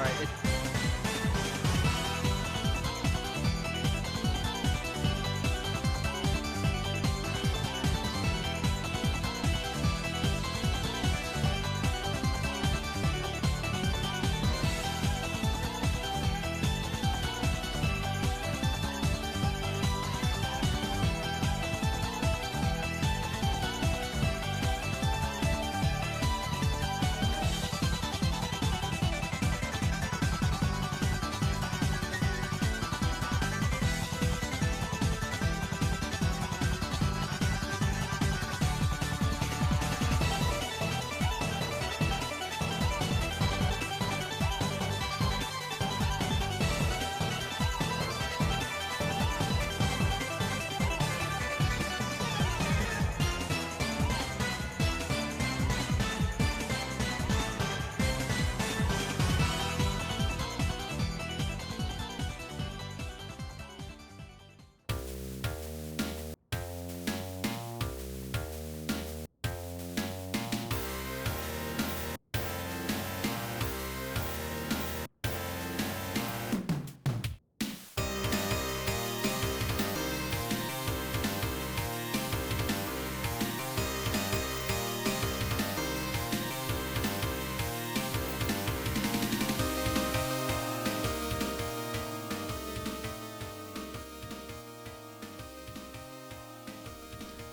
Alright,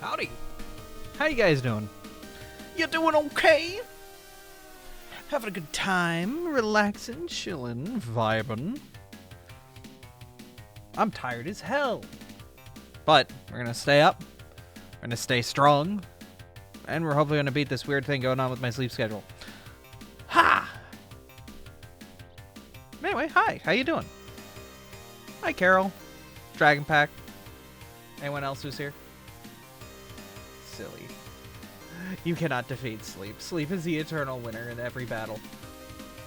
howdy! How you guys doing? You doing okay? Having a good time, relaxing, chilling, vibing. I'm tired as hell. But we're gonna stay up, we're gonna stay strong, and we're hopefully gonna beat this weird thing going on with my sleep schedule. Ha! Anyway, hi, how you doing? Hi, Carol. Dragon Pack. Anyone else who's here? Silly. You cannot defeat sleep. Sleep is the eternal winner in every battle.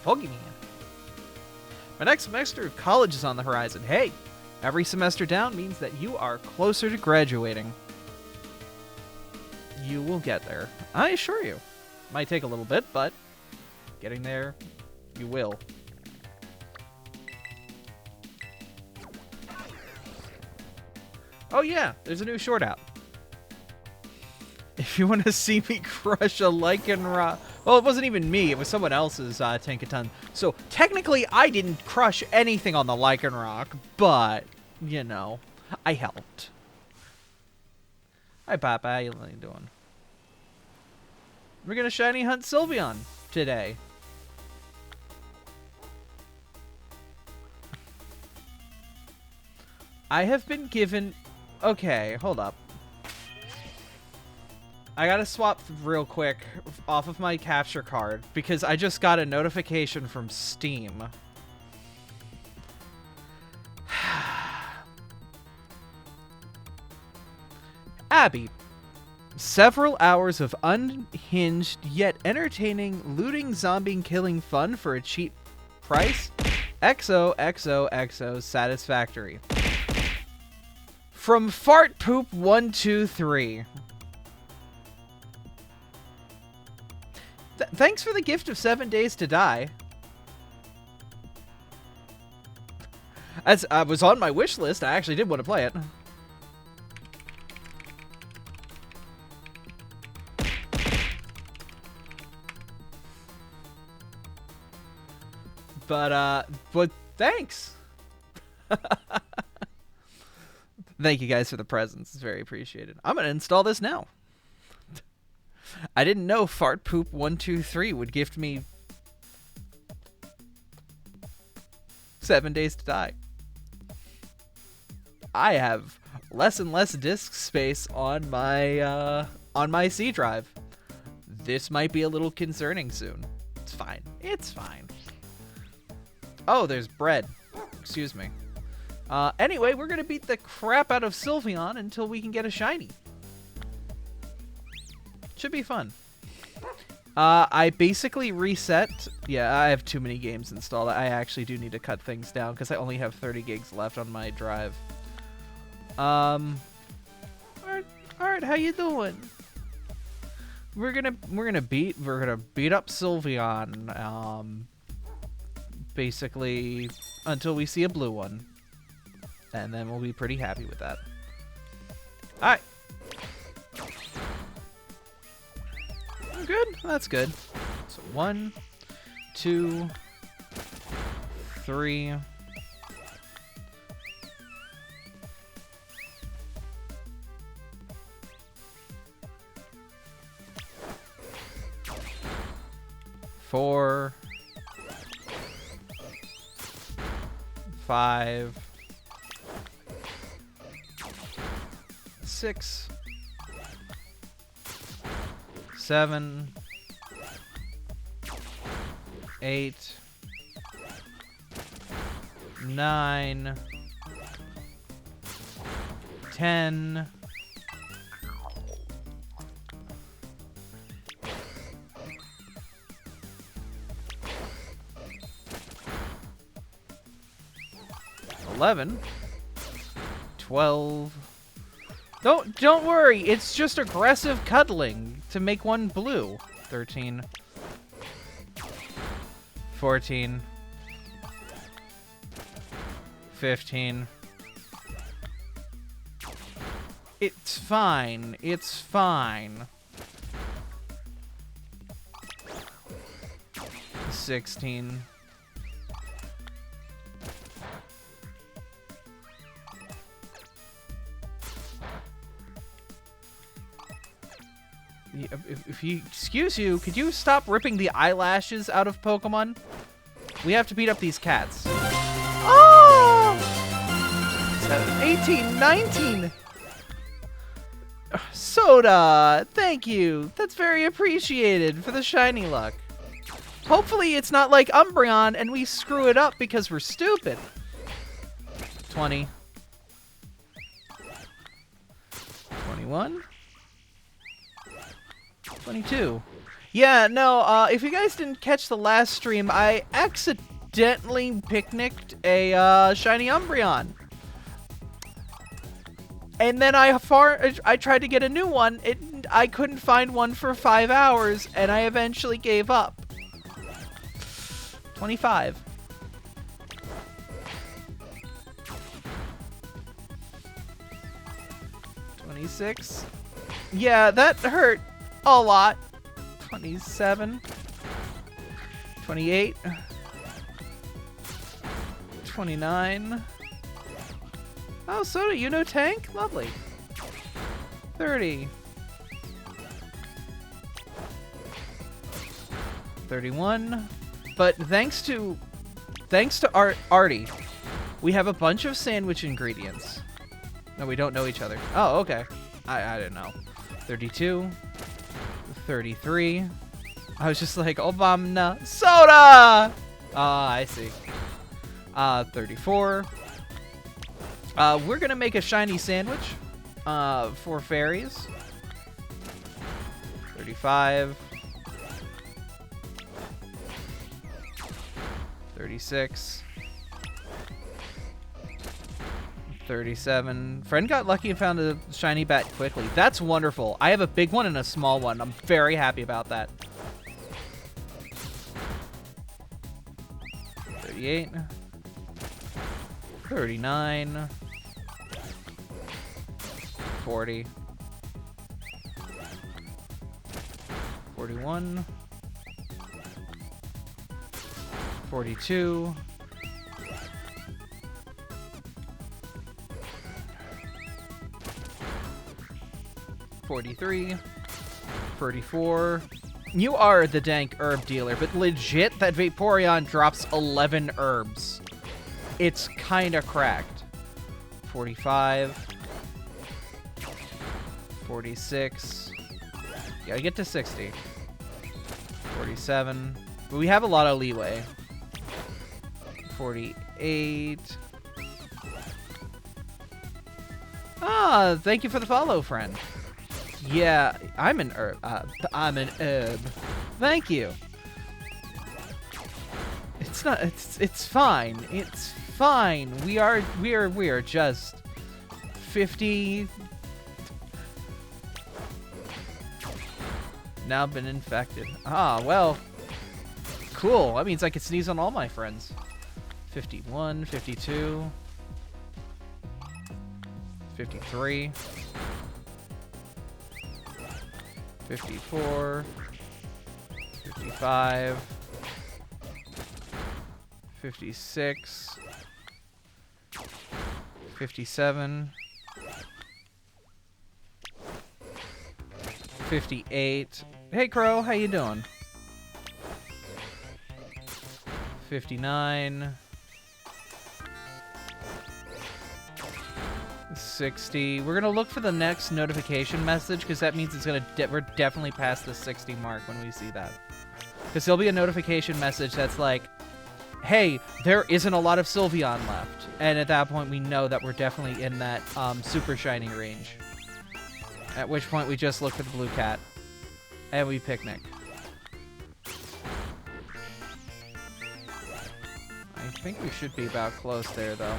Pokemon. My next semester of college is on the horizon. Hey, every semester down means that you are closer to graduating. You will get there. I assure you. Might take a little bit, but getting there, you will. Oh yeah, there's a new short out. If you want to see me crush a Lycanroc... Well, it wasn't even me. It was someone else's Tankaton. So, technically, I didn't crush anything on the Lycanroc, but, you know, I helped. Hi, Papa. How you doing? We're going to shiny hunt Sylveon today. I have been given... Okay, hold up. I gotta swap real quick off of my capture card because I just got a notification from Steam. Abby. Several hours of unhinged yet entertaining looting, zombie killing fun for a cheap price? XOXOXO satisfactory. From Fart Poop 123. Thanks for the gift of 7 Days to Die. As I was on my wish list, I actually did want to play it. But thanks. Thank you guys for the presents. It's very appreciated. I'm gonna install this now. I didn't know Fart Poop 123 would gift me 7 Days to Die. I have less and less disk space on my C drive. This might be a little concerning soon. It's fine. It's fine. Oh, there's bread. Excuse me. Anyway, we're gonna beat the crap out of Sylveon until we can get a shiny. Should be fun. I basically reset. Yeah, I have too many games installed. I actually do need to cut things down because I only have 30 gigs left on my drive. All right, how you doing? We're gonna beat up Sylveon. basically until we see a blue one. And then we'll be pretty happy with that. Alright. Good. That's good. So 1, 2, 3. 4, 5, 6, 7, 8, 9, 10, 11, 12. Don't worry, it's just aggressive cuddling to make one blue. 13, 14, 15. It's fine. It's fine. 16. 'If you excuse you, could you stop ripping the eyelashes out of Pokemon? We have to beat up these cats. Oh! 18, 19. Soda, thank you. That's very appreciated for the shiny luck. Hopefully it's not like Umbreon and we screw it up because we're stupid. 20. 21. 22. Yeah, no, if you guys didn't catch the last stream, I accidentally picnicked a shiny Umbreon. And then I tried to get a new one. I couldn't find one for 5 hours, and I eventually gave up. 25. 26. Yeah, that hurt a lot. 27. 28. 29. Oh, Soda, you know tank? Lovely. 30. 31. But thanks to Artie, we have a bunch of sandwich ingredients. No, we don't know each other. Oh, okay. I didn't know. 32. 33. I was just like, Obama Soda! I see. 34. We're gonna make a shiny sandwich for fairies. 35. 36. 37. Friend got lucky and found a shiny bat quickly. That's wonderful. I have a big one and a small one. I'm very happy about that. 38. 39. 40. 41. 42. 43. 34. You are the dank herb dealer, but legit, that Vaporeon drops 11 herbs. It's kinda cracked. 45. 46. Gotta get to 60. 47. But we have a lot of leeway. 48. Ah, thank you for the follow, friend. Yeah, I'm an herb. I'm an herb. Thank you. It's not. It's fine. It's fine. We are just 50. Now been infected. Ah, well. Cool. That means I can sneeze on all my friends. 51, 52, 53, 54, 55, 56, 57, 58. Hey Crow, how you doing? 59, 60. We're gonna look for the next notification message because that means it's gonna we're definitely past the 60 mark when we see that. Because there'll be a notification message that's like, hey, there isn't a lot of Sylveon left. And at that point, we know that we're definitely in that super shiny range. At which point, we just look for the blue cat. And we picnic. I think we should be about close there, though.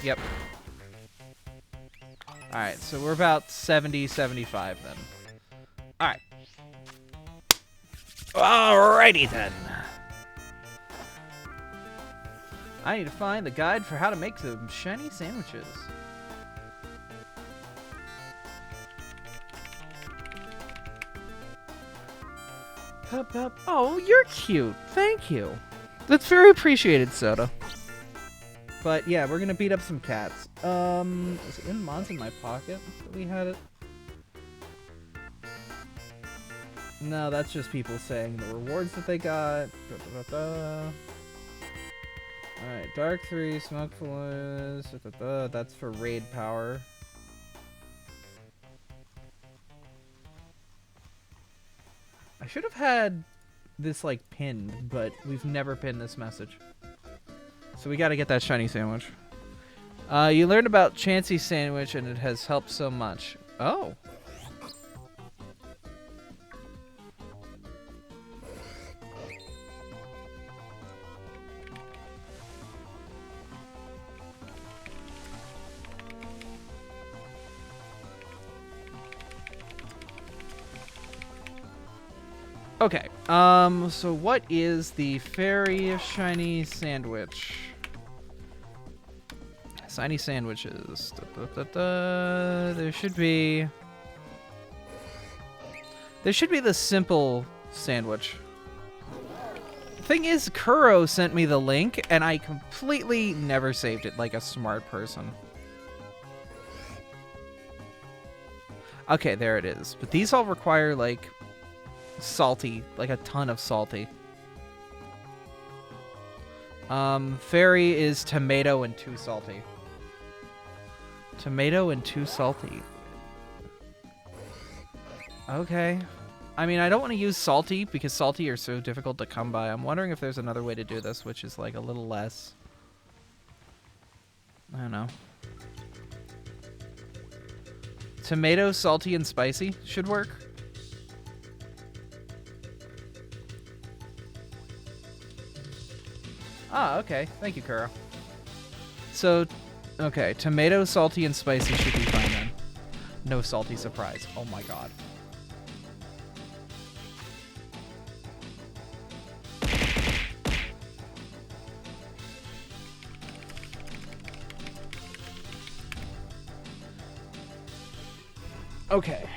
Yep. Alright, so we're about 70, 75 then. Alright. Alrighty then. I need to find the guide for how to make some shiny sandwiches. Hup, hup. Oh, you're cute. Thank you. That's very appreciated, Soda. But yeah, we're gonna beat up some cats. Is it in Mons in my pocket that we had it? No, that's just people saying the rewards that they got. Alright, Dark 3, Smokeful is... That's for raid power. I should have had this, like, pinned, but we've never pinned this message. So we gotta get that shiny sandwich. You learned about Chansey's sandwich, and it has helped so much. Oh. Okay, so what is the fairy shiny sandwich? Shiny sandwiches. There should be the simple sandwich. Thing is, Kuro sent me the link, and I completely never saved it like a smart person. Okay, there it is. But these all require, like, salty, like a ton of salty. Fairy is tomato and 2 salty. Tomato and 2 salty. Okay. I mean, I don't want to use salty because salty are so difficult to come by. I'm wondering if there's another way to do this, which is like a little less. I don't know. Tomato, salty, and spicy should work. Ah, okay. Thank you, Kuro. So, okay. Tomato, salty, and spicy should be fine then. No salty surprise. Oh my god. Okay.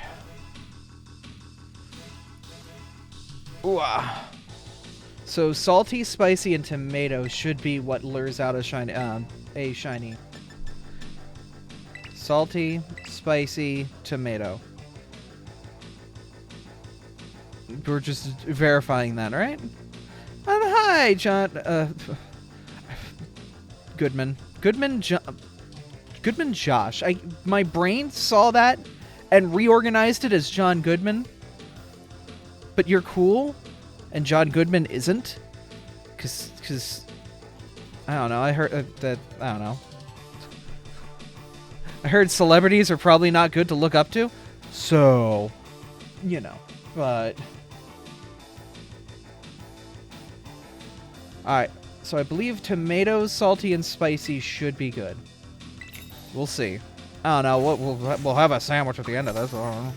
Ooh, ah. So salty, spicy, and tomato should be what lures out a shiny. Salty, spicy, tomato. We're just verifying that, right? Hi, John. Goodman. Goodman Josh. My brain saw that and reorganized it as John Goodman. But you're cool? And John Goodman isn't? Cause I don't know, I heard that, I don't know. I heard celebrities are probably not good to look up to. So, you know, but. Alright, so I believe tomatoes, salty, and spicy should be good. We'll see. I don't know, we'll have a sandwich at the end of this, I don't know.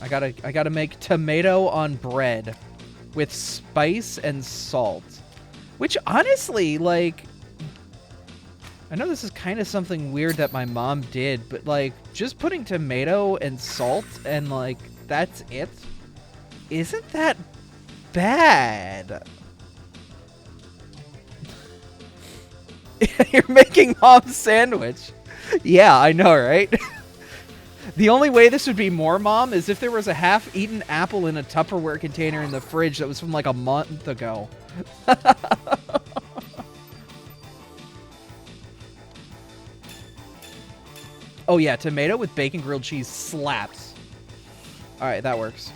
I gotta make tomato on bread. with spice and salt. Which, honestly, like... I know this is kind of something weird that my mom did, but, like, just putting tomato and salt and, like, that's it? Isn't that bad? You're making mom's sandwich. Yeah, I know, right? The only way this would be more mom is if there was a half-eaten apple in a Tupperware container in the fridge that was from like a month ago. Oh yeah, tomato with bacon grilled cheese slaps. Alright, that works.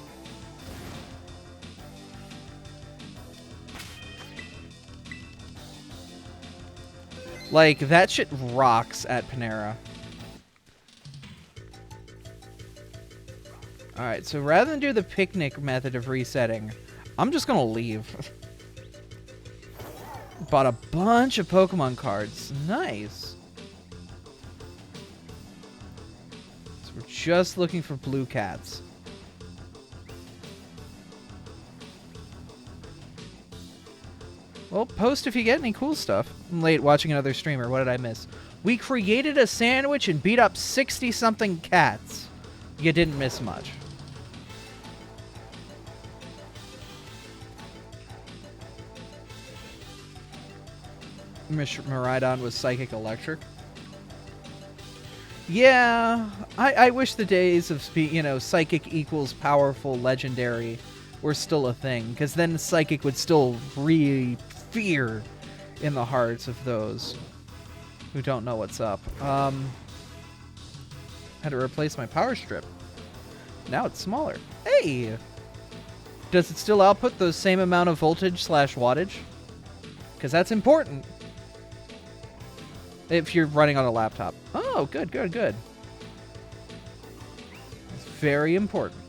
Like, that shit rocks at Panera. Alright, so rather than do the picnic method of resetting, I'm just gonna leave. Bought a bunch of Pokemon cards. Nice. So we're just looking for blue cats. Well, post if you get any cool stuff. I'm late watching another streamer. What did I miss? We created a sandwich and beat up 60-something cats. You didn't miss much. Miraidon was Psychic Electric. Yeah, I wish the days of, Psychic equals powerful legendary were still a thing, because then Psychic would still breed fear in the hearts of those who don't know what's up. Had to replace my power strip. Now it's smaller. Hey! Does it still output the same amount of voltage / wattage? Because that's important. If you're running on a laptop. Oh, good, good, good. It's very important.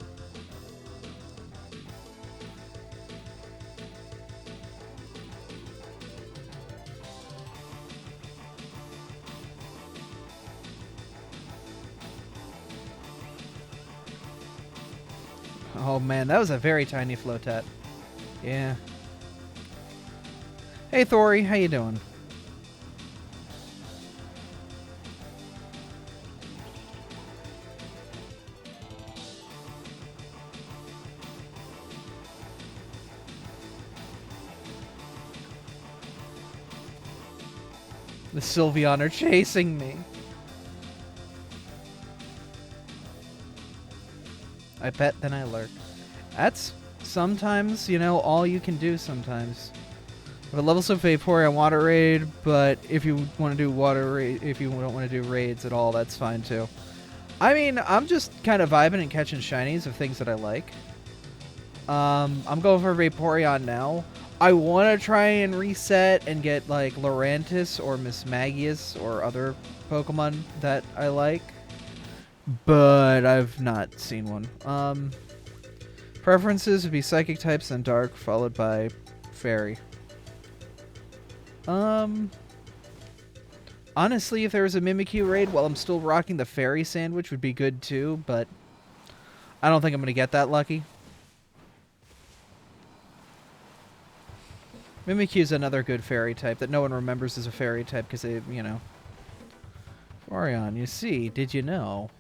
Oh man, that was a very tiny Flotet. Yeah. Hey Thori, how you doing? The Sylveon are chasing me. I bet then I lurk. That's sometimes, all you can do sometimes. But levels of Vaporeon Water Raid, but if you want to do Water Raid, if you don't want to do raids at all, that's fine too. I mean, I'm just kind of vibing and catching shinies of things that I like. I'm going for Vaporeon now. I want to try and reset and get, like, Lurantis or Mismagius or other Pokemon that I like. But I've not seen one. Preferences would be Psychic types and Dark, followed by Fairy. Honestly, if there was a Mimikyu raid while I'm still rocking the Fairy sandwich would be good too, but I don't think I'm going to get that lucky. Mimikyu is another good fairy type that no one remembers as a fairy type because they, Orion, you see, did you know?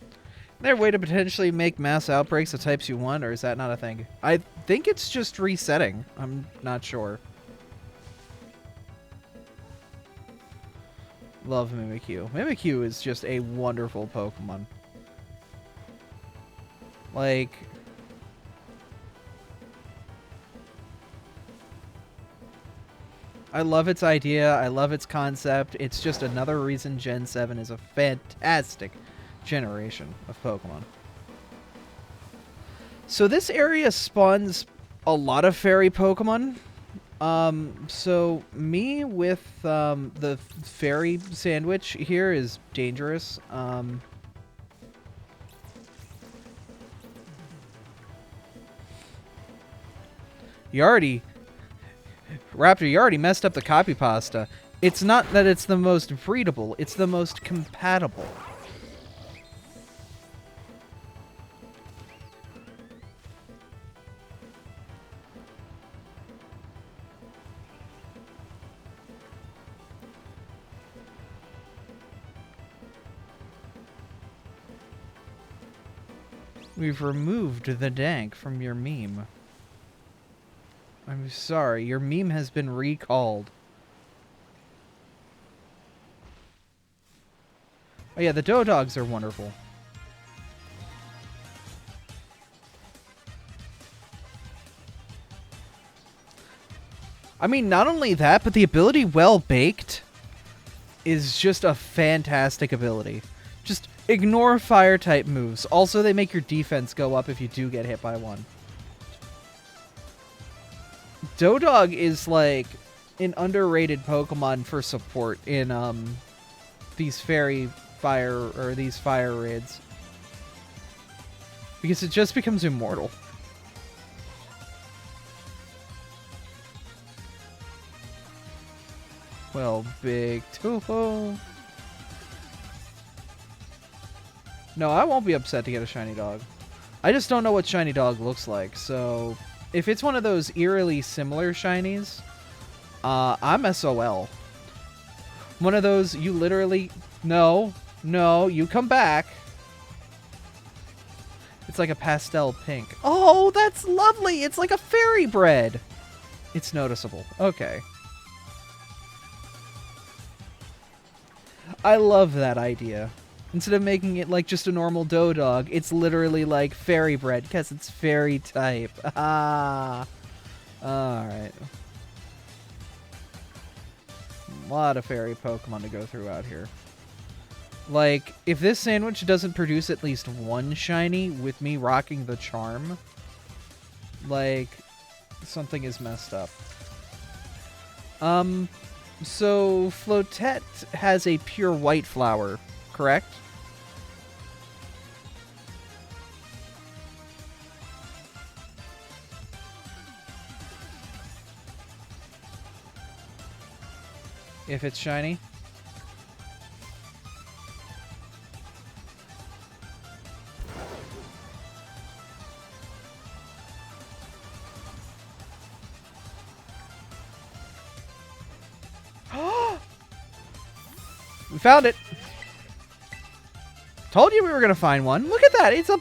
Is there a way to potentially make mass outbreaks of types you want, or is that not a thing? I think it's just resetting. I'm not sure. Love Mimikyu. Mimikyu is just a wonderful Pokemon. Like... I love its idea. I love its concept. It's just another reason Gen 7 is a fantastic generation of Pokemon. So this area spawns a lot of fairy Pokemon. So me with the fairy sandwich here is dangerous. Raptor, you already messed up the copy pasta. It's not that it's the most breedable, it's the most compatible. We've removed the dank from your meme. I'm sorry, your meme has been recalled. Oh yeah, the Dodogs are wonderful. I mean, not only that, but the ability Well Baked is just a fantastic ability. Just ignore fire type moves. Also, they make your defense go up if you do get hit by one. Dodog is like an underrated Pokemon for support in these fairy fire or these fire raids. Because it just becomes immortal. Well, big Toho. No, I won't be upset to get a shiny dog. I just don't know what shiny dog looks like, so if it's one of those eerily similar shinies, I'm SOL. One of those you literally... No, you come back. It's like a pastel pink. Oh, that's lovely! It's like a fairy bread! It's noticeable. Okay. I love that idea. Instead of making it like just a normal Dodog, it's literally like fairy bread because it's fairy type. Ah. Alright. A lot of fairy Pokemon to go through out here. Like, if this sandwich doesn't produce at least one shiny with me rocking the charm, like, something is messed up. So Flotet has a pure white flower, correct? If it's shiny? We found it. Told you we were gonna find one. Look at that. It's a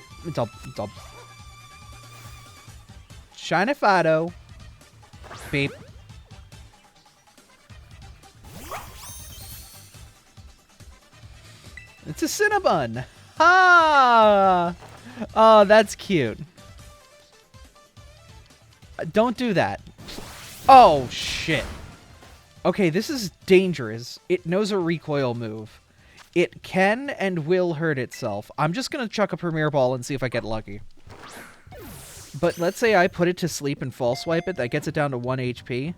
Shinifido. Beep. It's a Cinnabon. Ah. Oh, that's cute. Don't do that. Oh shit. Okay, this is dangerous. It knows a recoil move. It can and will hurt itself. I'm just going to chuck a Premier Ball and see if I get lucky. But let's say I put it to sleep and false swipe it. That gets it down to 1 HP.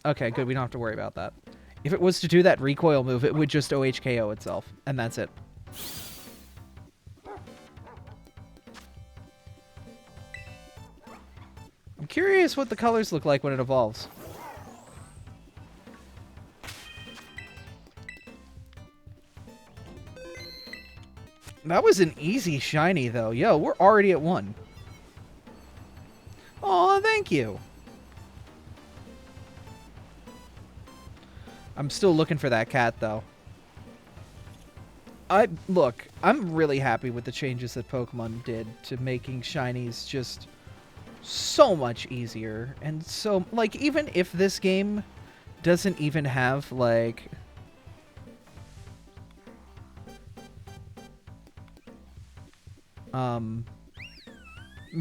Okay, good. We don't have to worry about that. If it was to do that recoil move, it would just OHKO itself. And that's it. I'm curious what the colors look like when it evolves. That was an easy shiny, though. Yo, we're already at 1. Aw, thank you. I'm still looking for that cat, though. Look, I'm really happy with the changes that Pokemon did to making shinies just so much easier. And so, like, even if this game doesn't even have, like...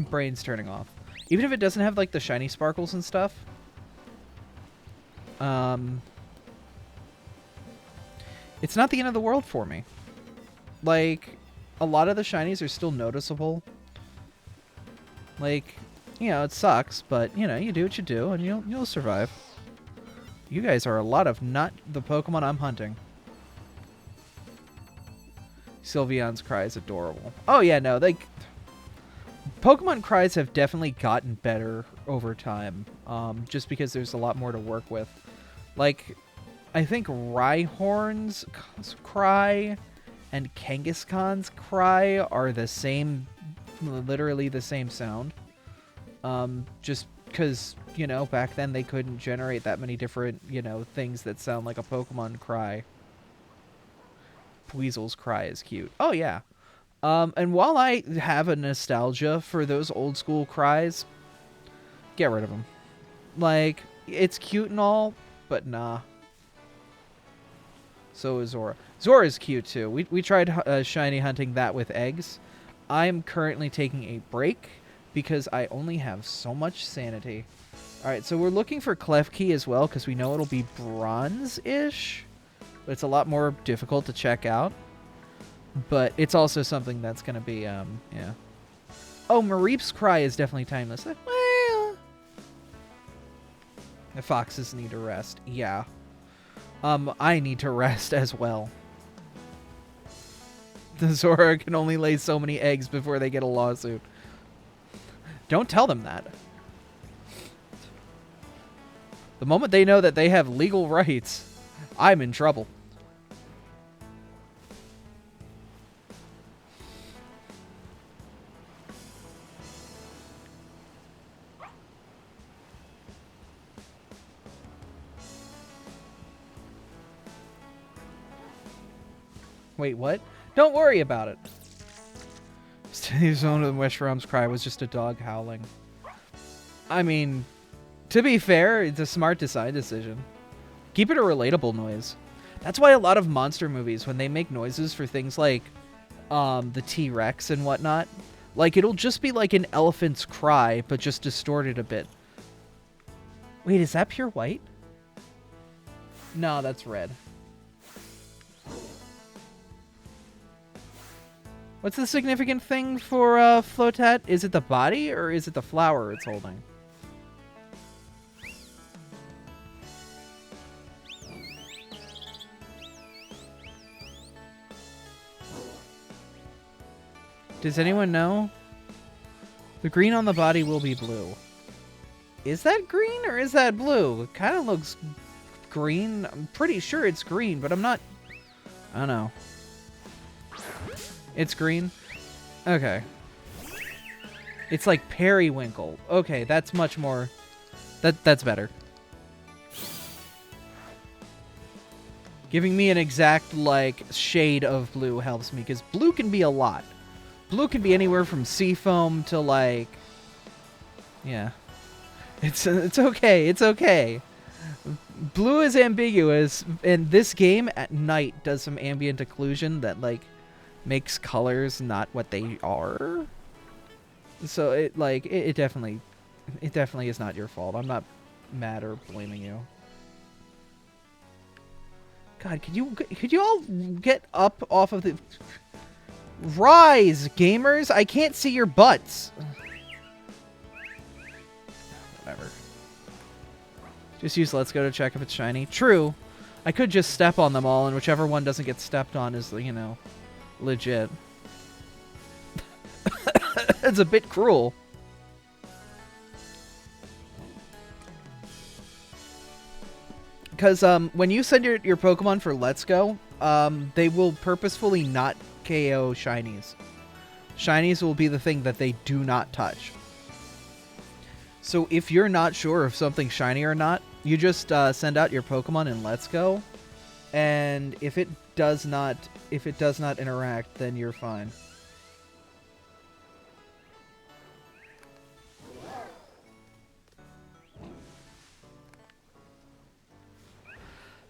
brain's turning off. Even if it doesn't have, like, the shiny sparkles and stuff, it's not the end of the world for me. Like, a lot of the shinies are still noticeable. Like, you know, it sucks, but, you know, you do what you do, and you'll survive. You guys are a lot of not the Pokemon I'm hunting. Sylveon's cry is adorable. Oh, yeah, no, like... Pokemon cries have definitely gotten better over time, just because there's a lot more to work with. Like, I think Rhyhorn's cry and Kangaskhan's cry are the same, literally the same sound. Just because, you know, back then they couldn't generate that many different, you know, things that sound like a Pokemon cry. Weasel's cry is cute. Oh, yeah. And while I have a nostalgia for those old school cries, get rid of them. Like, it's cute and all, but nah. So is Zora. Zora's cute too. We tried shiny hunting that with eggs. I'm currently taking a break because I only have so much sanity. Alright, so we're looking for Klefki as well because we know it'll be bronze-ish. But it's a lot more difficult to check out. But it's also something that's going to be, yeah. Oh, Mareep's cry is definitely timeless. Well, the foxes need to rest. Yeah. I need to rest as well. The Zora can only lay so many eggs before they get a lawsuit. Don't tell them that. The moment they know that they have legal rights, I'm in trouble. Wait, what? Don't worry about it. Steady zone of the West Realm's cry was just a dog howling. I mean, to be fair, it's a smart design decision. Keep it a relatable noise. That's why a lot of monster movies, when they make noises for things like the T-Rex and whatnot, like it'll just be like an elephant's cry, but just distorted a bit. Wait, is that pure white? No, that's red. What's the significant thing for Flotat? Is it the body or is it the flower it's holding? Does anyone know? The green on the body will be blue. Is that green or is that blue? It kind of looks green. I'm pretty sure it's green, but I'm not... I don't know. It's green? Okay. It's like periwinkle. Okay, that's much more... That's better. Giving me an exact, like, shade of blue helps me, because blue can be a lot. Blue can be anywhere from seafoam to, like... Yeah. It's okay, it's okay. Blue is ambiguous, and this game at night does some ambient occlusion that, like, makes colors not what they are. So it like it definitely is not your fault. I'm not mad or blaming you. God, could you all get up off of the... Rise, gamers! I can't see your butts. Whatever. Just use Let's Go to check if it's shiny. True. I could just step on them all, and whichever one doesn't get stepped on is, you know, legit. It's a bit cruel. Because when you send your Pokemon for Let's Go, they will purposefully not KO shinies. Shinies will be the thing that they do not touch. So if you're not sure if something's shiny or not, you just send out your Pokemon in Let's Go, and if it does not interact, then you're fine.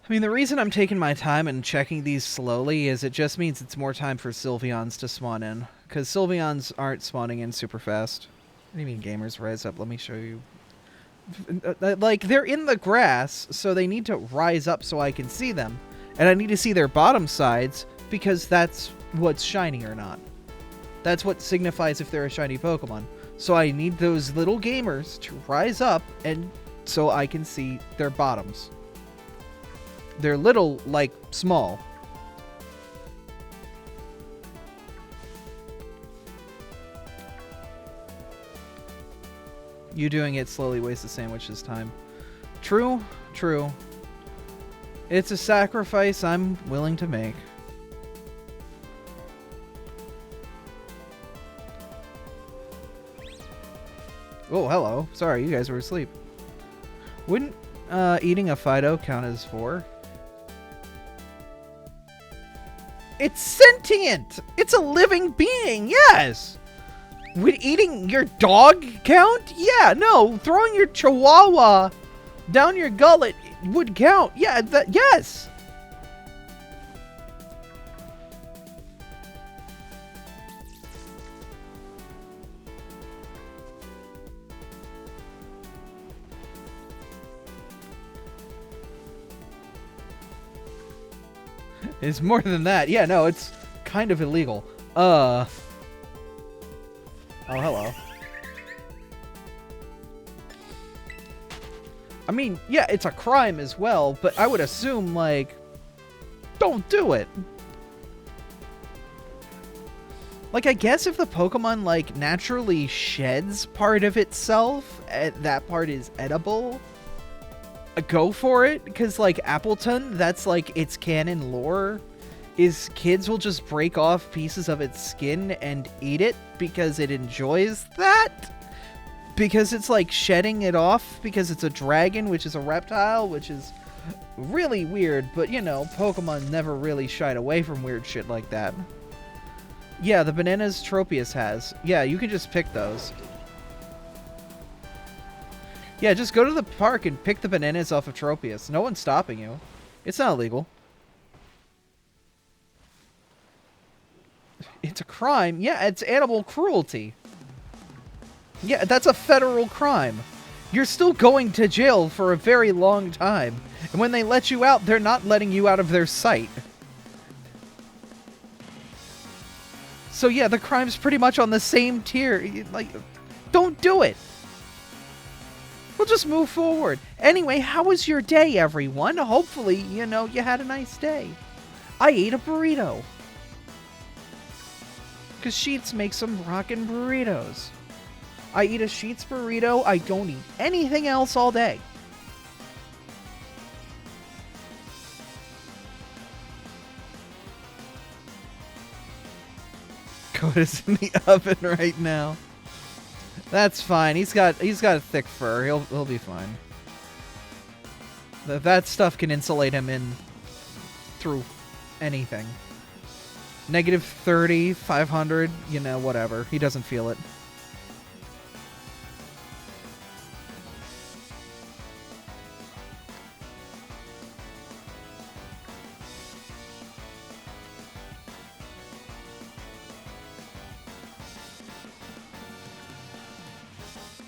I mean, the reason I'm taking my time and checking these slowly is it just means it's more time for Sylveons to spawn in. Because Sylveons aren't spawning in super fast. What do you mean, gamers? Rise up. Let me show you. Like, they're in the grass, so they need to rise up so I can see them. And I need to see their bottom sides, because that's what's shiny or not. That's what signifies if they're a shiny Pokemon. So I need those little gamers to rise up, and so I can see their bottoms. They're little, like, small. You doing it slowly wastes the sandwich's time. True, true. It's a sacrifice I'm willing to make. Oh, hello. Sorry, you guys were asleep. Wouldn't eating a Fido count as 4? It's sentient! It's a living being, yes! Would eating your dog count? Yeah, no. Throwing your chihuahua down your gullet would count. Yeah, yes! It's more than that. Yeah, no, it's kind of illegal. Oh, hello. I mean, yeah, it's a crime as well, but I would assume, like, don't do it. Like, I guess if the Pokemon, like, naturally sheds part of itself, and that part is edible, go for it, because, like, Appleton, that's, like, its canon lore, is kids will just break off pieces of its skin and eat it because it enjoys that. Because it's, like, shedding it off because it's a dragon, which is a reptile, which is really weird, but, you know, Pokemon never really shied away from weird shit like that. Yeah, the bananas Tropius has. Yeah, you can just pick those. Yeah, just go to the park and pick the bananas off of Tropius. No one's stopping you. It's not illegal. It's a crime. Yeah, it's animal cruelty. Yeah, that's a federal crime. You're still going to jail for a very long time. And when they let you out, they're not letting you out of their sight. So yeah, the crime's pretty much on the same tier. Like, don't do it. We'll just move forward. Anyway, how was your day, everyone? Hopefully, you know, you had a nice day. I ate a burrito. Because Sheets makes some rockin' burritos. I eat a Sheets burrito. I don't eat anything else all day. Coda's in the oven right now. That's fine. He's got a thick fur. He'll be fine. That stuff can insulate him in through anything. -30, 500, you know, whatever. He doesn't feel it.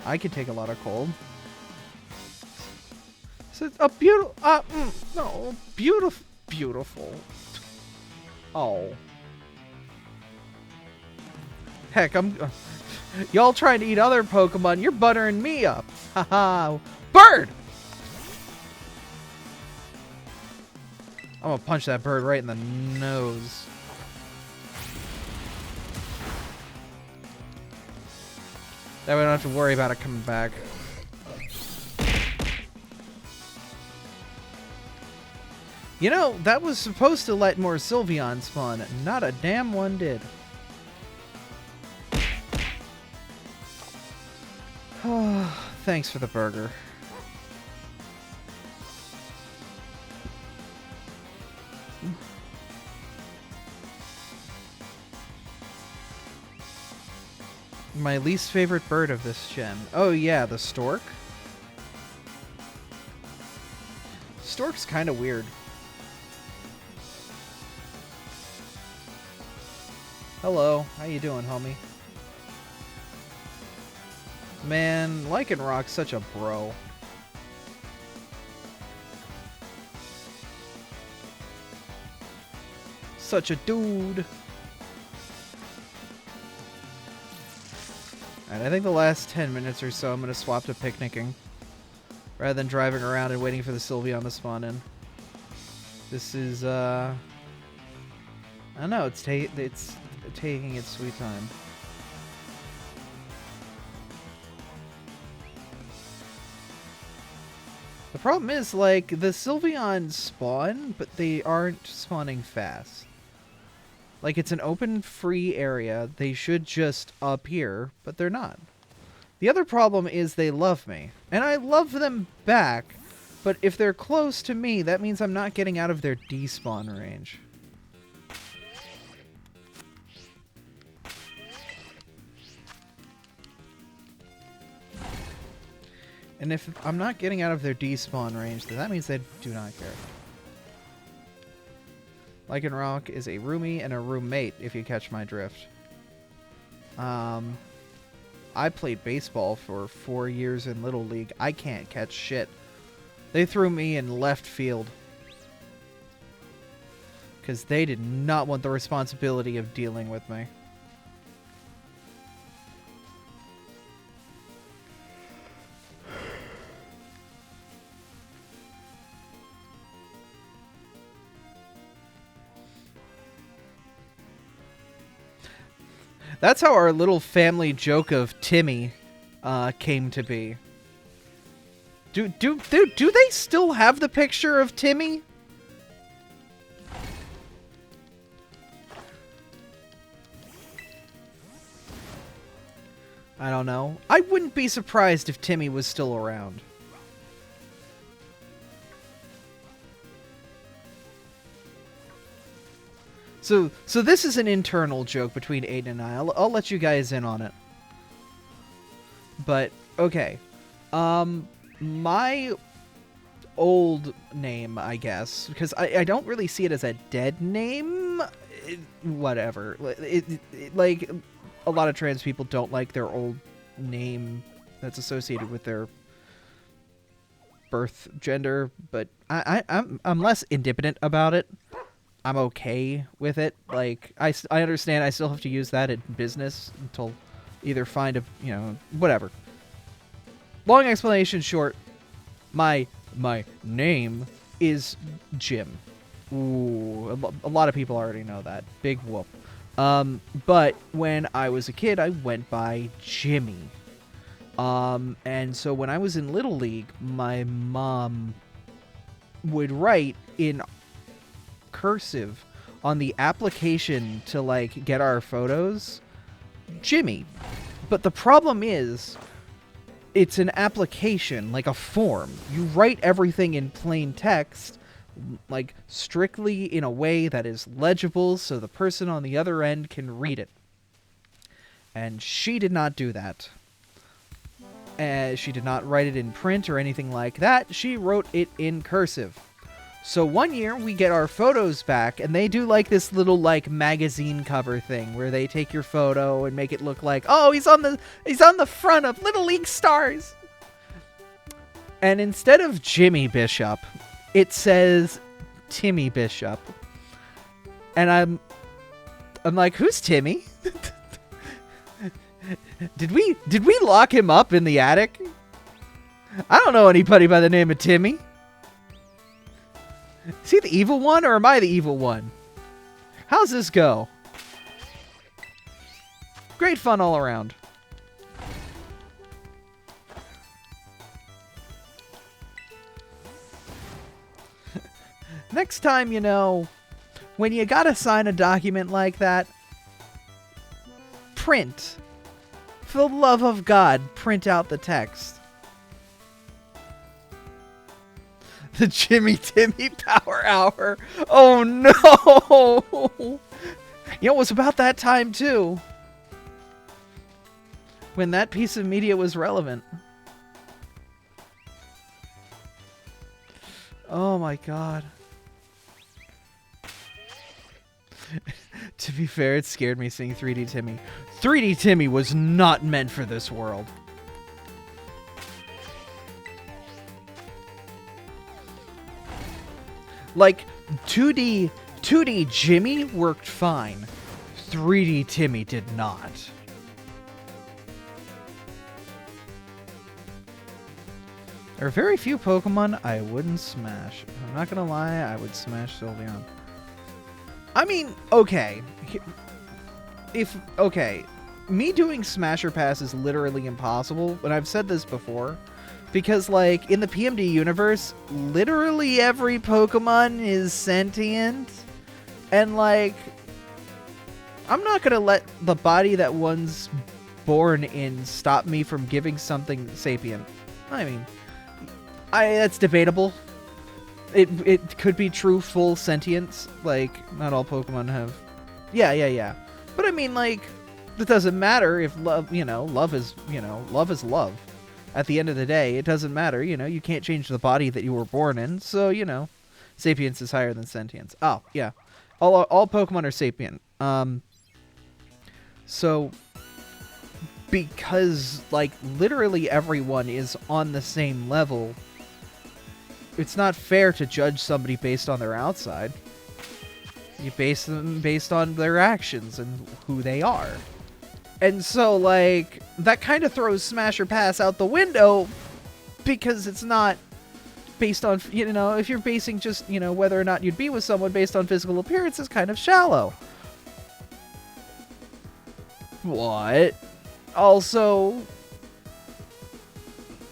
I could take a lot of cold. So it's a beautiful, no, beautiful. Oh. Heck, y'all trying to eat other Pokemon, you're buttering me up. Haha. Bird! I'm gonna punch that bird right in the nose. That way I don't have to worry about it coming back. You know, that was supposed to let more Sylveon spawn. Not a damn one did. Thanks for the burger. My least favorite bird of this gen. Oh yeah, the stork. Stork's kind of weird. Hello, how you doing, homie? Man, Lycanroc's such a bro. Such a dude. Alright, I think the last 10 minutes or so I'm going to swap to picnicking. Rather than driving around and waiting for the Sylveon to spawn in. This is, I don't know, it's taking its sweet time. The problem is, like, the Sylveon spawn, but they aren't spawning fast. Like, it's an open, free area. They should just appear, but they're not. The other problem is they love me. And I love them back, but if they're close to me, that means I'm not getting out of their despawn range. And if I'm not getting out of their despawn range, then that means they do not care. Lycanroc is a roomie and a roommate, if you catch my drift. I played baseball for 4 years in Little League. I can't catch shit. They threw me in left field. Because they did not want the responsibility of dealing with me. That's how our little family joke of Timmy came to be. Do they still have the picture of Timmy? I don't know. I wouldn't be surprised if Timmy was still around. So this is an internal joke between Aiden and I. I'll let you guys in on it. But, okay. My old name, I guess, because I don't really see it as a dead name. Whatever. Like, a lot of trans people don't like their old name that's associated with their birth gender, but I'm less independent about it. I'm okay with it. Like, I understand I still have to use that in business until either find a, whatever. Long explanation short, my name is Jim. Ooh, a lot of people already know that. Big whoop. But when I was a kid, I went by Jimmy. And so when I was in Little League, my mom would write in cursive on the application to, like, get our photos, Jimmy. But the problem is, it's an application, like a form. You write everything in plain text, like, strictly in a way that is legible so the person on the other end can read it. And she did not do that. She did not write it in print or anything like that. She wrote it in cursive. So one year we get our photos back, and they do like this little, like, magazine cover thing where they take your photo and make it look like, oh, he's on the front of Little League Stars. And instead of Jimmy Bishop, it says Timmy Bishop. And I'm like, who's Timmy? Did we lock him up in the attic? I don't know anybody by the name of Timmy. Is he the evil one, or am I the evil one? How's this go? Great fun all around. Next time, when you gotta sign a document like that, print. For the love of God, print out the text. The Jimmy Timmy Power Hour. Oh no! It was about that time too, when that piece of media was relevant. Oh my God. To be fair, it scared me seeing 3D Timmy. 3D Timmy was not meant for this world. Like, 2D Jimmy worked fine. 3D Timmy did not. There are very few Pokemon I wouldn't smash. I'm not gonna lie, I would smash Sylveon. I mean, okay. Me doing Smasher Pass is literally impossible, and I've said this before. Because, like, in the PMD universe, literally every Pokemon is sentient. And, like, I'm not gonna let the body that one's born in stop me from giving something sapient. I mean, that's debatable. It could be true full sentience. Like, not all Pokemon have... Yeah. But I mean, like, it doesn't matter if love, love is love. at the end of the day, it doesn't matter. You know, you can't change the body that you were born in. So, you know, sapience is higher than sentience. Oh, yeah. All Pokemon are sapient. So, because, like, literally everyone is on the same level, it's not fair to judge somebody based on their outside. You base them based on their actions and who they are. And so, like, that kind of throws Smash or Pass out the window because it's not based on, you know, if you're basing just, you know, whether or not you'd be with someone based on physical appearance is kind of shallow. What? Also,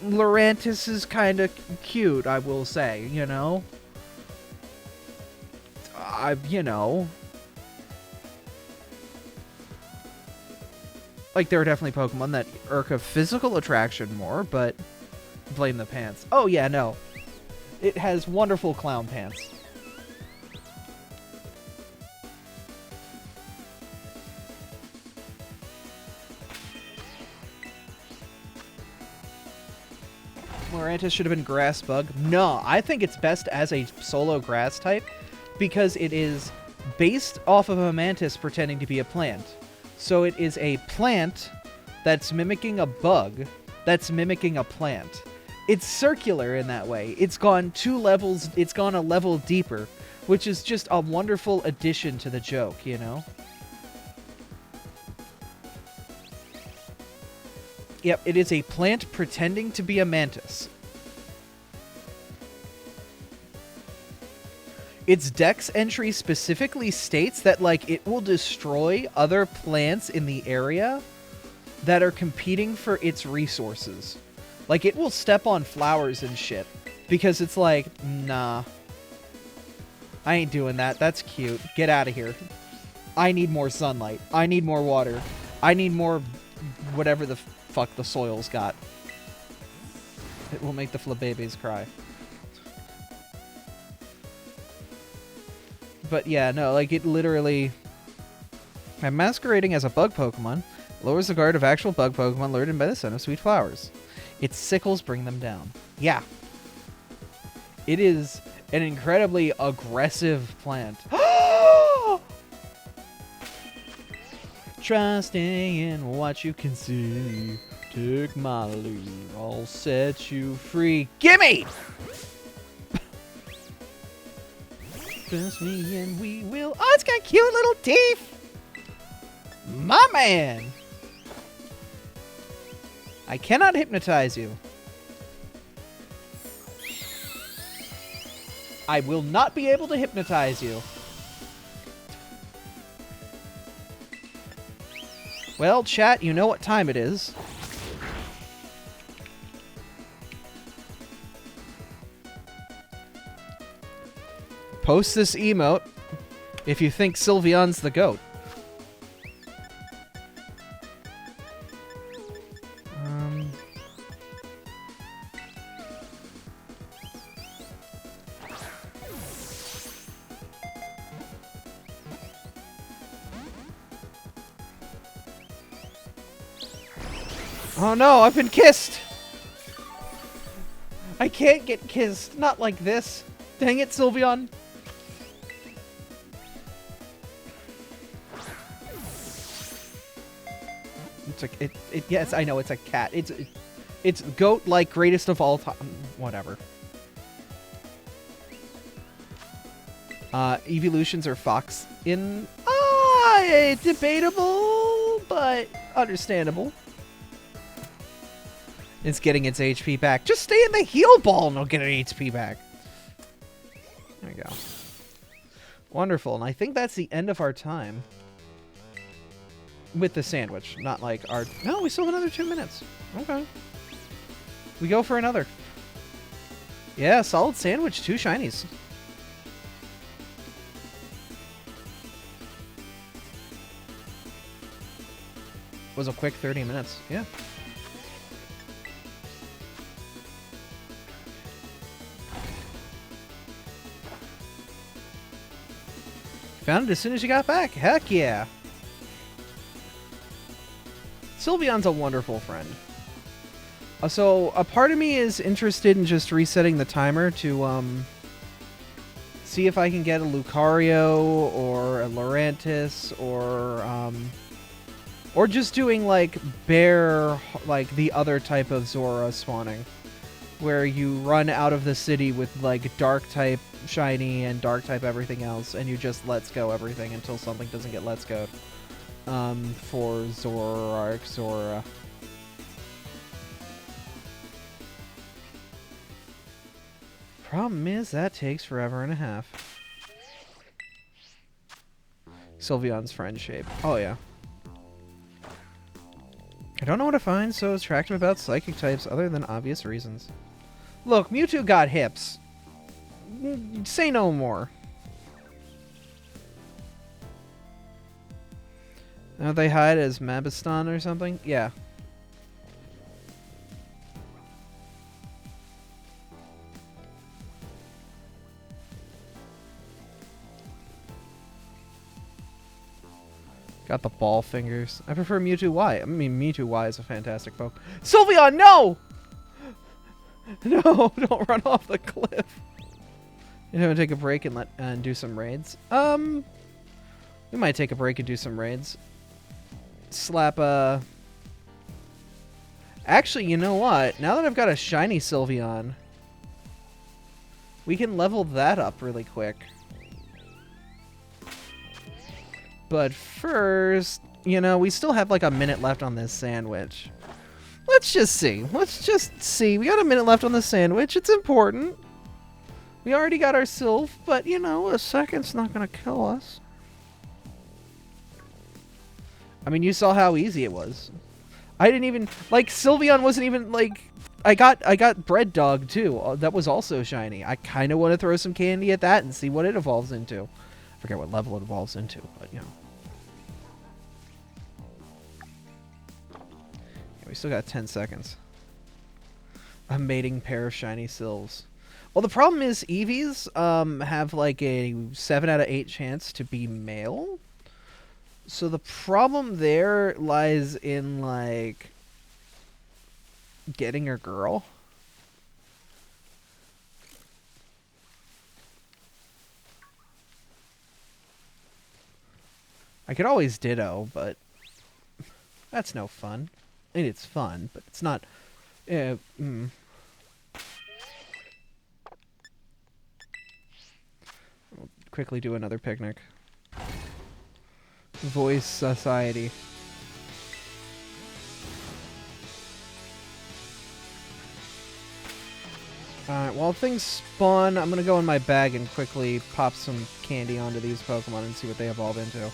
Lurantis is kind of cute, I will say, you know? You know. Like, there are definitely Pokemon that irk a physical attraction more, but blame the pants. Oh, yeah, no. It has wonderful clown pants. Lurantis should have been Grass Bug. No, I think it's best as a solo grass type because it is based off of a mantis pretending to be a plant. So it is a plant that's mimicking a bug that's mimicking a plant. It's circular in that way. It's gone 2 levels, it's gone a level deeper, which is just a wonderful addition to the joke, you know? Yep, it is a plant pretending to be a mantis. Its dex entry specifically states that, like, it will destroy other plants in the area that are competing for its resources. Like, it will step on flowers and shit because it's like, nah, I ain't doing that. That's cute. Get out of here. I need more sunlight. I need more water. I need more whatever the fuck the soil's got. It will make the Flabébés cry. But yeah, no, like, it literally... By masquerading as a bug Pokemon, lowers the guard of actual bug Pokemon lured in by the scent of sweet flowers. Its sickles bring them down. Yeah. It is an incredibly aggressive plant. Trusting in what you can see. Take my lead, I'll set you free. Gimme! Trust me and we will. Oh, it's got cute little teeth. My man. I cannot hypnotize you. I will not be able to hypnotize you. Well, chat, you know what time it is. Post this emote if you think Sylveon's the GOAT. Oh no, I've been kissed! I can't get kissed. Not like this. Dang it, Sylveon. Yes, I know it's a cat. It's GOAT, like, greatest of all time. Whatever. Evolutions are Fox in... debatable, but understandable. It's getting its HP back. Just stay in the heal ball and it'll get an HP back. There we go. Wonderful. And I think that's the end of our time. With the sandwich. Not like our... No, we still have another 2 minutes. Okay. We go for another. Yeah, solid sandwich. 2 shinies. Was a quick 30 minutes. Yeah. Found it as soon as you got back. Heck yeah. Sylveon's a wonderful friend. So a part of me is interested in just resetting the timer to see if I can get a Lucario or a Lurantis or just doing like bear, like the other type of Zora spawning, where you run out of the city with like dark type shiny and dark type everything else, and you just let's go everything until something doesn't get let's go. For Zora. Problem is, that takes forever and a half. Sylveon's friend shape. Oh, yeah. I don't know what to find so attractive about psychic types other than obvious reasons. Look, Mewtwo got hips. Say no more. Now they hide as Mabiston or something? Yeah. Got the ball fingers. I prefer Mewtwo Y. I mean, Mewtwo Y is a fantastic Poke. Sylveon, no! No, don't run off the cliff. You want to take a break and do some raids? We might take a break and do some raids. Slap a... Actually, you know what? Now that I've got a shiny Sylveon, we can level that up really quick. But first, you know, we still have like a minute left on this sandwich. Let's just see. Let's just see. We got a minute left on the sandwich. It's important. We already got our Sylve, but you know, a second's not gonna kill us. I mean, you saw how easy it was. I didn't even like Sylveon wasn't even like I got Bread Dog too. That was also shiny. I kind of want to throw some candy at that and see what it evolves into. I forget what level it evolves into, but you know. Yeah, we still got 10 seconds. A mating pair of shiny Sylves. Well, the problem is Eevees have like a 7 out of 8 chance to be male. So the problem there lies in like getting a girl. I could always Ditto, but that's no fun. I mean, it's fun, but it's not... I'll quickly do another picnic. Voice Society. Alright, while things spawn, I'm gonna go in my bag and quickly pop some candy onto these Pokemon and see what they evolve into.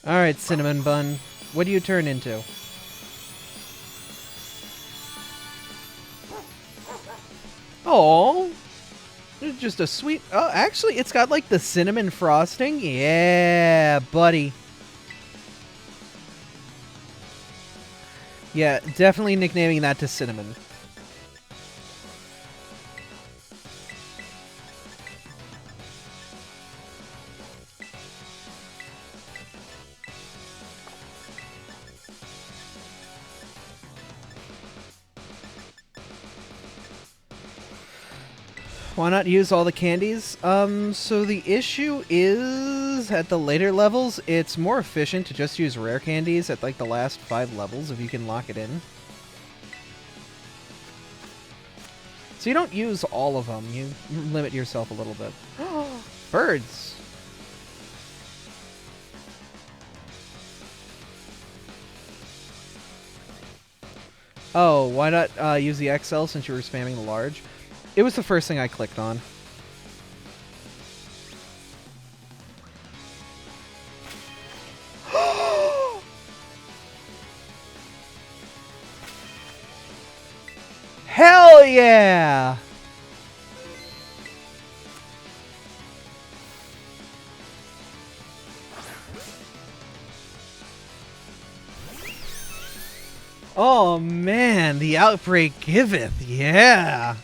Alright, Cinnamon Bun. What do you turn into? Oh, just a sweet... Oh, actually, it's got, like, the cinnamon frosting. Yeah, buddy. Yeah, definitely nicknaming that to Cinnamon. Why not use all the candies? So the issue is, at the later levels, it's more efficient to just use rare candies at, like, the last 5 levels, if you can lock it in. So you don't use all of them, you limit yourself a little bit. Birds! Oh, why not use the XL since you were spamming the large? It was the first thing I clicked on. Hell yeah! Oh man, the outbreak giveth, yeah!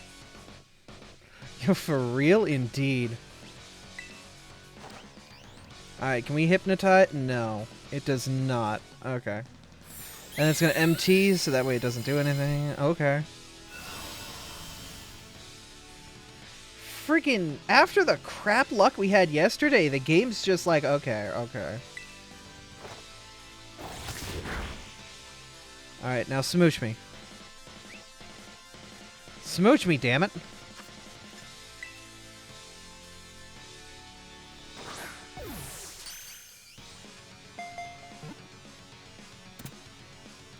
For real? Indeed. Alright, can we hypnotize? No, it does not. Okay. And it's going to MT, so that way it doesn't do anything. Okay. Freaking, after the crap luck we had yesterday, the game's just like, okay, okay. Alright, now smooch me. Smooch me, damn it.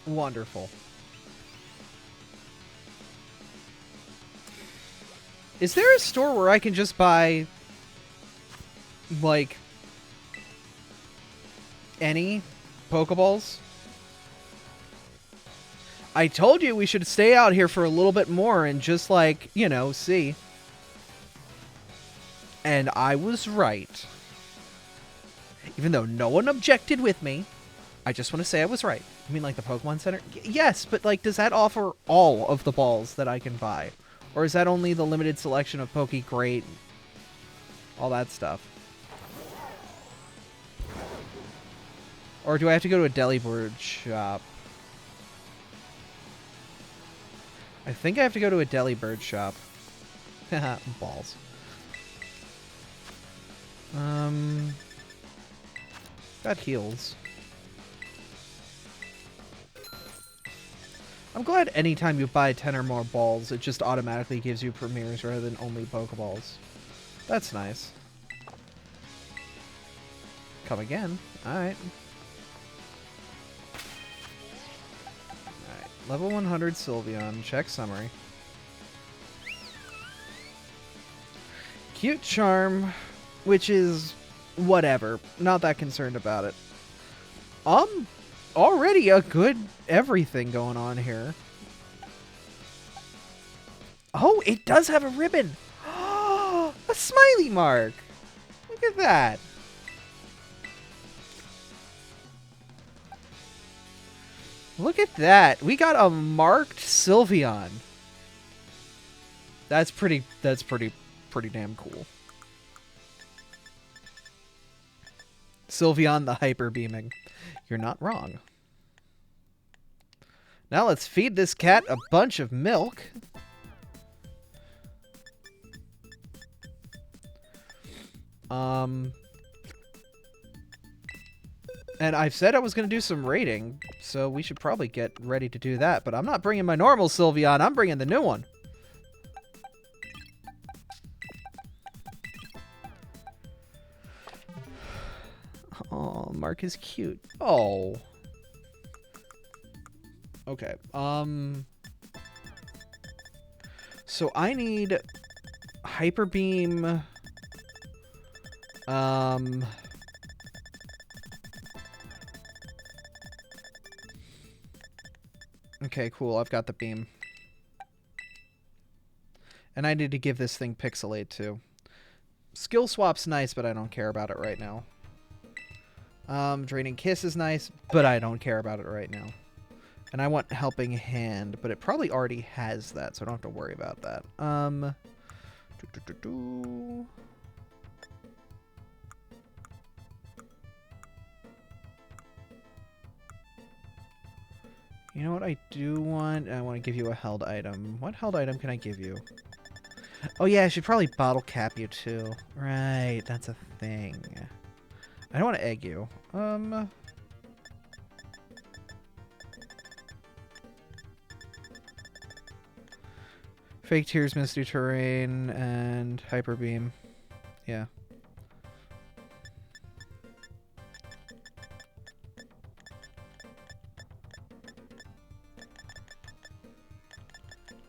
Wonderful. Is there a store where I can just buy, like, any Pokeballs? I told you we should stay out here for a little bit more and just, like, you know, see. And I was right. Even though no one objected with me, I just want to say I was right. You mean like the Pokemon Center? Yes, but, like, does that offer all of the balls that I can buy? Or is that only the limited selection of Poke Great? All that stuff. Or do I have to go to a Delibird shop? I think I have to go to a Delibird shop. Balls. That heals. I'm glad anytime you buy 10 or more balls, it just automatically gives you premieres rather than only Pokeballs. That's nice. Come again. Alright. Alright. Level 100 Sylveon. Check summary. Cute Charm, which is whatever. Not that concerned about it. Already a good everything going on here. Oh, it does have a ribbon. A smiley mark. Look at that. Look at that. We got a marked Sylveon. That's pretty damn cool. Sylveon the hyper beaming. You're not wrong. Now let's feed this cat a bunch of milk. And I've said I was going to do some raiding, so we should probably get ready to do that. But I'm not bringing my normal Sylveon, I'm bringing the new one. Oh, Mark is cute. Oh. Okay. So I need Hyper Beam. Okay, cool. I've got the beam. And I need to give this thing Pixelate too. Skill Swap's nice, but I don't care about it right now. Draining Kiss is nice, but I don't care about it right now. And I want Helping Hand, but it probably already has that, so I don't have to worry about that. You know what I do want? I want to give you a held item. What held item can I give you? Oh yeah, I should probably bottle cap you too. Right, that's a thing. I don't want to egg you. Fake Tears, Misty Terrain, and Hyper Beam. Yeah.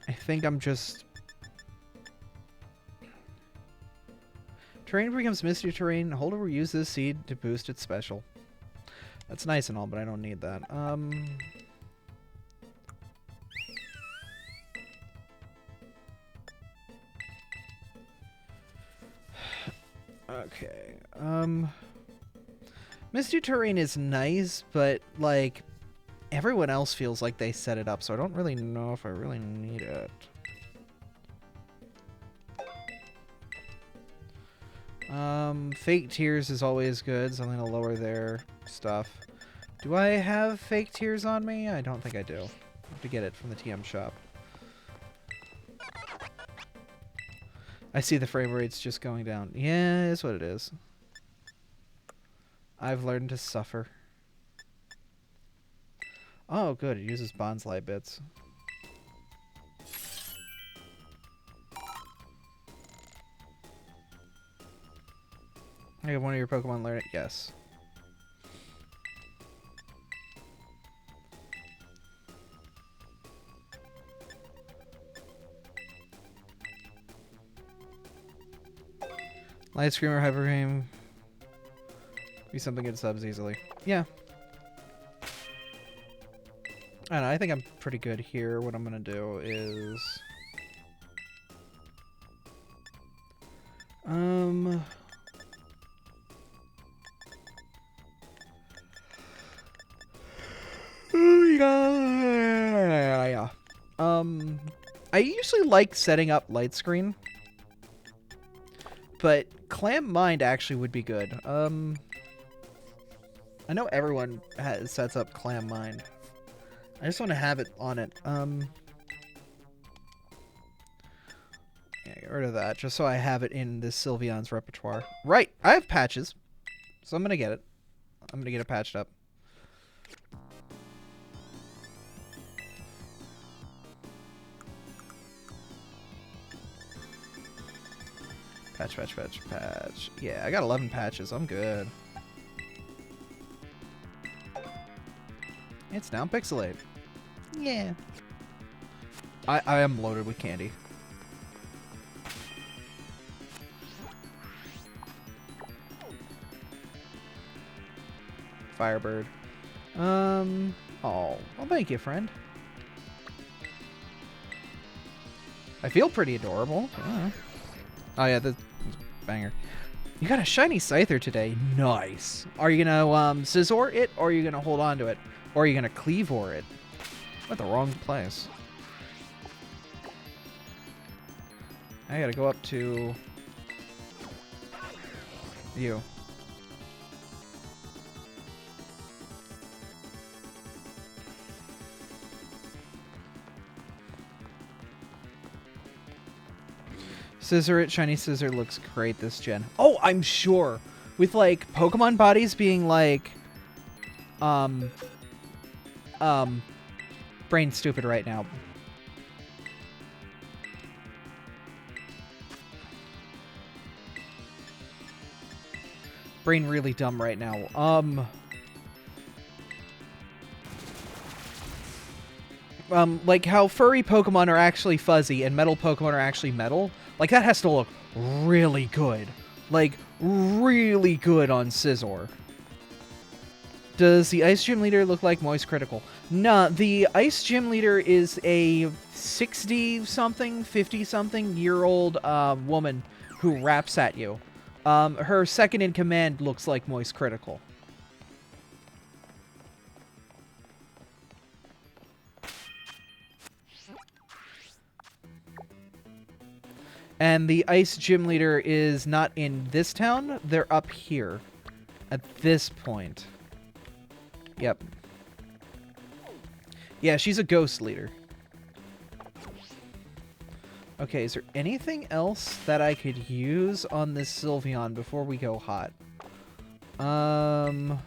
I think I'm just... Terrain becomes Misty Terrain. Hold or use this seed to boost its special. That's nice and all, but I don't need that. Okay. Misty Terrain is nice, but, like, everyone else feels like they set it up, so I don't really know if I really need it. Fake tears is always good, so I'm gonna lower their stuff. Do I have fake tears on me? I don't think I do. I have to get it from the TM shop. I see the frame rate's just going down. Yeah, it's what it is. I've learned to suffer. Oh, good. It uses bonsai bits. I have one of your Pokemon learn it? Yes. Light Scream or Hyper Cream. Be something good subs easily. Yeah. I don't know, I think I'm pretty good here. What I'm gonna do is... I usually like setting up light screen, but Clam Mind actually would be good. I know everyone sets up Clam Mind. I just want to have it on it. Yeah, get rid of that, just so I have it in this Sylveon's repertoire. Right, I have patches, so I'm gonna get it. I'm gonna get it patched up. Patch, patch, patch, patch. Yeah, I got 11 patches. I'm good. It's down pixelate. Yeah. I am loaded with candy. Firebird. Oh, well, thank you, friend. I feel pretty adorable. Yeah. Oh yeah, the banger. You got a shiny Scyther today. Nice. Are you gonna Scizor it, or are you gonna hold on to it, or are you gonna Cleavor it? I'm at the wrong place. I gotta go up to you. Scizor it, shiny Scizor looks great this gen. Oh, I'm sure. With like Pokemon bodies being like brain stupid right now. Brain really dumb right now. Like how furry Pokemon are actually fuzzy and metal Pokemon are actually metal. Like, that has to look really good. Like, really good on Scizor. Does the Ice Gym Leader look like Moist Critical? Nah, the Ice Gym Leader is a 60-something, 50-something-year-old woman who raps at you. Her second in command looks like Moist Critical. And the Ice Gym Leader is not in this town. They're up here. At this point. Yep. Yeah, she's a Ghost Leader. Okay, is there anything else that I could use on this Sylveon before we go hot? I'm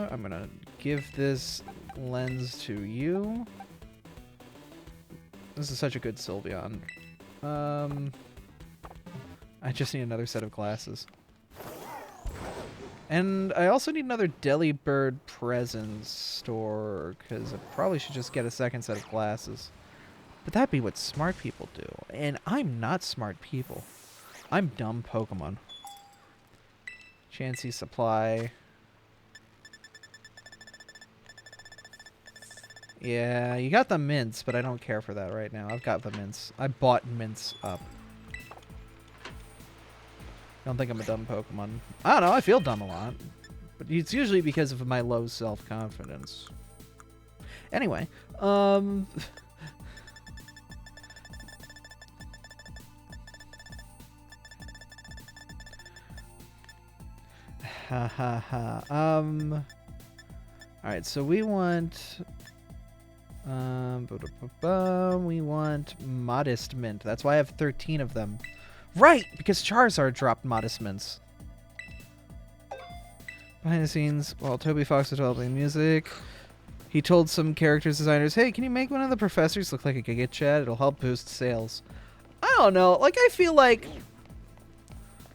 gonna give this lens to you. This is such a good Sylveon. I just need another set of glasses. And I also need another Delibird presents store, because I probably should just get a second set of glasses. But that'd be what smart people do. And I'm not smart people. I'm dumb Pokemon. Chansey supply. Yeah, you got the mints, but I don't care for that right now. I've got the mints. I bought mints up. I don't think I'm a dumb Pokemon. I don't know, I feel dumb a lot. But it's usually because of my low self-confidence. Anyway, I'm Ha ha ha. Alright, so we want... we want Modest Mint. That's why I have 13 of them. Right! Because Charizard dropped Modest Mints. Behind the scenes, while Toby Fox was developing music, he told some characters designers, hey, can you make one of the professors look like a Giga Chad? It'll help boost sales. I don't know. Like, I feel like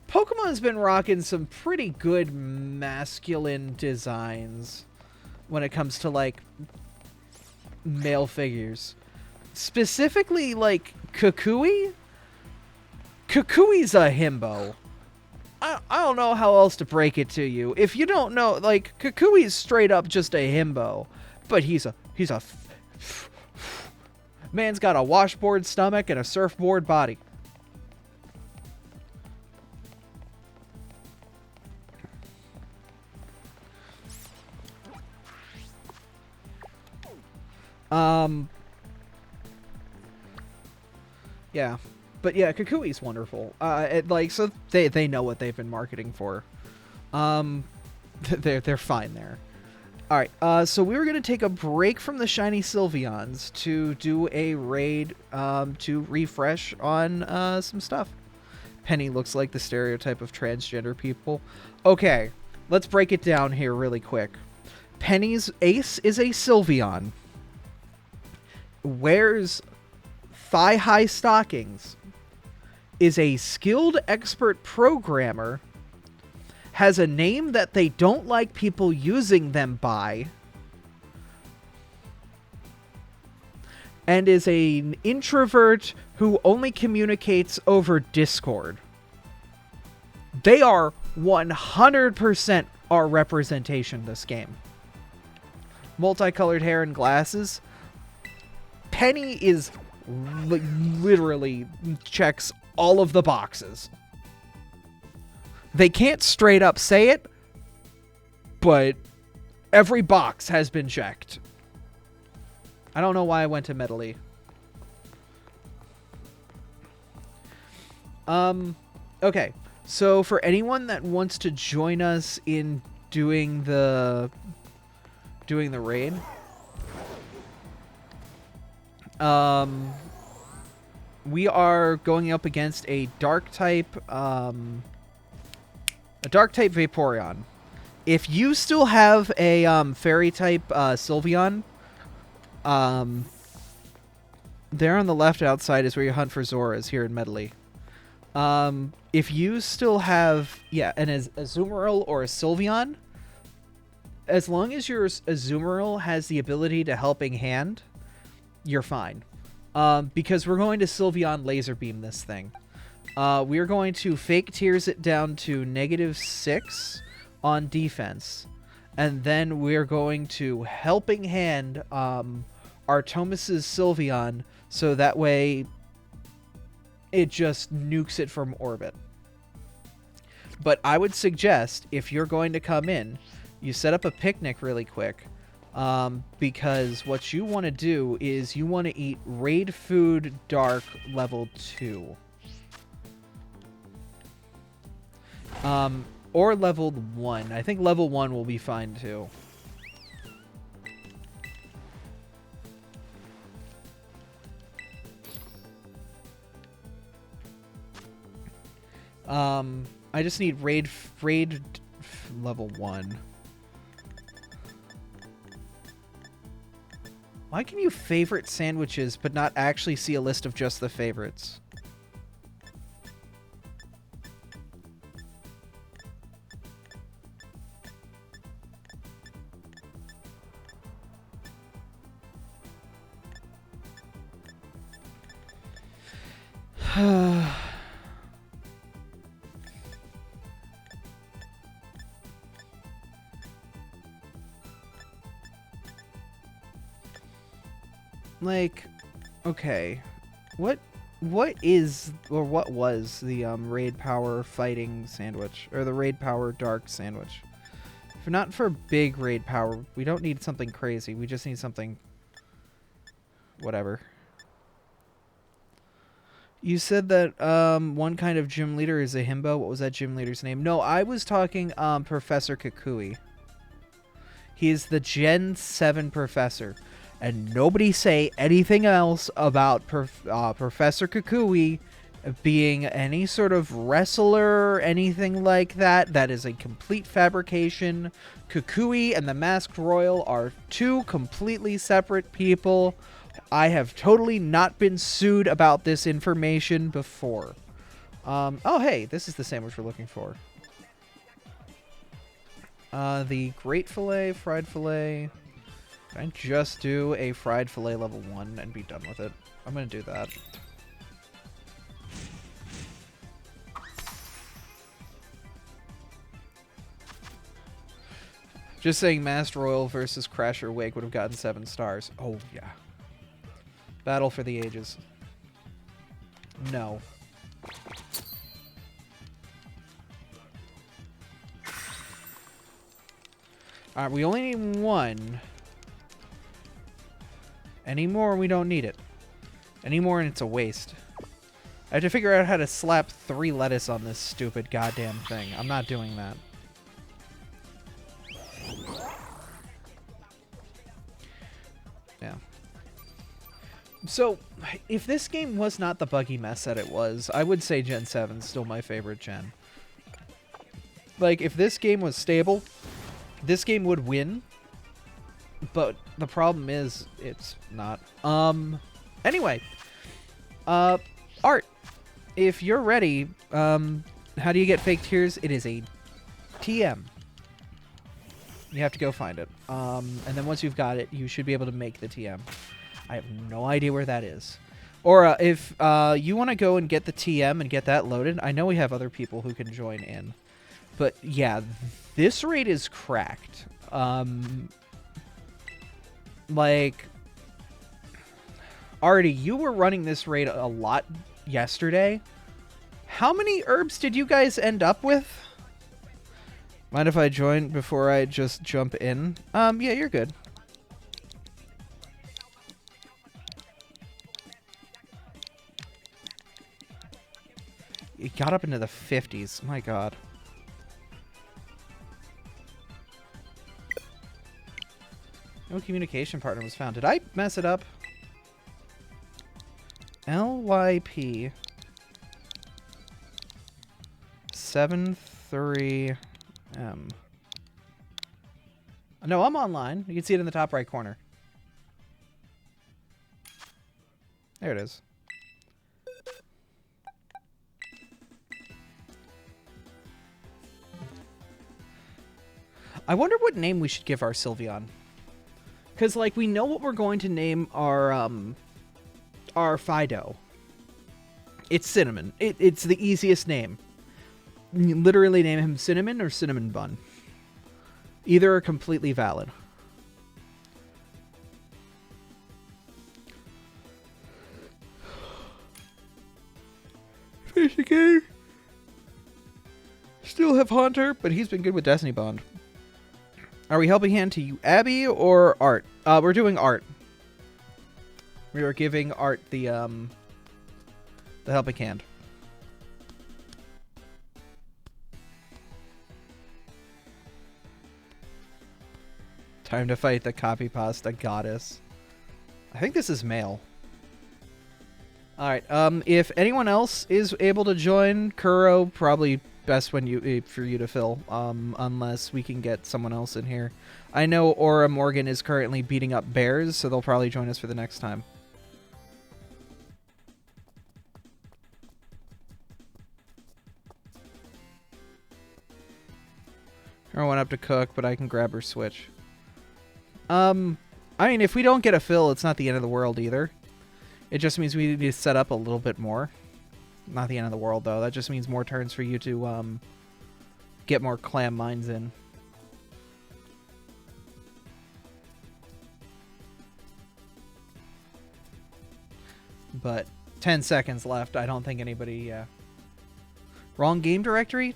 Pokemon's been rocking some pretty good masculine designs when it comes to, like, male figures. Specifically, like, Kukui? Kukui's a himbo. I don't know how else to break it to you. If you don't know, like, Kukui's straight up just a himbo. But he's a man's got a washboard stomach and a surfboard body. Yeah. But yeah, Kukui's wonderful. So they know what they've been marketing for. They're fine there. All right. So we were gonna take a break from the shiny Sylveons to do a raid to refresh on some stuff. Penny looks like the stereotype of transgender people. Okay, let's break it down here really quick. Penny's ace is a Sylveon. Wears thigh-high stockings. Is a skilled expert programmer, has a name that they don't like people using them by, and is an introvert who only communicates over Discord. They are 100% our representation in this game. Multicolored hair and glasses. Penny is literally checks all of the boxes. They can't straight up say it, but every box has been checked. I don't know why I went to Medley. Okay. So for anyone that wants to join us in doing the raid, we are going up against a dark type Vaporeon. If you still have a fairy type Sylveon, there on the left outside is where you hunt for Zoras here in Medley. If you still have an Azumarill or a Sylveon, as long as your Azumarill has the ability to Helping Hand, you're fine. Because we're going to Sylveon Laser Beam this thing. We are going to Fake Tears it down to -6 on defense. And then we're going to Helping Hand Artomis's Sylveon, so that way it just nukes it from orbit. But I would suggest, if you're going to come in, you set up a picnic really quick. Because what you want to do is you want to eat Raid Food Dark level 2. Or level 1. I think level 1 will be fine too. I just need raid level 1. Why can you favorite sandwiches but not actually see a list of just the favorites? Like, okay, what is, or what was the raid power fighting sandwich, or the raid power dark sandwich? If not for big raid power, we don't need something crazy. We just need something, whatever. You said that one kind of gym leader is a himbo. What was that gym leader's name? No, I was talking Professor Kukui. He is the Gen 7 professor. And nobody say anything else about Professor Kukui being any sort of wrestler or anything like that. That is a complete fabrication. Kukui and the Masked Royal are two completely separate people. I have totally not been sued about this information before. Oh, hey, this is the sandwich we're looking for. The great fillet, fried fillet. Can I just do a fried fillet level 1 and be done with it? I'm going to do that. Just saying Masked Royal versus Crasher Wake would have gotten 7 stars. Oh, yeah. Battle for the ages. No. Alright, we only need 1. Any more, we don't need it. Any more, and it's a waste. I have to figure out how to slap 3 lettuce on this stupid goddamn thing. I'm not doing that. Yeah. So, if this game was not the buggy mess that it was, I would say Gen 7 is still my favorite gen. Like, if this game was stable, this game would win. But the problem is, it's not. Anyway. Art. If you're ready, how do you get fake tears? It is a TM. You have to go find it. And then once you've got it, you should be able to make the TM. I have no idea where that is. Or if you want to go and get the TM and get that loaded, I know we have other people who can join in. But yeah, this raid is cracked. Like, Artie, you were running this raid a lot yesterday. How many herbs did you guys end up with? Mind if I join before I just jump in? Yeah, you're good. It got up into the 50s. My God. No communication partner was found. Did I mess it up? LYP 73M. No, I'm online. You can see it in the top right corner. There it is. I wonder what name we should give our Sylveon. Because, like, we know what we're going to name our Fido. It's Cinnamon. It's the easiest name. You literally name him Cinnamon or Cinnamon Bun. Either are completely valid. Finish the game. Still have Haunter, but he's been good with Destiny Bond. Are we helping hand to you, Abby, or Art? We're doing Art. We are giving Art the helping hand. Time to fight the copy pasta goddess. I think this is male. Alright, if anyone else is able to join, Kuro, probably best for you to fill, unless we can get someone else in here. I know Aura Morgan is currently beating up bears, so they'll probably join us for the next time. I went up to cook, but I can grab her Switch. I mean, if we don't get a fill, it's not the end of the world either. It just means we need to set up a little bit more. Not the end of the world, though. That just means more turns for you to get more clam mines in. But 10 seconds left. I don't think anybody... Wrong game directory?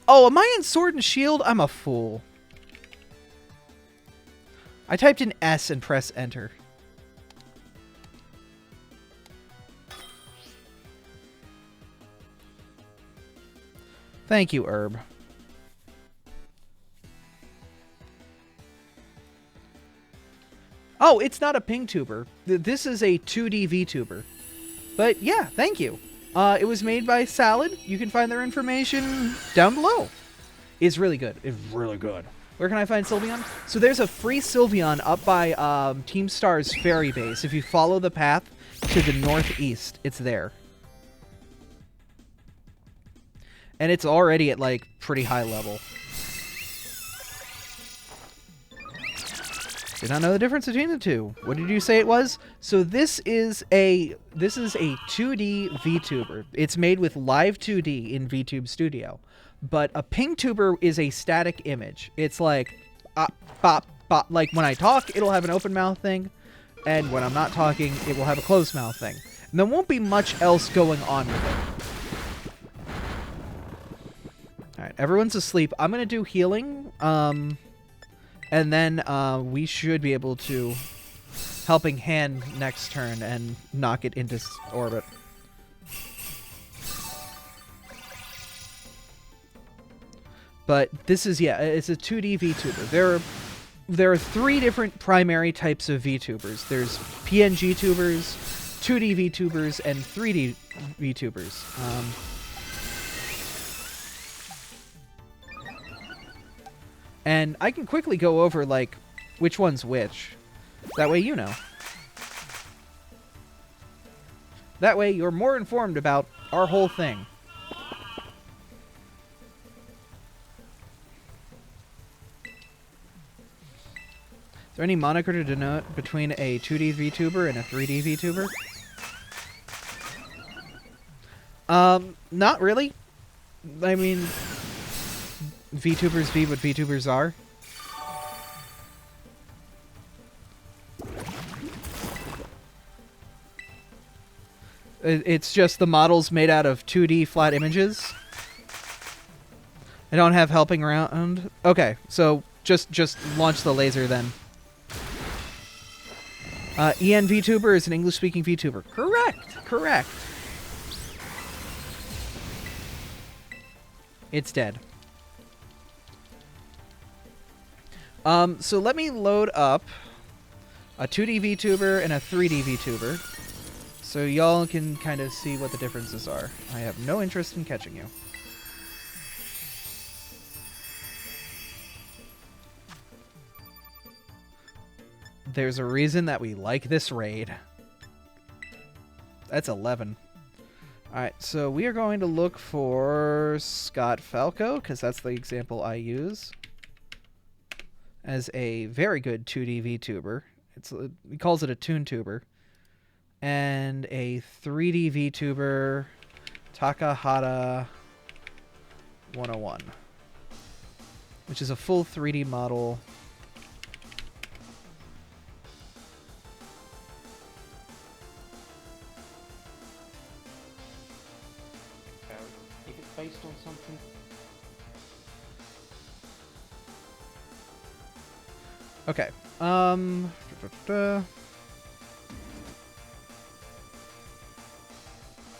Oh, am I in Sword and Shield? I'm a fool. I typed in S and press enter. Thank you, Herb. Oh, it's not a PingTuber. This is a 2D VTuber. But yeah, thank you. It was made by Salad. You can find their information down below. It's really good. It's really good. Where can I find Sylveon? So there's a free Sylveon up by Team Star's ferry base. If you follow the path to the northeast, it's there. And it's already at, like, pretty high level. Did not know the difference between the two. What did you say it was? So this is a 2D VTuber. It's made with live 2D in VTube Studio. But a PingTuber is a static image. It's like, bop, bop. Like when I talk, it'll have an open mouth thing. And when I'm not talking, it will have a closed mouth thing. And there won't be much else going on with it. Alright, everyone's asleep. I'm going to do healing. And then we should be able to Helping Hand next turn and knock it into orbit. But this is, yeah, it's a 2D VTuber. There are 3 different primary types of VTubers. There's PNG tubers, 2D VTubers, and 3D VTubers. And I can quickly go over, like, which one's which. That way you know. That way you're more informed about our whole thing. Is there any moniker to denote between a 2D VTuber and a 3D VTuber? Not really. I mean, VTubers be what VTubers are. It's just the models made out of 2D flat images. I don't have helping around. Okay, so just launch the laser then. EN VTuber is an English-speaking VTuber. Correct. It's dead. So let me load up a 2D VTuber and a 3D VTuber, so y'all can kind of see what the differences are. I have no interest in catching you. There's a reason that we like this raid. That's 11. Alright, so we are going to look for Scott Falco, because that's the example I use, as a very good 2D VTuber. He calls it a ToonTuber. And a 3D VTuber, Takahata 101, which is a full 3D model. If it's based on something. Okay.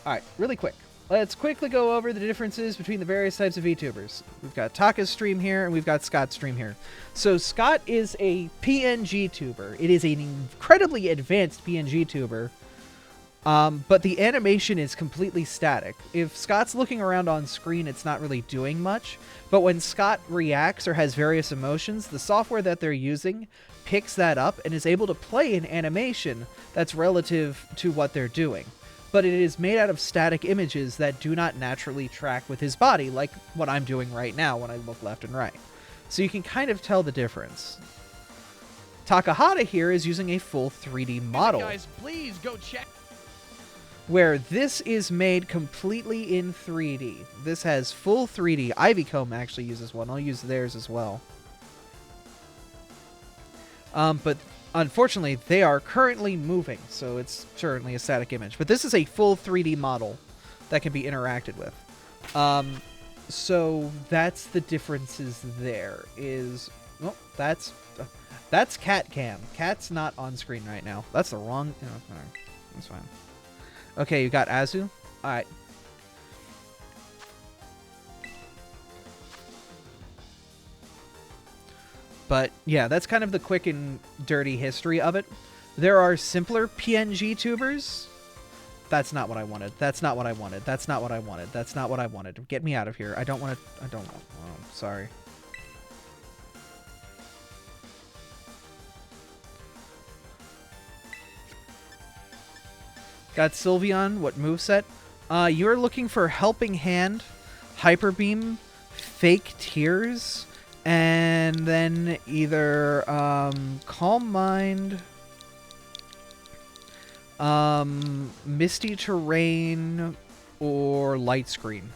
Alright, really quick. Let's quickly go over the differences between the various types of VTubers. We've got Taka's stream here, and we've got Scott's stream here. So Scott is a PNG tuber. It is an incredibly advanced PNG tuber, but the animation is completely static. If Scott's looking around on screen, it's not really doing much, but when Scott reacts or has various emotions, the software that they're using picks that up and is able to play an animation that's relative to what they're doing. But it is made out of static images that do not naturally track with his body, like what I'm doing right now when I look left and right. So you can kind of tell the difference. Takahata here is using a full 3D model. Hey guys, please go check. Where this is made completely in 3D. This has full 3D. Ivycomb actually uses one. I'll use theirs as well. But unfortunately, they are currently moving, so it's certainly a static image. But this is a full 3D model that can be interacted with. So that's the differences there. Well, that's Cat Cam. Cat's not on screen right now. That's the wrong... that's fine. Okay, you got Azu. Alright. But yeah, that's kind of the quick and dirty history of it. There are simpler PNG tubers. That's not what I wanted. That's not what I wanted. That's not what I wanted. That's not what I wanted. Get me out of here. I don't want to. I don't know. Oh, sorry. Got Sylveon. What moveset? You're looking for Helping Hand, Hyper Beam, Fake Tears, and then either Calm Mind, Misty Terrain, or Light Screen.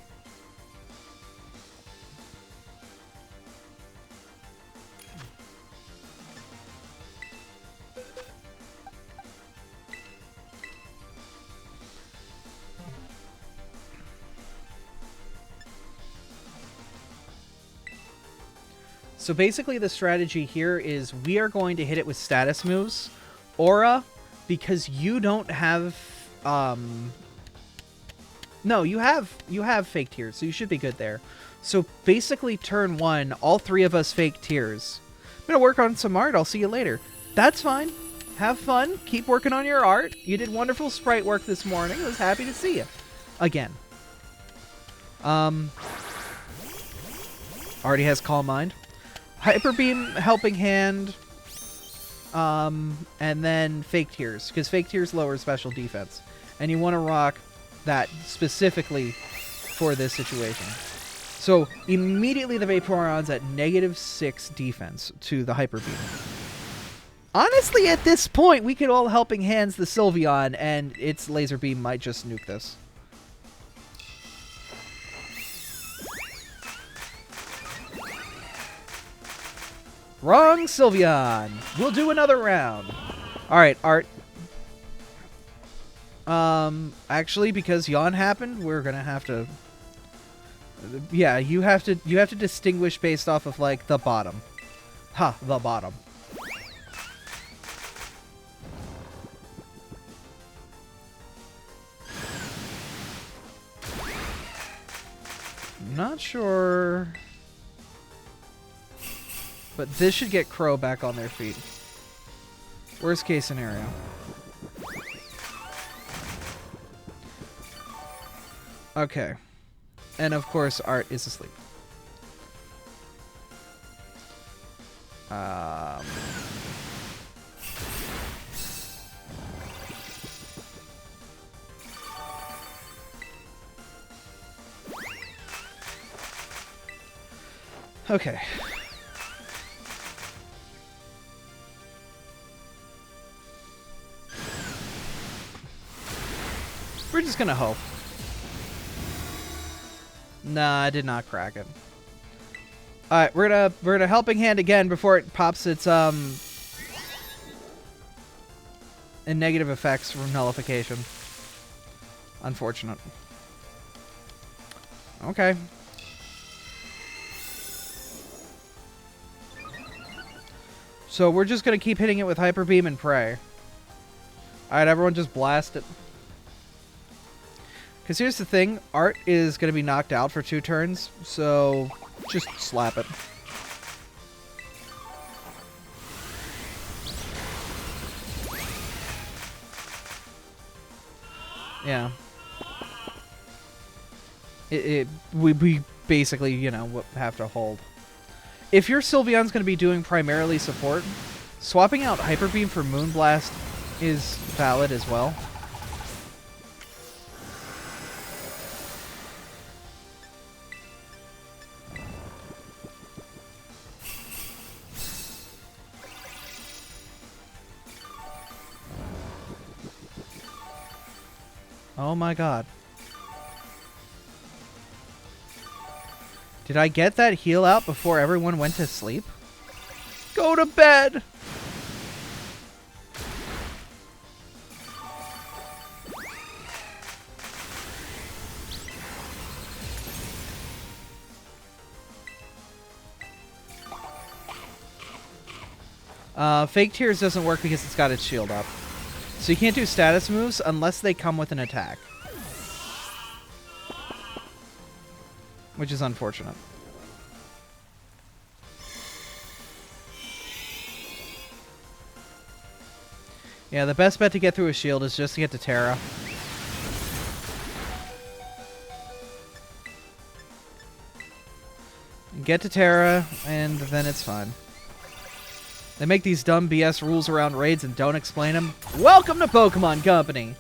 So basically the strategy here is we are going to hit it with status moves. Aura, because you don't have... No, you have Fake Tears, so you should be good there. So basically turn 1, all 3 of us Fake Tears. I'm going to work on some art. I'll see you later. That's fine. Have fun. Keep working on your art. You did wonderful sprite work this morning. I was happy to see you. Again. Already has Calm Mind. Hyper Beam, Helping Hand, and then Fake Tears, because Fake Tears lowers special defense. And you want to rock that specifically for this situation. So immediately the Vaporeon's at -6 defense to the Hyper Beam. Honestly, at this point, we could all Helping Hands the Sylveon, and its Laser Beam might just nuke this. Wrong Sylveon. We'll do another round. All right, Art. Actually, because yawn happened, we're gonna have to. Yeah, you have to distinguish based off of like the bottom. Ha, the bottom. Not sure. But this should get Crow back on their feet. Worst case scenario. Okay. And of course, Art is asleep. Okay. We're just gonna hope. Nah, I did not crack it. Alright, we're gonna Helping Hand again before it pops its and negative effects from nullification. Unfortunate. Okay. So we're just gonna keep hitting it with Hyper Beam and pray. Alright, everyone just blast it. Because here's the thing, Art is going to be knocked out for 2 turns, so just slap it. Yeah. We basically, you know, have to hold. If your Sylveon's going to be doing primarily support, swapping out Hyper Beam for Moonblast is valid as well. Oh my god. Did I get that heal out before everyone went to sleep? Go to bed! Fake Tears doesn't work because it's got its shield up. So you can't do status moves unless they come with an attack. Which is unfortunate. Yeah, the best bet to get through a shield is just to get to Terra. Get to Terra, and then it's fine. They make these dumb BS rules around raids and don't explain them. Welcome to Pokemon Company!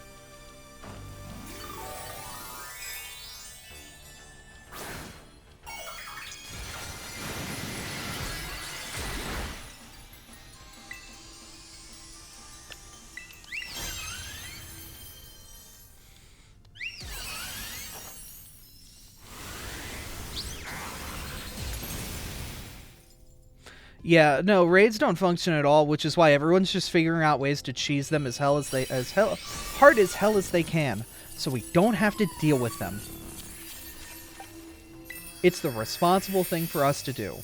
Yeah, no, raids don't function at all, which is why everyone's just figuring out ways to cheese them as hard as hell as they can, so we don't have to deal with them. It's the responsible thing for us to do.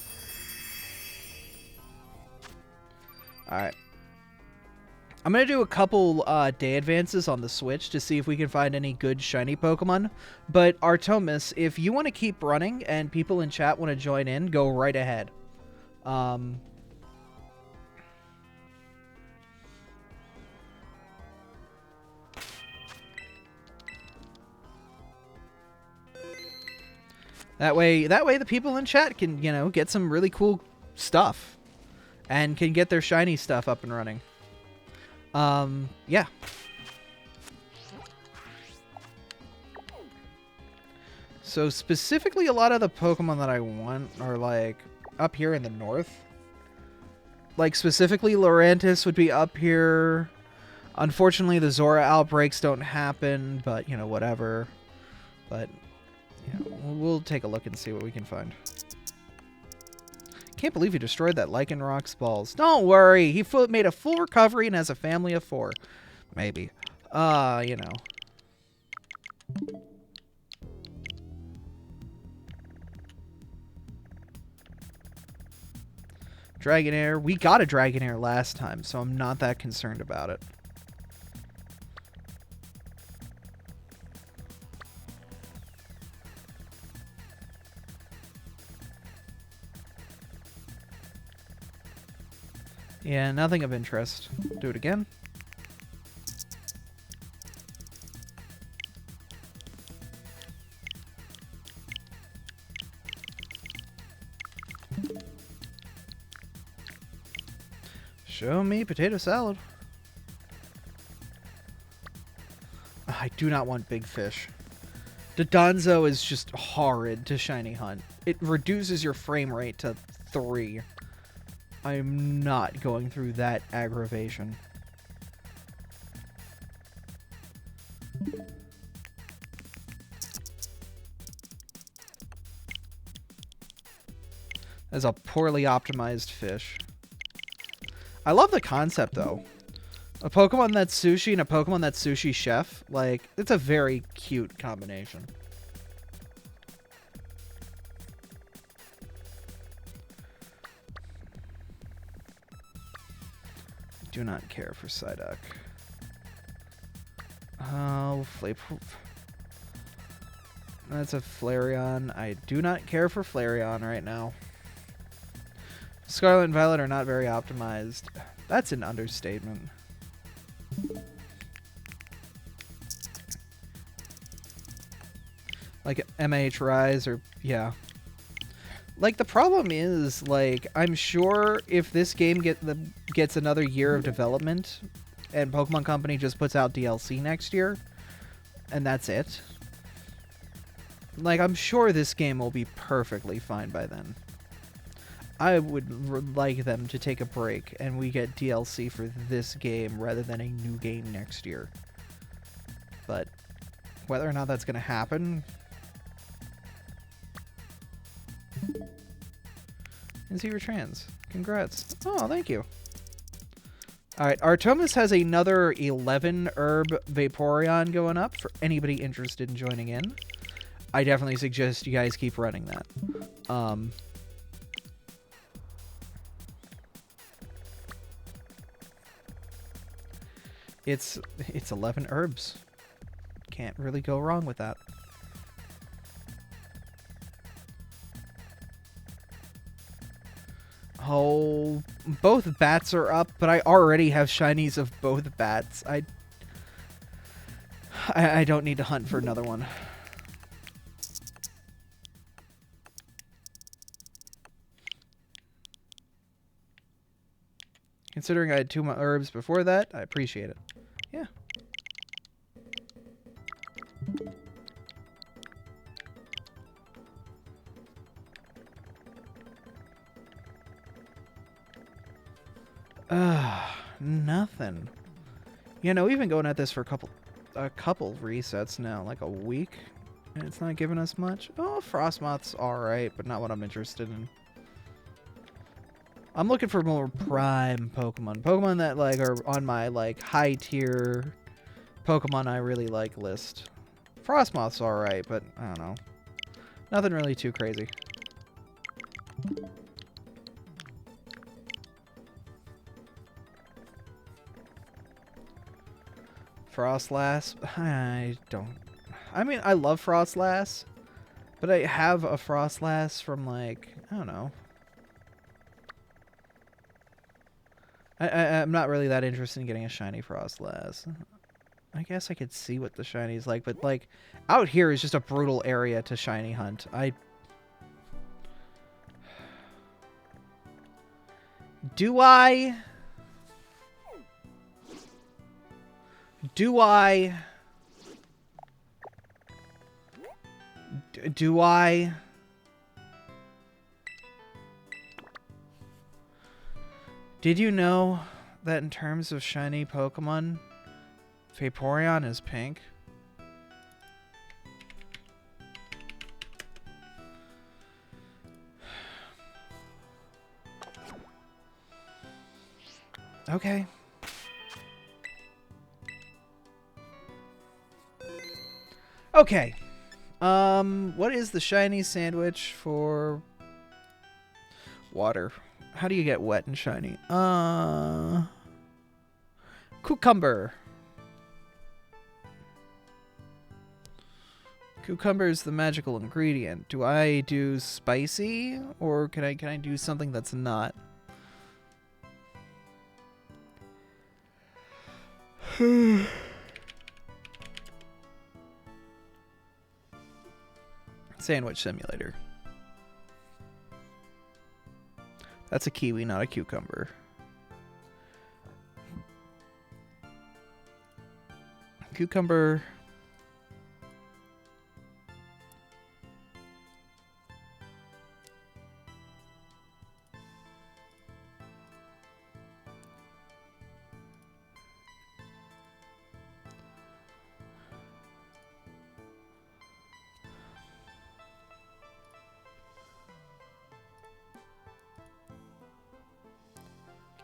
Alright. I'm going to do a couple day advances on the Switch to see if we can find any good shiny Pokemon. But Artemis, if you want to keep running and people in chat want to join in, go right ahead. That way the people in chat can, you know, get some really cool stuff and can get their shiny stuff up and running. Yeah. So specifically, a lot of the Pokemon that I want are like up here in the north. Like specifically, Lurantis would be up here. Unfortunately, the Zora outbreaks don't happen, but you know, whatever. But yeah, we'll take a look and see what we can find. Can't believe he destroyed that Lycanroc's balls. Don't worry, he made a full recovery and has a family of 4. Maybe. You know. Dragonair. We got a Dragonair last time, so I'm not that concerned about it. Yeah, nothing of interest. Do it again. Show me potato salad. I do not want big fish. Dodonzo is just horrid to shiny hunt. It reduces your frame rate to 3. I'm not going through that aggravation. That's a poorly optimized fish. I love the concept, though. A Pokemon that's sushi and a Pokemon that's sushi chef. Like, it's a very cute combination. Do not care for Psyduck. Oh, that's a Flareon. I do not care for Flareon right now. Scarlet and Violet are not very optimized. That's an understatement. Like MH Rise or yeah. Like the problem is, like, I'm sure if this game gets another year of development and Pokemon Company just puts out DLC next year and that's it. Like, I'm sure this game will be perfectly fine by then. I would like them to take a break and we get DLC for this game rather than a new game next year. But whether or not that's going to happen... And Zero Trans. Congrats. Oh, thank you. Alright, Artemis has another 11 herb Vaporeon going up for anybody interested in joining in. I definitely suggest you guys keep running that. It's 11 herbs. Can't really go wrong with that. Oh, both bats are up, but I already have shinies of both bats. I don't need to hunt for another one. Considering I had 2 herbs before that, I appreciate it. Yeah. Nothing. You know, we've been going at this for a couple resets now, like a week, and it's not giving us much. Oh, Frostmoth's alright, but not what I'm interested in. I'm looking for more prime Pokemon. Pokemon that, like, are on my, like, high-tier Pokemon I really like list. Frostmoth's alright, but I don't know. Nothing really too crazy. Frostlass? I mean, I love Frostlass, but I have a Frostlass from, like, I don't know. I'm not really that interested in getting a shiny Frostlass. I guess I could see what the shiny's like, but, like, out here is just a brutal area to shiny hunt. Do I Did you know that in terms of shiny Pokemon, Vaporeon is pink? Okay. Okay. What is the shiny sandwich for water? How do you get wet and shiny? Cucumber. Cucumber is the magical ingredient. Do I do spicy, or can I do something that's not? Sandwich simulator. That's a kiwi, not a cucumber. Cucumber.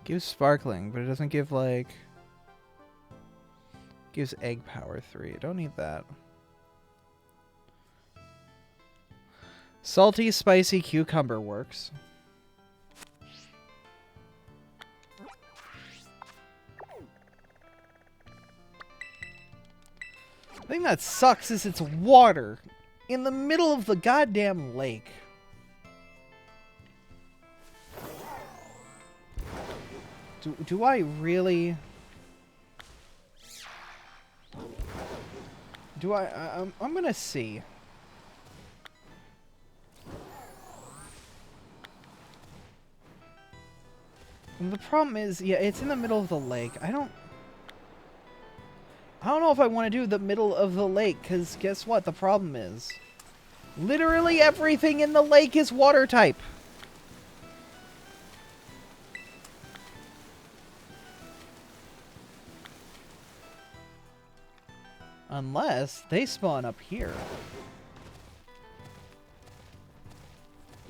Gives sparkling, but it doesn't give, like... Gives egg power 3. I don't need that. Salty, spicy cucumber works. The thing that sucks is it's water in the middle of the goddamn lake. Do I really... Do I... I'm gonna see. And the problem is, yeah, it's in the middle of the lake. I don't know if I want to do the middle of the lake, because guess what? The problem is, literally everything in the lake is water type. Unless they spawn up here.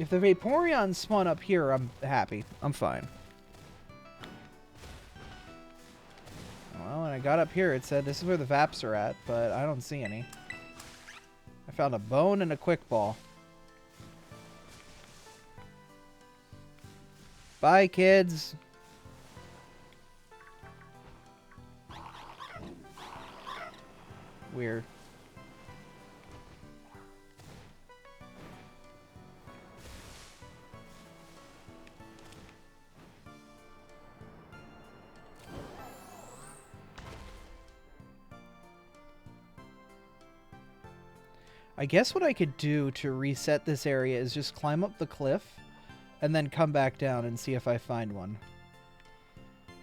If the Vaporeons spawn up here, I'm happy. I'm fine. Well, when I got up here, it said this is where the Vaps are at, but I don't see any. I found a bone and a quick ball. Bye, kids. Weird. I guess what I could do to reset this area is just climb up the cliff and then come back down and see if I find one.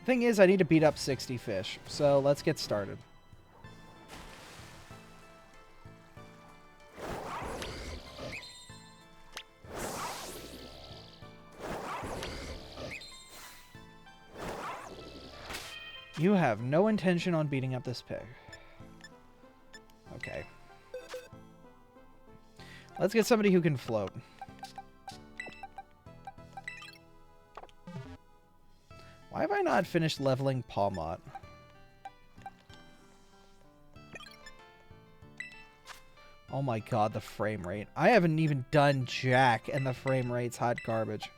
Thing is, I need to beat up 60 fish, so let's get started. You have no intention on beating up this pig. Okay. Let's get somebody who can float. Why have I not finished leveling Palmot? Oh my god, the frame rate. I haven't even done jack, and the frame rate's hot garbage.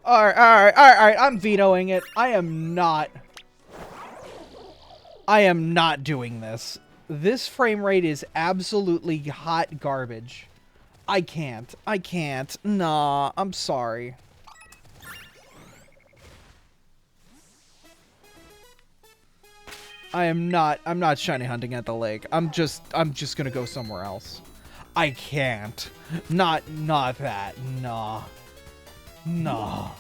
Alright, I'm vetoing it. I am not doing this. This frame rate is absolutely hot garbage. I can't. Nah, I'm sorry. I'm not shiny hunting at the lake. I'm just gonna go somewhere else. I can't. Not that. Nah. No.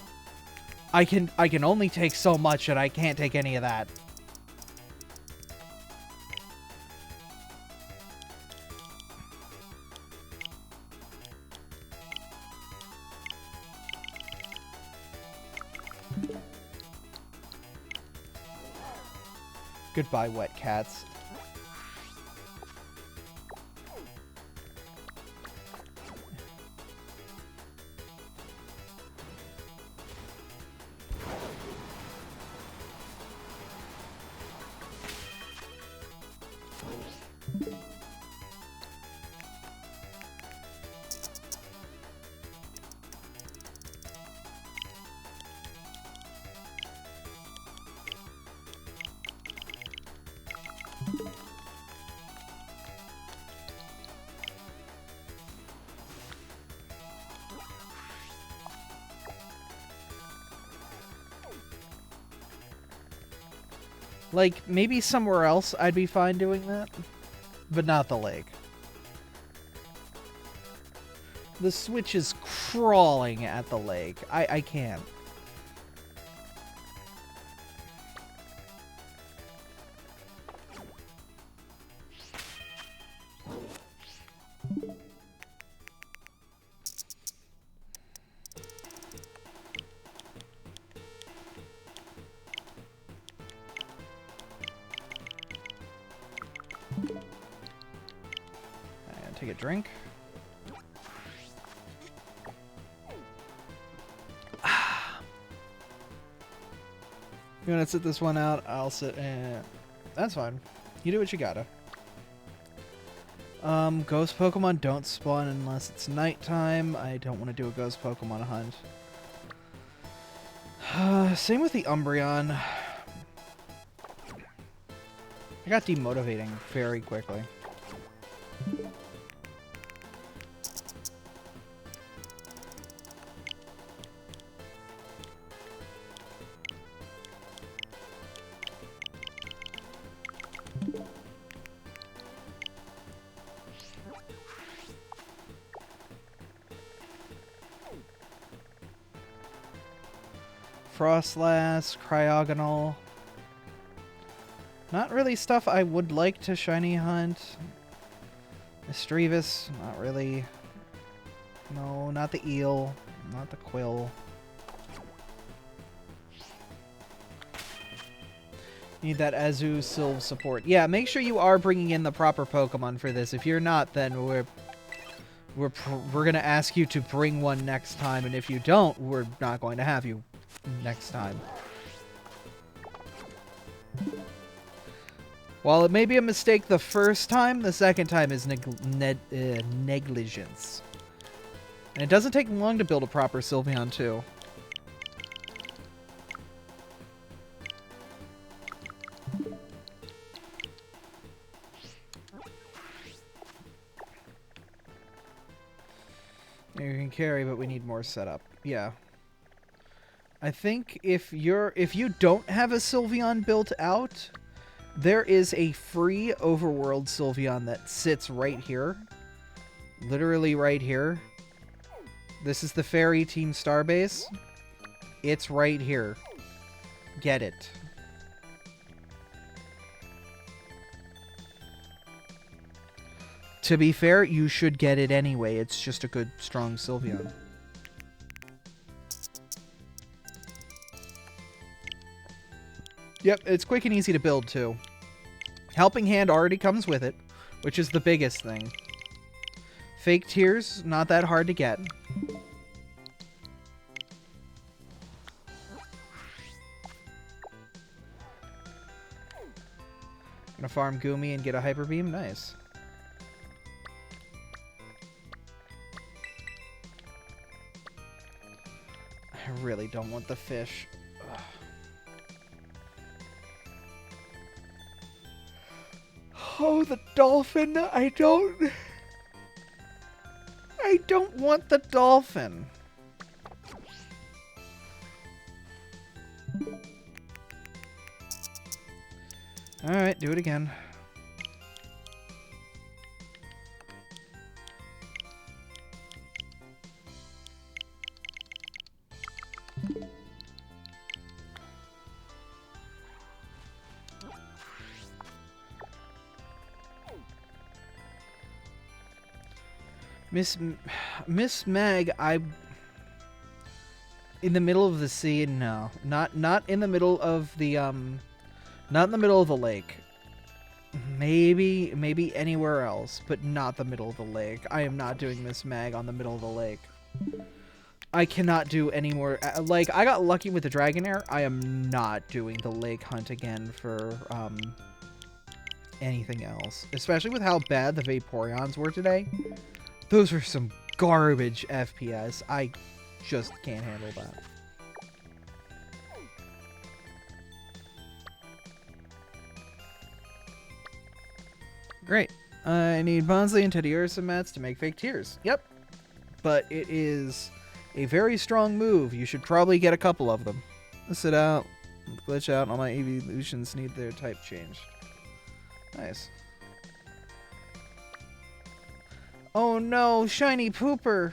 I can only take so much, and I can't take any of that. Goodbye, wet cats. Like, maybe somewhere else I'd be fine doing that, but not the lake. The Switch is crawling at the lake. I can't. Take a drink. You want to sit this one out? I'll sit and... That's fine. You do what you gotta. Ghost Pokemon don't spawn unless it's nighttime. I don't want to do a ghost Pokemon hunt. Same with the Umbreon. I got demotivating very quickly. Frostlass, Cryogonal. Not really stuff I would like to shiny hunt. Misdreavus, not really. No, not the eel, not the quill. Need that Azu Sylve support. Yeah, make sure you are bringing in the proper Pokemon for this. If you're not, then we're gonna ask you to bring one next time, and if you don't, we're not going to have you next time. While it may be a mistake the first time, the second time is negligence. And it doesn't take long to build a proper Sylveon, too. You can carry, but we need more setup. Yeah. I think if you don't have a Sylveon built out, there is a free overworld Sylveon that sits right here. Literally right here. This is the Fairy Team Starbase. It's right here. Get it. To be fair, you should get it anyway. It's just a good, strong Sylveon. Yep, it's quick and easy to build, too. Helping Hand already comes with it, which is the biggest thing. Fake Tears, not that hard to get. Gonna farm Goomy and get a Hyper Beam? Nice. I really don't want the fish. Ugh. Oh, the dolphin! I don't want the dolphin. Alright, do it again. Miss Mag, in the middle of the sea, no. Not in the middle of the not in the middle of the lake. Maybe anywhere else, but not the middle of the lake. I am not doing Miss Mag on the middle of the lake. I cannot do any more. Like, I got lucky with the Dragonair. I am not doing the lake hunt again for anything else. Especially with how bad the Vaporeons were today. Those were some garbage FPS. I just can't handle that. Great. I need Bonsly and Teddiursa mats to make fake tears. Yep. But it is a very strong move. You should probably get a couple of them. Sit out, glitch out. All my evolutions need their type changed. Nice. Oh no, shiny pooper!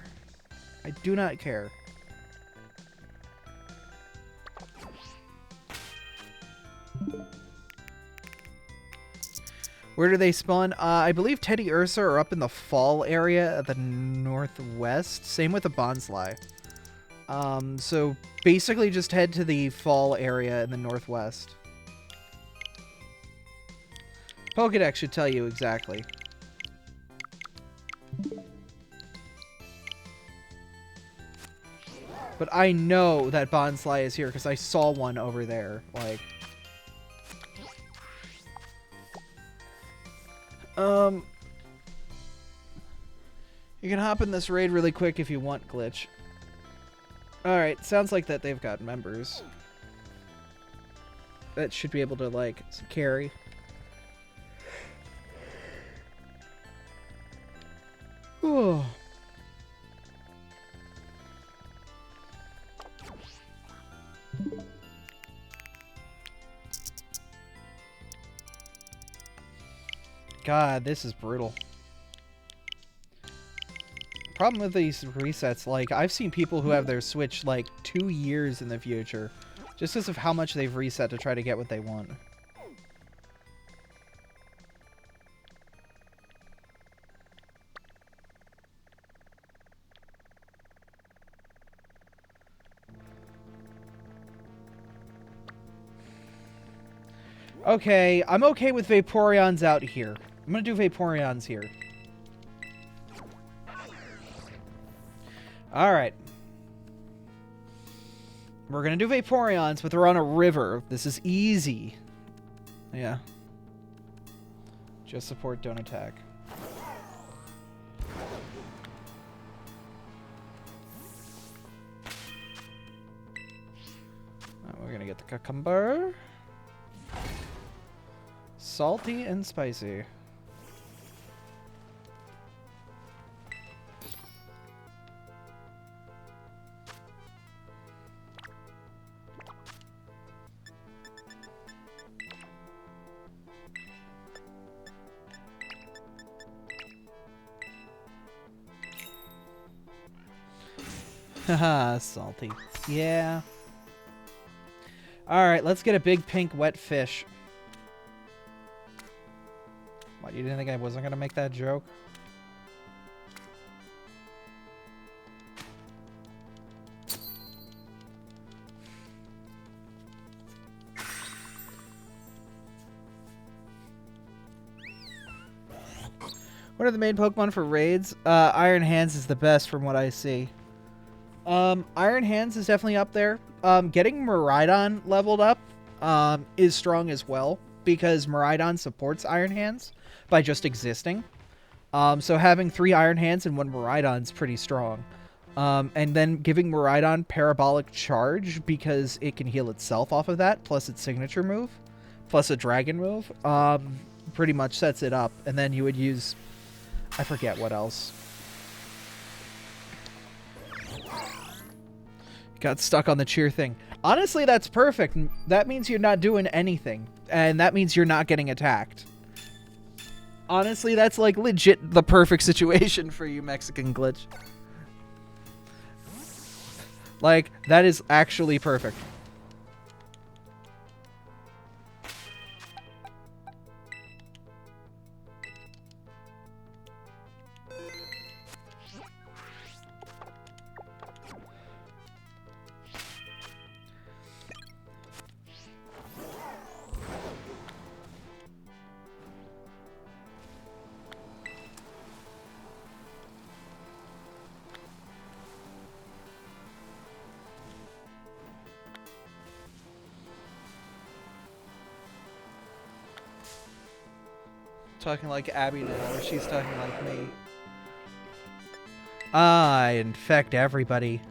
I do not care. Where do they spawn? I believe Teddiursa are up in the fall area at the northwest. Same with the Bonsly. So basically just head to the fall area in the northwest. Pokédex should tell you exactly. But I know that Bonsly is here because I saw one over there. Like, you can hop in this raid really quick if you want, Glitch. Alright, sounds like that they've got members. That should be able to, like, carry. Oh. God, this is brutal. Problem with these resets, like, I've seen people who have their Switch, like, 2 years in the future. Just because of how much they've reset to try to get what they want. Okay, I'm okay with Vaporeons out here. I'm gonna do Vaporeons here. Alright. We're gonna do Vaporeons, but they're on a river. This is easy. Yeah. Just support, don't attack. get the cucumber. Salty and spicy. Haha, salty. Yeah. Alright, let's get a big pink wet fish. What, you didn't think I wasn't gonna make that joke? What are the main Pokemon for raids? Iron Hands is the best from what I see. Iron Hands is definitely up there. Getting Miraidon leveled up is strong as well, because Miraidon supports Iron Hands by just existing. So having 3 Iron Hands and 1 Miraidon is pretty strong. And then giving Miraidon Parabolic Charge, because it can heal itself off of that, plus its signature move, plus a dragon move, pretty much sets it up. And then you would use... I forget what else. Got stuck on the cheer thing. Honestly, that's perfect. That means you're not doing anything. And that means you're not getting attacked. Honestly, that's like legit the perfect situation for you, Mexican Glitch. Like, that is actually perfect. Talking like Abby now, or she's talking like me. I infect everybody.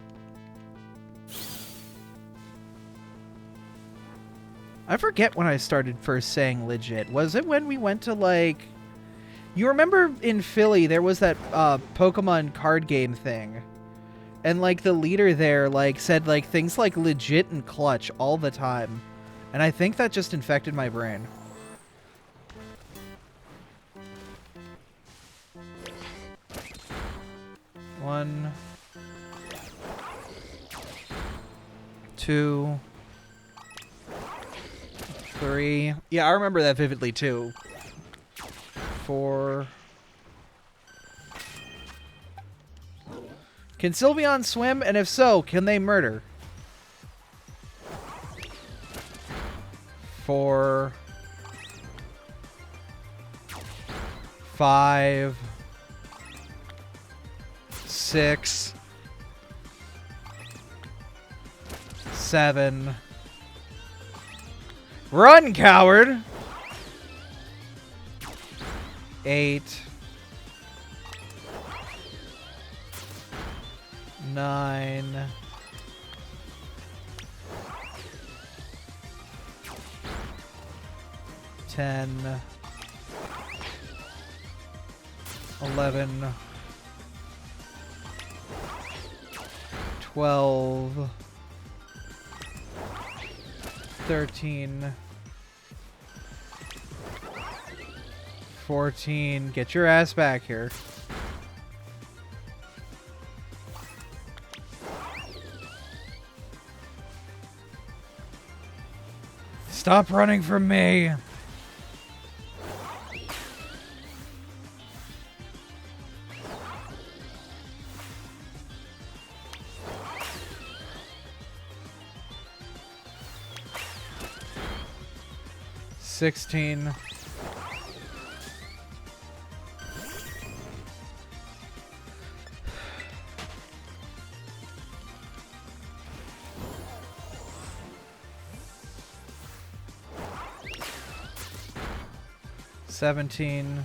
I forget when I started first saying legit. Was it when we went to, like... You remember in Philly, there was that Pokemon card game thing. And, like, the leader there, like, said, like, things like legit and clutch all the time. And I think that just infected my brain. One, 2, 3. Yeah, I remember that vividly too. 4. Can Sylveon swim? And if so, can they murder? 4, 5, 6, 7. Run, coward! 8, 9, 10, 11, 12, 13, 14. Get your ass back here. Stop running from me. $16. $17.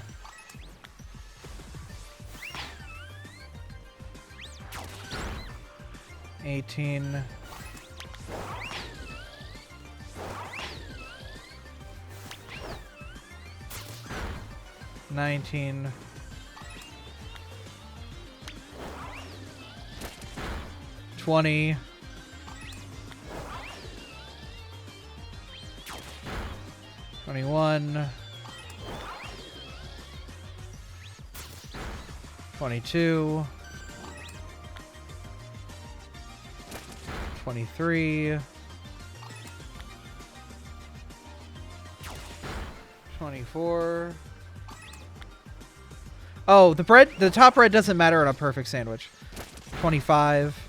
18. 19. 20. 21. 22. 23. 24. Oh, the top bread doesn't matter on a perfect sandwich. 25.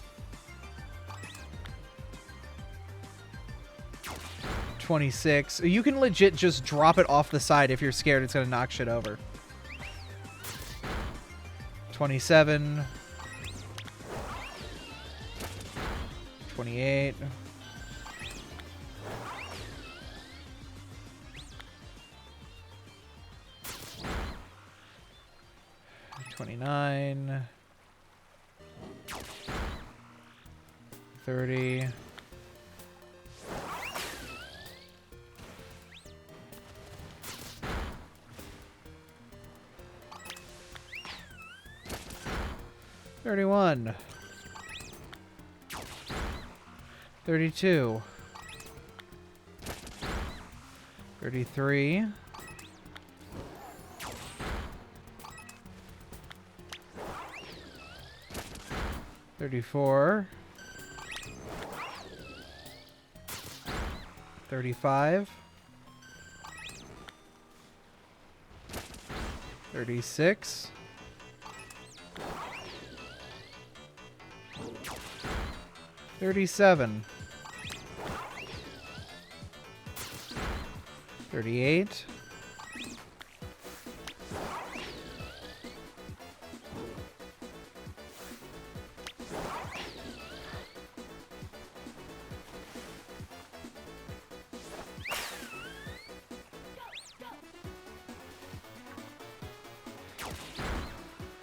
26. You can legit just drop it off the side if you're scared it's going to knock shit over. 27. 28. 29. 30. 31. 32. 33. 34. 35. 36. 37. 38.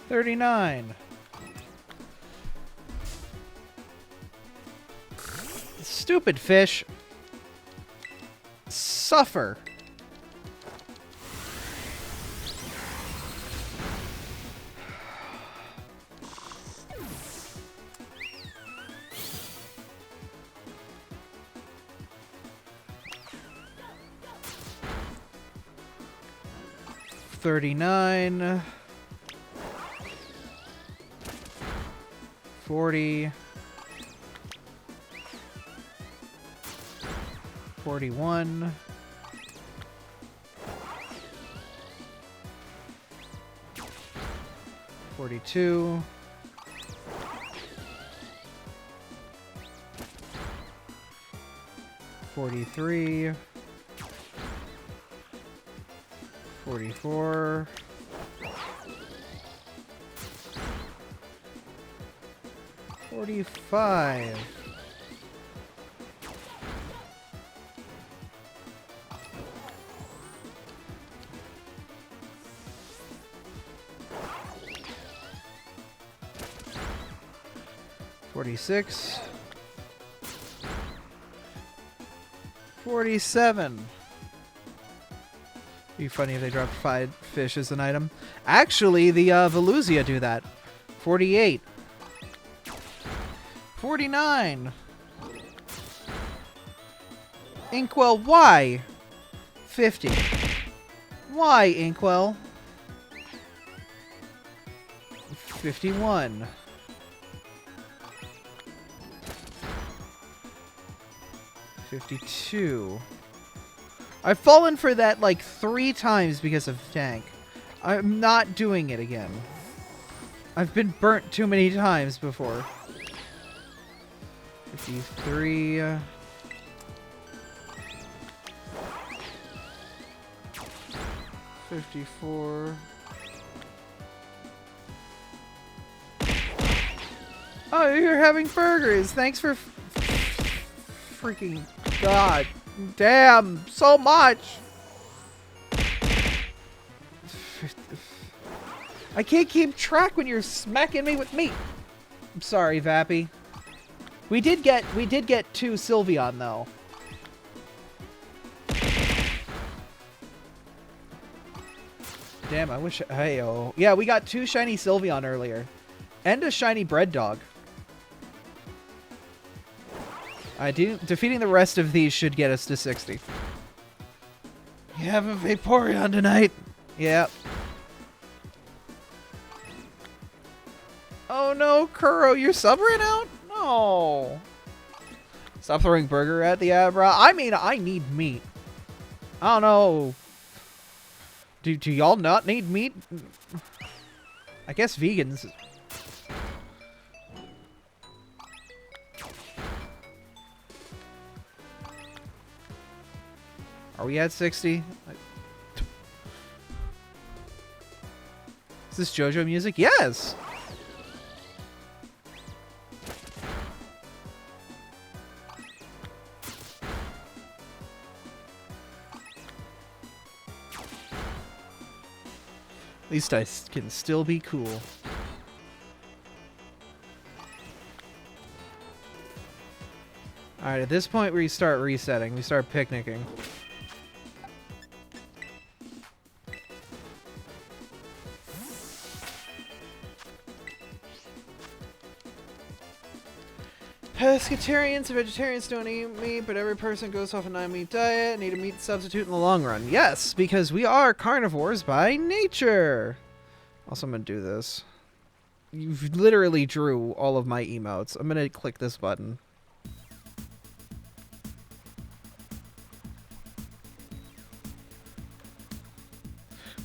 39. Stupid fish. Suffer. $39. 40. 41. 42. 43. 44. 45. 46. 47. Be funny if they dropped 5 fish as an item. Actually, the Velusia do that. 48. 49. Inkwell, why? 50. Why, Inkwell? 51. 52. I've fallen for that like 3 times because of tank. I'm not doing it again. I've been burnt too many times before. 53. 54. Oh, you're having burgers. Thanks for freaking God. Damn, so much. I can't keep track when you're smacking me with meat. I'm sorry, Vappy. We did get 2 Sylveon though. Damn, I wish... Hey, oh. Yeah, we got 2 shiny Sylveon earlier. And a shiny bread dog. Defeating the rest of these should get us to 60. You have a Vaporeon tonight. Yeah. Oh no, Kuro, your sub ran out? No. Stop throwing burger at the Abra. I mean, I need meat. I don't know. Do y'all not need meat? I guess vegans. Are we at 60? Is this JoJo music? Yes! At least I can still be cool. Alright, at this point we start resetting. We start picnicking. Pescatarians and vegetarians don't eat meat, but every person goes off a non-meat diet. Need a meat substitute in the long run. Yes, because we are carnivores by nature. Also, I'm going to do this. You literally drew all of my emotes. I'm going to click this button.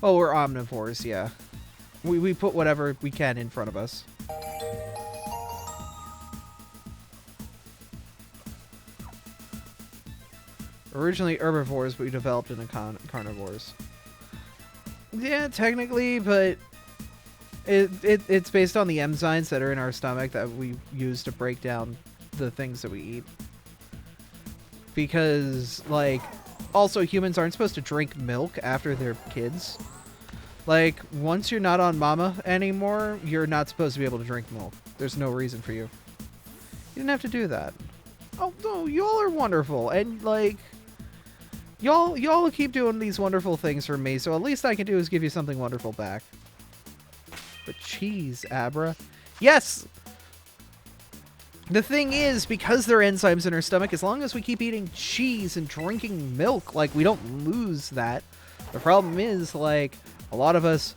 Oh, we're omnivores, yeah. We put whatever we can in front of us. Originally herbivores, but we developed into carnivores. Yeah, technically, but it's based on the enzymes that are in our stomach that we use to break down the things that we eat. Because, like, also humans aren't supposed to drink milk after they're kids. Like, once you're not on mama anymore, you're not supposed to be able to drink milk. There's no reason for you. You didn't have to do that. Oh, no, y'all are wonderful, and, like... Y'all keep doing these wonderful things for me, so at least I can do is give you something wonderful back. But cheese, Abra. Yes! The thing is, because there are enzymes in our stomach, as long as we keep eating cheese and drinking milk, like, we don't lose that. The problem is, like, a lot of us,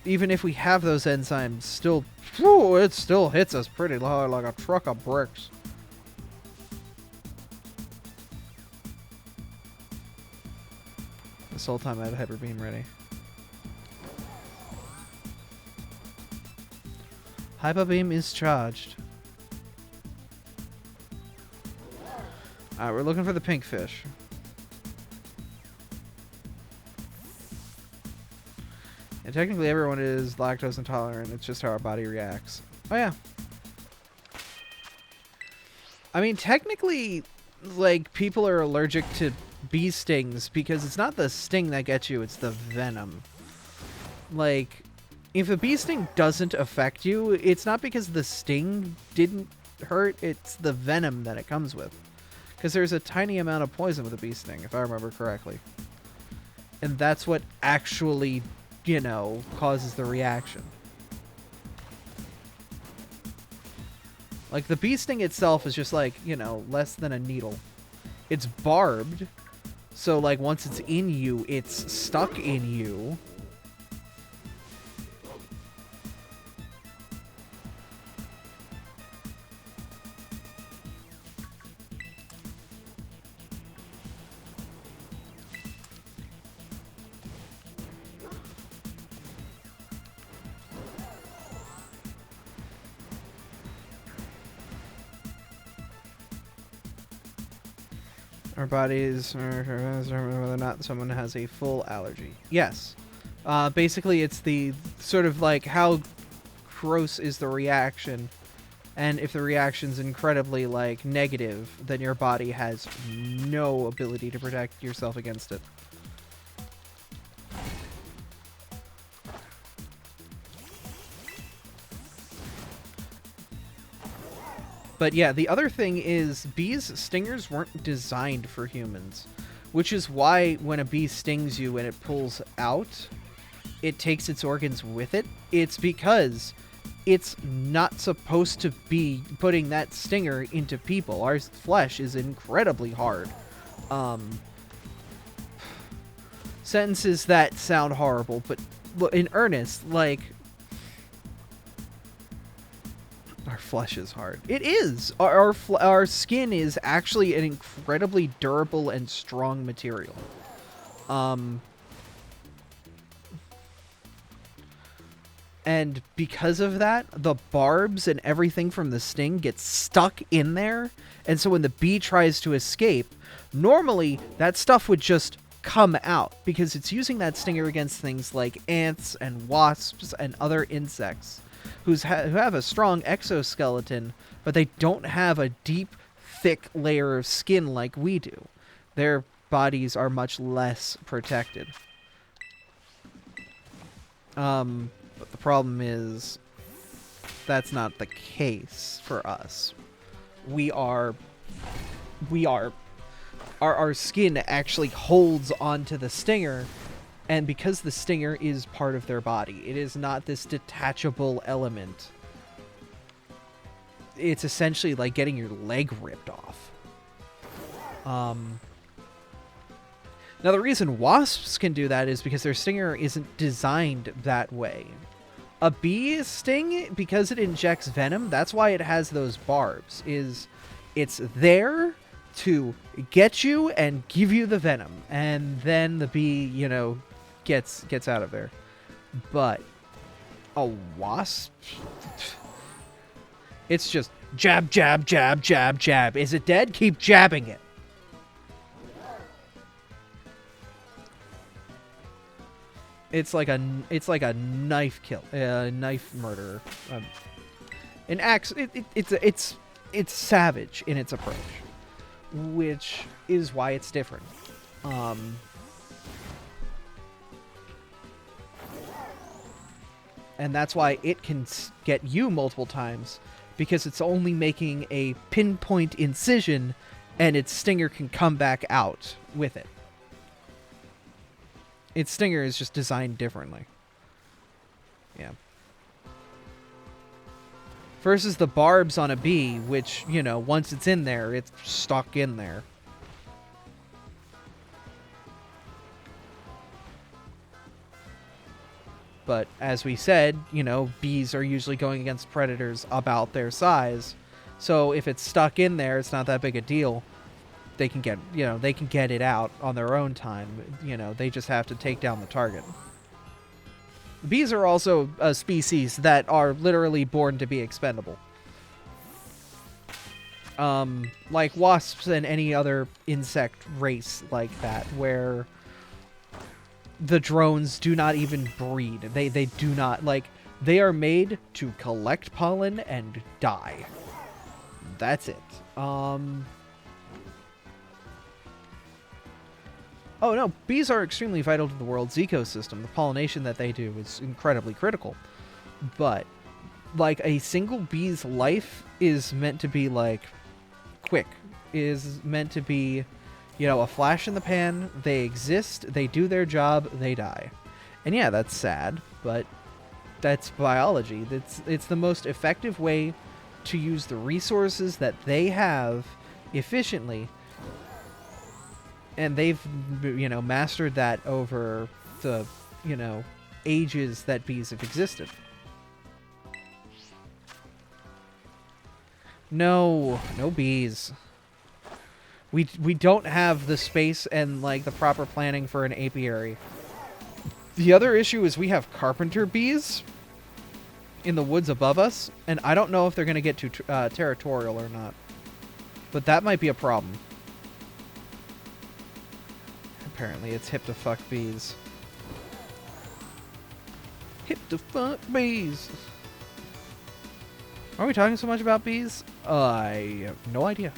even if we have those enzymes, still, whew, it still hits us pretty hard like a truck of bricks. This whole time I had Hyper Beam ready. Hyper Beam is charged. Alright, we're looking for the pink fish. And technically everyone is lactose intolerant, it's just how our body reacts. Oh yeah. I mean, technically, like, people are allergic to bee stings because it's not the sting that gets you, it's the venom. Like, if a bee sting doesn't affect you, it's not because the sting didn't hurt, it's the venom that it comes with. Because there's a tiny amount of poison with a bee sting, if I remember correctly. And that's what actually, you know, causes the reaction. Like, the bee sting itself is just like, you know, less than a needle. It's barbed, so, like, once it's in you, it's stuck in you. Our bodies, whether or not someone has a full allergy. Yes. Basically, it's the sort of like how gross is the reaction, and if the reaction's incredibly, like, negative, then your body has no ability to protect yourself against it. But yeah, the other thing is bees' stingers weren't designed for humans, which is why when a bee stings you and it pulls out, it takes its organs with it, it's because it's not supposed to be putting that stinger into people. Our flesh is incredibly hard. Sentences that sound horrible, but in earnest, like, our flesh is hard. It is. Our skin is actually an incredibly durable and strong material. And because of that, the barbs and everything from the sting gets stuck in there. And so when the bee tries to escape, normally that stuff would just come out because it's using that stinger against things like ants and wasps and other insects who have a strong exoskeleton, but they don't have a deep, thick layer of skin like we do. Their bodies are much less protected. But the problem is that's not the case for us. Our skin actually holds onto the stinger, and because the stinger is part of their body, it is not this detachable element. It's essentially like getting your leg ripped off. Now, the reason wasps can do that is because their stinger isn't designed that way. A bee's sting, because it injects venom, that's why it has those barbs, it's there to get you and give you the venom, and then the bee, gets out of there. But a wasp, it's just jab, jab, jab, jab, jab. Is it dead? Keep jabbing it. It's like a knife kill, knife murderer. An axe. It's savage in its approach, which is why it's different. And that's why it can get you multiple times, because it's only making a pinpoint incision, and its stinger can come back out with it. Its stinger is just designed differently. Yeah. Versus the barbs on a bee, which, once it's in there, it's stuck in there. But as we said, bees are usually going against predators about their size. So if it's stuck in there, it's not that big a deal. They can get, it out on their own time. They just have to take down the target. Bees are also a species that are literally born to be expendable. Like wasps and any other insect race like that, where the drones do not even breed. They do not, they are made to collect pollen and die. That's it. Oh no, bees are extremely vital to the world's ecosystem. The pollination that they do is incredibly critical. But, a single bee's life is meant to be, quick. Is meant to be, a flash in the pan. They exist, they do their job, they die. And yeah, that's sad, but that's biology. It's the most effective way to use the resources that they have efficiently. And they've, mastered that over the, ages that bees have existed. No bees. We don't have the space and, the proper planning for an apiary. The other issue is we have carpenter bees in the woods above us, and I don't know if they're going to get too territorial or not. But that might be a problem. Apparently, it's hip to fuck bees. Hip to fuck bees. Are we talking so much about bees? I have no idea.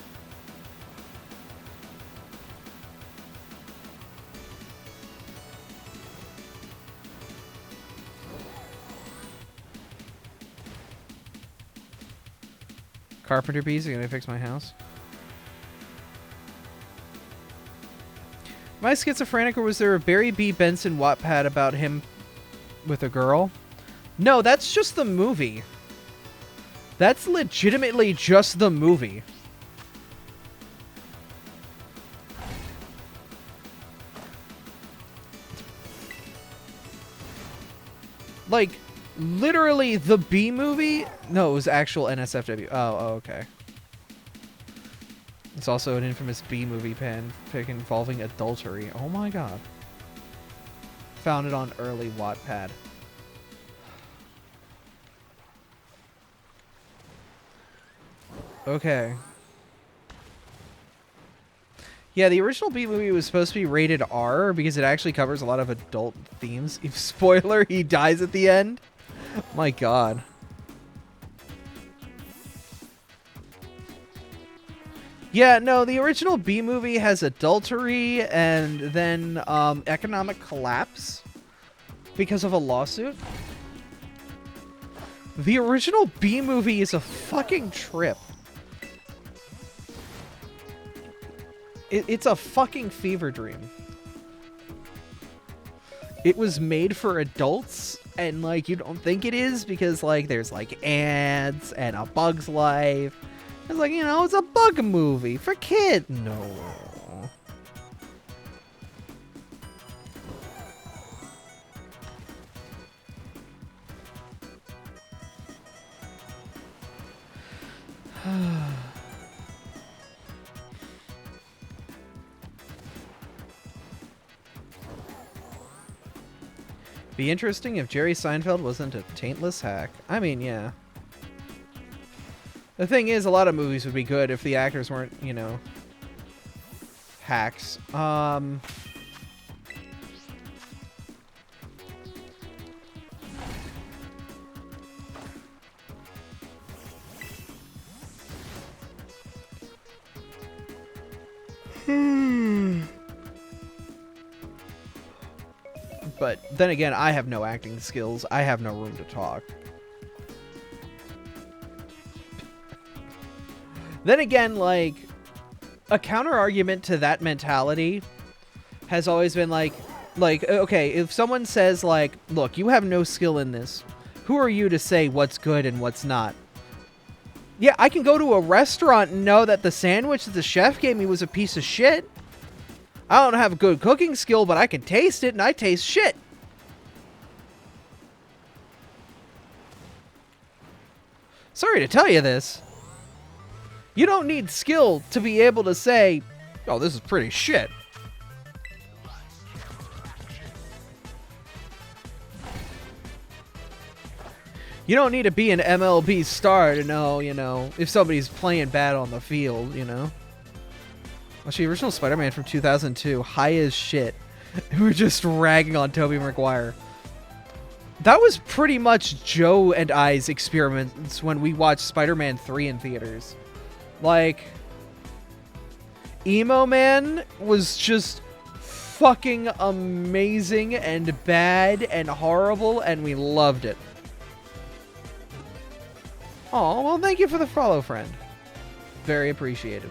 Carpenter bees are gonna fix my house. Am I schizophrenic, or was there a Barry B. Benson Wattpad about him with a girl. No, that's just the movie. That's legitimately just the movie. Like, literally the B movie? No, it was actual NSFW. Oh, okay. It's also an infamous B movie pick involving adultery. Oh my god. Found it on early Wattpad. Okay. Yeah, the original B movie was supposed to be rated R because it actually covers a lot of adult themes. Spoiler, he dies at the end. My god. Yeah, no, the original B movie has adultery and then economic collapse because of a lawsuit. The original B movie is a fucking trip. It's a fucking fever dream. It was made for adults, and, like, you don't think it is because, like, there's, like, ants and A Bug's Life. It's like, you know, it's a bug movie for kids. No. Be interesting if Jerry Seinfeld wasn't a taintless hack. I mean, yeah. The thing is, a lot of movies would be good if the actors weren't, you know, hacks. But then again, I have no acting skills. I have no room to talk. Then again, like, a counter argument to that mentality has always been like, okay, if someone says, like, look, you have no skill in this, who are you to say what's good and what's not? Yeah, I can go to a restaurant and know that the sandwich that the chef gave me was a piece of shit. I don't have a good cooking skill, but I can taste it, and I taste shit. Sorry to tell you this. You don't need skill to be able to say, oh, this is pretty shit. You don't need to be an MLB star to know, you know, if somebody's playing bad on the field, you know. Actually, original Spider-Man from 2002, high as shit. We're just ragging on Tobey Maguire. That was pretty much Joe and I's experiments when we watched Spider-Man 3 in theaters. Like, Emo Man was just fucking amazing and bad and horrible, and we loved it. Oh, well, thank you for the follow, friend. Very appreciated.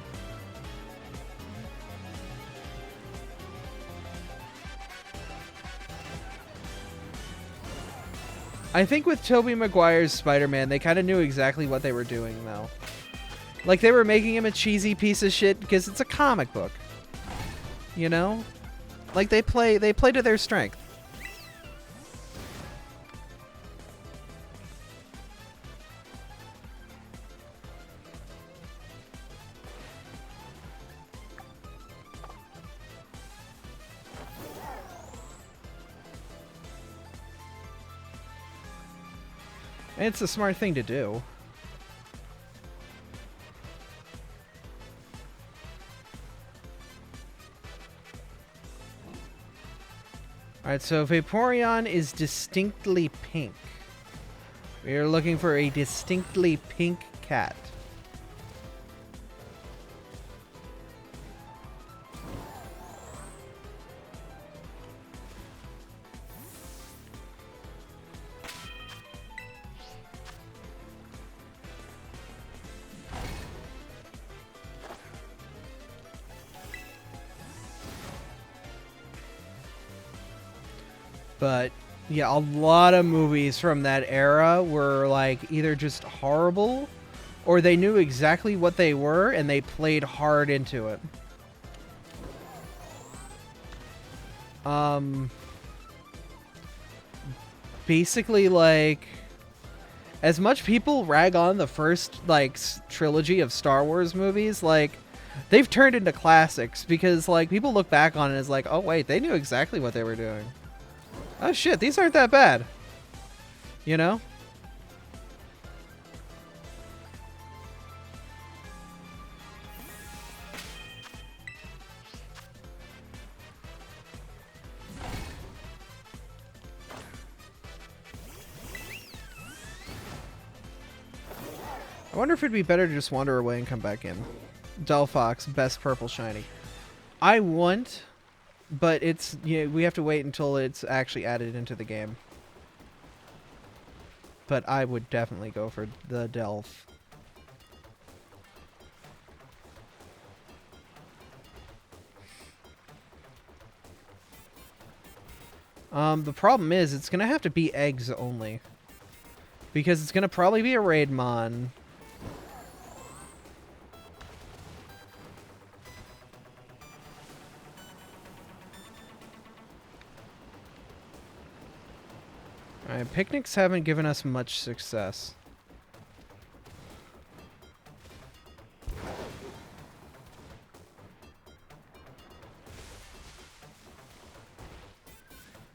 I think with Tobey Maguire's Spider-Man, they kind of knew exactly what they were doing, though. Like, they were making him a cheesy piece of shit because it's a comic book. You know? Like, they play to their strength. And it's a smart thing to do. Alright, so Vaporeon is distinctly pink. We are looking for a distinctly pink cat. But Yeah, a lot of movies from that era were like either just horrible or they knew exactly what they were and they played hard into it. Basically, like, as much people rag on the first, like, trilogy of Star Wars movies, like, they've turned into classics because, like, people look back on it as like, oh, wait, they knew exactly what they were doing. Oh, shit, these aren't that bad. You know? I wonder if it'd be better to just wander away and come back in. Delphox, best purple shiny. I want, but it's, you know, we have to wait until it's actually added into the game. But I would definitely go for the Delph. The problem is it's gonna have to be eggs only. Because it's gonna probably be a Raidmon. Alright, picnics haven't given us much success.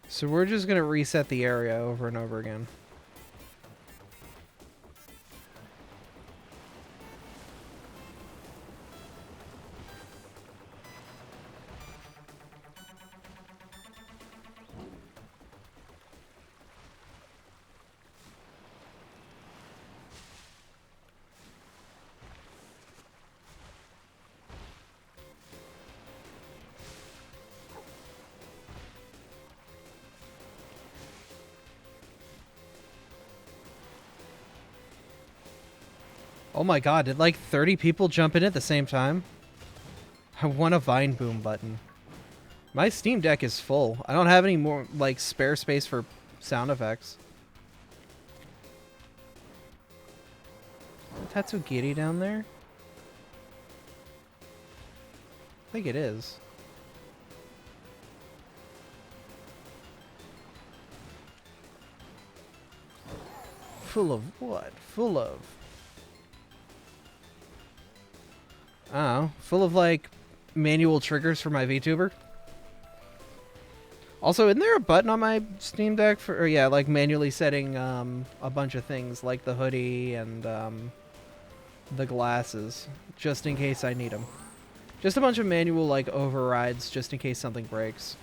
So we're just gonna reset the area over and over again. Oh my god, did like 30 people jump in at the same time? I want a Vine Boom button. My Steam Deck is full. I don't have any more, like, spare space for sound effects. Is Tatsugiri down there? I think it is. Full of what? Full of... I don't know. Full of, like, manual triggers for my VTuber. Also, isn't there a button on my Steam Deck for, or yeah, like manually setting a bunch of things like the hoodie and the glasses, just in case I need them. Just a bunch of manual like overrides, just in case something breaks.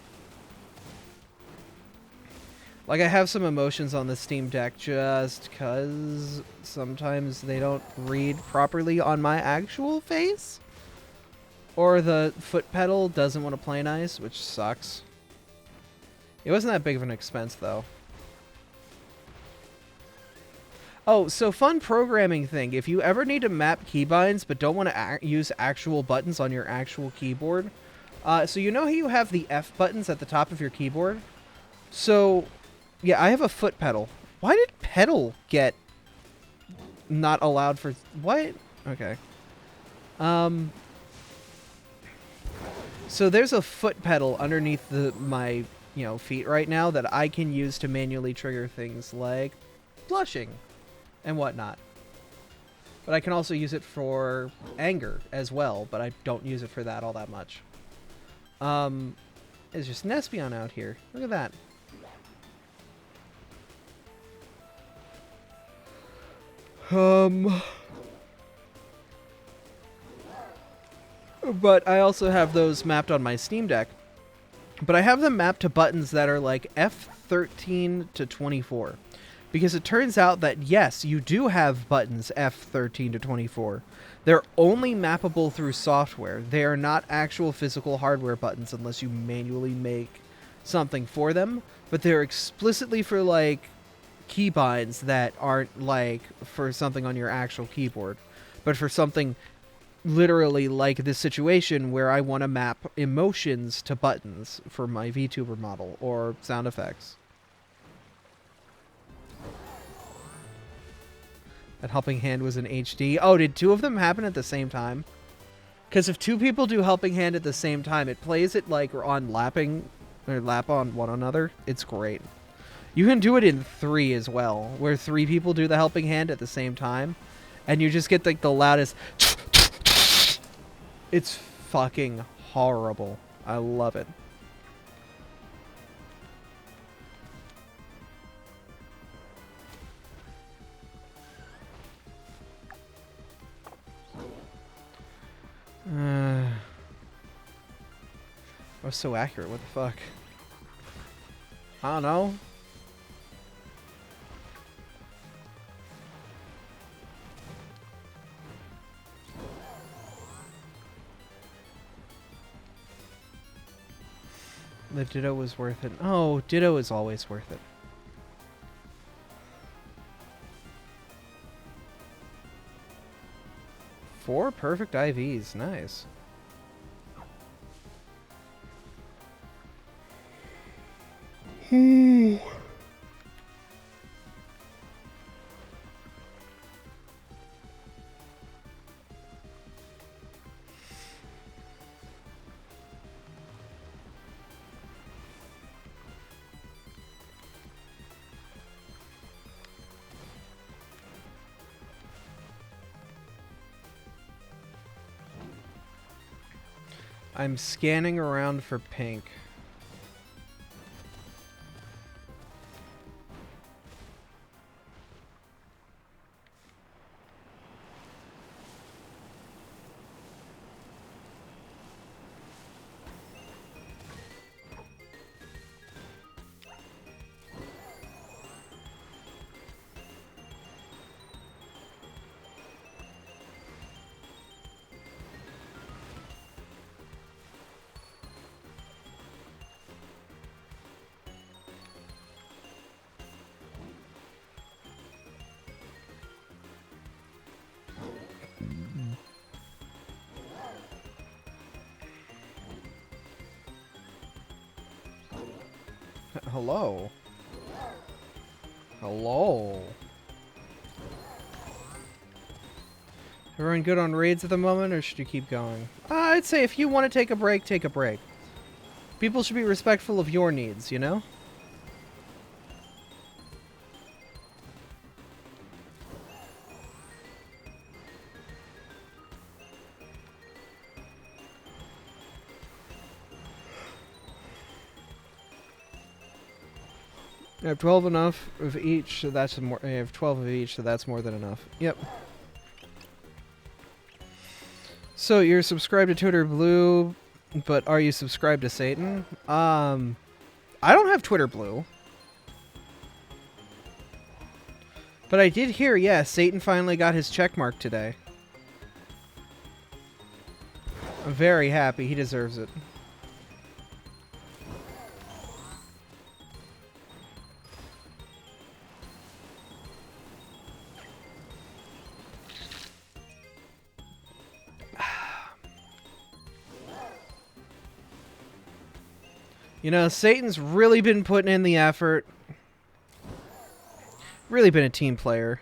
Like I have some emotions on the Steam Deck just because sometimes they don't read properly on my actual face. Or the foot pedal doesn't want to play nice, which sucks. It wasn't that big of an expense, though. Oh, so fun programming thing. If you ever need to map keybinds but don't want to use actual buttons on your actual keyboard, so you know how you have the F buttons at the top of your keyboard? So, yeah, I have a foot pedal. Why did pedal get not allowed for... What? Okay. So there's a foot pedal underneath my... you know, feet right now that I can use to manually trigger things like blushing and whatnot. But I can also use it for anger as well, but I don't use it for that all that much. It's just Nespeon out here. Look at that. But I also have those mapped on my Steam Deck. But I have them mapped to buttons that are like F13 to 24. Because it turns out that, yes, you do have buttons F13 to 24. They're only mappable through software. They are not actual physical hardware buttons unless you manually make something for them. But they're explicitly for, like, keybinds that aren't, like, for something on your actual keyboard. But for something... literally like this situation where I want to map emotions to buttons for my VTuber model or sound effects. That helping hand was in HD. Oh, did two of them happen at the same time? Because if two people do helping hand at the same time, it plays it like on lapping, or lap on one another. It's great. You can do it in 3 as well, where 3 people do the helping hand at the same time, and you just get like the loudest. It's fucking horrible. I love it. I was so accurate. What the fuck? I don't know. The Ditto was worth it. Oh, Ditto is always worth it. Four perfect IVs. Nice. I'm scanning around for pink. Hello. Hello. Everyone good on raids at the moment, or should you keep going? I'd say if you want to take a break, take a break. People should be respectful of your needs, you know? I have 12 enough of each, so that's more. I have 12 of each, so that's more than enough. Yep. So you're subscribed to Twitter Blue, but are you subscribed to Satan? I don't have Twitter Blue. But I did hear, yeah, Satan finally got his checkmark today. I'm very happy. He deserves it. You know, Satan's really been putting in the effort. Really been a team player.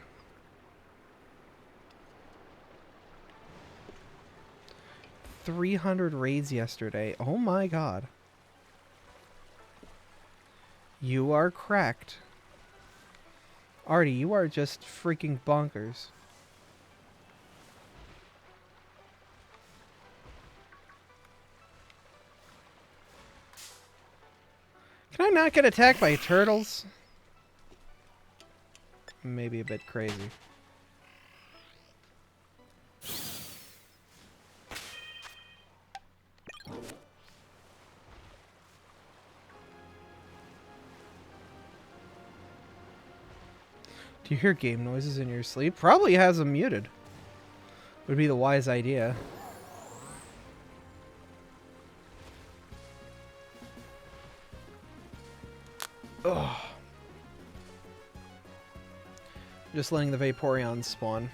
$300 raids yesterday. Oh my god. You are cracked. Artie, you are just freaking bonkers. Can I not get attacked by turtles? Maybe a bit crazy. Do you hear game noises in your sleep? Probably has them muted. Would be the wise idea. Ugh. Just letting the Vaporeons spawn.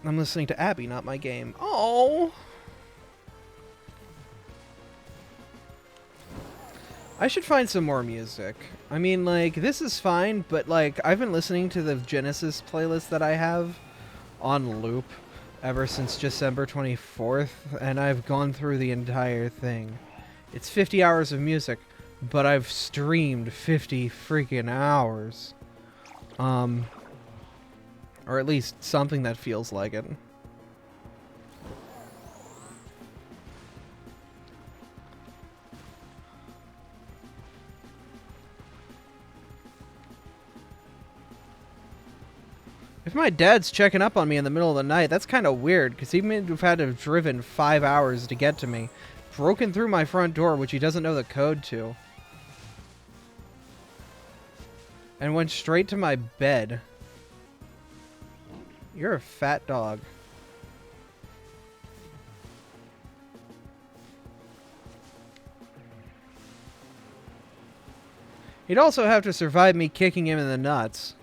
I'm listening to Abby, not my game. Oh! I should find some more music. I mean, like, this is fine, but, like, I've been listening to the Genesis playlist that I have on loop ever since December 24th, and I've gone through the entire thing. It's 50 hours of music, but I've streamed 50 freaking hours. Or at least something that feels like it. If my dad's checking up on me in the middle of the night, that's kind of weird, because he may have had to have driven 5 hours to get to me. Broken through my front door, which he doesn't know the code to. And went straight to my bed. You're a fat dog. He'd also have to survive me kicking him in the nuts.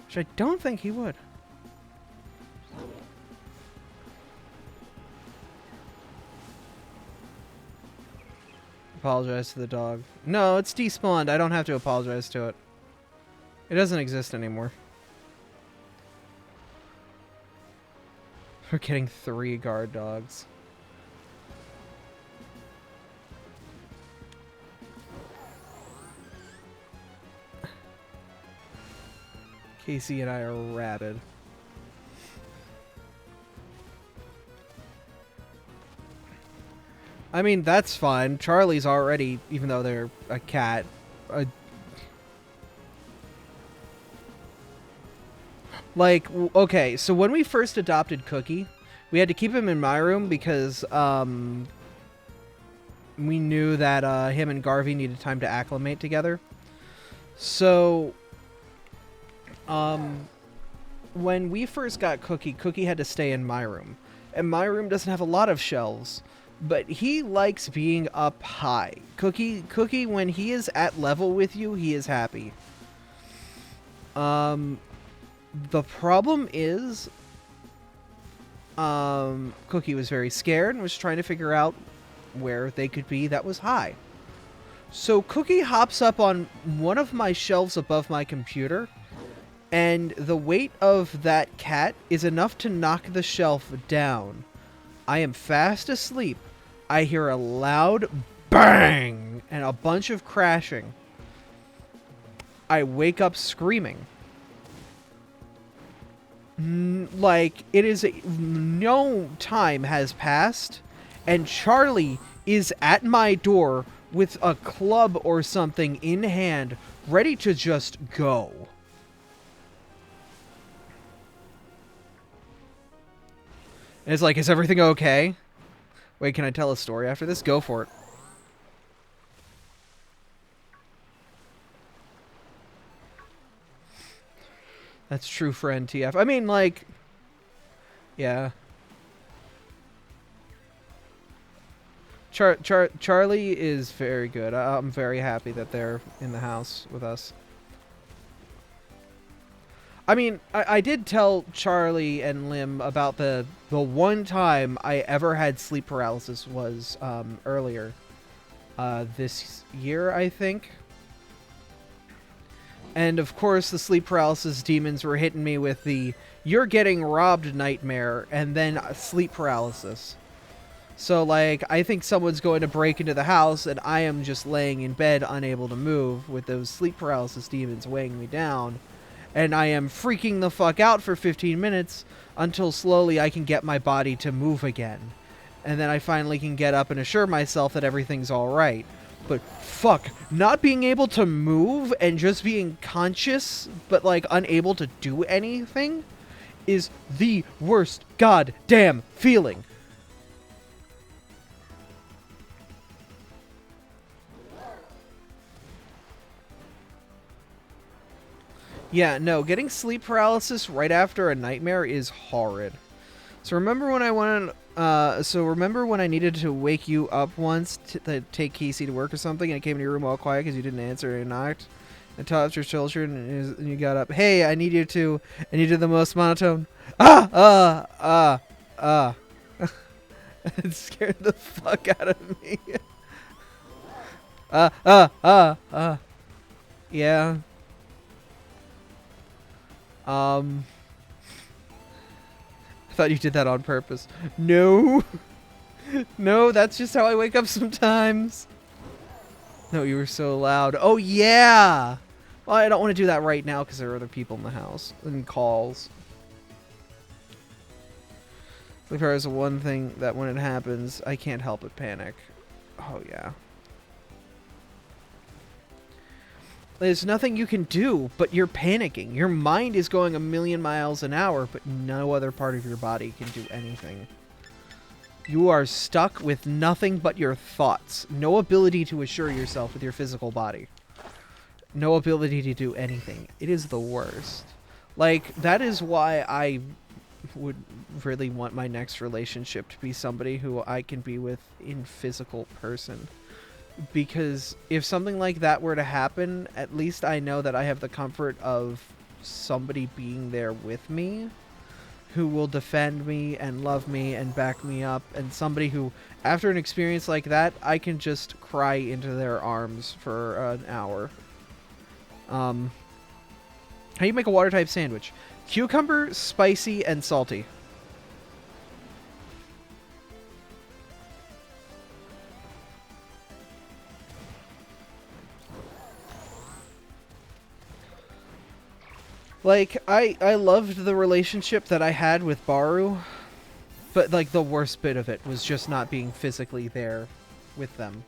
Which I don't think he would. Apologize to the dog. No, it's despawned. I don't have to apologize to it. It doesn't exist anymore. We're getting 3 guard dogs. Casey and I are rabid. I mean, that's fine. Charlie's already, even though they're a cat, like, okay, so when we first adopted Cookie, we had to keep him in my room because, we knew that, him and Garvey needed time to acclimate together. So, when we first got Cookie, Cookie had to stay in my room. And my room doesn't have a lot of shelves, but he likes being up high. Cookie, when he is at level with you, he is happy. The problem is, Cookie was very scared and was trying to figure out where they could be that was high. So Cookie hops up on one of my shelves above my computer, and the weight of that cat is enough to knock the shelf down. I am fast asleep. I hear a loud bang and a bunch of crashing. I wake up screaming. Like, it is no time has passed, and Charlie is at my door with a club or something in hand, ready to just go. And it's like, is everything okay? Wait, can I tell a story after this? Go for it. That's true friend TF. I mean, like, yeah. Charlie is very good. I'm very happy that they're in the house with us. I mean, I did tell Charlie and Lim about the one time I ever had sleep paralysis was earlier this year, I think. And of course, the sleep paralysis demons were hitting me with the "you're getting robbed" nightmare, and then sleep paralysis. So, like, I think someone's going to break into the house, and I am just laying in bed, unable to move, with those sleep paralysis demons weighing me down. And I am freaking the fuck out for 15 minutes, until slowly I can get my body to move again. And then I finally can get up and assure myself that everything's alright. But fuck, not being able to move and just being conscious, but, like, unable to do anything, is the worst goddamn feeling. Yeah, no, getting sleep paralysis right after a nightmare is horrid. So remember when I went remember when I needed to wake you up once to take Casey to work or something, and I came to your room all quiet because you didn't answer and knocked, and taught your children, and you got up. Hey, I need you to, and you did the most monotone. It scared the fuck out of me. Yeah. I thought you did that on purpose. No. No, that's just how I wake up sometimes. No, you were so loud. Oh, yeah. Well, I don't want to do that right now because there are other people in the house and calls. Sleep paralysis is one thing that when it happens, I can't help but panic. Oh, yeah. There's nothing you can do, but you're panicking. Your mind is going a million miles an hour, but no other part of your body can do anything. You are stuck with nothing but your thoughts. No ability to assure yourself with your physical body. No ability to do anything. It is the worst. Like, that is why I would really want my next relationship to be somebody who I can be with in physical person. Because if something like that were to happen, at least I know that I have the comfort of somebody being there with me who will defend me and love me and back me up, and somebody who, after an experience like that, I can just cry into their arms for an hour. How do you make a water type sandwich? Cucumber, spicy, and salty. Like, I loved the relationship that I had with Baru, but, like, the worst bit of it was just not being physically there with them.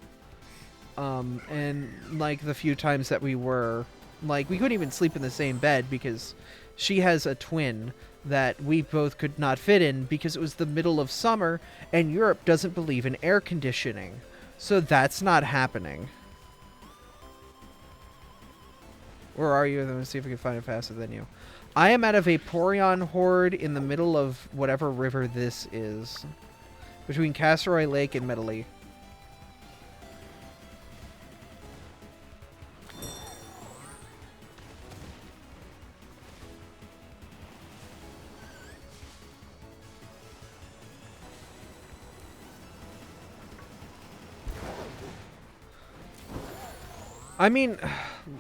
And, like, the few times that we were, like, we couldn't even sleep in the same bed because she has a twin that we both could not fit in because it was the middle of summer and Europe doesn't believe in air conditioning. So that's not happening. Where are you? Let me see if we can find it faster than you. I am at a Vaporeon horde in the middle of whatever river this is. Between Castoroy Lake and Medley. I mean,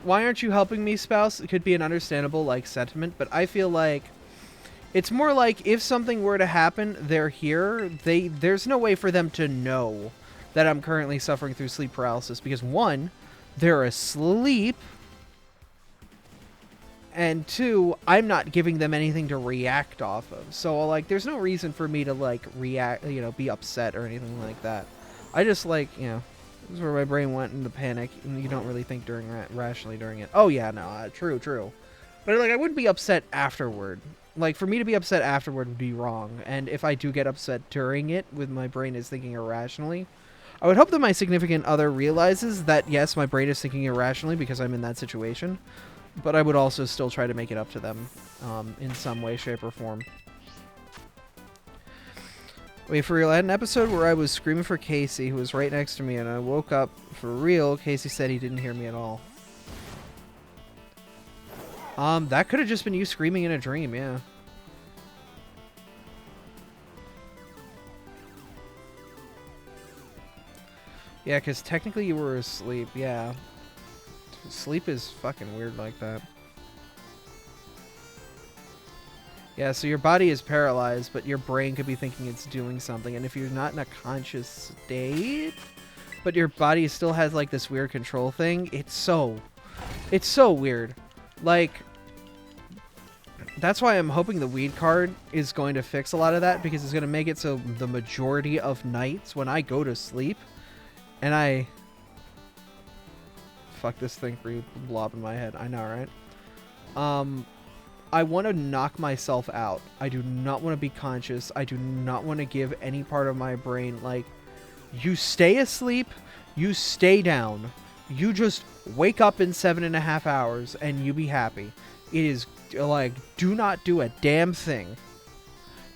why aren't you helping me, spouse? It could be an understandable, like, sentiment, but I feel like it's more like if something were to happen, they're here. There's no way for them to know that I'm currently suffering through sleep paralysis because, one, they're asleep, and two, I'm not giving them anything to react off of. So, like, there's no reason for me to, like, react, you know, be upset or anything like that. I just, like, you know... This is where my brain went into panic, and you don't really think rationally during it. Oh, yeah, no, true. But, like, I wouldn't be upset afterward. Like, for me to be upset afterward would be wrong. And if I do get upset during it, with my brain is thinking irrationally, I would hope that my significant other realizes that, yes, my brain is thinking irrationally because I'm in that situation. But I would also still try to make it up to them in some way, shape, or form. Wait, for real, I had an episode where I was screaming for Casey, who was right next to me, and I woke up for real. Casey said he didn't hear me at all. That could have just been you screaming in a dream, yeah. Yeah, because technically you were asleep, yeah. Sleep is fucking weird like that. Yeah, so your body is paralyzed, but your brain could be thinking it's doing something. And if you're not in a conscious state, but your body still has, like, this weird control thing, it's so weird. Like, that's why I'm hoping the weed card is going to fix a lot of that, because it's going to make it so the majority of nights when I go to sleep, and I... Fuck this thing for you, blob in my head. I know, right? I want to knock myself out. I do not want to be conscious. I do not want to give any part of my brain, like, you stay asleep, you stay down. You just wake up in 7.5 hours and you be happy. It is, like, do not do a damn thing.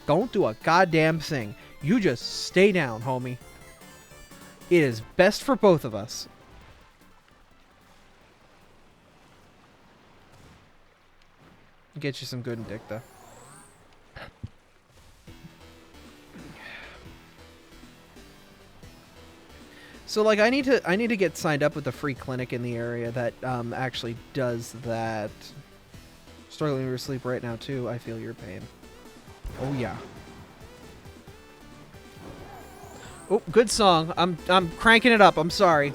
Don't do a goddamn thing. You just stay down, homie. It is best for both of us. Get you some good Indicta. So like I need to get signed up with the free clinic in the area that actually does that. Struggling to sleep right now too. I feel your pain. Oh yeah. Oh, good song. I'm cranking it up. I'm sorry.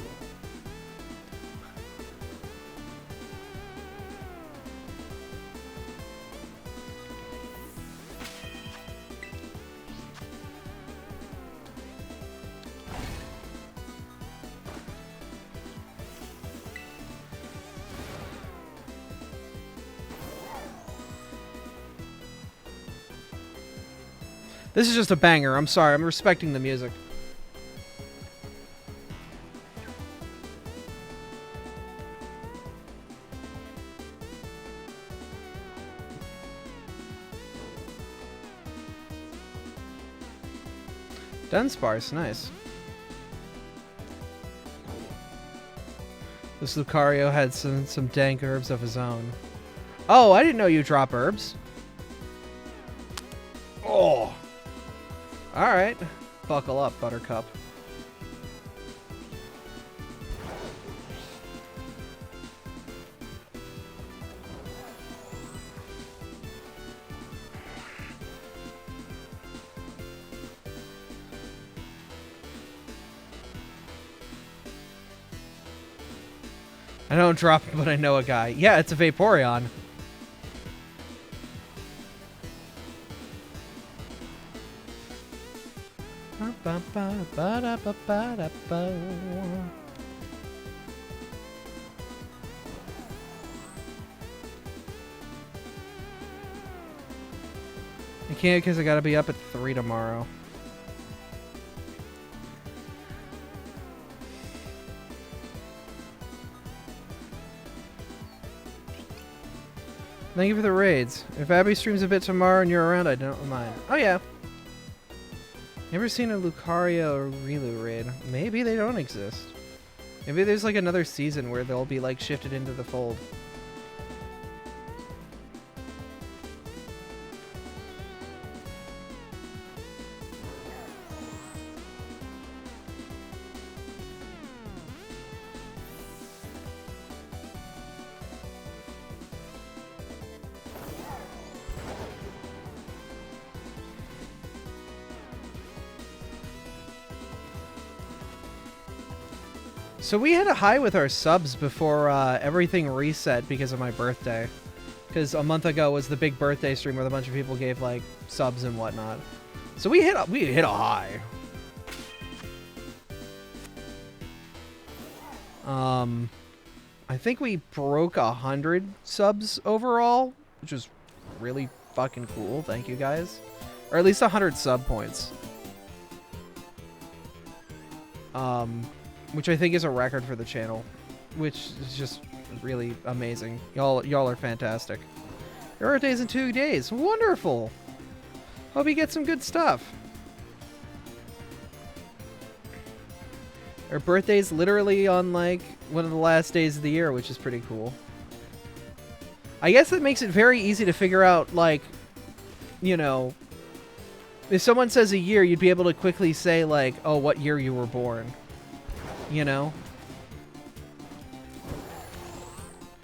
This is just a banger. I'm sorry. I'm respecting the music. Dunsparce, nice. This Lucario had some dank herbs of his own. Oh, I didn't know you drop herbs. Oh. Alright. Buckle up, Buttercup. I don't drop it, but I know a guy. Yeah, it's a Vaporeon. I can't because I gotta be up at 3 tomorrow. Thank you for the raids. If Abby streams a bit tomorrow and you're around, I don't mind. Oh yeah. Never seen a Lucario or Riolu raid. Maybe they don't exist. Maybe there's like another season where they'll be like shifted into the fold. So we had a high with our subs before everything reset because of my birthday. Because a month ago was the big birthday stream where a bunch of people gave like subs and whatnot. So we hit a high. I think we broke 100 subs overall, which is really fucking cool. Thank you guys, or at least 100 sub points. Which I think is a record for the channel, which is just really amazing. Y'all are fantastic. Your birthday's in 2 days. Wonderful. Hope you get some good stuff. Our birthday's literally on like one of the last days of the year, which is pretty cool. I guess it makes it very easy to figure out, like, you know, if someone says a year, you'd be able to quickly say like, oh, what year you were born. You know?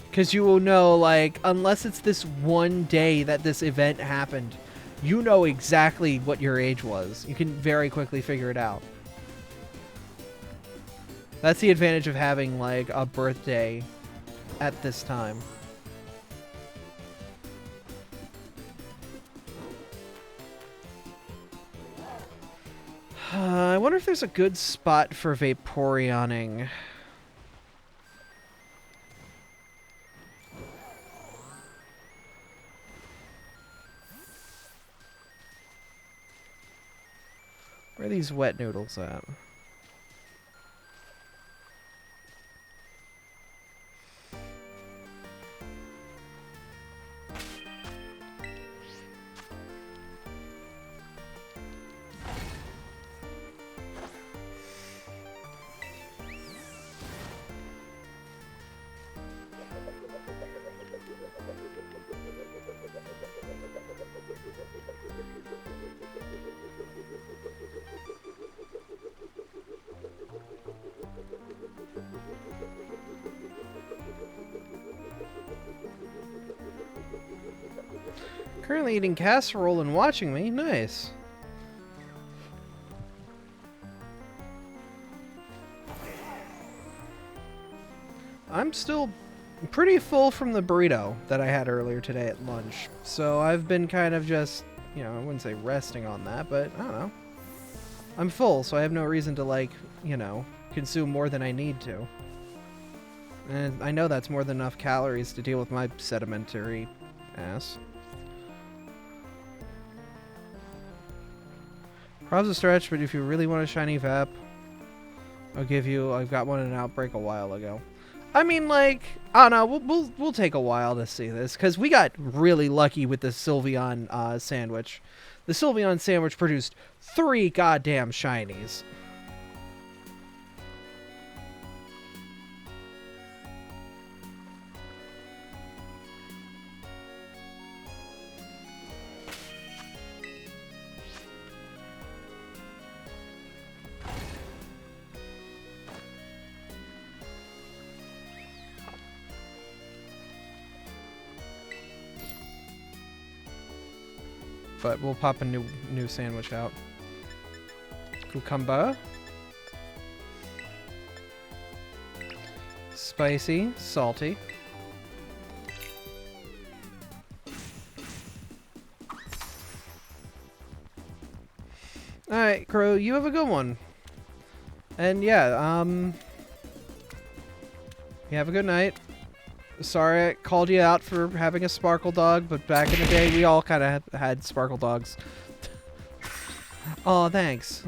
Because you will know, like, unless it's this one day that this event happened, you know exactly what your age was. You can very quickly figure it out. That's the advantage of having, like, a birthday at this time. I wonder if there's a good spot for Vaporeoning. Where are these wet noodles at? Currently eating casserole and watching me. Nice. I'm still pretty full from the burrito that I had earlier today at lunch. So I've been kind of just, you know, I wouldn't say resting on that, but I don't know. I'm full, so I have no reason to, like, you know, consume more than I need to. And I know that's more than enough calories to deal with my sedimentary ass. Probs a stretch, but if you really want a shiny Vap, I've got one in an outbreak a while ago. I mean, like, I don't know, we'll take a while to see this, because we got really lucky with the Sylveon sandwich. The Sylveon sandwich produced 3 goddamn shinies. But we'll pop a new sandwich out. Cucumber. Spicy, salty. Alright, Crow, you have a good one. And yeah, you have a good night. Sorry I called you out for having a Sparkle Dog, but back in the day, we all kind of had Sparkle Dogs. Aw, thanks.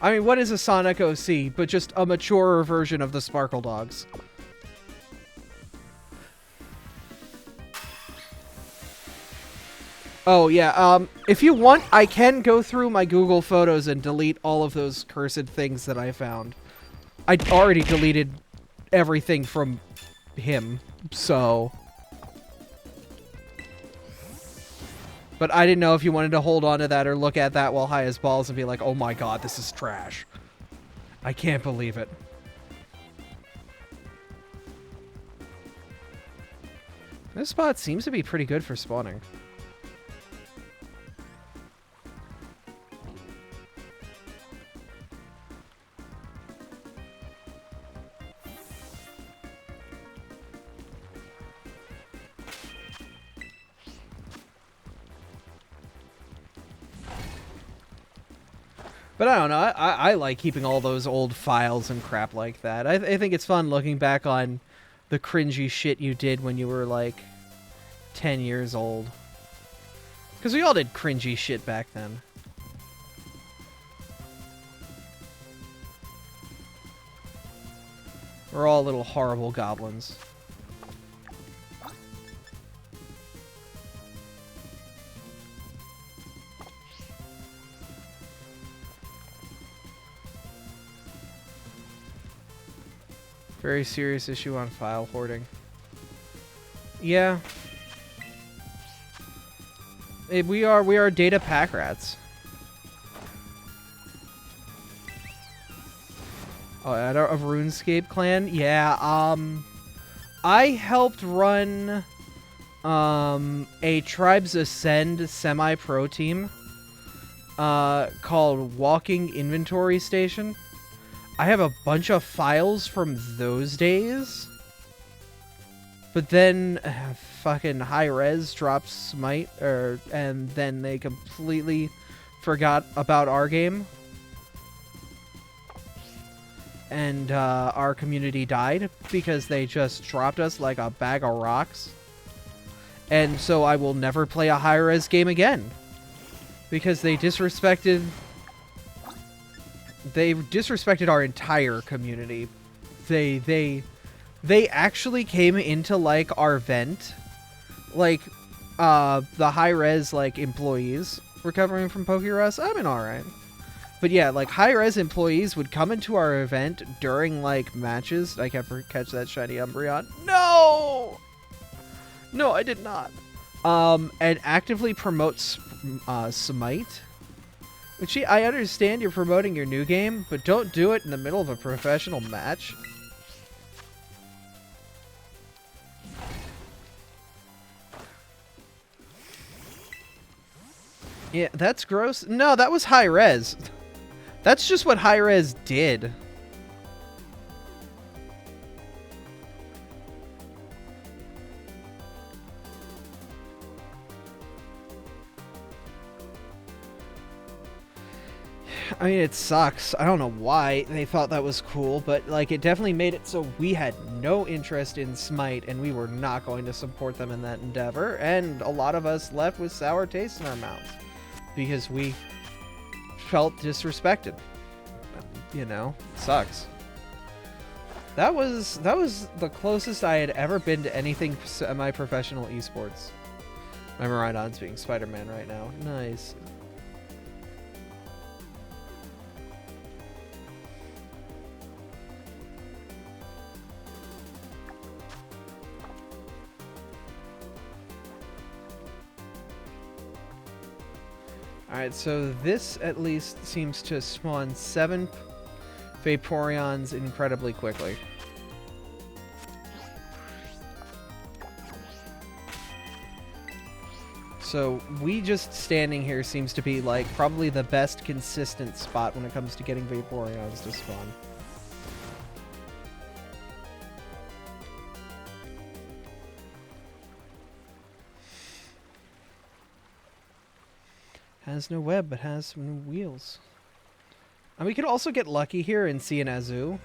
I mean, what is a Sonic OC, but just a maturer version of the Sparkle Dogs? Oh, yeah, if you want, I can go through my Google Photos and delete all of those cursed things that I found. I already deleted everything from him, so... But I didn't know if you wanted to hold on to that or look at that while high as balls and be like, oh my god, this is trash. I can't believe it. This spot seems to be pretty good for spawning. But I don't know, I like keeping all those old files and crap like that. I think it's fun looking back on the cringy shit you did when you were, like, 10 years old. Because we all did cringy shit back then. We're all little horrible goblins. Very serious issue on file hoarding. Yeah. We are data pack rats. Oh, at a RuneScape clan? Yeah, I helped run a Tribes Ascend semi-pro team called Walking Inventory Station. I have a bunch of files from those days. But then fucking High-Res dropped Smite, and then they completely forgot about our game. And our community died because they just dropped us like a bag of rocks. And so I will never play a high-res game again. Because they disrespected our entire community. They actually came into, like, our vent. Like, the high-res, like, employees recovering from Pokerus. I mean, alright. But yeah, like, high-res employees would come into our event during, like, matches. I can't catch that shiny Umbreon. No! No, I did not. And actively promote Smite. Which, I understand you're promoting your new game, but don't do it in the middle of a professional match. Yeah, that's gross. No, that was high res. That's just what high res did. I mean, it sucks. I don't know why they thought that was cool, but like it definitely made it so we had no interest in Smite and we were not going to support them in that endeavor, and a lot of us left with sour taste in our mouths because we felt disrespected. You know, it sucks. That was the closest I had ever been to anything semi-professional esports. My Miraidon's being Spider-Man right now. Nice. Alright, so this at least seems to spawn 7 Vaporeons incredibly quickly. So we just standing here seems to be like probably the best consistent spot when it comes to getting Vaporeons to spawn. Has no web, but has some wheels. And we could also get lucky here and see an Azu.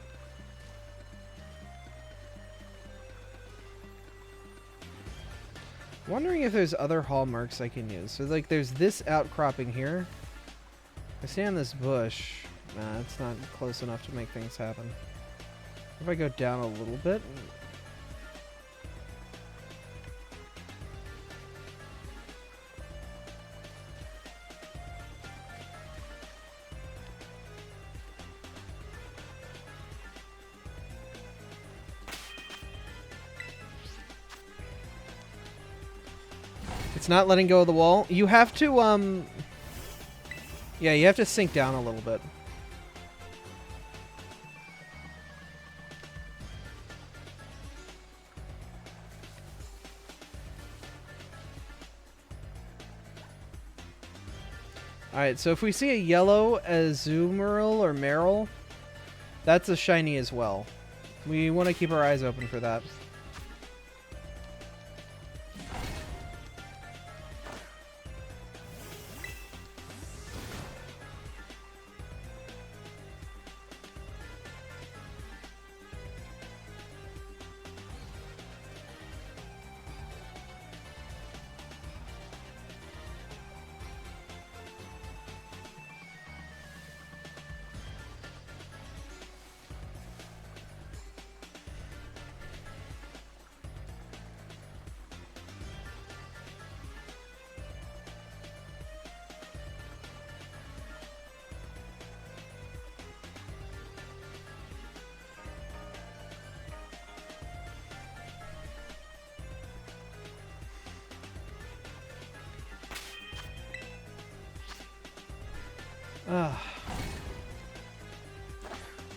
Wondering if there's other hallmarks I can use. So like there's this outcropping here. I stay on this bush. Nah, it's not close enough to make things happen. If I go down a little bit. It's not letting go of the wall. You have to, yeah, you have to sink down a little bit. Alright, so if we see a yellow Azumarill or Marill, that's a shiny as well. We want to keep our eyes open for that.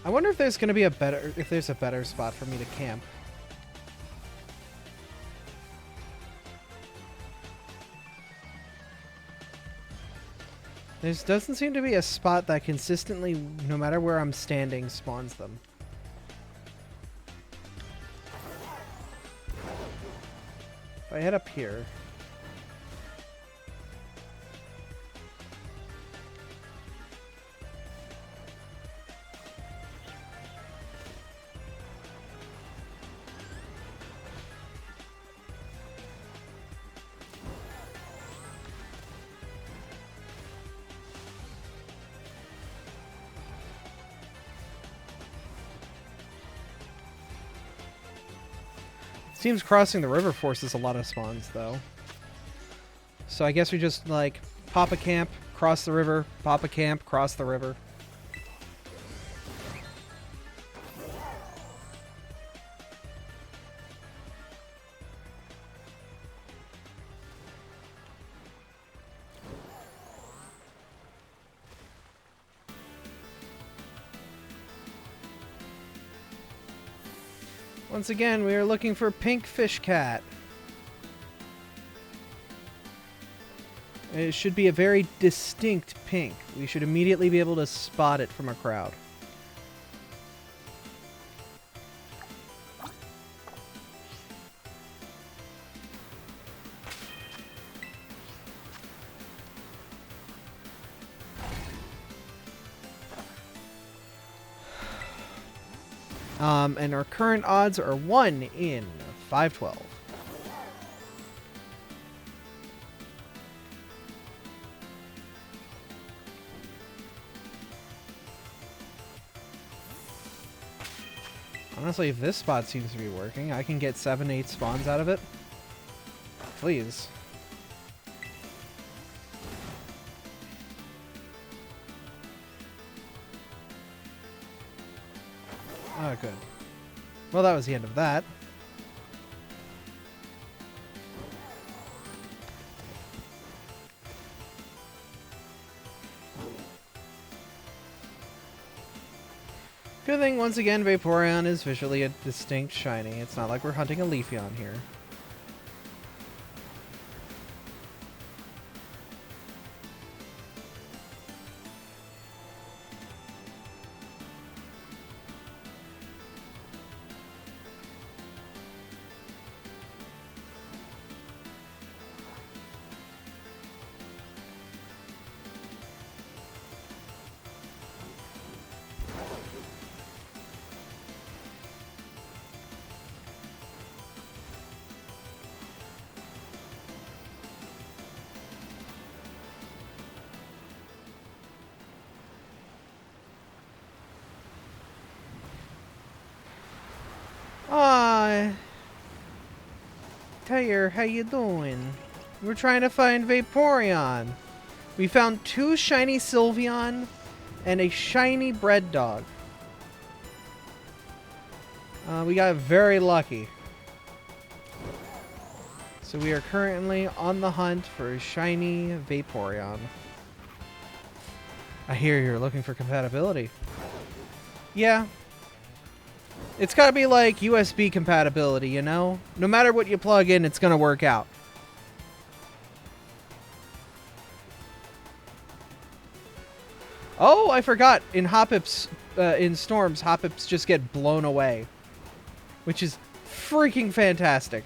I wonder if there's gonna be a better spot for me to camp. There doesn't seem to be a spot that consistently, no matter where I'm standing, spawns them. If I head up here. Seems crossing the river forces a lot of spawns, though. So I guess we just, like, pop a camp, cross the river, pop a camp, cross the river. Once again, we are looking for pink fish cat. It should be a very distinct pink. We should immediately be able to spot it from a crowd. And our current odds are 1 in 512. Honestly, if this spot seems to be working, I can get 7-8 spawns out of it. Please. Oh, good. Well, that was the end of that. Good thing, once again, Vaporeon is visually a distinct shiny. It's not like we're hunting a Leafeon here. Tyre, how you doing? We're trying to find Vaporeon. We found 2 shiny Sylveon and a shiny bread dog. We got very lucky. So we are currently on the hunt for a shiny Vaporeon. I hear you're looking for compatibility. Yeah. It's gotta be like USB compatibility, you know? No matter what you plug in, it's gonna work out. Oh, I forgot. In Hoppips, in Storms, Hoppips just get blown away. Which is freaking fantastic.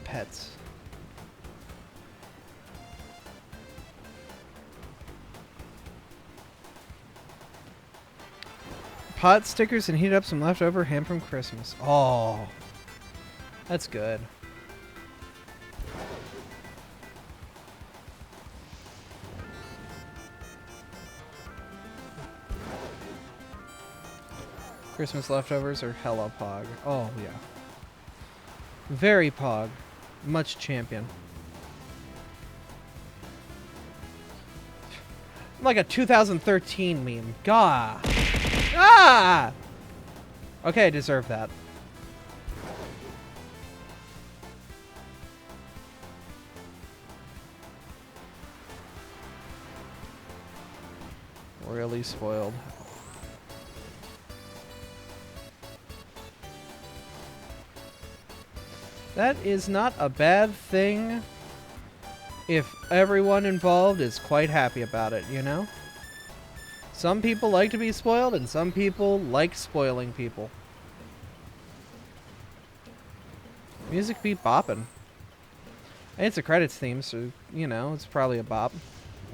Pets. Pot stickers and heat up some leftover ham from Christmas. Oh, that's good. Christmas leftovers are hella pog. Oh, yeah. Very pog. Much champion. Like a 2013 meme. Gah! Ah! Okay, I deserve that. Royally spoiled. That is not a bad thing if everyone involved is quite happy about it, you know? Some people like to be spoiled, and some people like spoiling people. Music be bopping. And it's a credits theme, so, you know, it's probably a bop.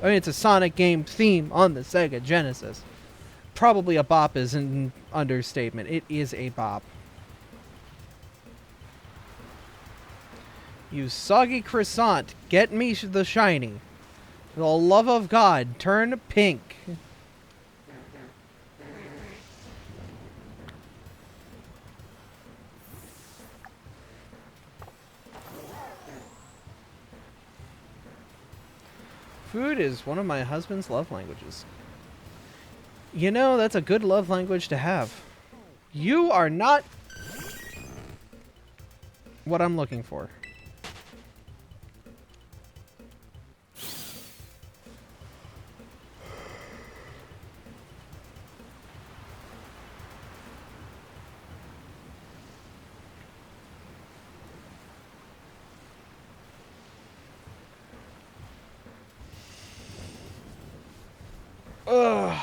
I mean, it's a Sonic game theme on the Sega Genesis. Probably a bop is an understatement. It is a bop. You soggy croissant, get me the shiny. The love of God, turn pink. Food is one of my husband's love languages. You know, that's a good love language to have. You are not what I'm looking for. Ugh.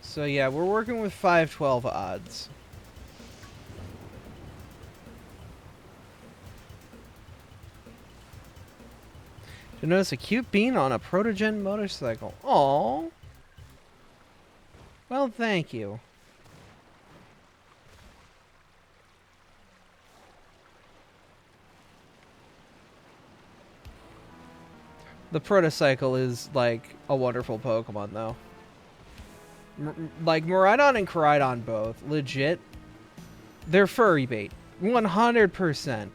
So yeah, we're working with 512 odds. You notice a cute bean on a protogen motorcycle. Aww. Well, thank you. The protocycle is like a wonderful Pokemon, though. Like Miraidon and Koraidon both, legit. They're furry bait, 100%.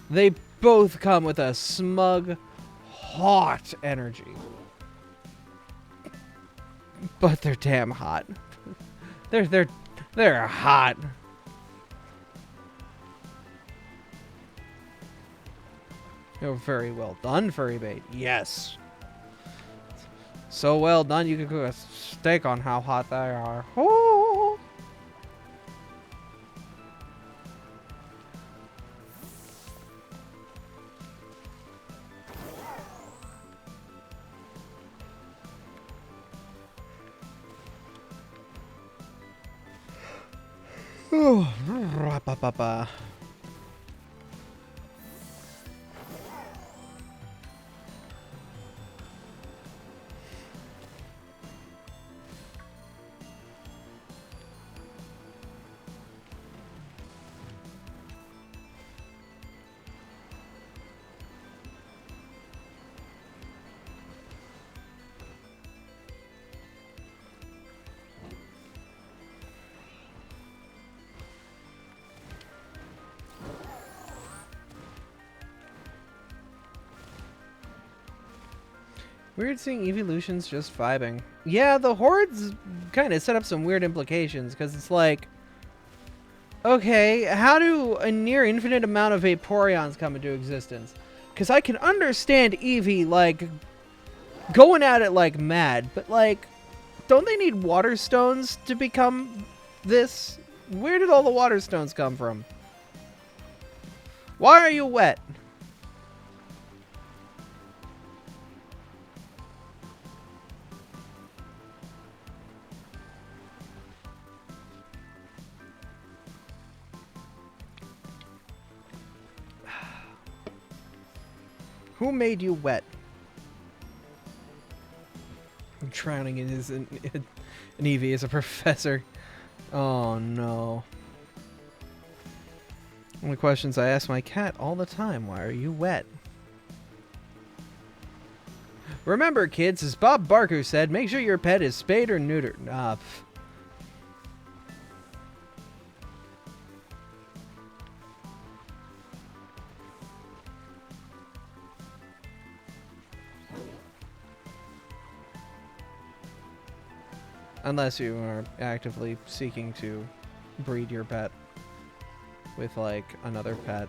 They both come with a smug, hot energy. But they're damn hot. They're hot. You're very well done, furry bait. Yes. So well done, you can cook a steak on how hot they are. Oh. Ba-ba-ba. Weird seeing evolutions just vibing. Yeah, the hordes kind of set up some weird implications, because it's like, okay, how do a near infinite amount of Vaporeons come into existence? Because I can understand Eevee, like, going at it like mad, but, like, don't they need water stones to become this? Where did all the water stones come from? Why are you wet? Who made you wet? I'm drowning in his an Eevee as a professor. Oh no. One of the questions I ask my cat all the time, why are you wet? Remember, kids, as Bob Barker said, make sure your pet is spayed or neutered. Unless you are actively seeking to breed your pet with, like, another pet.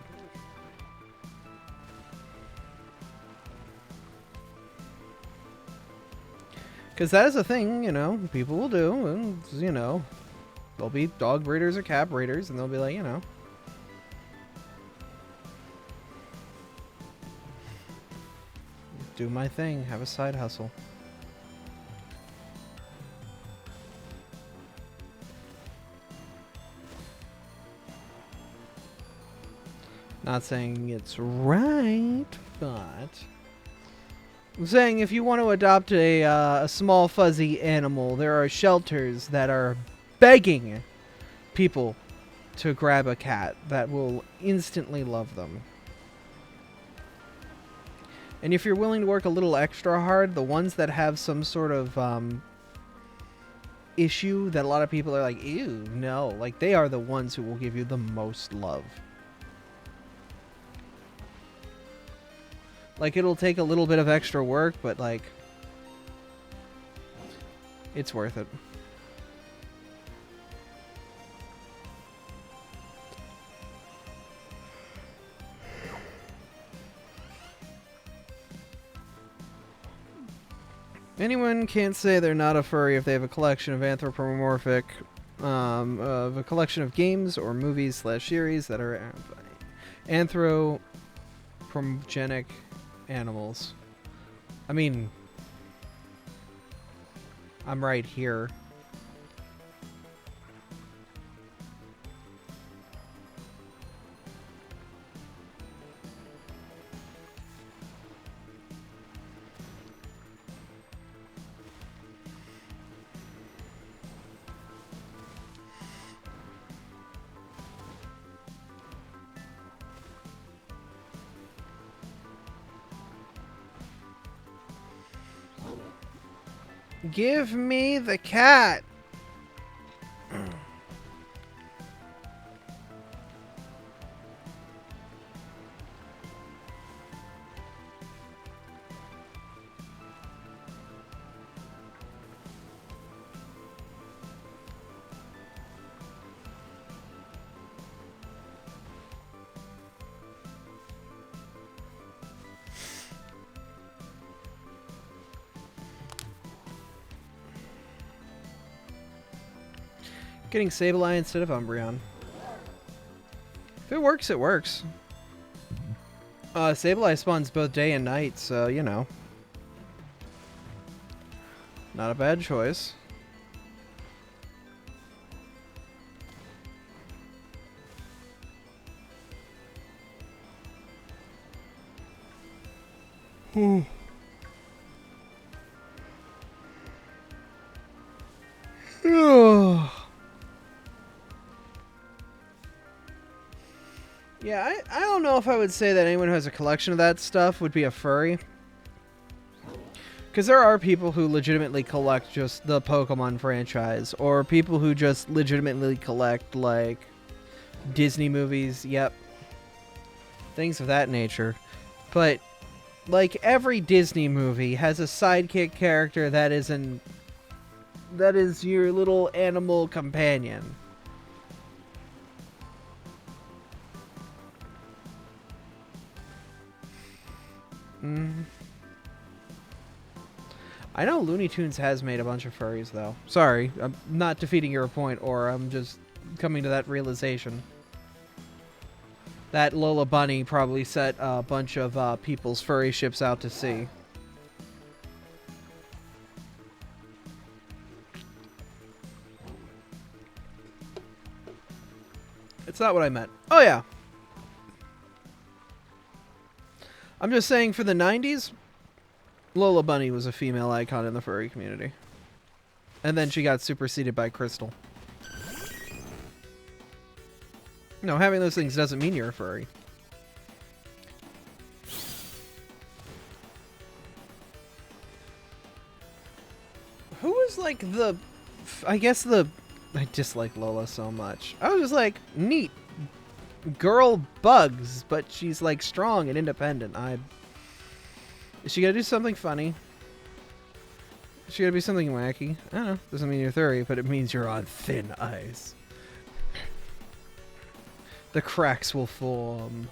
Because that is a thing, you know, people will do, and, you know, there'll be dog breeders or cat breeders, and they'll be like, you know, do my thing, have a side hustle. Not saying it's right, but I'm saying if you want to adopt a small fuzzy animal, there are shelters that are begging people to grab a cat that will instantly love them. And if you're willing to work a little extra hard, the ones that have some sort of issue that a lot of people are like, ew, no, like they are the ones who will give you the most love. Like, it'll take a little bit of extra work, but like, it's worth it. Anyone can't say they're not a furry if they have a collection of anthropomorphic, of a collection of games or movies / series that are anthropomorphic animals. I mean, I'm right here. Give me the cat. Getting Sableye instead of Umbreon. If it works, it works. Sableye spawns both day and night, so, you know. Not a bad choice. Yeah, I don't know if I would say that anyone who has a collection of that stuff would be a furry. Because there are people who legitimately collect just the Pokemon franchise, or people who just legitimately collect, like, Disney movies, yep. Things of that nature. But, like, every Disney movie has a sidekick character that is your little animal companion. I know Looney Tunes has made a bunch of furries, though. Sorry, I'm not defeating your point, or I'm just coming to that realization. That Lola Bunny probably set a bunch of people's furry ships out to sea. It's not what I meant. Oh, yeah. I'm just saying, for the 90s, Lola Bunny was a female icon in the furry community. And then she got superseded by Crystal. No, having those things doesn't mean you're a furry. Who was like the... I dislike Lola so much. I was just like, neat. Girl bugs, but she's like strong and independent. Is she gonna do something funny? Is she gonna be something wacky? I don't know. Doesn't mean you're furry, but it means you're on thin ice. The cracks will form.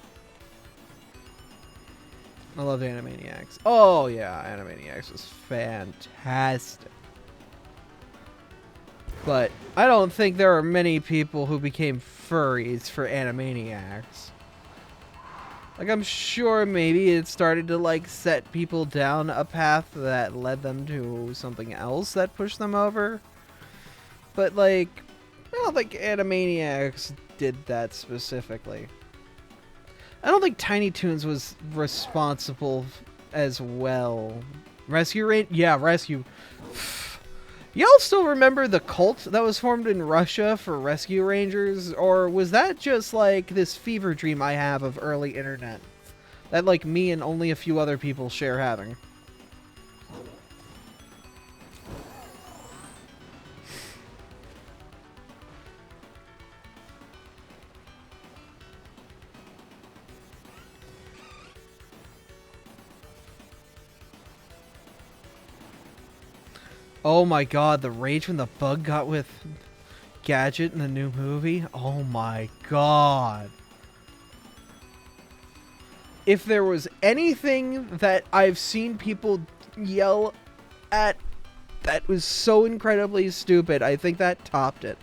I love Animaniacs. Oh yeah, Animaniacs was fantastic. But I don't think there are many people who became furries for Animaniacs. Like, I'm sure maybe it started to, like, set people down a path that led them to something else that pushed them over. But, like, I don't think Animaniacs did that specifically. I don't think Tiny Toons was responsible as well. Rescue Ranger? Yeah, Rescue. Y'all still remember the cult that was formed in Russia for Rescue Rangers? Or was that just like this fever dream I have of early internet? That like me and only a few other people share having. Oh my god, the rage when the bug got with Gadget in the new movie? Oh my god. If there was anything that I've seen people yell at that was so incredibly stupid, I think that topped it.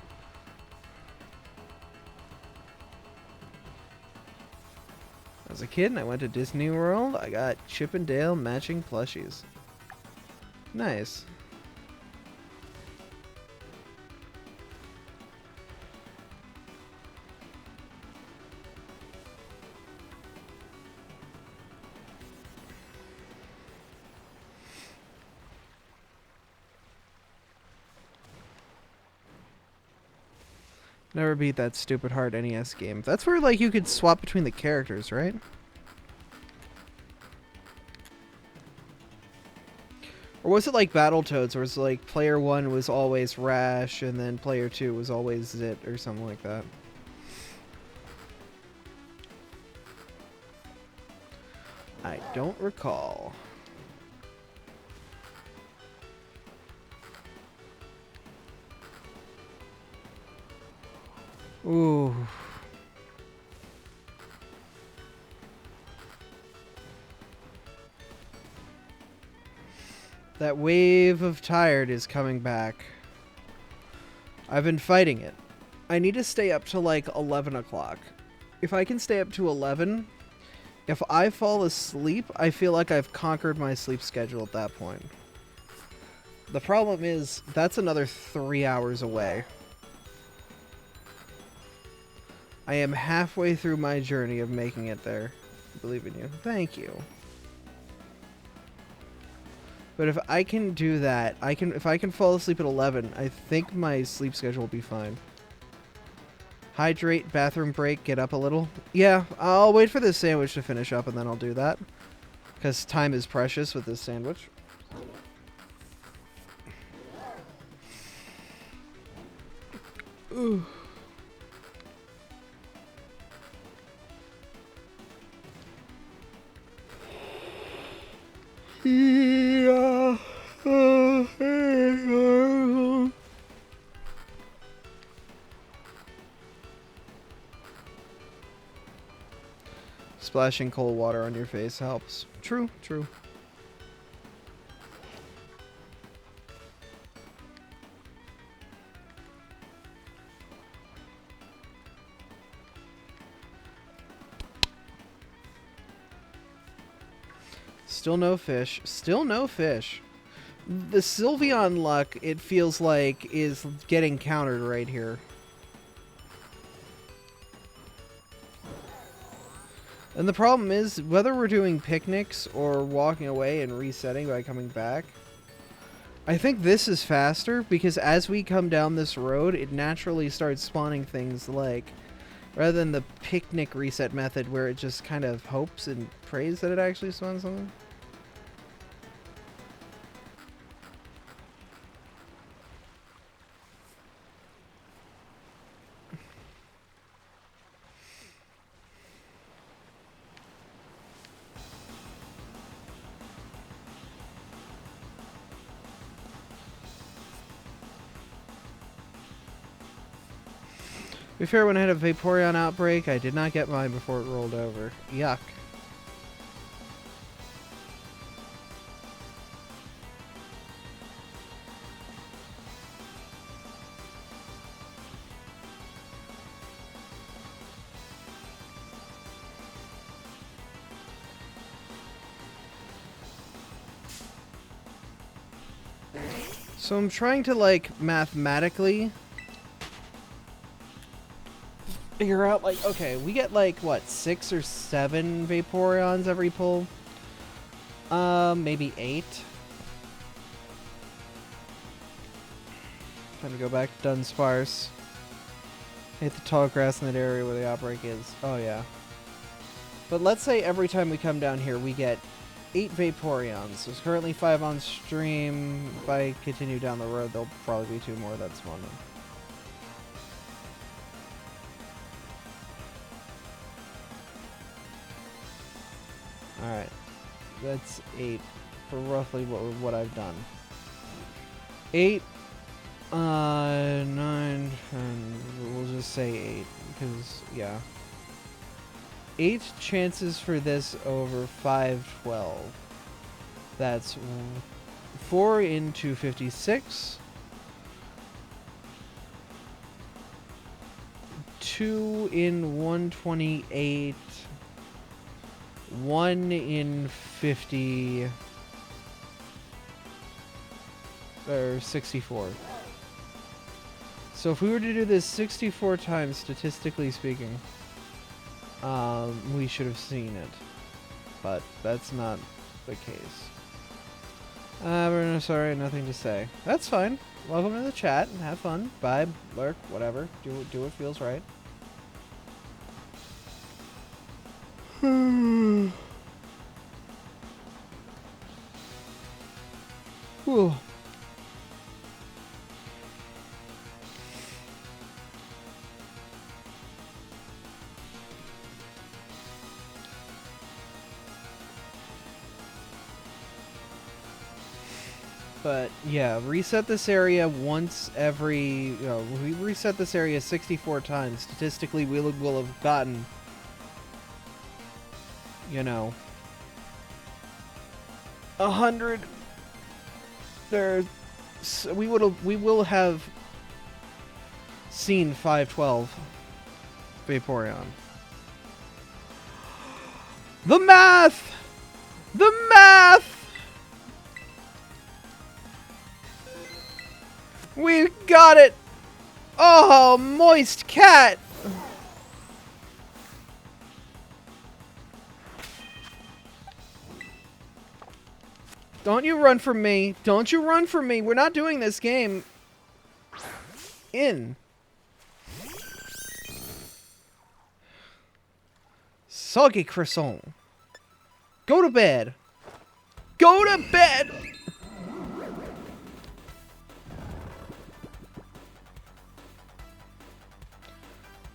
As a kid and I went to Disney World, I got Chip and Dale matching plushies. Nice. Never beat that stupid hard NES game. That's where, like, you could swap between the characters, right? Or was it like Battletoads, where it's like player 1 was always Rash, and then player 2 was always Zit, or something like that? I don't recall. Ooh. That wave of tired is coming back. I've been fighting it. I need to stay up to like 11 o'clock. If I can stay up to 11, if I fall asleep, I feel like I've conquered my sleep schedule at that point. The problem is, that's another 3 hours away. I am halfway through my journey of making it there. I believe in you. Thank you. But if I can do that, if I can fall asleep at 11, I think my sleep schedule will be fine. Hydrate, bathroom break, get up a little. Yeah, I'll wait for this sandwich to finish up and then I'll do that. Because time is precious with this sandwich. Ooh. Splashing cold water on your face helps. True, true. Still no fish. Still no fish. The Sylveon luck, it feels like, is getting countered right here. And the problem is, whether we're doing picnics or walking away and resetting by coming back, I think this is faster because as we come down this road, it naturally starts spawning things like, rather than the picnic reset method where it just kind of hopes and prays that it actually spawns something. To be fair, when I had a Vaporeon outbreak, I did not get mine before it rolled over. Yuck. So I'm trying to, like, mathematically figure out, like, okay, we get, like, what, 6 or 7 Vaporeons every pull? Maybe 8. Time to go back to Dunsparce. Hit the tall grass in that area where the outbreak is. Oh, yeah. But let's say every time we come down here, we get 8 Vaporeons. There's currently 5 on stream. If I continue down the road, there'll probably be 2 more. That's one. Alright. That's 8 for roughly what I've done. 8, 9, and we'll just say 8, because, yeah. 8 chances for this over 5, 12. That's 4 into 56. 2 in 128. 1 in 50. Or 64. So if we were to do this 64 times, statistically speaking, we should have seen it. But that's not the case. Sorry, nothing to say. That's fine. Welcome to the chat. Have fun. Vibe, lurk, whatever. Do what feels right. Whew. But yeah, reset this area once every. We reset this area 64 times. Statistically, we will have gotten, 100. We will have seen 512 Vaporeon. The math! The math! We got it! Oh, moist cat! Don't you run from me. Don't you run from me. We're not doing this game. In. Soggy croissant. Go to bed. Go to bed!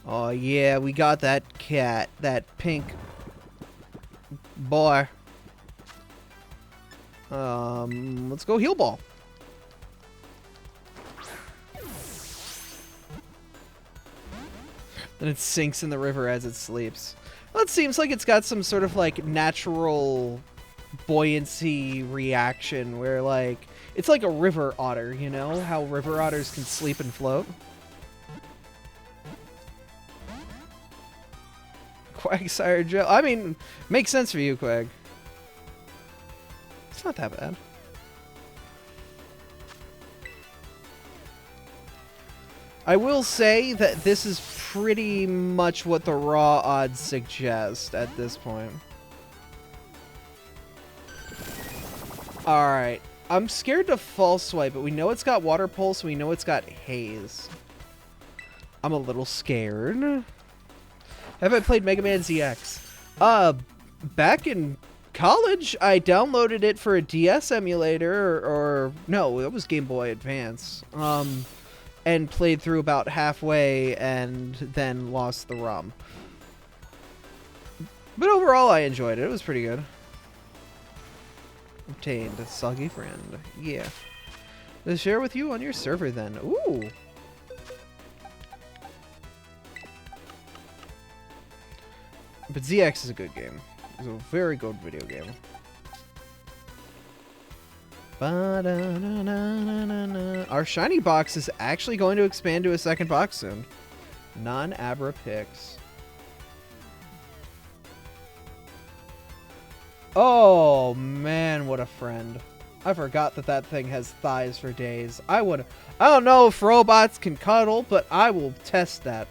Oh yeah, we got that cat. That pink boy. Let's go heal ball. Then it sinks in the river as it sleeps. Well, it seems like it's got some sort of like natural buoyancy reaction where like it's like a river otter, you know? How river otters can sleep and float. Quagsire gel. I mean, makes sense for you, Quag. It's not that bad. I will say that this is pretty much what the raw odds suggest at this point. Alright. I'm scared to false swipe, but we know it's got water pulse, we know it's got haze. I'm a little scared. Have I played Mega Man ZX? Back in college, I downloaded it for a DS emulator, or no, it was Game Boy Advance. And played through about halfway and then lost the ROM. But overall, I enjoyed it. It was pretty good. Obtained a soggy friend. Yeah. Let's share with you on your server then. Ooh. But ZX is a good game. It's a very good video game. Our shiny box is actually going to expand to a second box soon. Non-Abra picks. Oh man, what a friend. I forgot that that thing has thighs for days. I don't know if robots can cuddle, but I will test that.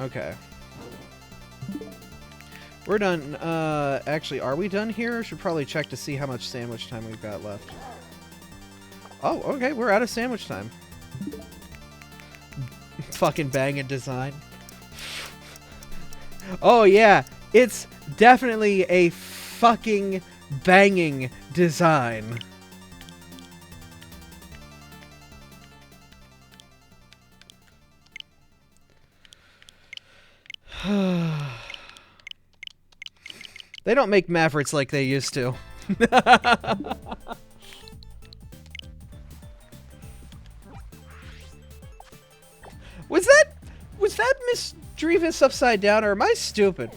Okay. We're done. Actually, are we done here? Should probably check to see how much sandwich time we've got left. Oh, okay. We're out of sandwich time. Fucking banging design. Oh, yeah. It's definitely a fucking banging design. They don't make Mavericks like they used to. Was that Miss Drevis upside down, or am I stupid?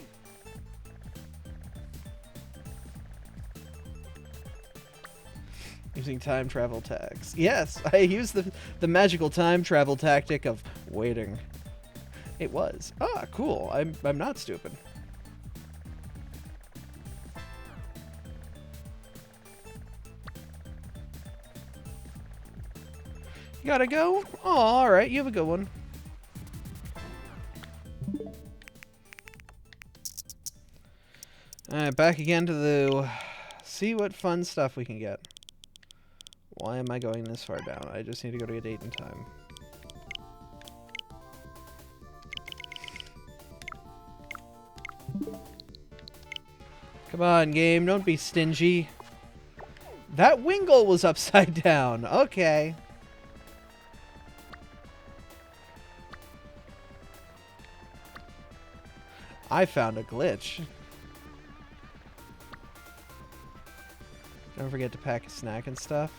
Using time travel tags. Yes, I used the magical time travel tactic of waiting. It was. Ah, cool. I'm not stupid. You gotta go? Oh, alright. You have a good one. Alright, back again to the... See what fun stuff we can get. Why am I going this far down? I just need to go to a date and time. Come on, game. Don't be stingy. That Wingle was upside down. Okay. I found a glitch. Don't forget to pack a snack and stuff.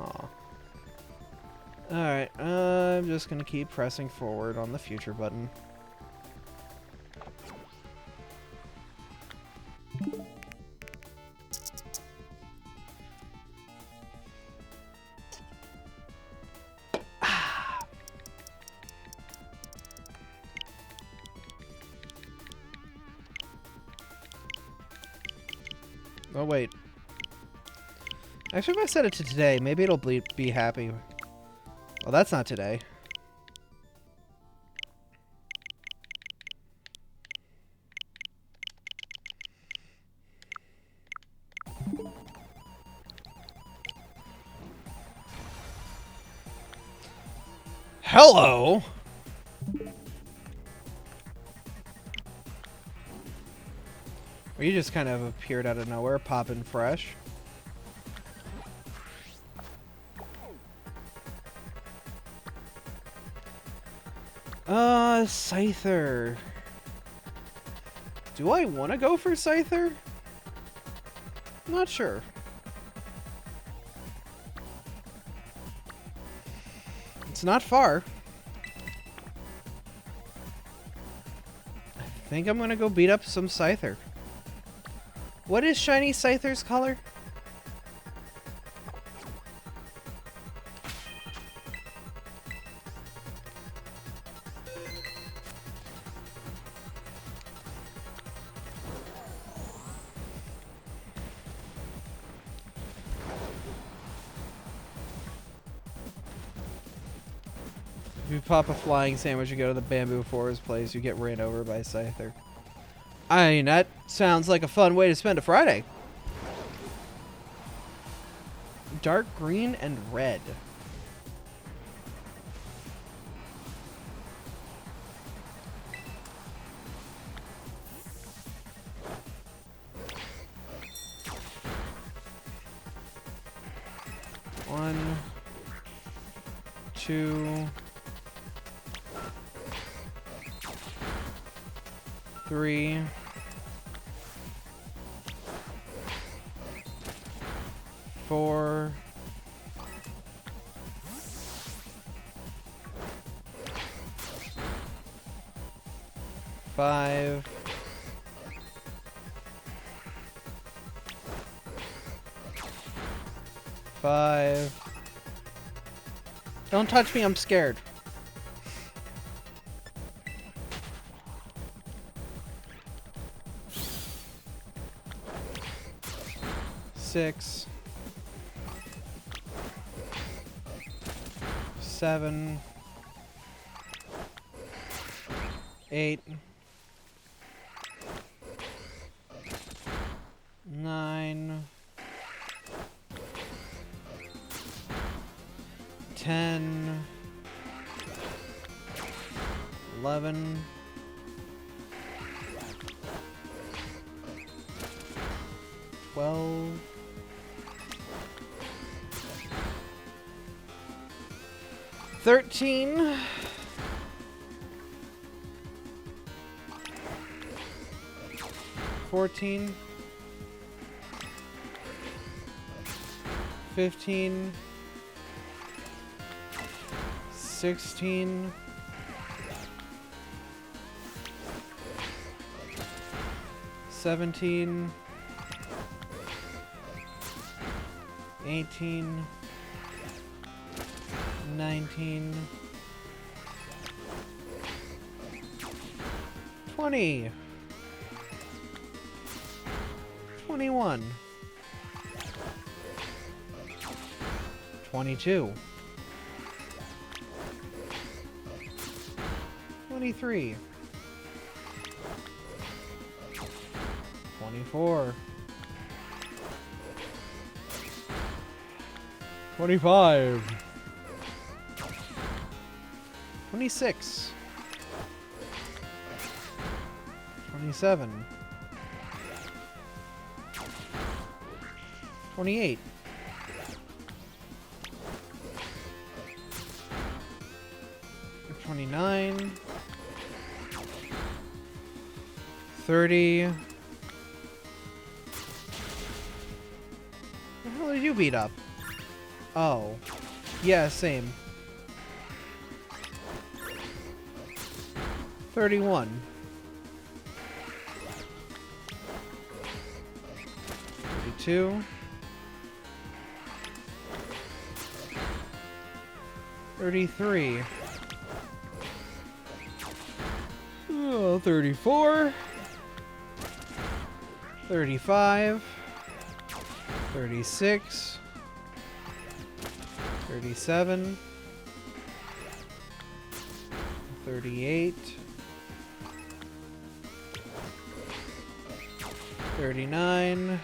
Aw. Alright, I'm just gonna keep pressing forward on the future button. Oh, wait. Actually, if I set it to today, maybe it'll be happy. Well, that's not today. Hello! Or you just kind of appeared out of nowhere, popping fresh. Scyther. Do I want to go for Scyther? Not sure. It's not far. I think I'm gonna go beat up some Scyther. What is Shiny Scyther's color? If you pop a flying sandwich and go to the Bamboo Forest place, you get ran over by Scyther. I mean, that sounds like a fun way to spend a Friday. Dark green and red. One, two, three, four, five, Don't touch me, I'm scared. 6, 7, 8, 9, 10, 11, 12, 13, 14, 15, 16, 17, 18, 19, 20, 21, 22, 23, 24, 25, 26, 27, 28, 29, 30. The hell did you beat up? Oh. Yeah, same. 31. 32. 33. 34. 35. 36. 37. 38. 39.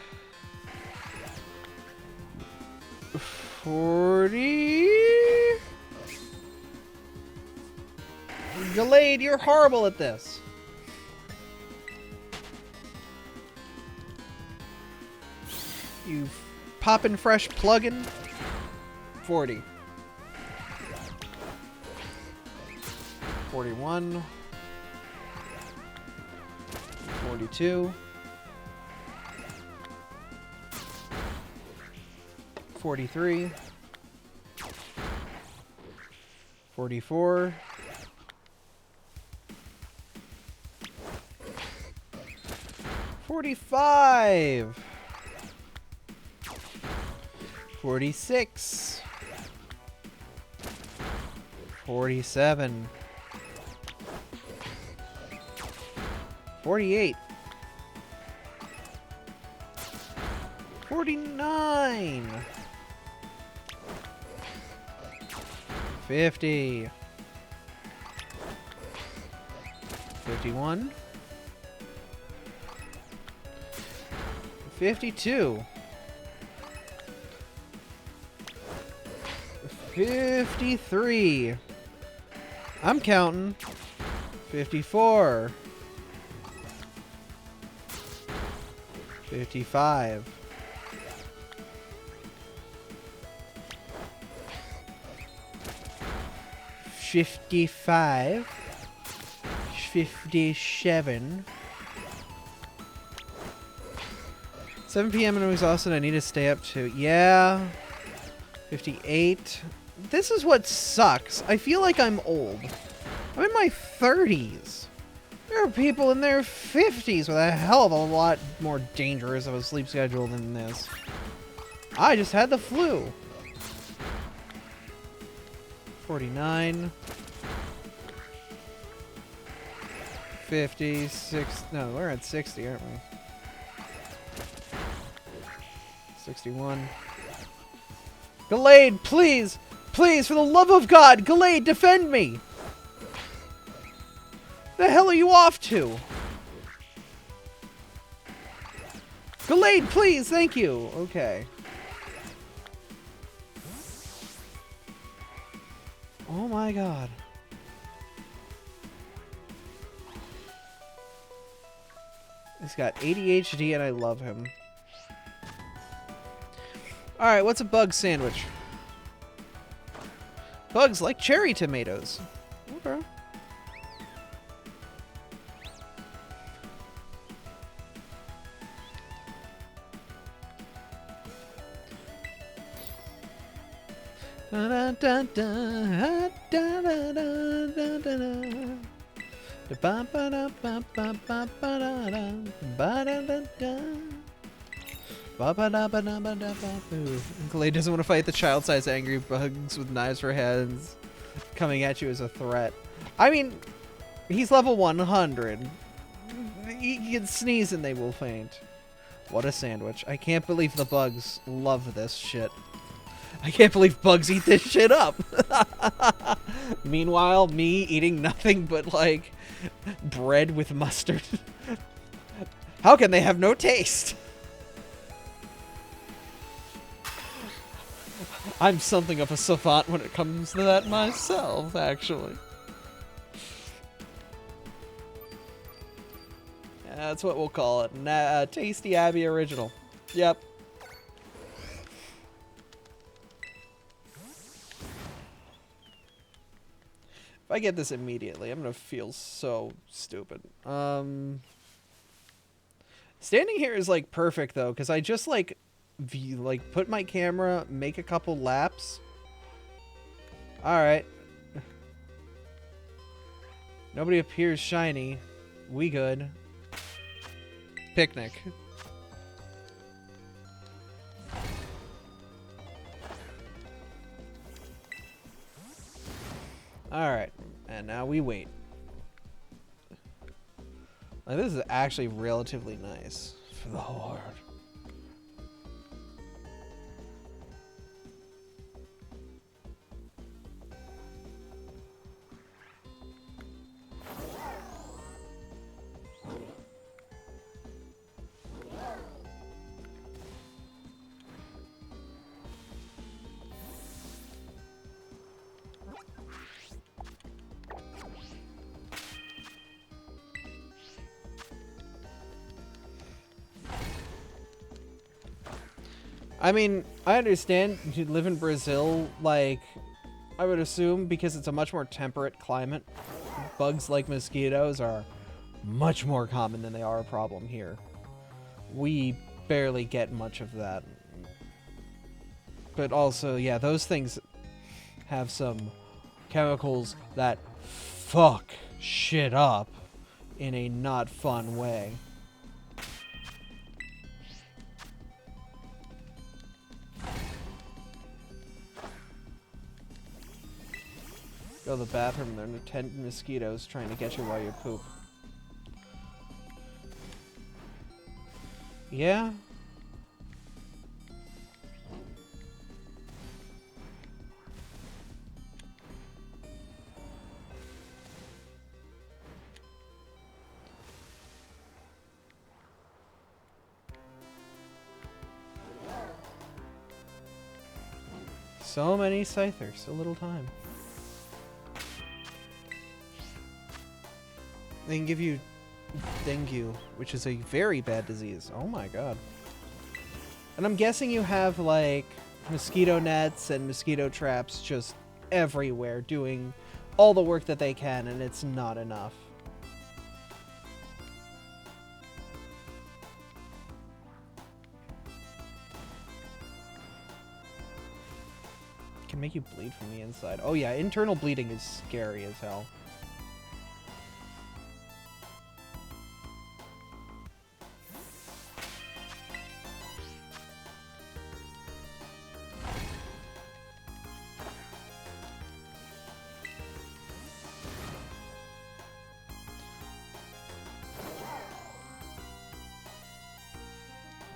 40. Gallade, you're horrible at this. You poppin' fresh plugin. 40. 41. 42. 43. 44. 45. 46. 47. 48. 49. 50. 51. 52. 53. I'm counting. 54. 55. 55. 57. 7 p.m. and I'm exhausted. I need to stay up to... Yeah. 58. This is what sucks. I feel like I'm old. I'm in my 30s. There are people in their 50s with a hell of a lot more dangerous of a sleep schedule than this. I just had the flu. 49. 56. No, we're at 60, aren't we? 61. Gallade, please! Please, for the love of God, Gallade, defend me! The hell are you off to? Gallade, please, thank you. Okay. Oh my god. He's got ADHD and I love him. Alright, what's a bug sandwich? Bugs like cherry tomatoes. Okay. Clay doesn't want to fight the child-sized angry bugs with knives for heads coming at you as a threat. I mean, he's level 100. He can sneeze and they will faint. What a sandwich. I can't believe the bugs love this shit. I can't believe bugs eat this shit up. Meanwhile, me eating nothing but, like, bread with mustard. How can they have no taste? I'm something of a savant when it comes to that myself, actually. That's what we'll call it. Tasty Abby Original. Yep. If I get this immediately, I'm gonna feel so stupid. Standing here is, like, perfect, though, because I just, like, put my camera, make a couple laps. Alright. Nobody appears shiny. We good. Picnic. Alright. And now we wait. Like, this is actually relatively nice for the Horde. I mean, I understand you live in Brazil, like, I would assume because it's a much more temperate climate, bugs like mosquitoes are much more common than they are a problem here. We barely get much of that. But also, yeah, those things have some chemicals that fuck shit up in a not fun way. Go to the bathroom, there are 10 mosquitoes trying to get you while you poop. Yeah? So many Scythers, so little time. They can give you dengue, which is a very bad disease. Oh my god. And I'm guessing you have, like, mosquito nets and mosquito traps just everywhere doing all the work that they can, and it's not enough. It can make you bleed from the inside. Oh yeah, internal bleeding is scary as hell.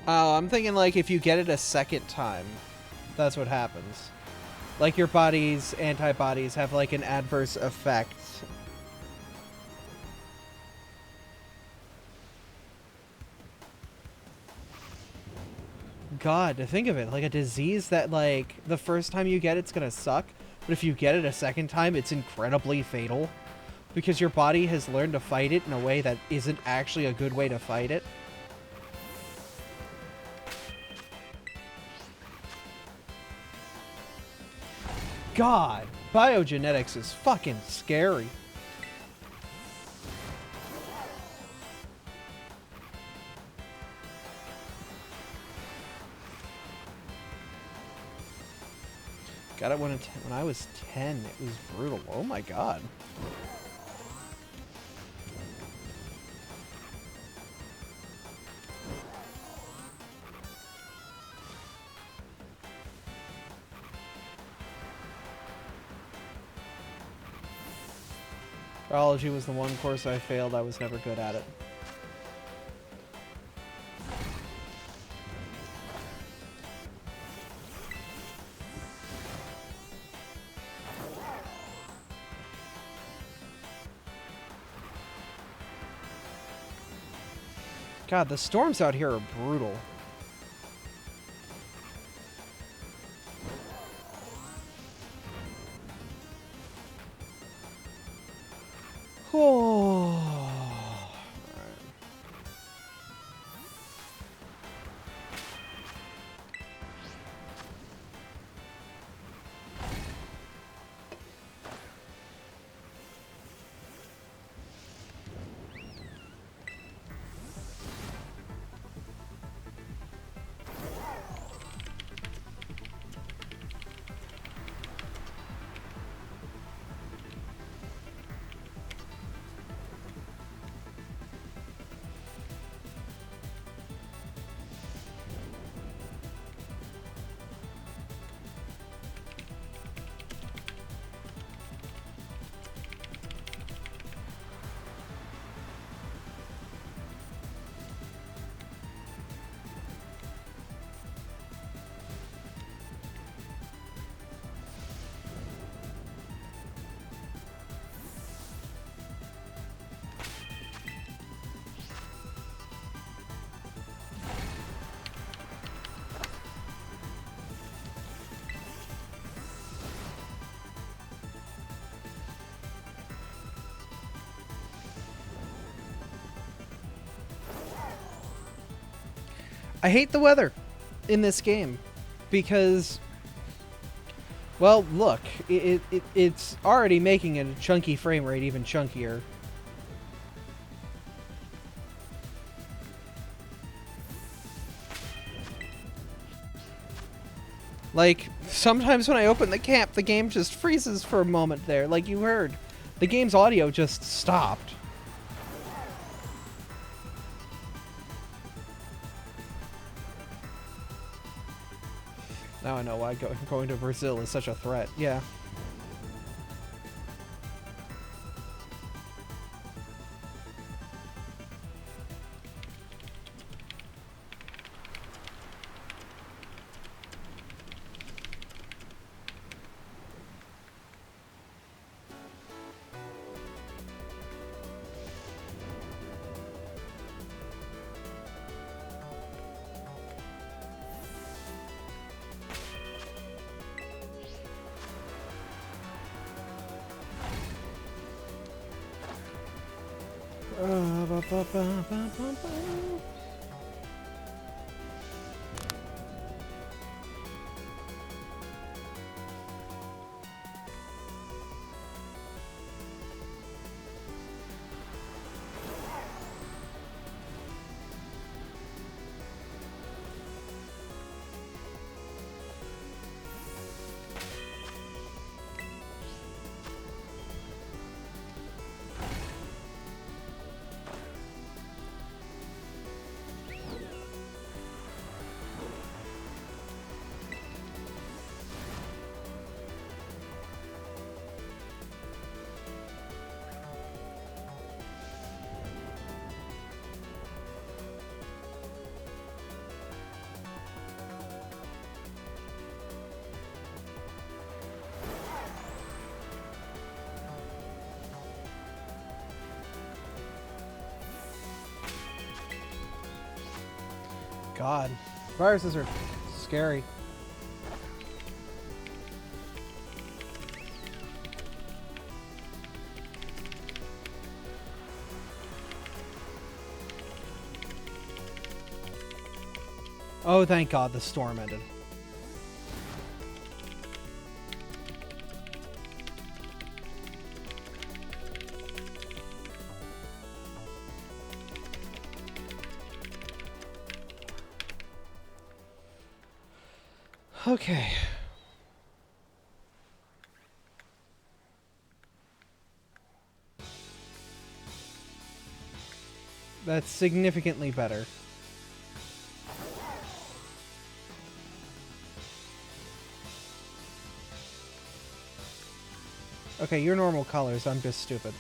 Oh, I'm thinking, like, if you get it a second time, that's what happens. Like, your body's antibodies have, like, an adverse effect. god, to think of it, like a disease that, like, the first time you get it's gonna suck, but if you get it a second time, it's incredibly fatal. Because your body has learned to fight it in a way that isn't actually a good way to fight it. God, biogenetics is fucking scary. Got it when I was 10. It was brutal. Oh my god. Biology was the one course I failed. I was never good at it. God, the storms out here are brutal. Oh. I hate the weather in this game because, well, look, it's already making a chunky frame rate even chunkier. Like, sometimes when I open the camp, the game just freezes for a moment there, like you heard. The game's audio just stopped. Now I know why going to Brazil is such a threat. Yeah. God. Viruses are scary. Oh, thank God the storm ended. Okay. That's significantly better. Okay, you're normal colors, I'm just stupid.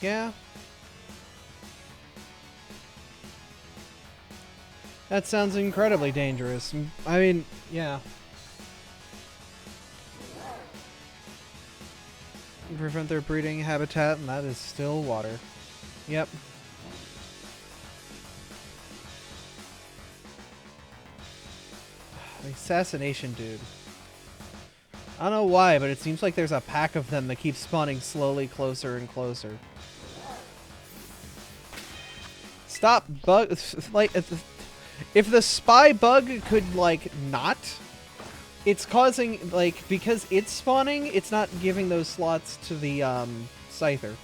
Yeah. That sounds incredibly dangerous. I mean, yeah. Prevent their breeding habitat, and that is still water. Yep. The assassination dude. I don't know why, but it seems like there's a pack of them that keep spawning slowly closer and closer. Stop bug. Like, if the spy bug could, like, not, it's causing, like, because it's spawning, it's not giving those slots to the, Scyther.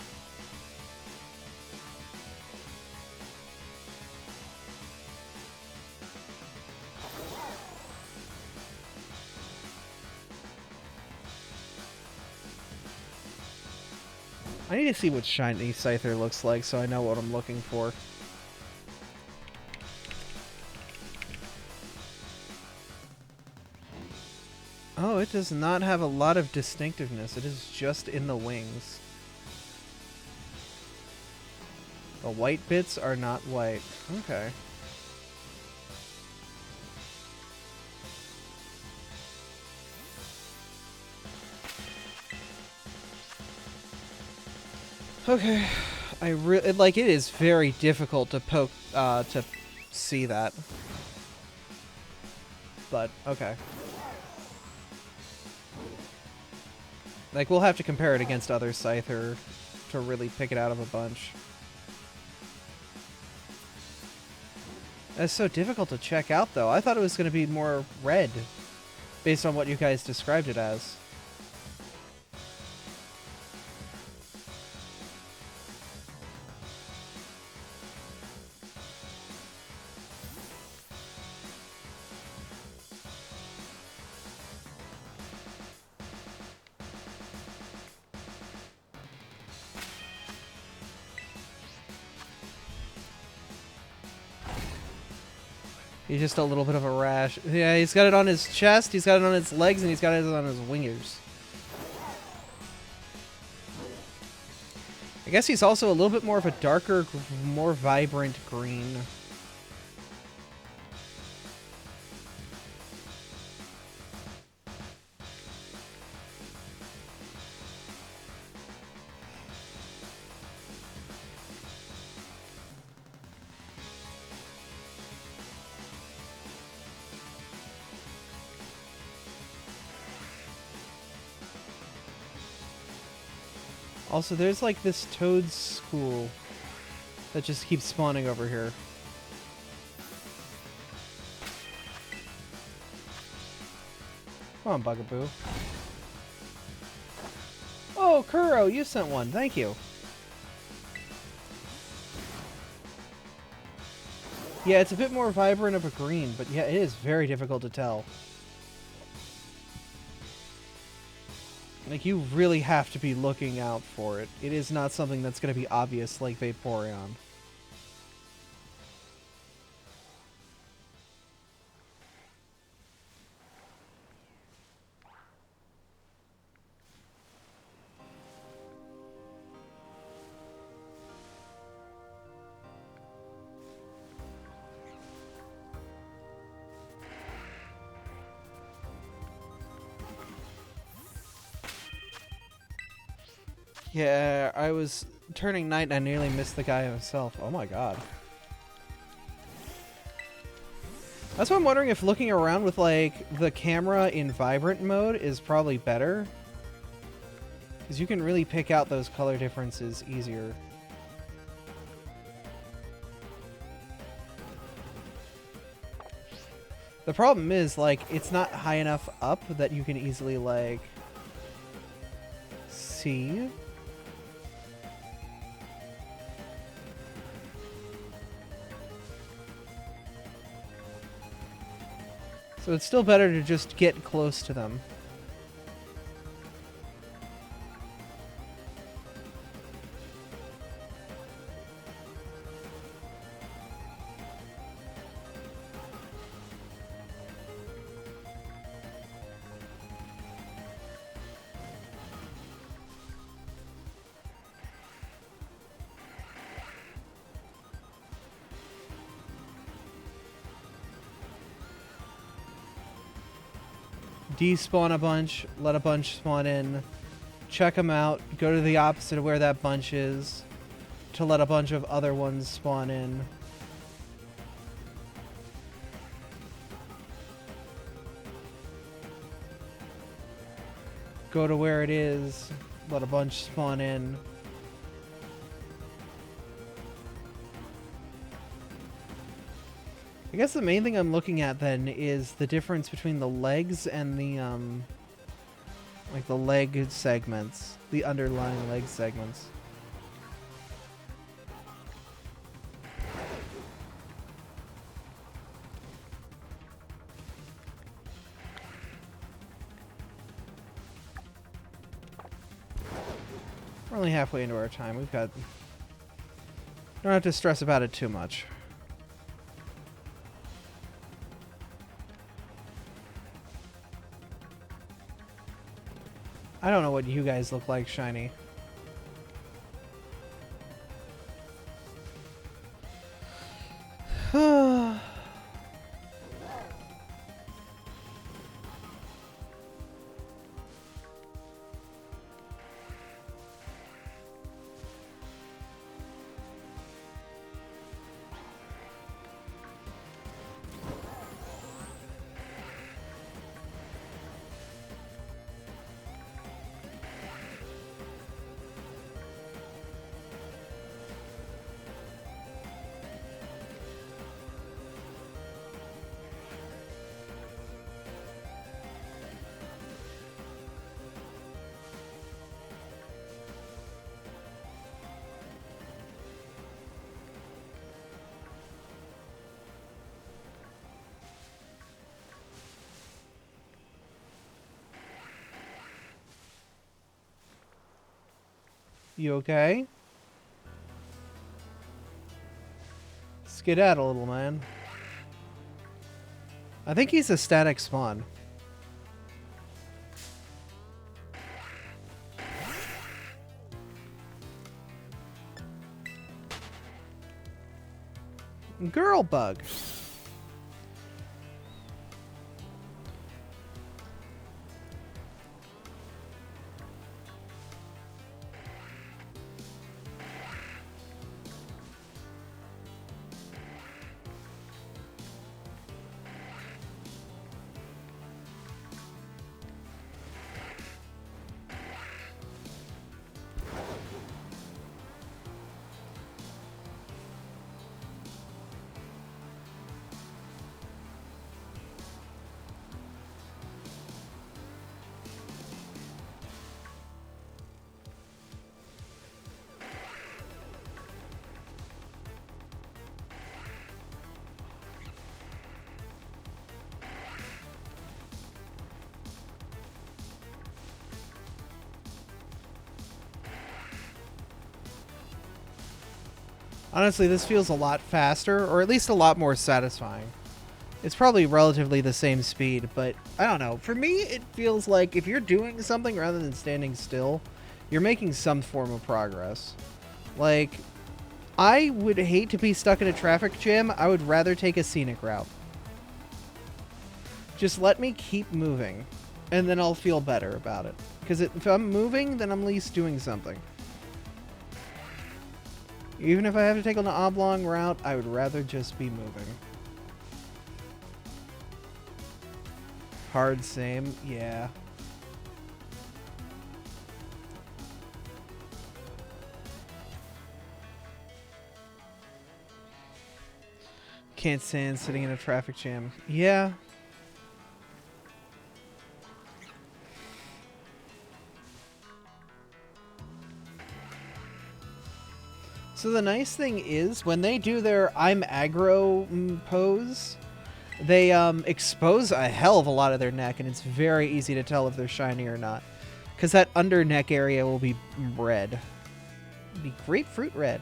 I need to see what shiny Scyther looks like so I know what I'm looking for. Oh, it does not have a lot of distinctiveness. It is just in the wings. The white bits are not white. Okay. Okay. Like, it is very difficult to poke, to see that. But, okay. Like, we'll have to compare it against other Scyther to really pick it out of a bunch. That's so difficult to check out, though. I thought it was going to be more red, based on what you guys described it as. He's just a little bit of a rash. Yeah, he's got it on his chest, he's got it on his legs, and he's got it on his wingers. I guess he's also a little bit more of a darker, more vibrant green. Also, there's like this toad school that just keeps spawning over here. Come on, Bugaboo. Oh, Kuro, you sent one. Thank you. Yeah, it's a bit more vibrant of a green, but yeah, it is very difficult to tell. Like, you really have to be looking out for it. It is not something that's going to be obvious like Vaporeon. Yeah, I was turning night and I nearly missed the guy himself. Oh my god. That's why I'm wondering if looking around with, like, the camera in vibrant mode is probably better. Because you can really pick out those color differences easier. The problem is, like, it's not high enough up that you can easily, like, see. So it's still better to just get close to them. Despawn a bunch, let a bunch spawn in, check them out, go to the opposite of where that bunch is to let a bunch of other ones spawn in. Go to where it is, let a bunch spawn in. I guess the main thing I'm looking at then is the difference between the legs and the, like the leg segments, the underlying leg segments. We're only halfway into our time. We've got... Don't have to stress about it too much. I don't know what you guys look like, Shiny. You okay? Skedaddle, little man. I think he's a static spawn. Girl bug. Honestly, this feels a lot faster, or at least a lot more satisfying. It's probably relatively the same speed, but I don't know. For me, it feels like if you're doing something rather than standing still, you're making some form of progress. Like, I would hate to be stuck in a traffic jam. I would rather take a scenic route. Just let me keep moving, and then I'll feel better about it. Because if I'm moving, then I'm at least doing something. Even if I have to take an oblong route, I would rather just be moving. Hard same, yeah. Can't stand sitting in a traffic jam. Yeah. So the nice thing is, when they do their I'm aggro pose, they expose a hell of a lot of their neck, and it's very easy to tell if they're shiny or not. Because that under neck area will be red. It'll be grapefruit red.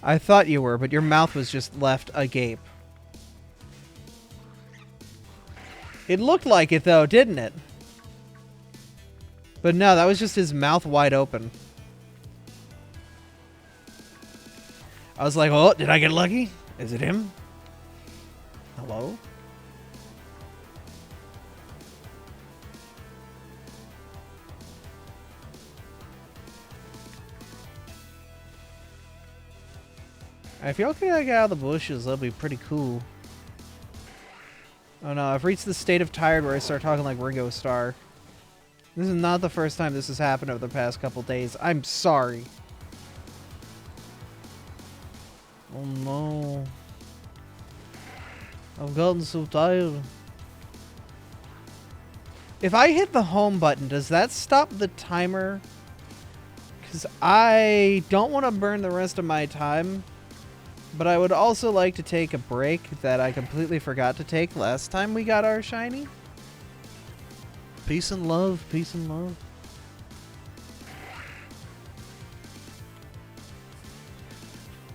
I thought you were, but your mouth was just left agape. It looked like it, though, didn't it? But no, that was just his mouth wide open. I was like, oh, did I get lucky? Is it him? Hello? If y'all could get out of the bushes, that'd be pretty cool. Oh no, I've reached the state of tired where I start talking like Ringo Starr. This is not the first time this has happened over the past couple days. I'm sorry. Oh no. I've gotten so tired. If I hit the home button, does that stop the timer? Because I don't want to burn the rest of my time. But I would also like to take a break that I completely forgot to take last time we got our shiny. Peace and love, peace and love.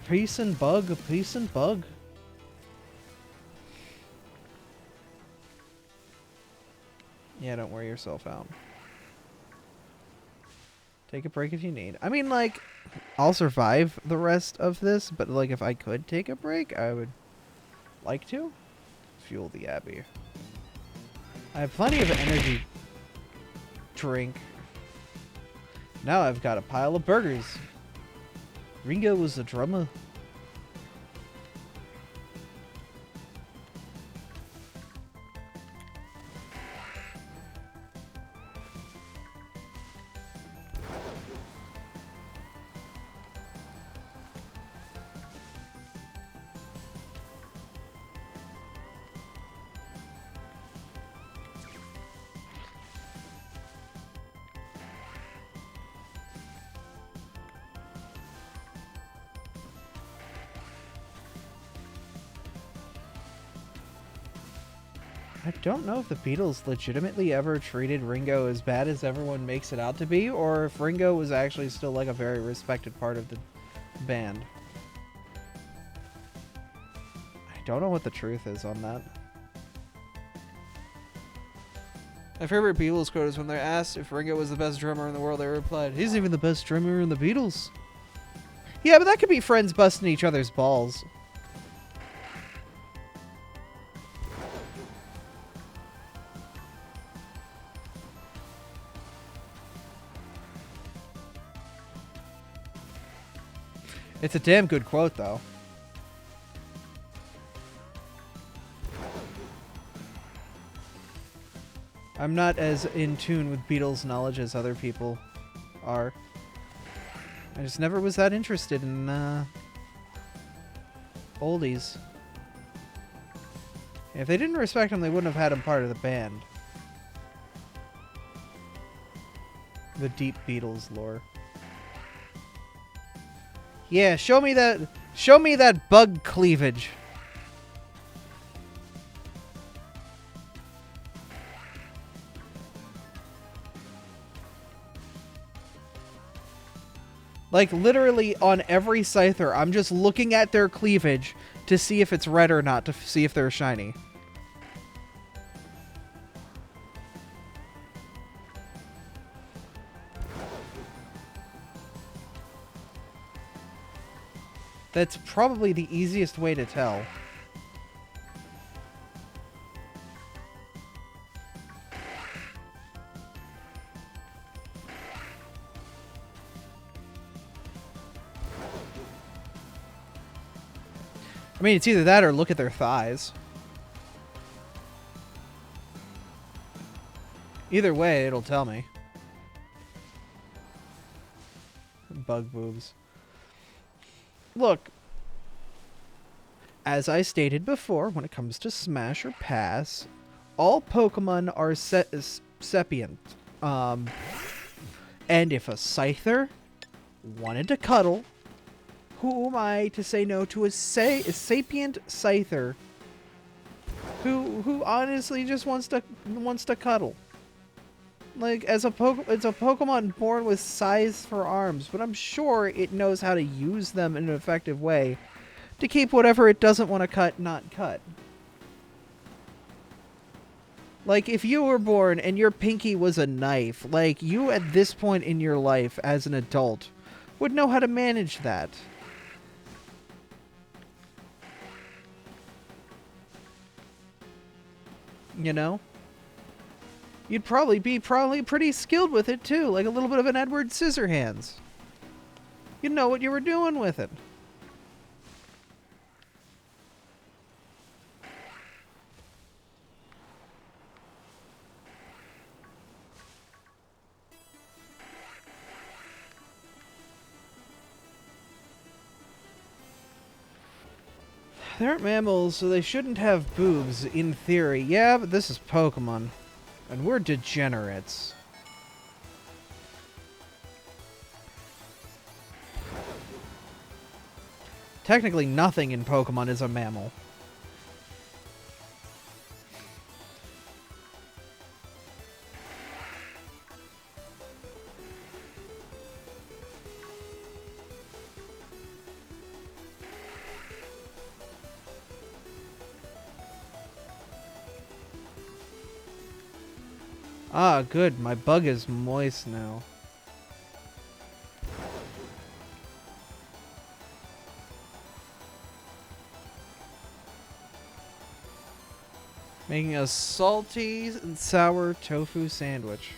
Peace and bug, peace and bug. Yeah, don't wear yourself out. Take a break if you need. I mean, like, I'll survive the rest of this, but, like, if I could take a break, I would like to. Fuel the Abbey. I have plenty of energy drink. Now I've got a pile of burgers. Ringo was the drummer. I don't know if the Beatles legitimately ever treated Ringo as bad as everyone makes it out to be, or if Ringo was actually still like a very respected part of the band. I don't know what the truth is on that. My favorite Beatles quote is when they're asked if Ringo was the best drummer in the world, they replied, "He's even the best drummer in the Beatles." Yeah, but that could be friends busting each other's balls. It's a damn good quote, though. I'm not as in tune with Beatles knowledge as other people are. I just never was that interested in oldies. If they didn't respect him, they wouldn't have had him part of the band. The deep Beatles lore. Yeah, show me that. Show me that bug cleavage. Like, literally on every Scyther, I'm just looking at their cleavage to see if it's red or not, to see if they're shiny. That's probably the easiest way to tell. I mean, it's either that or look at their thighs. Either way, it'll tell me. Bug boobs. Look, as I stated before, when it comes to Smash or Pass, all Pokemon are sapient. And if a Scyther wanted to cuddle, who am I to say no to a sapient Scyther who honestly just wants to cuddle? Like, it's a Pokemon born with size for arms, but I'm sure it knows how to use them in an effective way to keep whatever it doesn't want to cut not cut. Like, if you were born and your pinky was a knife, like, you at this point in your life as an adult would know how to manage that. You know? You'd probably be pretty skilled with it too, like a little bit of an Edward Scissorhands. You know what you were doing with it. They aren't mammals, so they shouldn't have boobs, in theory. Yeah, but this is Pokemon. And we're degenerates. Technically, nothing in Pokemon is a mammal. Ah, good. My bug is moist now. Making a salty and sour tofu sandwich.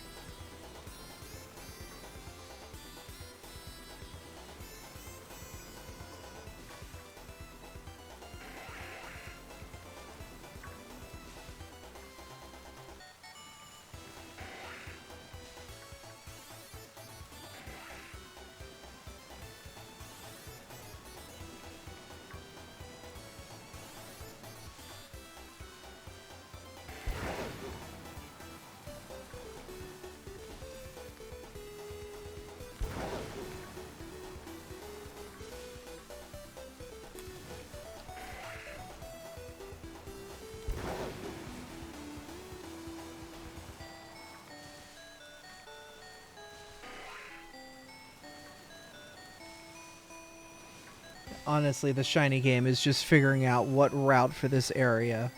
Honestly, the shiny game is just figuring out what route for this area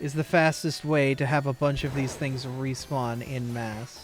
is the fastest way to have a bunch of these things respawn en masse.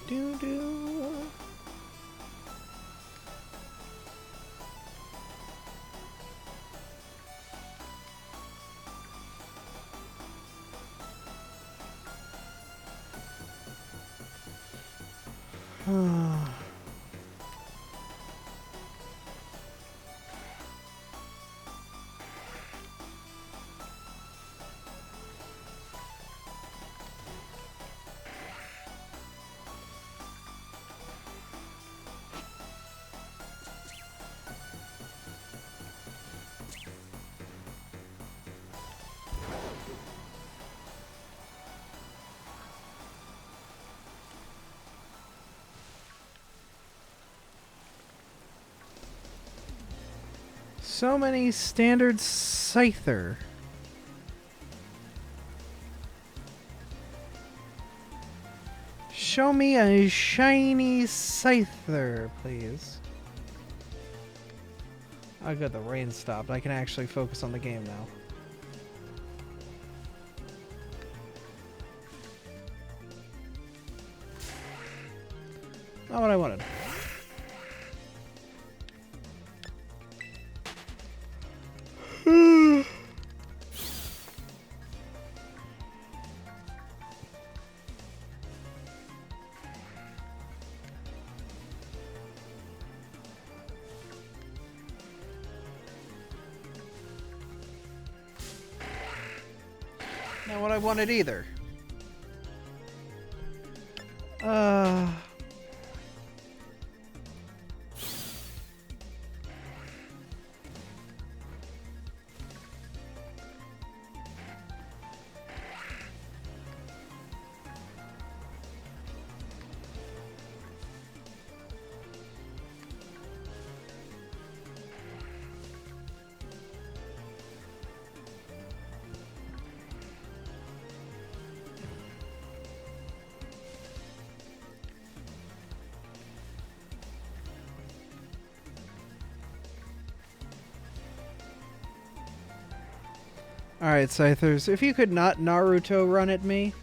Do do. So many standard Scyther. Show me a shiny Scyther, please. Oh good, the rain stopped. I can actually focus on the game now. Not what I wanted. Not what I wanted either. Alright, Scythers, if you could not Naruto run at me.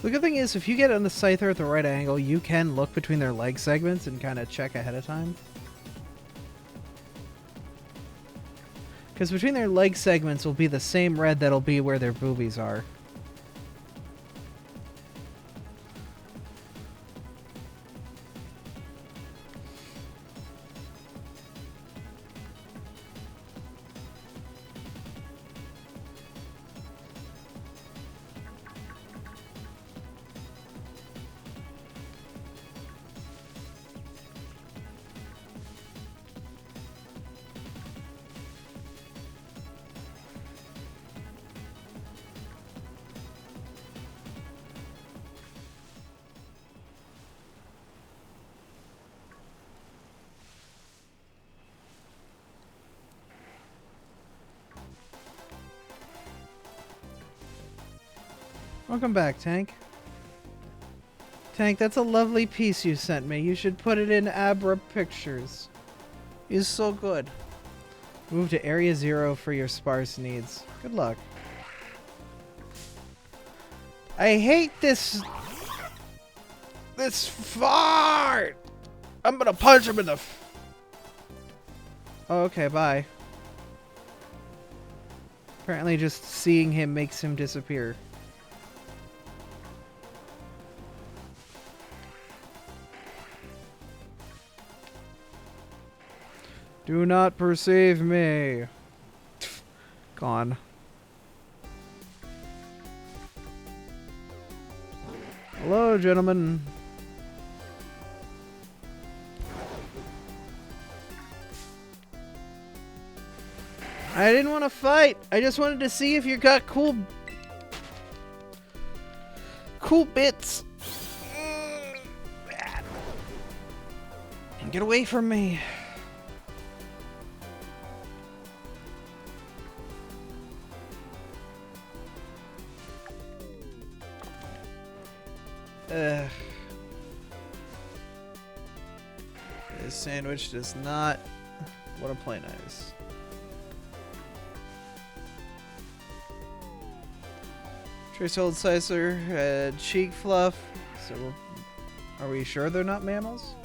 The good thing is, if you get on the Scyther at the right angle, you can look between their leg segments and kind of check ahead of time. Because between their leg segments will be the same red that'll be where their boobies are. Welcome back, Tank. Tank, that's a lovely piece you sent me. You should put it in Abra Pictures. It's so good. Move to Area 0 for your sparse needs. Good luck. I hate this... this fart! I'm gonna punch him in the... Oh, okay, bye. Apparently just seeing him makes him disappear. Do not perceive me. Gone. Hello, gentlemen. I didn't want to fight. I just wanted to see if you got cool bits. Get away from me. This sandwich does not want to play nice. Trace Old Sicer had cheek fluff. So, are we sure they're not mammals?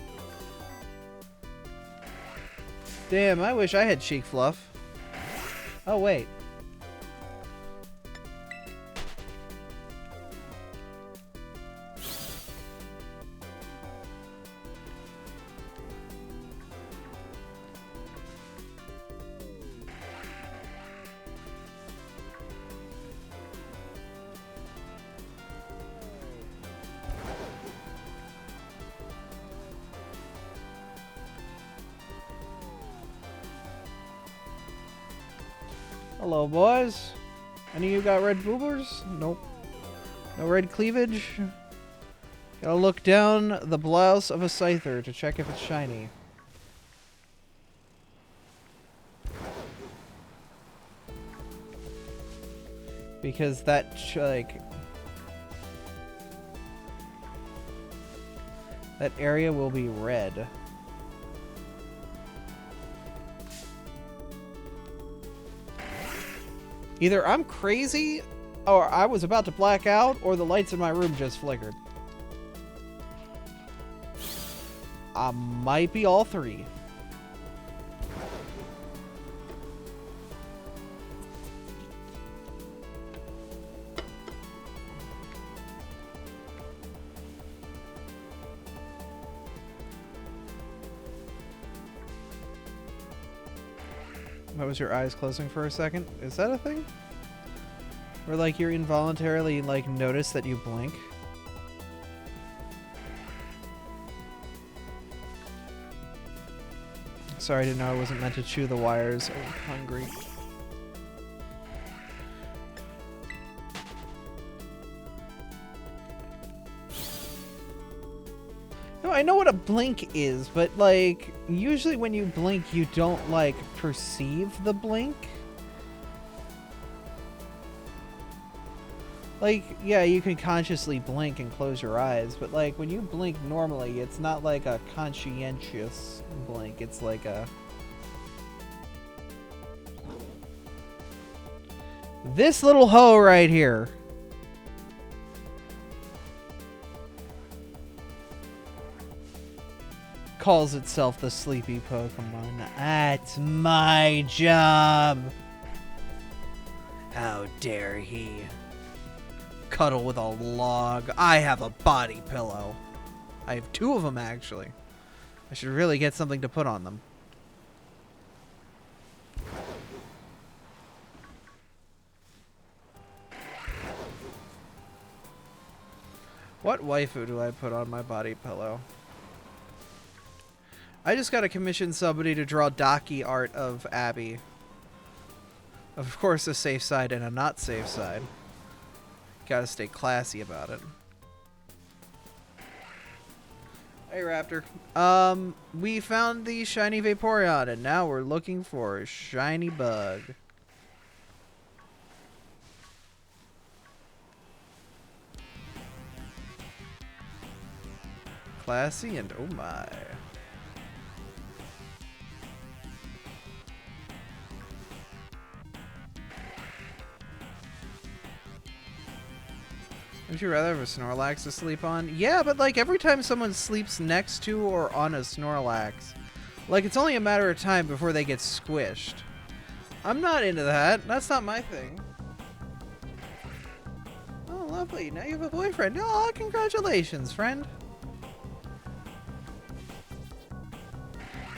Damn, I wish I had cheek fluff. Oh, wait. Hello, boys. Any of you got red boobers? Nope. No red cleavage? Gotta look down the blouse of a Scyther to check if it's shiny. Because that, like... that area will be red. Either I'm crazy, or I was about to black out, or the lights in my room just flickered. I might be all three. What was your eyes closing for a second? Is that a thing? Or like you're involuntarily like notice that you blink? Sorry, I didn't know I wasn't meant to chew the wires. I'm hungry. No, I know what a blink is, but like usually when you blink you don't like perceive the blink. Like, yeah, you can consciously blink and close your eyes, but like when you blink normally, it's not like a conscientious blink. It's like a... This little hoe right here. Calls itself the sleepy Pokemon. That's my job. How dare he cuddle with a log? I have a body pillow. I have two of them, actually. I should really get something to put on them. What waifu do I put on my body pillow? I just gotta commission somebody to draw Daki art of Abby. Of course, a safe side and a not safe side. Gotta stay classy about it. Hey, Raptor. We found the shiny Vaporeon, and now we're looking for a shiny bug. Classy and oh my. Would you rather have a Snorlax to sleep on? Yeah, but like every time someone sleeps next to or on a Snorlax, like it's only a matter of time before they get squished. I'm not into that. That's not my thing. Oh, lovely. Now you have a boyfriend. Oh, congratulations, friend.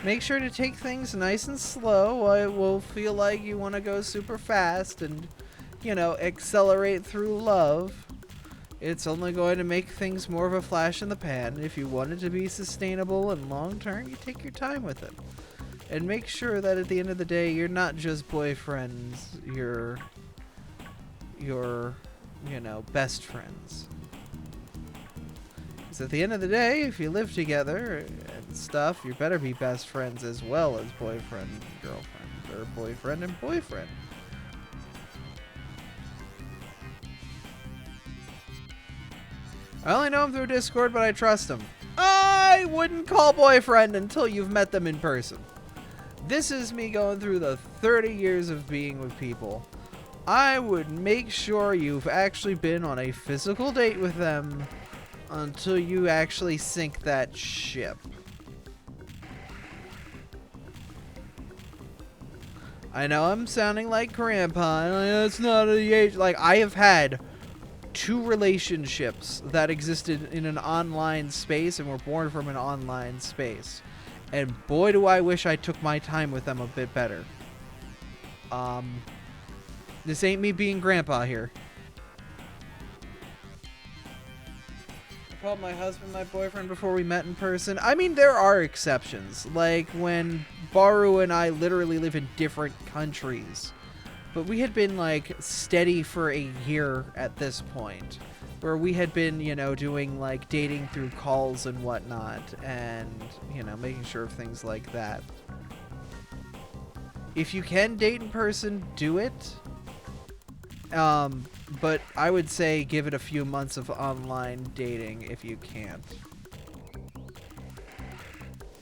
make sure to take things nice and slow. It will feel like you want to go super fast and, you know, accelerate through love. It's only going to make things more of a flash in the pan. If you want it to be sustainable and long term, you take your time with it. And make sure that at the end of the day, you're not just boyfriends, you're, you know, best friends. Because at the end of the day, if you live together and stuff, you better be best friends as well as boyfriend and girlfriend, or boyfriend and boyfriend. I only know him through Discord, but I trust him. I wouldn't call boyfriend until you've met them in person. This is me going through the 30 years of being with people. I would make sure you've actually been on a physical date with them until you actually sink that ship. I know I'm sounding like grandpa. It's not the age. Like, I have had 2 relationships that existed in an online space and were born from an online space. And boy, do I wish I took my time with them a bit better. This ain't me being grandpa here. I called my husband my boyfriend before we met in person. I mean, there are exceptions. Like when Baru and I literally live in different countries. But we had been, like, steady for a year at this point. Where we had been, you know, doing, like, dating through calls and whatnot. And, you know, making sure of things like that. If you can date in person, do it. But I would say give it a few months of online dating if you can't.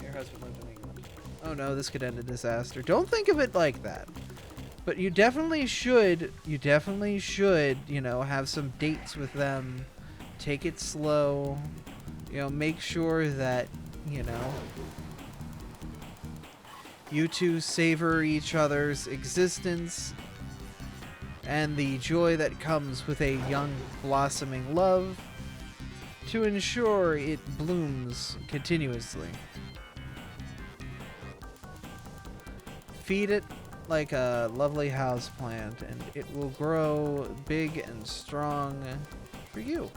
Your husband lives in England. Oh no, this could end in disaster. Don't think of it like that. But you definitely should, you know, have some dates with them. Take it slow. You know, make sure that, you know, you two savor each other's existence and the joy that comes with a young, blossoming love to ensure it blooms continuously. Feed it like a lovely house plant, and it will grow big and strong for you.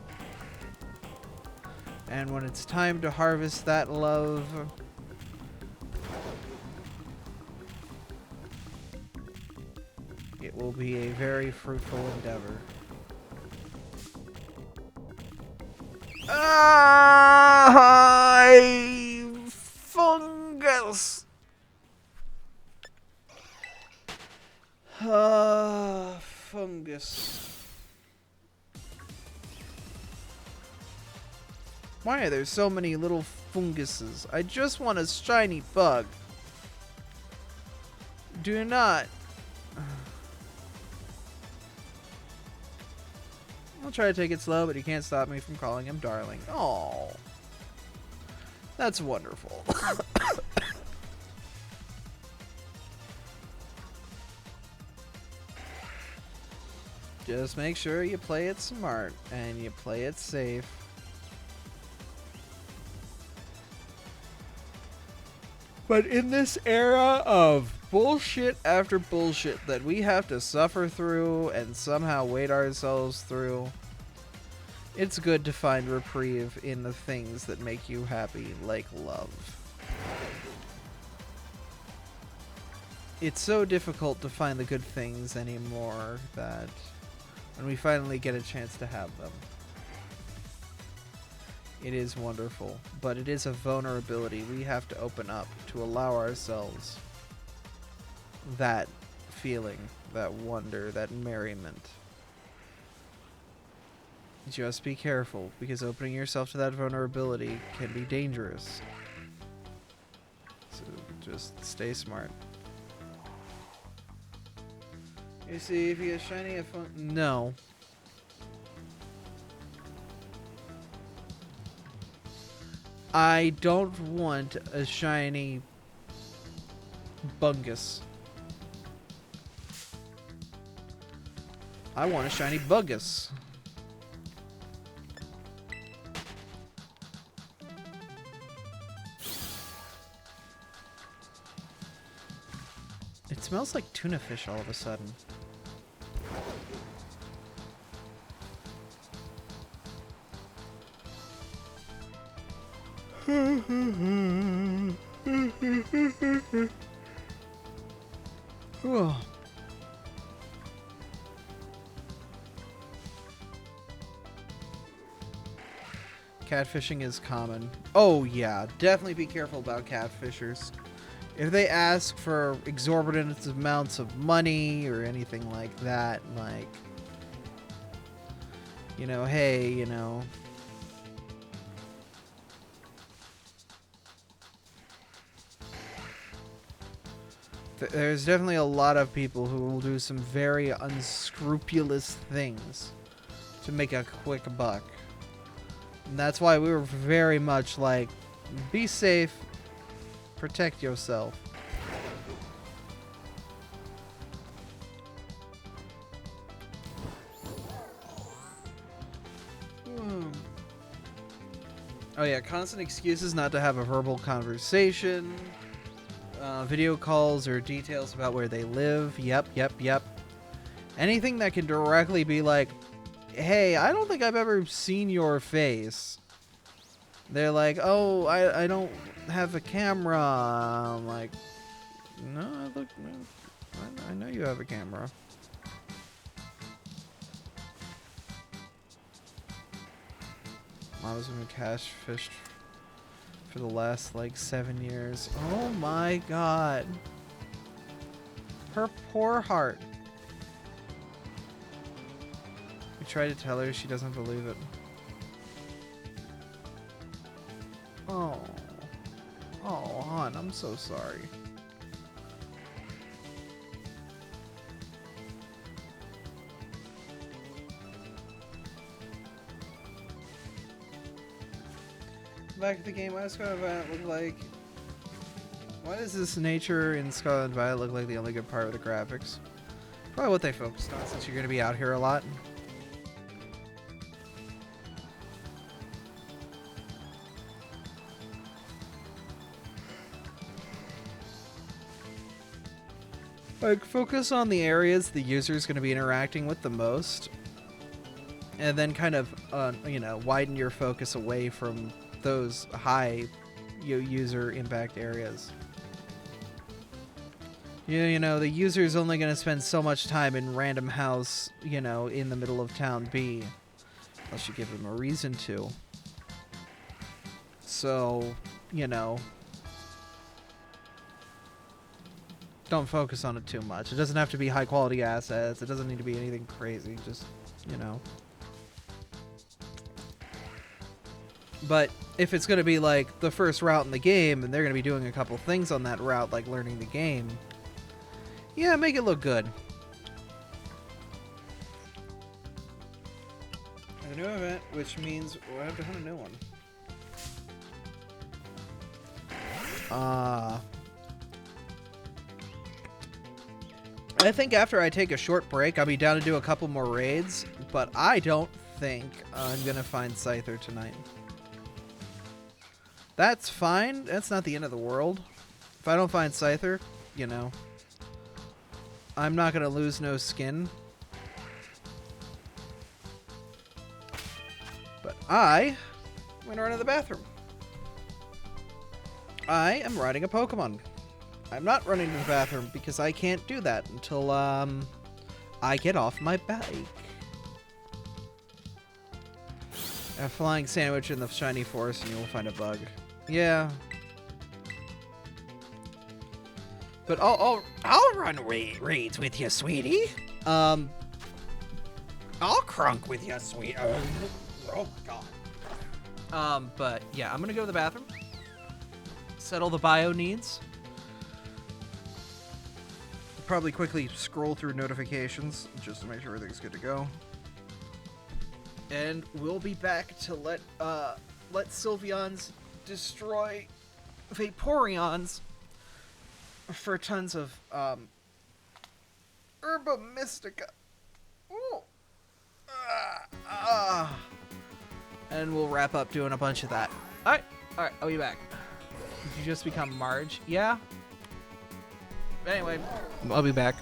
And when it's time to harvest that love, it will be a very fruitful endeavor. Fungus! Fungus. Why are there so many little funguses? I just want a shiny bug. Do not. I'll try to take it slow, but you can't stop me from calling him darling. Oh, that's wonderful. Just make sure you play it smart and you play it safe. But in this era of bullshit after bullshit that we have to suffer through and somehow wait ourselves through, it's good to find reprieve in the things that make you happy, like love. It's so difficult to find the good things anymore that when we finally get a chance to have them, it is wonderful, but it is a vulnerability we have to open up to allow ourselves that feeling, that wonder, that merriment. Just be careful, because opening yourself to that vulnerability can be dangerous. So just stay smart. You see, if he has shiny a fun. No. I don't want a shiny bungus. I want a shiny buggus. smells like tuna fish all of a sudden. Whew. Catfishing is common. Oh yeah, definitely be careful about catfishers. If they ask for exorbitant amounts of money or anything like that, like, you know, hey, you know, there's definitely a lot of people who will do some very unscrupulous things to make a quick buck. And that's why we were very much like, be safe, protect yourself. Oh yeah, constant excuses not to have a verbal conversation. Video calls or details about where they live. Yep. Anything that can directly be like, hey, I don't think I've ever seen your face. They're like, oh, I don't have a camera. I'm like, no, I know you have a camera. Mom's been cash fished for the last like 7 years. Oh my god. Her poor heart. We try to tell her, she doesn't believe it. Oh. Oh, hon, I'm so sorry. Back at the game, why does Scarlet Violet look like... Why does this nature in Scarlet Violet look like the only good part of the graphics? Probably what they focused on, since you're going to be out here a lot. Like, focus on the areas the user is going to be interacting with the most. And then kind of, you know, widen your focus away from those high user impact areas. You know, the user is only going to spend so much time in random house, you know, in the middle of town B, unless you give them a reason to. So, you know, don't focus on it too much. It doesn't have to be high quality assets. It doesn't need to be anything crazy. Just, you know. But if it's going to be like the first route in the game and they're going to be doing a couple things on that route, like learning the game, yeah, make it look good. A new event, which means we'll have to hunt a new one. I think after I take a short break, I'll be down to do a couple more raids, but I don't think I'm going to find Scyther tonight. That's fine. That's not the end of the world. If I don't find Scyther, you know, I'm not going to lose no skin. But I'm going to run to the bathroom. I am riding a Pokemon. I'm not running to the bathroom because I can't do that until I get off my bike. A flying sandwich in the shiny forest and you will find a bug. Yeah. But I'll run raids with you, sweetie. I'll crunk with you, sweet. Oh god. But yeah, I'm gonna go to the bathroom. Settle the bio needs. Probably quickly scroll through notifications just to make sure everything's good to go. And we'll be back to let Sylveons destroy Vaporeons for tons of Herba Mystica. Ooh. And we'll wrap up doing a bunch of that. Alright, I'll be back. Did you just become Marge? Yeah? Anyway, I'll be back.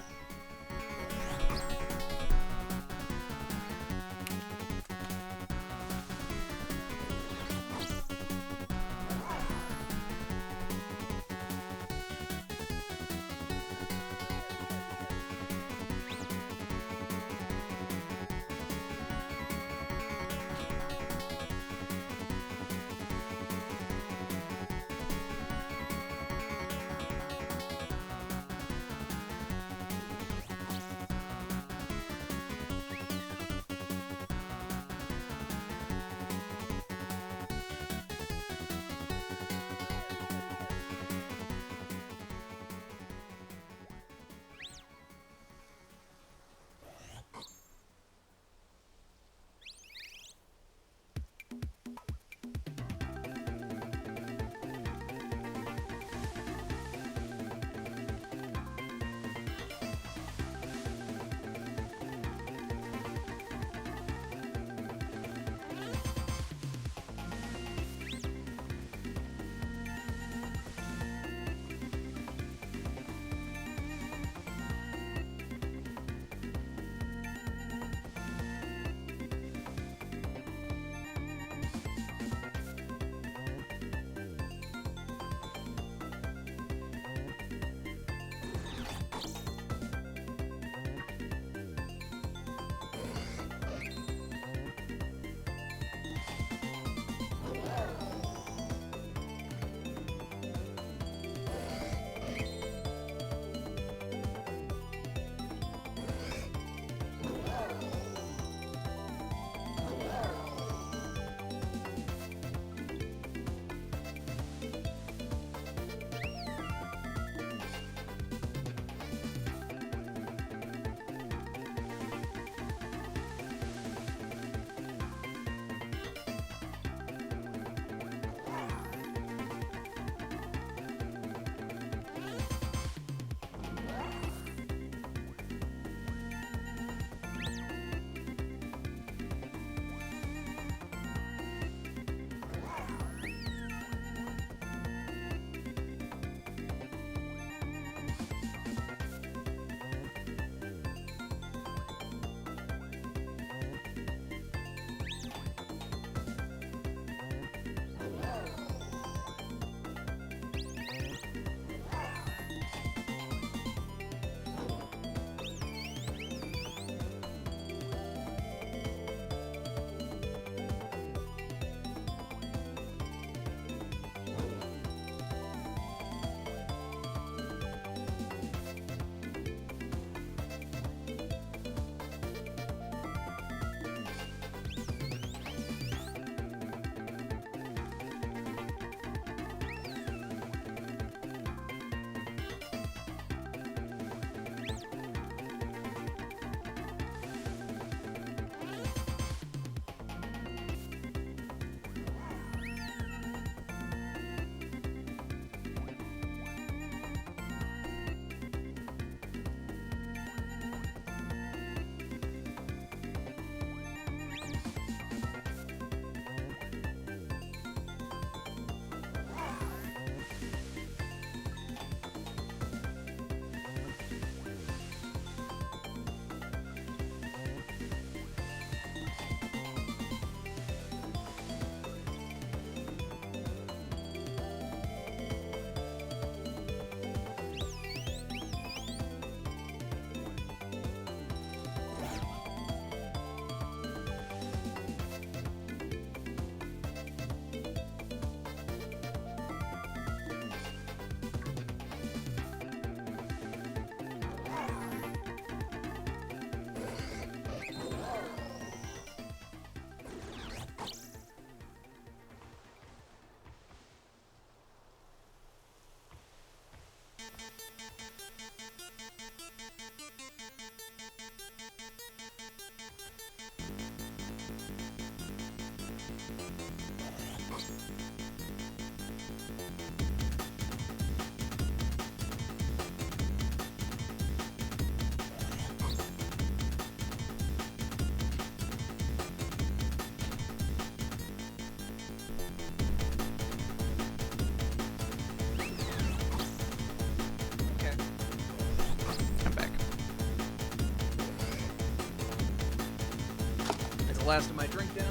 last of my drink down.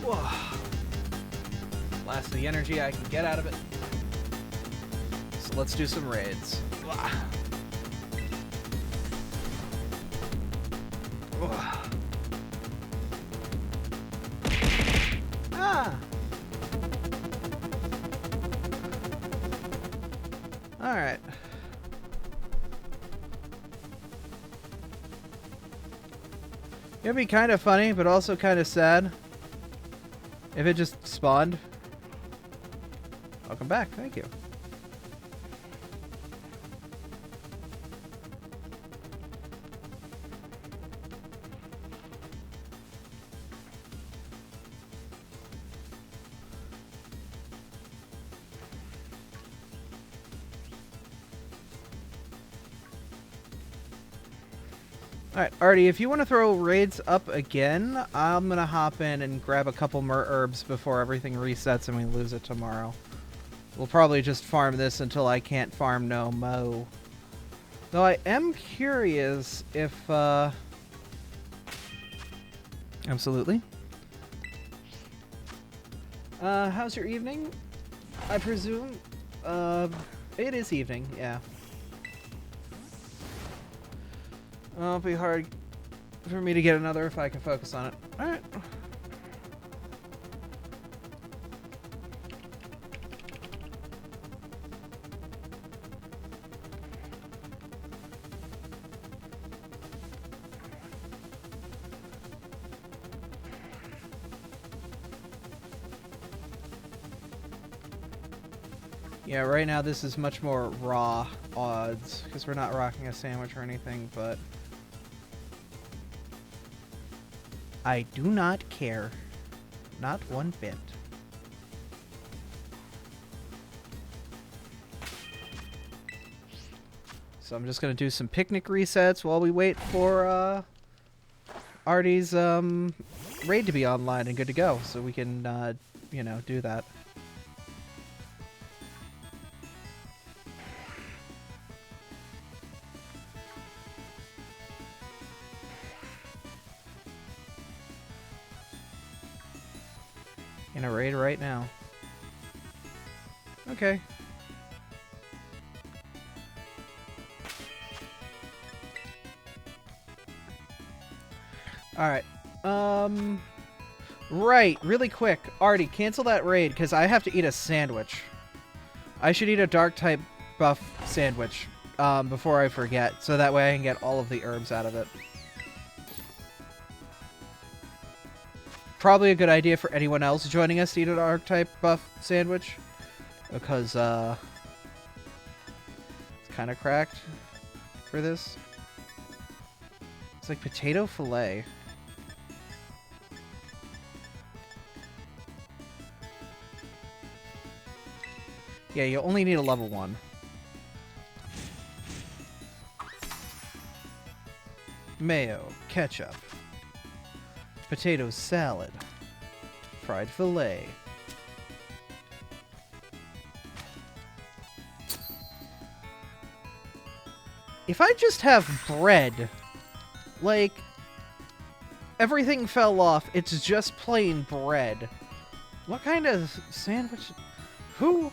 Whoa. Last of the energy I can get out of it. So let's do some raids. Whoa. Ah! Alright. It'd be kind of funny, but also kind of sad if it just spawned. Welcome back. Thank you. Alright, Artie, if you want to throw raids up again, I'm going to hop in and grab a couple more herbs before everything resets and we lose it tomorrow. We'll probably just farm this until I can't farm no mo. Though I am curious if, Absolutely. How's your evening? I presume, it is evening, yeah. It'll be hard for me to get another if I can focus on it. Alright. Yeah, right now this is much more raw odds because we're not rocking a sandwich or anything, but I do not care. Not one bit. So I'm just going to do some picnic resets while we wait for Artie's raid to be online and good to go so we can, you know, do that. In a raid right now. Okay. Alright. Right, really quick. Artie, cancel that raid, because I have to eat a sandwich. I should eat a dark type buff sandwich before I forget, so that way I can get all of the herbs out of it. Probably a good idea for anyone else joining us to eat an archetype buff sandwich. Because, it's kind of cracked for this. It's like potato fillet. Yeah, you only need a level 1. Mayo, ketchup. Potato salad. Fried fillet. If I just have bread, like, everything fell off, it's just plain bread. What kind of sandwich? Who?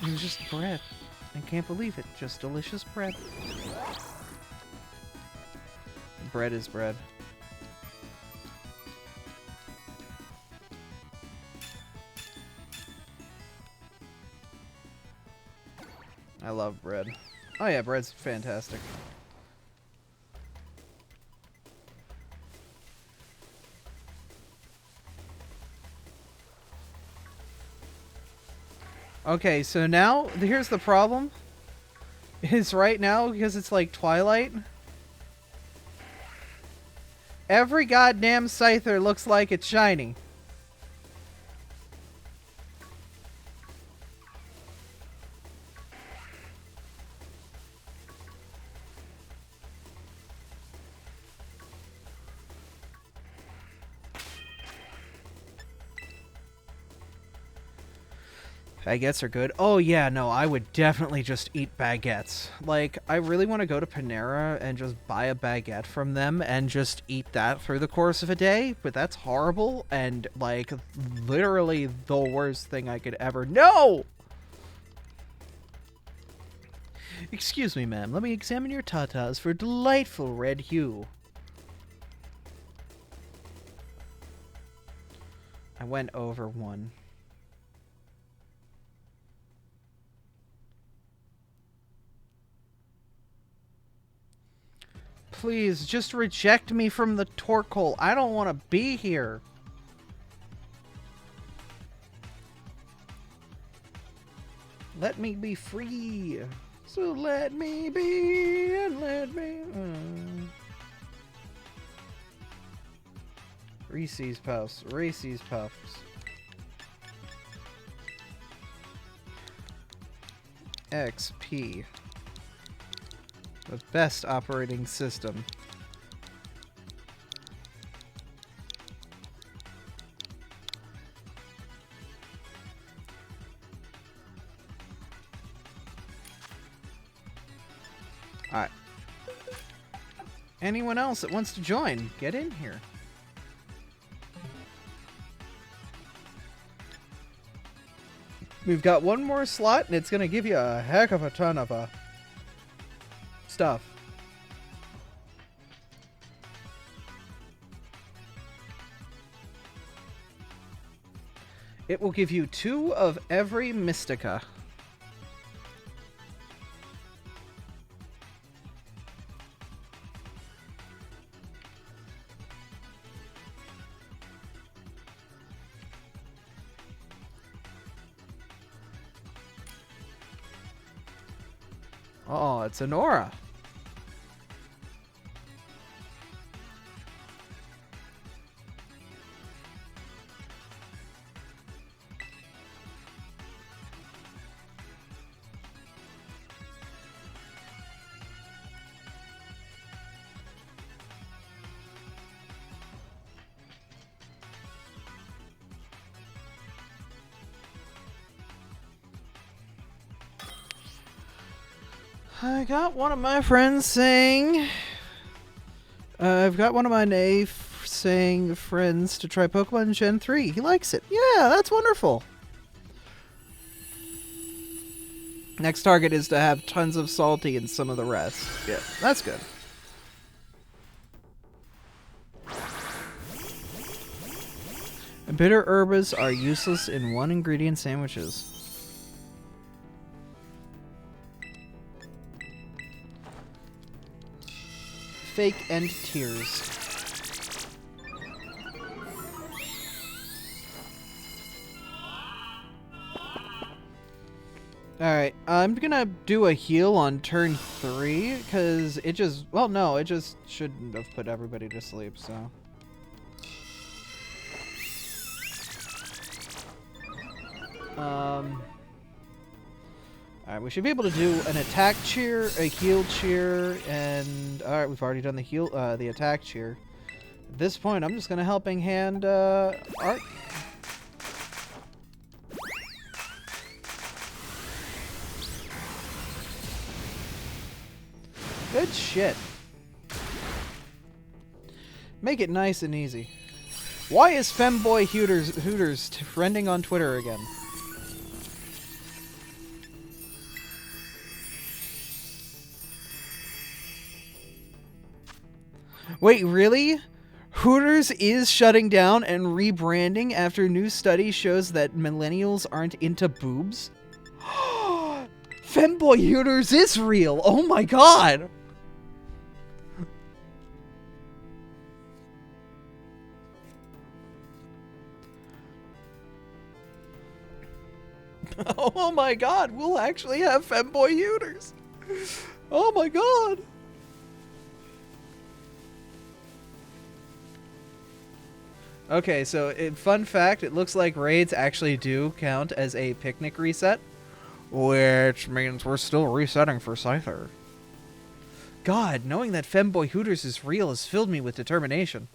It's just bread. I can't believe it. Just delicious bread. Bread is bread. I love bread. Oh yeah, bread's fantastic. Okay, so now, here's the problem. Is right now, because it's like Twilight, every goddamn Scyther looks like it's shiny. Baguettes are good. Oh, yeah, no, I would definitely just eat baguettes. Like, I really want to go to Panera and just buy a baguette from them and just eat that through the course of a day, but that's horrible and, like, literally the worst thing I could ever... No! Excuse me, ma'am. Let me examine your tatas for a delightful red hue. I went over one. Please, just reject me from the torque hole. I don't want to be here. Let me be free. So let me be and let me... Reese's Puffs. Reese's Puffs. XP. The best operating system. Alright. Anyone else that wants to join, get in here. We've got one more slot, and it's going to give you a heck of a ton of stuff. It will give you 2 of every Mystica. Oh, it's an aura. I got one of my friends saying... I've got one of my saying friends to try Pokemon Gen 3. He likes it. Yeah, that's wonderful. Next target is to have tons of salty and some of the rest. Yeah, that's good. Bitter herbs are useless in one ingredient sandwiches. Fake and tears. Alright, I'm gonna do a heal on turn 3, because it just... Well, no, it just shouldn't have put everybody to sleep, so... Alright, we should be able to do an attack cheer, a heal cheer, and... Alright, we've already done the heal, the attack cheer. At this point, I'm just gonna helping hand, Art. Good shit. Make it nice and easy. Why is Femboy Hooters trending on Twitter again? Wait, really? Hooters is shutting down and rebranding after new study shows that millennials aren't into boobs? Femboy Hooters is real! Oh my god! Oh my god, we'll actually have Femboy Hooters! Oh my god! Okay, so fun fact, it looks like raids actually do count as a picnic reset, which means we're still resetting for Scyther. God, knowing that Femboy Hooters is real has filled me with determination.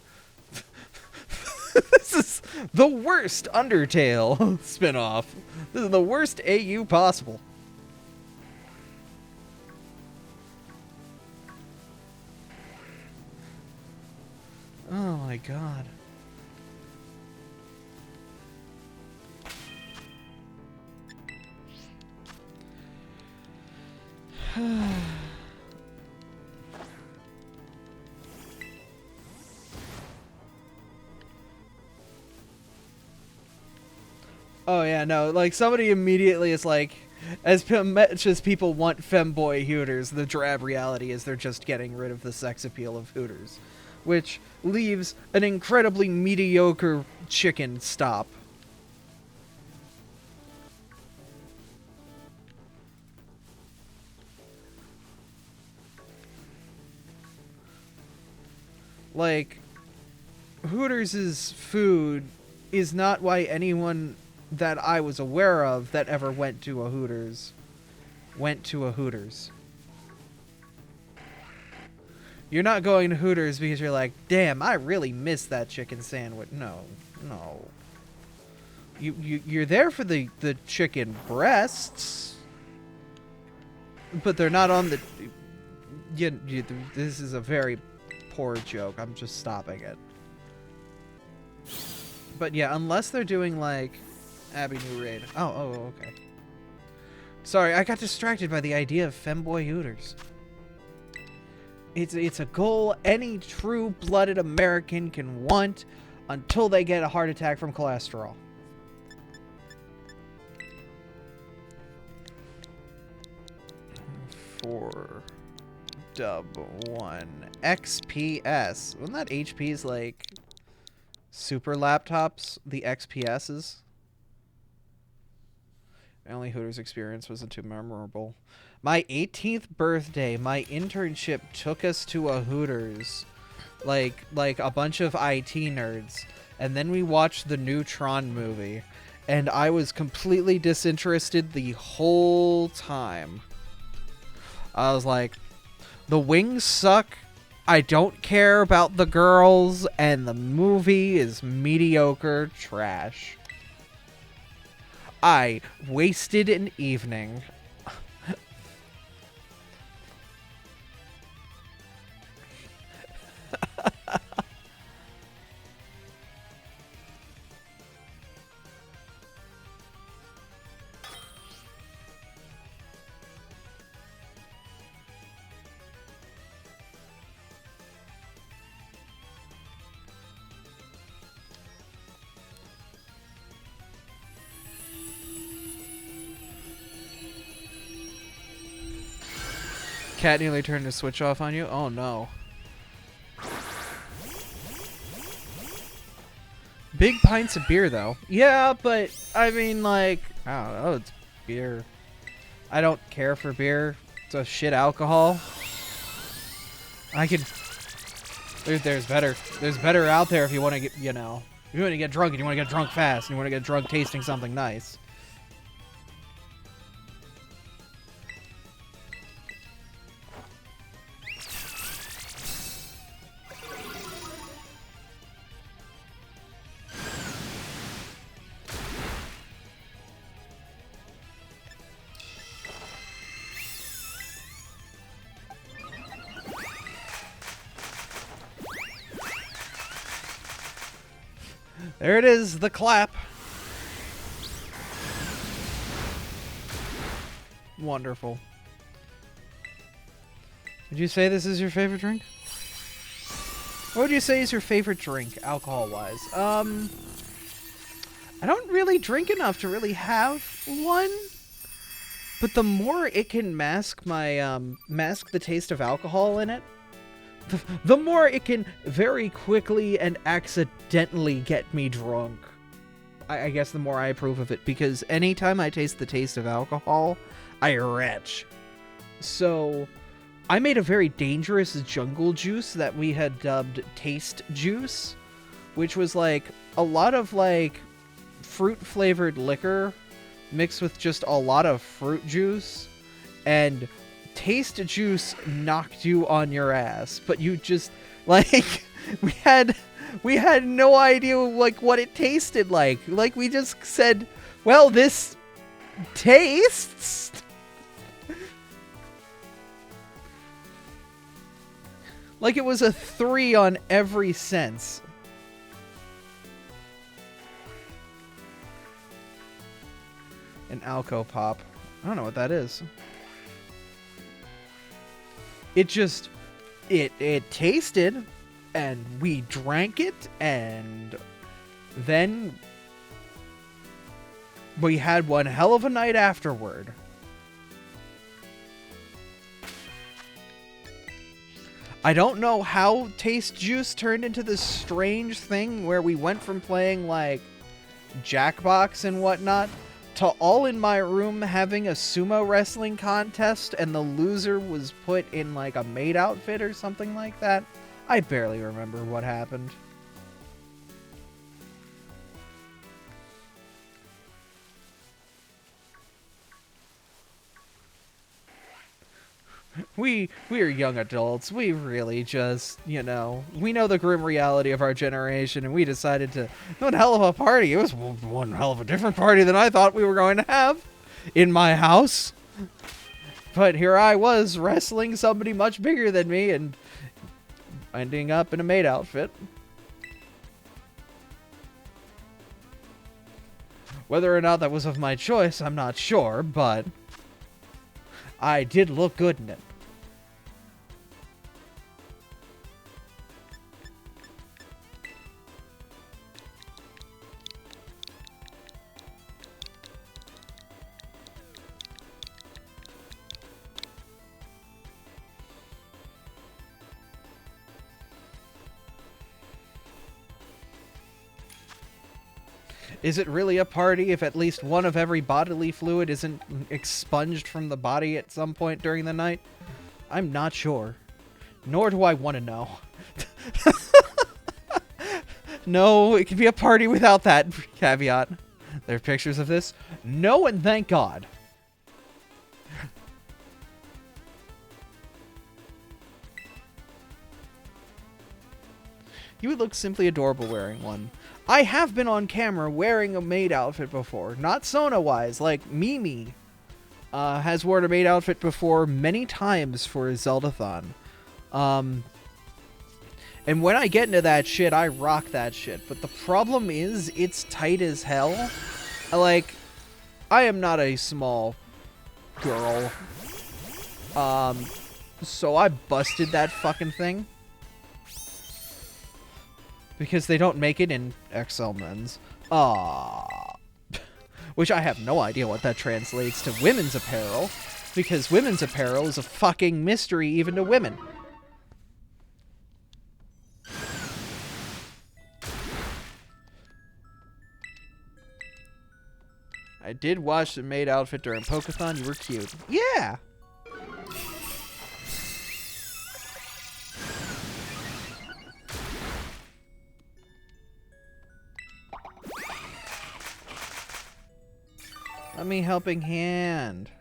This is... The worst Undertale spinoff. This is the worst AU possible. Oh my god. Oh yeah, no, like somebody immediately is like, as much as people want femboy Hooters, the drab reality is they're just getting rid of the sex appeal of Hooters, which leaves an incredibly mediocre chicken stop. Like, Hooters' food is not why anyone that I was aware of that ever went to a Hooters went to a Hooters. You're not going to Hooters because you're like, damn, I really miss that chicken sandwich. No, no. You're there for the chicken breasts, but they're not on the... this is a very poor joke. I'm just stopping it. But yeah, unless they're doing like Abbey New Raid. Oh, okay. Sorry, I got distracted by the idea of femboy Hooters. It's a goal any true-blooded American can want until they get a heart attack from cholesterol. For dub 1 XPS. Wasn't that HP's like super laptops? The XPS's? My only Hooters experience wasn't too memorable. My 18th birthday, my internship took us to a Hooters. Like a bunch of IT nerds. And then we watched the new Tron movie. And I was completely disinterested the whole time. I was like, the wings suck. I don't care about the girls. And the movie is mediocre trash. I wasted an evening. Cat nearly turned the switch off on you? Oh no. Big pints of beer though. Yeah, but I mean like, I don't know, it's beer. I don't care for beer. It's a shit alcohol. I could... There's better out there if you want to get, you know, if you want to get drunk and you want to get drunk fast and you want to get drunk tasting something nice. There it is, the clap. Wonderful. Would you say this is your favorite drink? What would you say is your favorite drink, alcohol-wise? I don't really drink enough to really have one. But the more it can mask my, mask the taste of alcohol in it, the more it can very quickly and accidentally get me drunk. I guess the more I approve of it, because anytime I taste the taste of alcohol, I retch. So, I made a very dangerous jungle juice that we had dubbed Taste Juice, which was like a lot of like fruit-flavored liquor mixed with just a lot of fruit juice, and Taste Juice knocked you on your ass, but you just, like, we had We had no idea, like, what it tasted like. Like, we just said, well, this tastes. Like it was a 3 on every sense. An Alco Pop. I don't know what that is. It just... It tasted, and we drank it, and then we had one hell of a night afterward. I don't know how Taste Juice turned into this strange thing where we went from playing, like, Jackbox and whatnot to all in my room having a sumo wrestling contest, and the loser was put in, like, a maid outfit or something like that. I barely remember what happened. We are young adults. We really just, you know, we know the grim reality of our generation, and we decided to... One hell of a party. It was one hell of a different party than I thought we were going to have in my house. But here I was, wrestling somebody much bigger than me, and ending up in a maid outfit. Whether or not that was of my choice, I'm not sure, but I did look good in it. Is it really a party if at least one of every bodily fluid isn't expunged from the body at some point during the night? I'm not sure. Nor do I want to know. No, it could be a party without that caveat. There are pictures of this? No, and thank God. You would look simply adorable wearing one. I have been on camera wearing a maid outfit before. Not Sona-wise, like Mimi has worn a maid outfit before many times for a Zeldathon. And when I get into that shit, I rock that shit. But the problem is, it's tight as hell. Like, I am not a small girl. So I busted that fucking thing. Because they don't make it in XL men's. Which I have no idea what that translates to women's apparel. Because women's apparel is a fucking mystery even to women. I did watch the maid outfit during Pokeathon. You were cute. Yeah! Let me helping hand.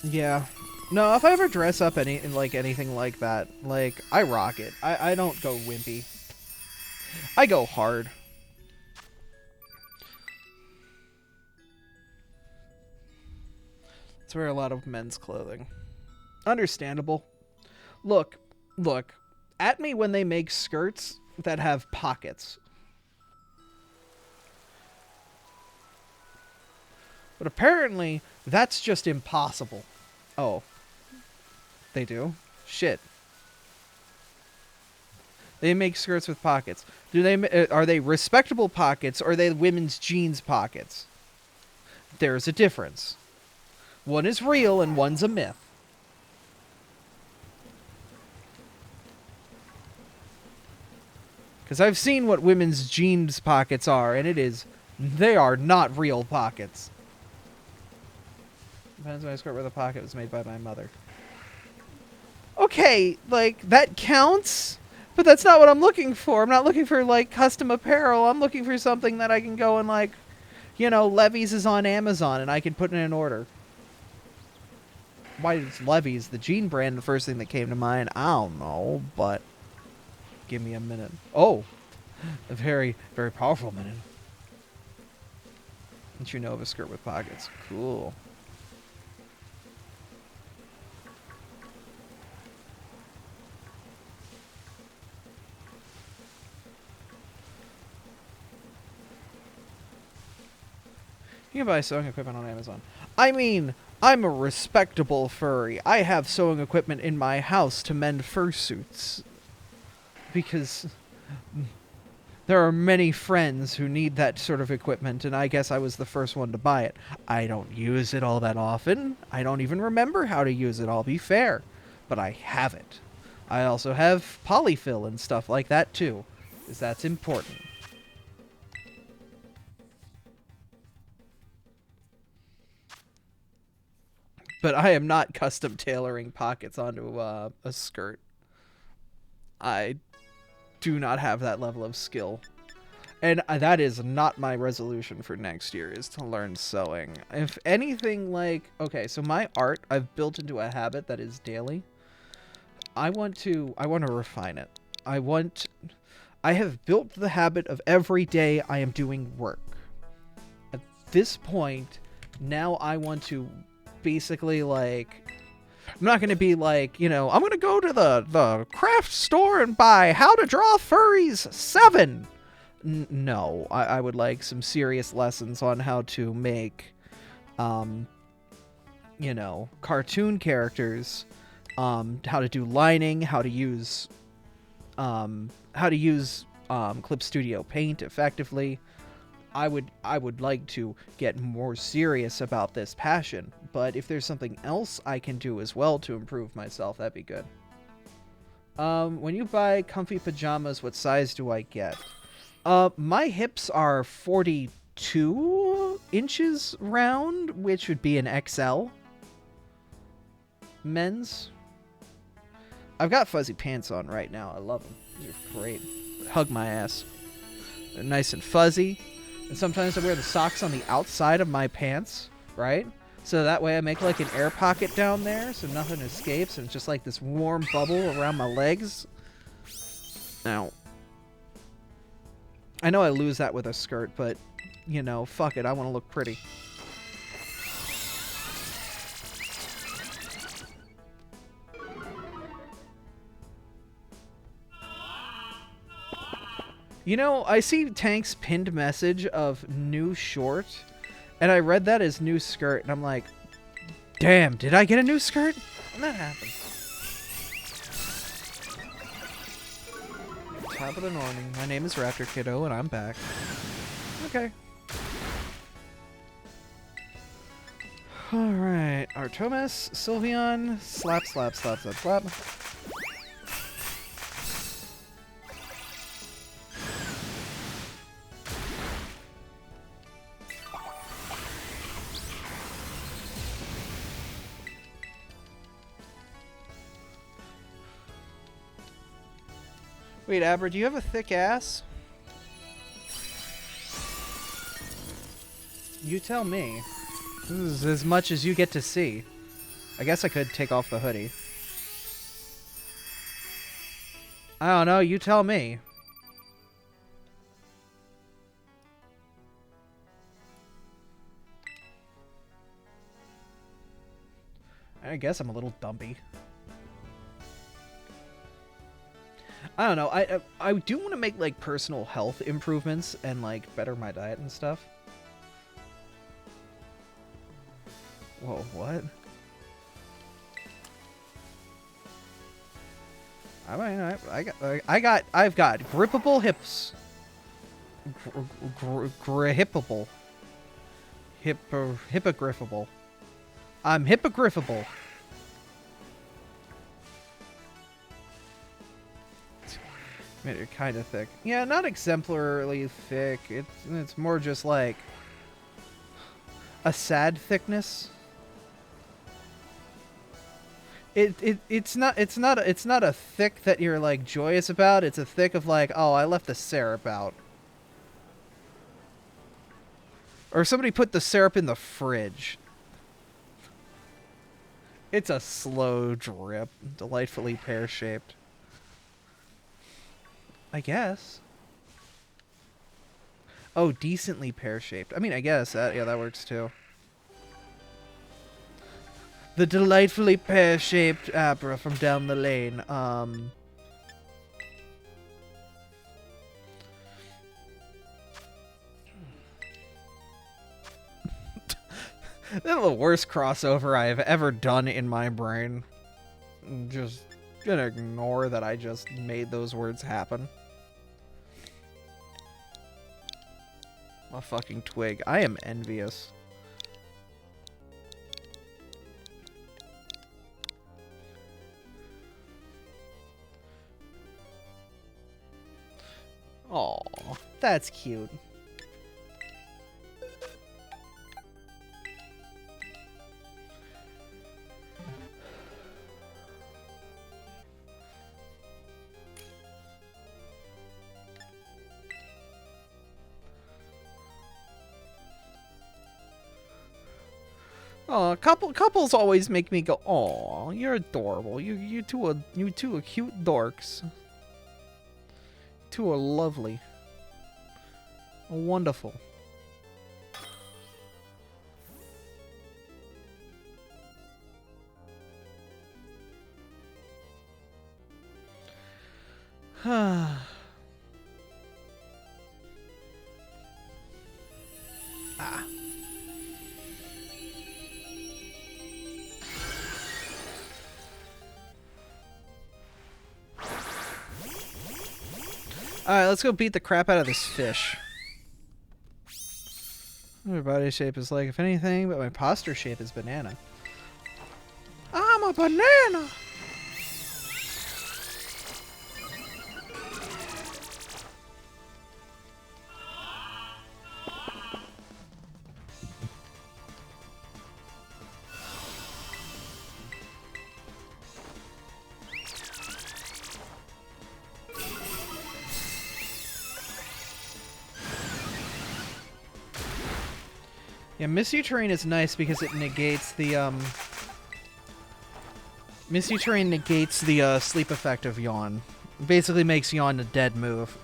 Yeah. No, if I ever dress up anything like that, like, I rock it. I don't go wimpy. I go hard. It's wear a lot of men's clothing. Understandable. Look. At me when they make skirts that have pockets. But apparently, that's just impossible. Oh. They do? Shit. They make skirts with pockets. Are they respectable pockets, or are they women's jeans pockets? There's a difference. One is real and one's a myth. Because I've seen what women's jeans pockets are, and they are not real pockets. Depends on my skirt where the pocket was made by my mother. okay, like, that counts, but that's not what I'm looking for. I'm not looking for, like, custom apparel. I'm looking for something that I can go and, like, you know, Levi's is on Amazon, and I can put in an order. Why is Levi's, the jean brand, the first thing that came to mind? I don't know, but give me a minute. Oh, a very, very powerful minute. Didn't you know of a skirt with pockets? Cool. You can buy sewing equipment on Amazon. I mean, I'm a respectable furry. I have sewing equipment in my house to mend fursuits. Because there are many friends who need that sort of equipment, and I guess I was the first one to buy it. I don't use it all that often. I don't even remember how to use it, I'll be fair. But I have it. I also have polyfill and stuff like that, too. Because that's important. But I am not custom tailoring pockets onto a skirt. I do not have that level of skill. And that is not my resolution for next year, is to learn sewing. If anything, like... Okay, so my art, I've built into a habit that is daily. I want to refine it. I have built the habit of every day I am doing work. At this point, now I want to... basically, like, I'm not going to be like, you know, I'm going to go to the craft store and buy How to Draw Furries 7. No, I would like some serious lessons on how to make, you know, cartoon characters, how to do lining, how to use Clip Studio Paint effectively. I would like to get more serious about this passion, but if there's something else I can do as well to improve myself, that'd be good. When you buy comfy pajamas, what size do I get? My hips are 42 inches round, which would be an XL. Men's. I've got fuzzy pants on right now. I love them. They're great. Hug my ass. They're nice and fuzzy. And sometimes I wear the socks on the outside of my pants, right? So that way I make like an air pocket down there so nothing escapes and it's just like this warm bubble around my legs. Now, I know I lose that with a skirt, but, you know, fuck it. I want to look pretty. You know, I see Tank's pinned message of new short, and I read that as new skirt, and I'm like, damn, did I get a new skirt? When that happened. Top of the morning. My name is Raptor Kiddo, and I'm back. Okay. Alright. Artomis, Sylveon, slap, slap, slap, slap, slap. Wait, Aber, do you have a thick ass? You tell me. This is as much as you get to see. I guess I could take off the hoodie. I don't know, you tell me. I guess I'm a little dumpy. I don't know. I do want to make like personal health improvements and like better my diet and stuff. Whoa, what? I've got grippable hips. Hippable. Hippogriffable. I'm hippogriffable. Made it kind of thick. Yeah, not exemplarily thick. It's more just like a sad thickness. It's not a thick that you're like joyous about. It's a thick of like, oh, I left the syrup out. Or somebody put the syrup in the fridge. It's a slow drip, delightfully pear-shaped. I guess. Oh, decently pear-shaped. I mean, I guess that that works too. The delightfully pear-shaped Abra from down the lane. That's the worst crossover I have ever done in my brain. I'm just gonna ignore that I just made those words happen. A fucking twig. I am envious. Aw, that's cute. Oh, couples always make me go, "Aw, you're adorable. You two are cute dorks. Two are lovely, wonderful." Ah. Alright, let's go beat the crap out of this fish. My body shape is like, if anything, but my posture shape is banana. I'm a banana! Yeah, Misty Terrain is nice because it negates the, Misty Terrain negates the, sleep effect of Yawn. Basically makes Yawn a dead move.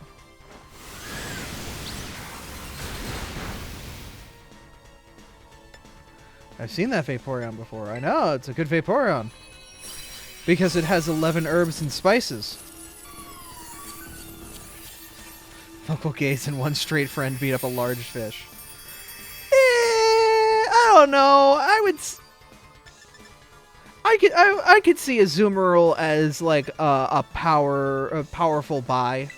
I've seen that Vaporeon before. I know, it's a good Vaporeon. Because it has 11 herbs and spices. Vocal gaze and one straight friend beat up a large fish. I don't know. I could see Azumarill as like a powerful buy.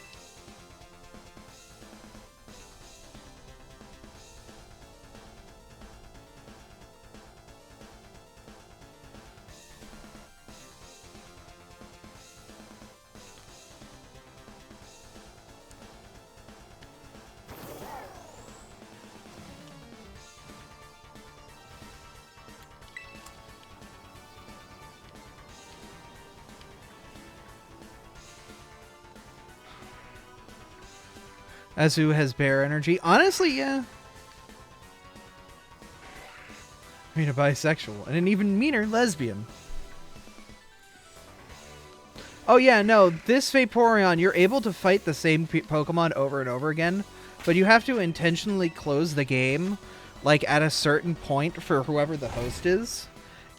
Azu has bear energy. Honestly, yeah. I mean, a bisexual. And an even meaner lesbian. Oh, yeah, no. This Vaporeon, you're able to fight the same Pokemon over and over again. But you have to intentionally close the game, like, at a certain point for whoever the host is.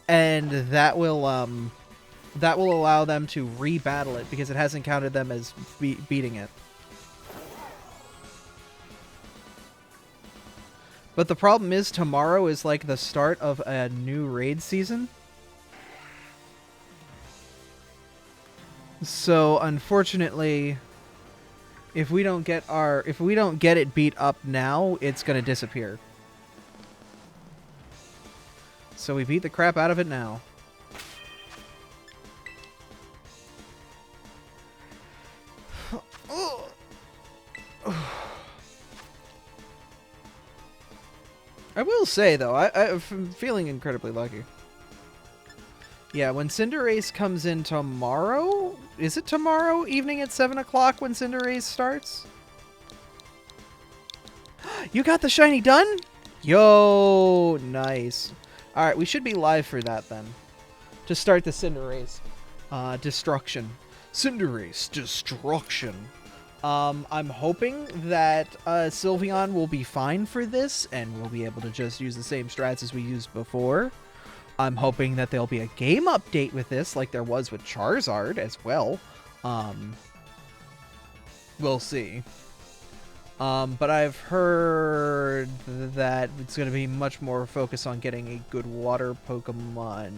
And that will allow them to re-battle it because it hasn't counted them as beating it. But the problem is tomorrow is like the start of a new raid season. So unfortunately, if we don't get it beat up now, it's going to disappear. So we beat the crap out of it now. I will say, though, I'm feeling incredibly lucky. Yeah, when Cinderace comes in tomorrow... Is it tomorrow evening at 7 o'clock when Cinderace starts? You got the shiny done? Yo, nice. Alright, we should be live for that then. To start the Cinderace. Destruction. Cinderace Destruction. I'm hoping that Sylveon will be fine for this, and we'll be able to just use the same strats as we used before. I'm hoping that there'll be a game update with this, like there was with Charizard as well. We'll see. But I've heard that it's going to be much more focused on getting a good water Pokemon.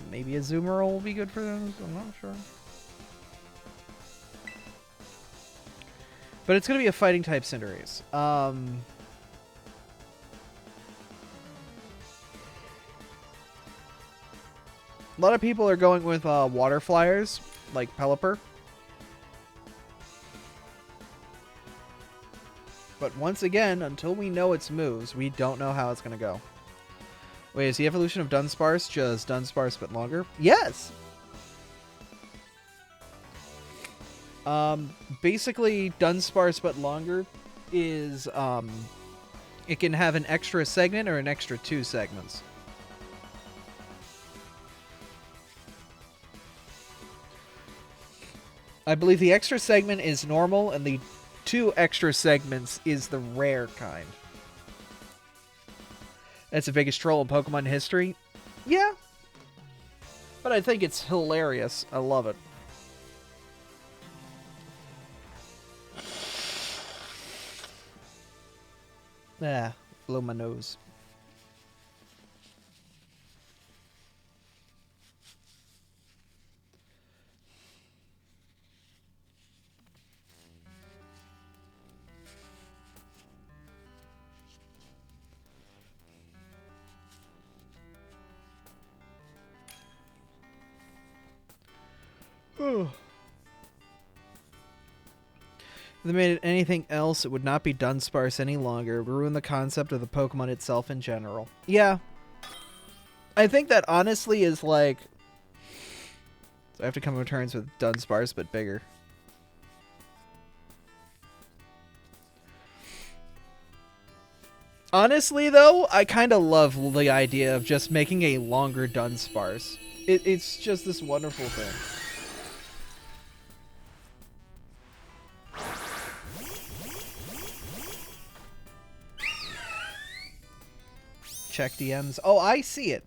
Maybe a Azumarill will be good for them. I'm not sure. But it's going to be a fighting type Cinderace. A lot of people are going with water flyers, like Pelipper. But once again, until we know its moves, we don't know how it's going to go. Wait, is the evolution of Dunsparce just Dunsparce but longer? Yes! Basically, Dunsparce but longer is, it can have an extra segment or an extra 2 segments. I believe the extra segment is normal, and the 2 extra segments is the rare kind. That's the biggest troll in Pokemon history? Yeah. But I think it's hilarious. I love it. Ah, blow my nose. If they made it anything else, it would not be Dunsparce any longer. It would ruin the concept of the Pokemon itself in general. Yeah. I think that honestly is like... So I have to come to terms with Dunsparce, but bigger. Honestly, though, I kind of love the idea of just making a longer Dunsparce. It's just this wonderful thing. Check DMs. Oh, I see it.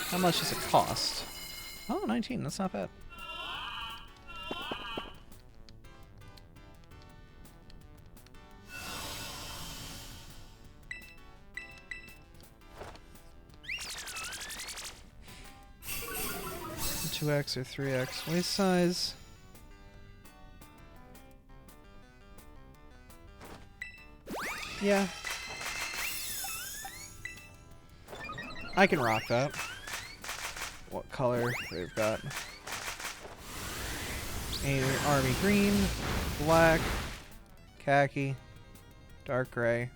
How much does it cost? Oh, 19. That's not bad. Two X or 3X waist size. Yeah. I can rock that. What color they've got? Army green, black, khaki, dark gray,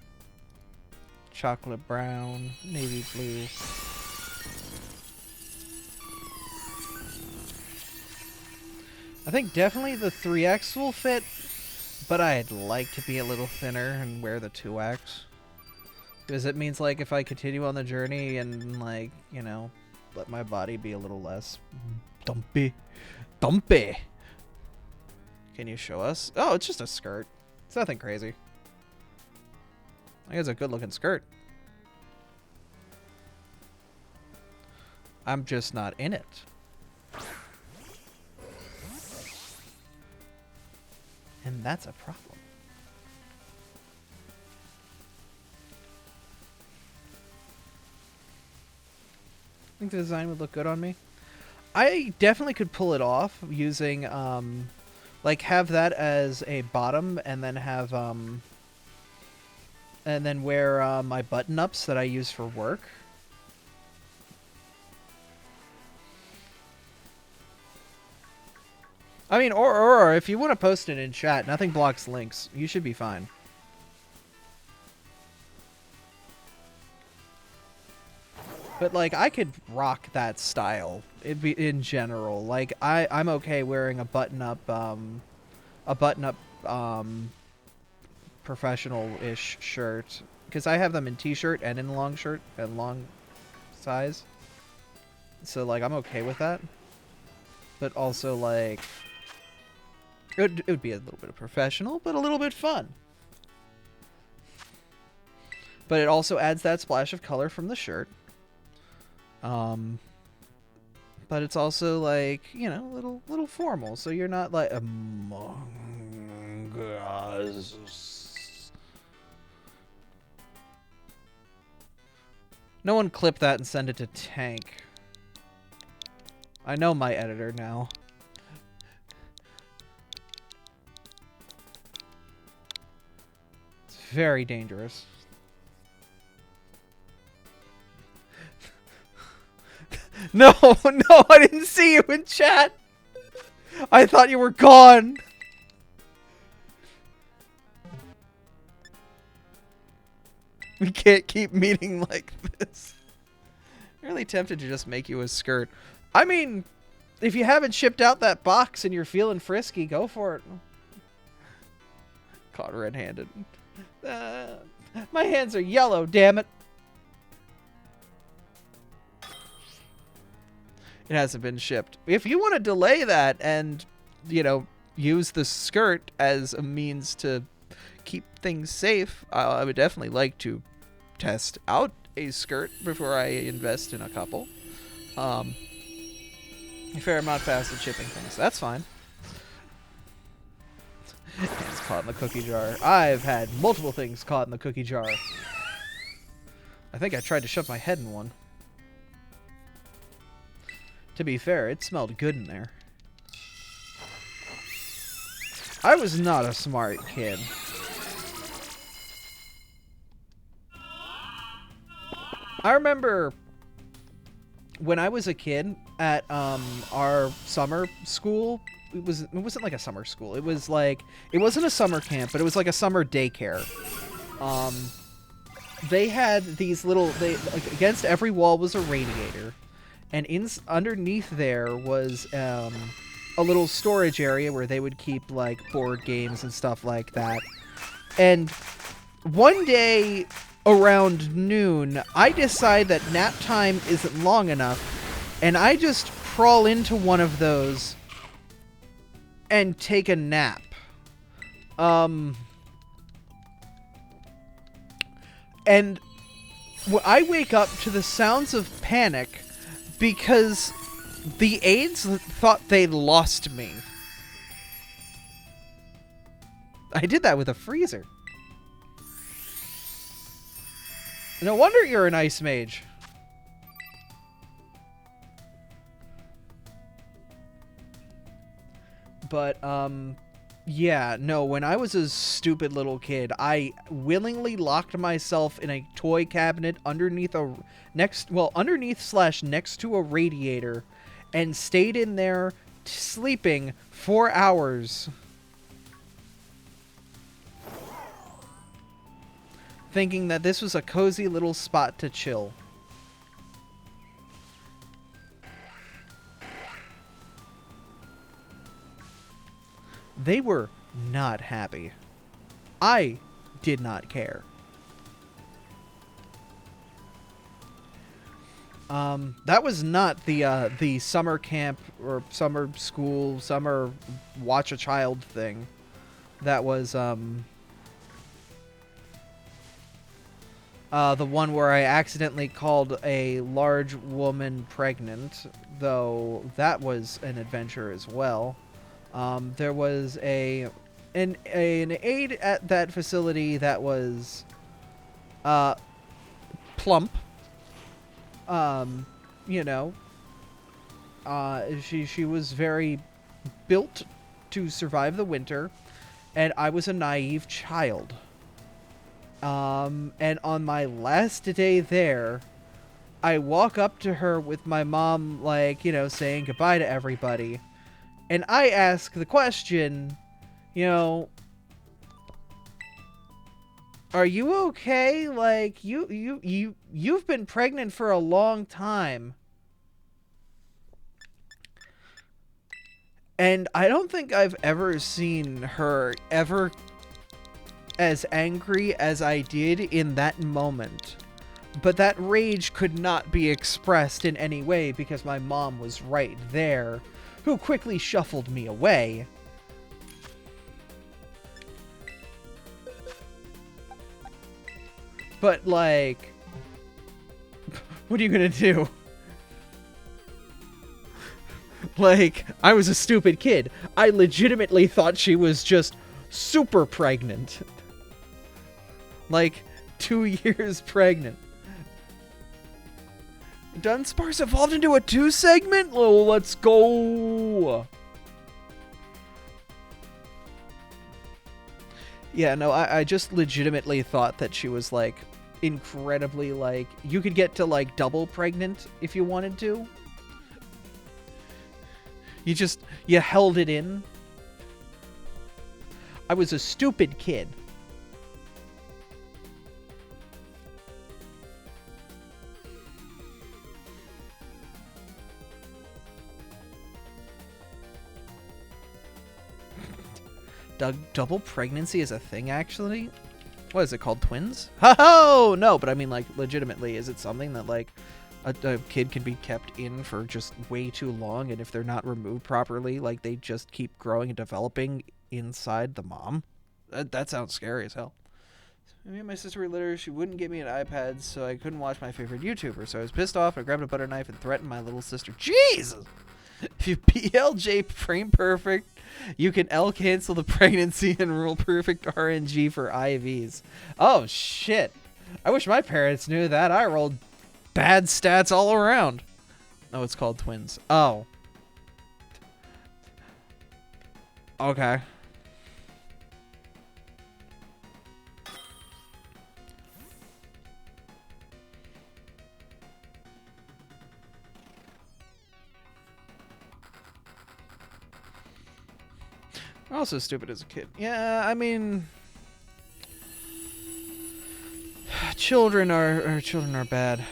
chocolate brown, navy blue. I think definitely the 3X will fit, but I'd like to be a little thinner and wear the 2X. Because it means, like, if I continue on the journey and, like, you know, let my body be a little less dumpy. Dumpy! Can you show us? Oh, it's just a skirt. It's nothing crazy. I think it's a good-looking skirt. I'm just not in it. And that's a problem. I think the design would look good on me. I definitely could pull it off using, like, have that as a bottom and then have, and then wear my button-ups that I use for work. I mean, or if you want to post it in chat, nothing blocks links. You should be fine. But like I could rock that style. It'd be in general. Like I'm okay wearing a button-up professional-ish shirt because I have them in t-shirt and in long shirt and long size. So like I'm okay with that. But also like it would be a little bit of professional, but a little bit fun. But it also adds that splash of color from the shirt. But it's also like, you know, little formal, so you're not like Among Us. No one clip that and send it to Tank. I know my editor now. It's very dangerous. No, no, I didn't see you in chat. I thought you were gone. We can't keep meeting like this. I'm really tempted to just make you a skirt. I mean, if you haven't shipped out that box and you're feeling frisky, go for it. Caught red-handed. My hands are yellow, damn it. It hasn't been shipped. If you want to delay that and, you know, use the skirt as a means to keep things safe, I would definitely like to test out a skirt before I invest in a couple. If I'm not fast at shipping things, that's fine. It's caught in the cookie jar. I've had multiple things caught in the cookie jar. I think I tried to shove my head in one. To be fair, it smelled good in there. I was not a smart kid. I remember when I was a kid at our summer school. It wasn't like a summer school. It was like, it wasn't a summer camp, but it was like a summer daycare. They had these little, like, against every wall was a radiator. And underneath there was a little storage area where they would keep, like, board games and stuff like that. And one day around noon, I decide that nap time isn't long enough, and I just crawl into one of those and take a nap. And I wake up to the sounds of panic because the aides thought they'd lost me. I did that with a freezer. No wonder you're an ice mage. But, yeah, no, when I was a stupid little kid, I willingly locked myself in a toy cabinet underneath underneath/next to a radiator and stayed in there sleeping 4 hours. Thinking that this was a cozy little spot to chill. They were not happy. I did not care. That was not the summer camp or summer school, summer watch a child thing. That was the one where I accidentally called a large woman pregnant, though that was an adventure as well. There was an aide at that facility that was plump. You know, she was very built to survive the winter, and I was a naive child. And on my last day there, I walk up to her with my mom, like, you know, saying goodbye to everybody. And I ask the question, you know, Are you okay? Like, you've been pregnant for a long time. And I don't think I've ever seen her ever as angry as I did in that moment. But that rage could not be expressed in any way because my mom was right there, who quickly shuffled me away. But, like, what are you gonna do? Like, I was a stupid kid. I legitimately thought she was just super pregnant. Like, 2 years pregnant. Dunsparce evolved into a 2 segment? Oh, let's go! Yeah, no, I just legitimately thought that she was, like, incredibly, like, you could get to, like, double pregnant if you wanted to. You held it in. I was a stupid kid. Double pregnancy is a thing, actually? What is it called, twins? Ho-ho! No, but I mean, like, legitimately, is it something that, like, a kid can be kept in for just way too long, and if they're not removed properly, like, they just keep growing and developing inside the mom? That sounds scary as hell. Me and my sister were litter. She wouldn't give me an iPad, so I couldn't watch my favorite YouTuber. So I was pissed off. I grabbed a butter knife and threatened my little sister. Jesus! If you PLJ frame perfect, you can L cancel the pregnancy and rule perfect RNG for IVs. Oh, shit. I wish my parents knew that. I rolled bad stats all around. Oh, it's called twins. Oh. Okay. Also stupid as a kid. Yeah, I mean, children are bad.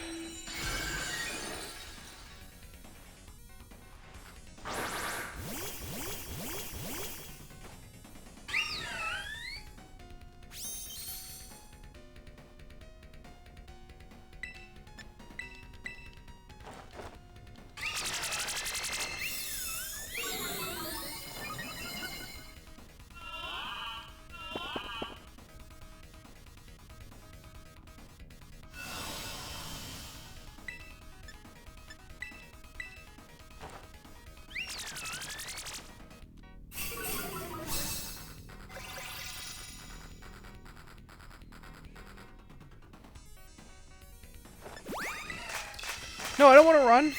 No, I don't want to run.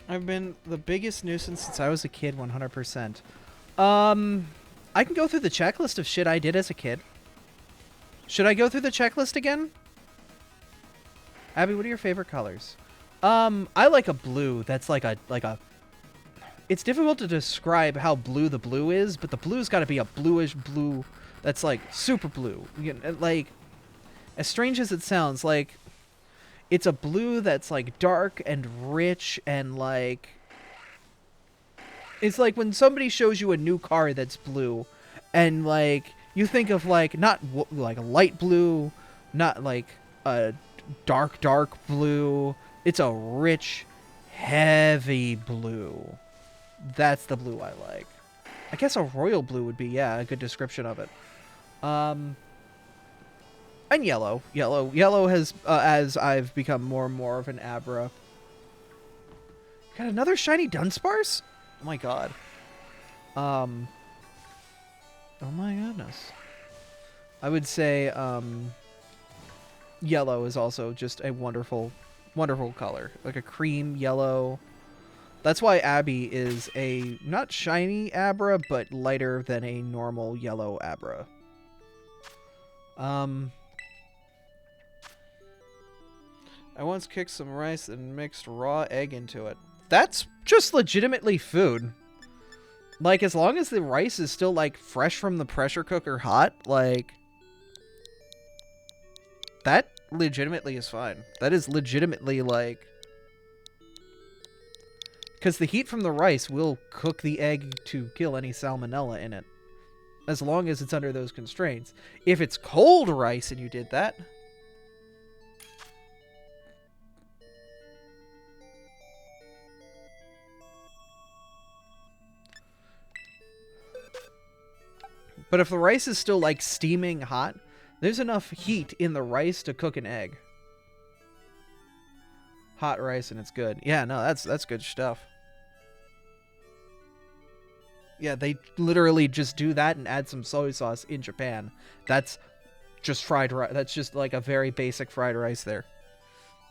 I've been the biggest nuisance since I was a kid, 100%. I can go through the checklist of shit I did as a kid. Should I go through the checklist again? Abby, what are your favorite colors? I like a blue that's like a... It's difficult to describe how blue the blue is, but the blue's got to be a bluish blue that's like super blue. Like, as strange as it sounds, like... It's a blue that's, like, dark and rich and, like... It's like when somebody shows you a new car that's blue and, like, you think of, like, not, like, a light blue, not, like, a dark blue. It's a rich, heavy blue. That's the blue I like. I guess a royal blue would be, yeah, a good description of it. And yellow. Yellow has, as I've become more and more of an Abra. Got another shiny Dunsparce? Oh my god. Oh my goodness. I would say, yellow is also just a wonderful, wonderful color. Like a cream yellow. That's why Abby is a, not shiny Abra, but lighter than a normal yellow Abra. I once kicked some rice and mixed raw egg into it. That's just legitimately food. Like, as long as the rice is still, like, fresh from the pressure cooker hot, like, that legitimately is fine. That is legitimately, like, because the heat from the rice will cook the egg to kill any salmonella in it. As long as it's under those constraints. If it's cold rice and you did that... But if the rice is still, like, steaming hot, there's enough heat in the rice to cook an egg. Hot rice and it's good. Yeah, no, that's good stuff. Yeah, they literally just do that and add some soy sauce in Japan. That's just fried rice. That's just like a very basic fried rice there.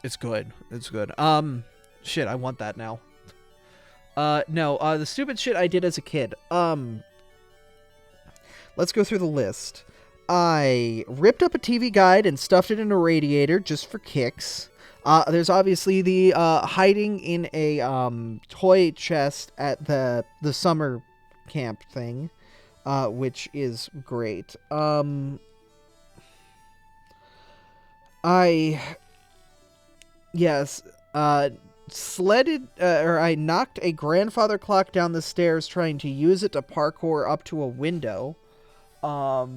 It's good. It's good. Shit, I want that now. No, the stupid shit I did as a kid. Let's go through the list. I ripped up a TV guide and stuffed it in a radiator just for kicks. There's obviously the hiding in a toy chest at the summer camp thing, which is great. Sledded, or I knocked a grandfather clock down the stairs trying to use it to parkour up to a window. I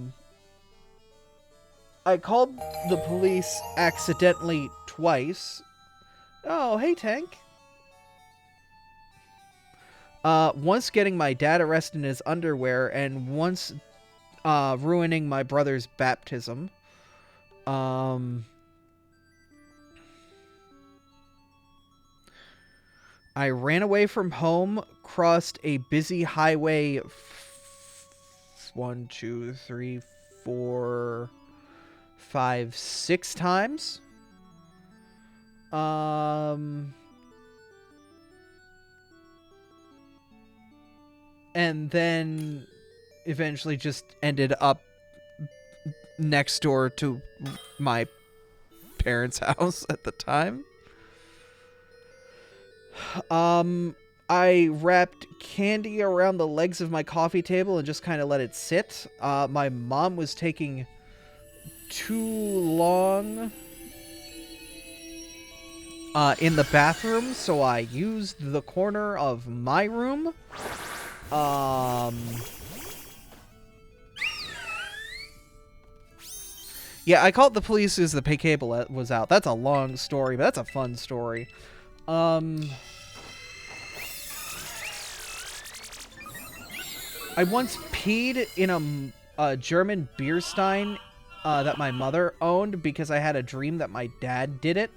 called the police accidentally twice. Oh, hey, Tank. Once getting my dad arrested in his underwear, and once ruining my brother's baptism. I ran away from home, crossed a busy highway 1, 2, 3, 4, 5, 6 times. And then eventually just ended up next door to my parents' house at the time. I wrapped candy around the legs of my coffee table and just kind of let it sit. My mom was taking too long in the bathroom, so I used the corner of my room. Yeah, I called the police as the pay cable was out. That's a long story, but that's a fun story. I once peed in a German beer stein that my mother owned because I had a dream that my dad did it.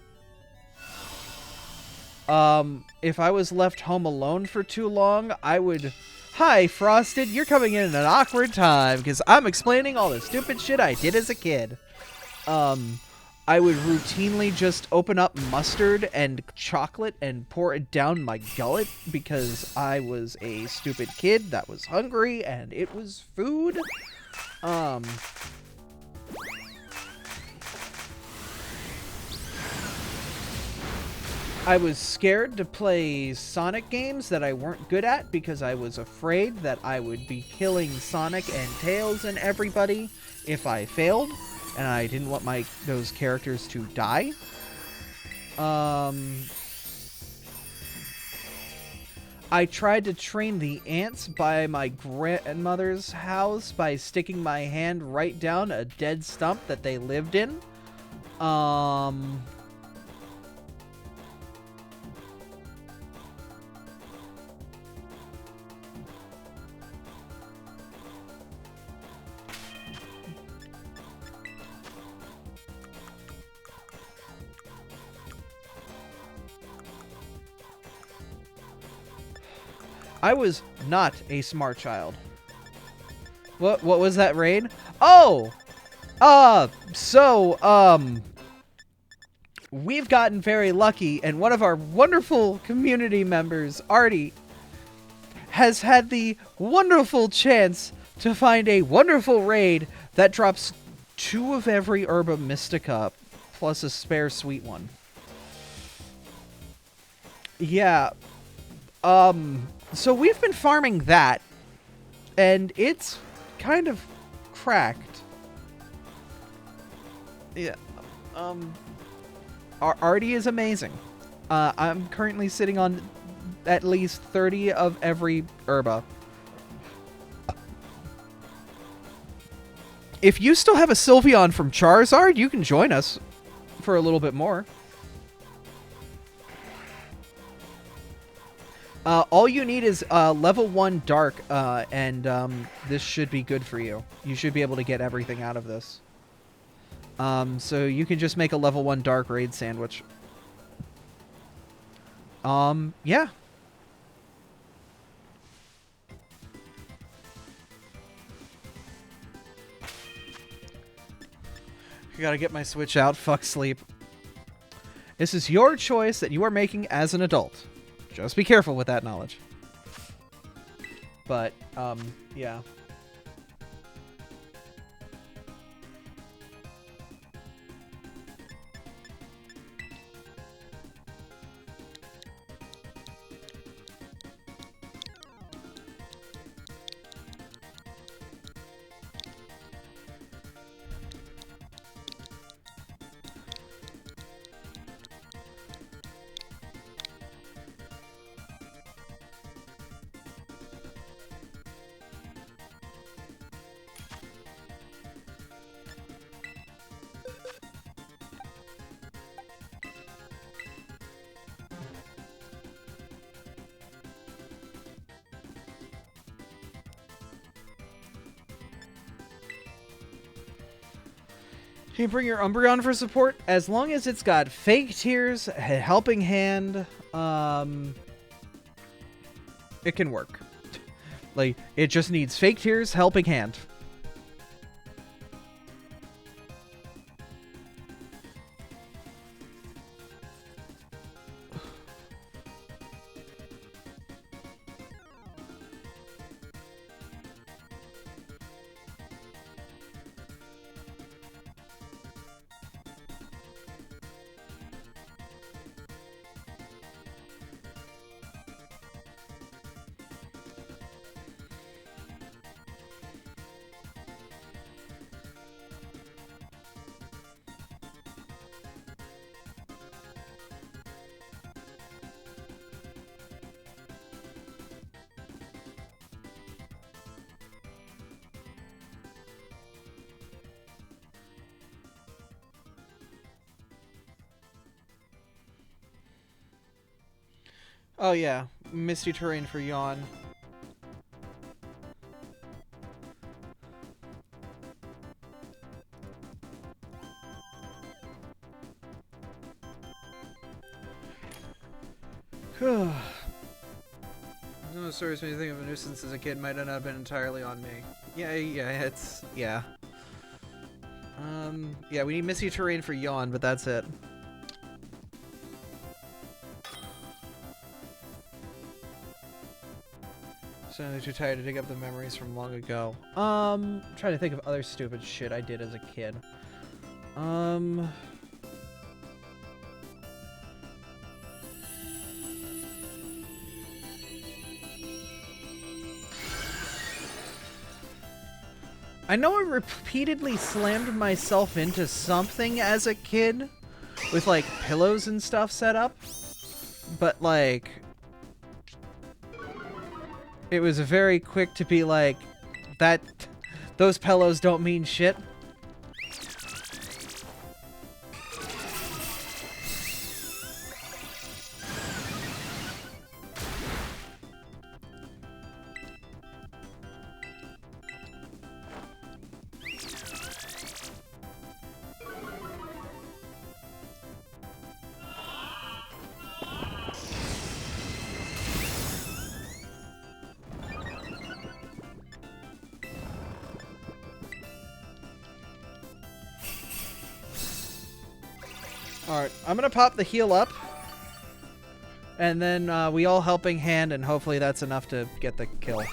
If I was left home alone for too long, I would... Hi, Frosted, you're coming in at an awkward time because I'm explaining all the stupid shit I did as a kid. I would routinely just open up mustard and chocolate and pour it down my gullet because I was a stupid kid that was hungry and it was food. I was scared to play Sonic games that I weren't good at because I was afraid that I would be killing Sonic and Tails and everybody if I failed. And I didn't want those characters to die. I tried to train the ants by my grandmother's house by sticking my hand right down a dead stump that they lived in. I was not a smart child. What was that raid? Oh! We've gotten very lucky, and one of our wonderful community members, Artie, has had the wonderful chance to find a wonderful raid that drops 2 of every Herba Mystica, plus a spare sweet one. Yeah. So we've been farming that, and it's kind of cracked. Yeah. Artie is amazing. I'm currently sitting on at least 30 of every Herba. If you still have a Sylveon from Charizard, you can join us for a little bit more. All you need is level 1 Dark, and this should be good for you. You should be able to get everything out of this. So you can just make a level 1 Dark raid sandwich. Yeah. I gotta get my Switch out. Fuck sleep. This is your choice that you are making as an adult. Just be careful with that knowledge. But, yeah. Can you bring your Umbreon for support? As long as it's got Fake Tears, a Helping Hand, it can work. Like, it just needs Fake Tears, Helping Hand. Oh yeah, Misty Terrain for Yawn. No, stories when you think of a nuisance as a kid might not have been entirely on me. Yeah, yeah. Yeah, we need Misty Terrain for Yawn, but that's it. Certainly too tired to dig up the memories from long ago. Trying to think of other stupid shit I did as a kid. I know I repeatedly slammed myself into something as a kid with, like, pillows and stuff set up, but, like, it was very quick to be like, those pillows don't mean shit. Alright, I'm gonna pop the heal up. And then we all helping hand, and hopefully that's enough to get the kill.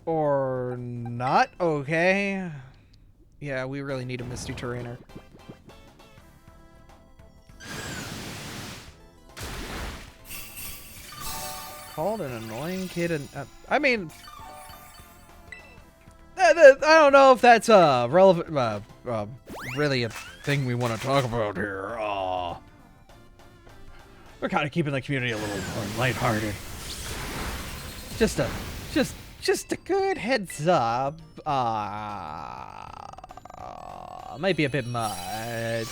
Or not? Okay. Yeah, we really need a Misty Terrainer. Called an annoying kid and... I mean... I don't know if that's relevant... really a thing we want to talk about here. We're kind of keeping the community a little more lighthearted. Just a good heads up. Might be a bit much.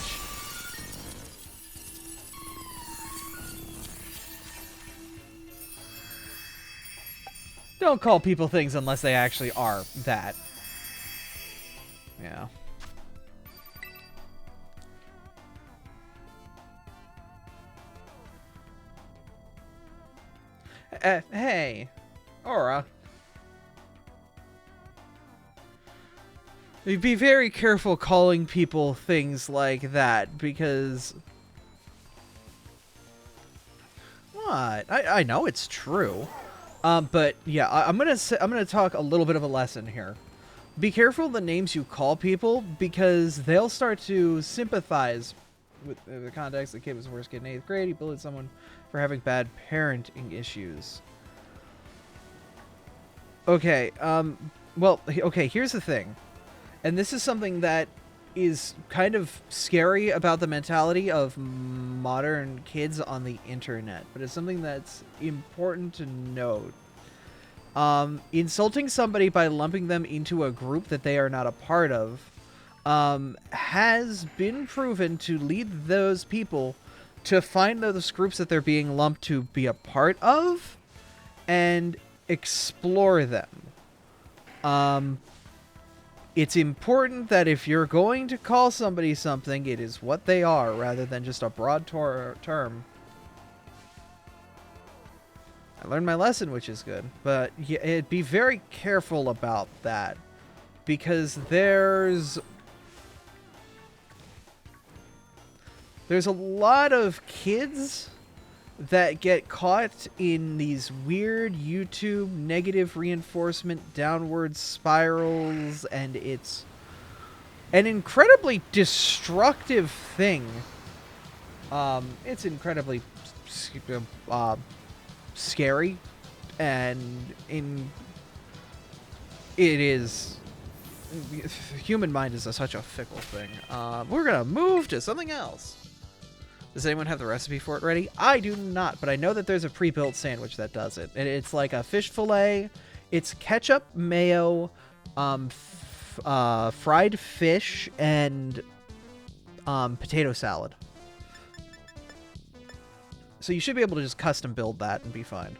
Don't call people things unless they actually are that. Yeah. Hey, Aura. Be very careful calling people things like that, because... What? I know it's true. But yeah, I'm gonna talk a little bit of a lesson here. Be careful the names you call people, because they'll start to sympathize with the context. The kid was the worst kid in 8th grade. He bullied someone for having bad parenting issues. Okay, well, okay, here's the thing. And this is something that is kind of scary about the mentality of modern kids on the internet, but it's something that's important to note. Insulting somebody by lumping them into a group that they are not a part of has been proven to lead those people to find those groups that they're being lumped to be a part of and explore them. It's important that if you're going to call somebody something, it is what they are, rather than just a broad term. I learned my lesson, which is good. But yeah, be very careful about that. Because there's a lot of kids that get caught in these weird YouTube negative reinforcement downward spirals, and it's an incredibly destructive thing. It's incredibly scary, and it is... Human mind is such a fickle thing. We're gonna move to something else. Does anyone have the recipe for it ready? I do not, but I know that there's a pre-built sandwich that does it. And it's like a fish fillet. It's ketchup, mayo, fried fish, and potato salad. So you should be able to just custom build that and be fine.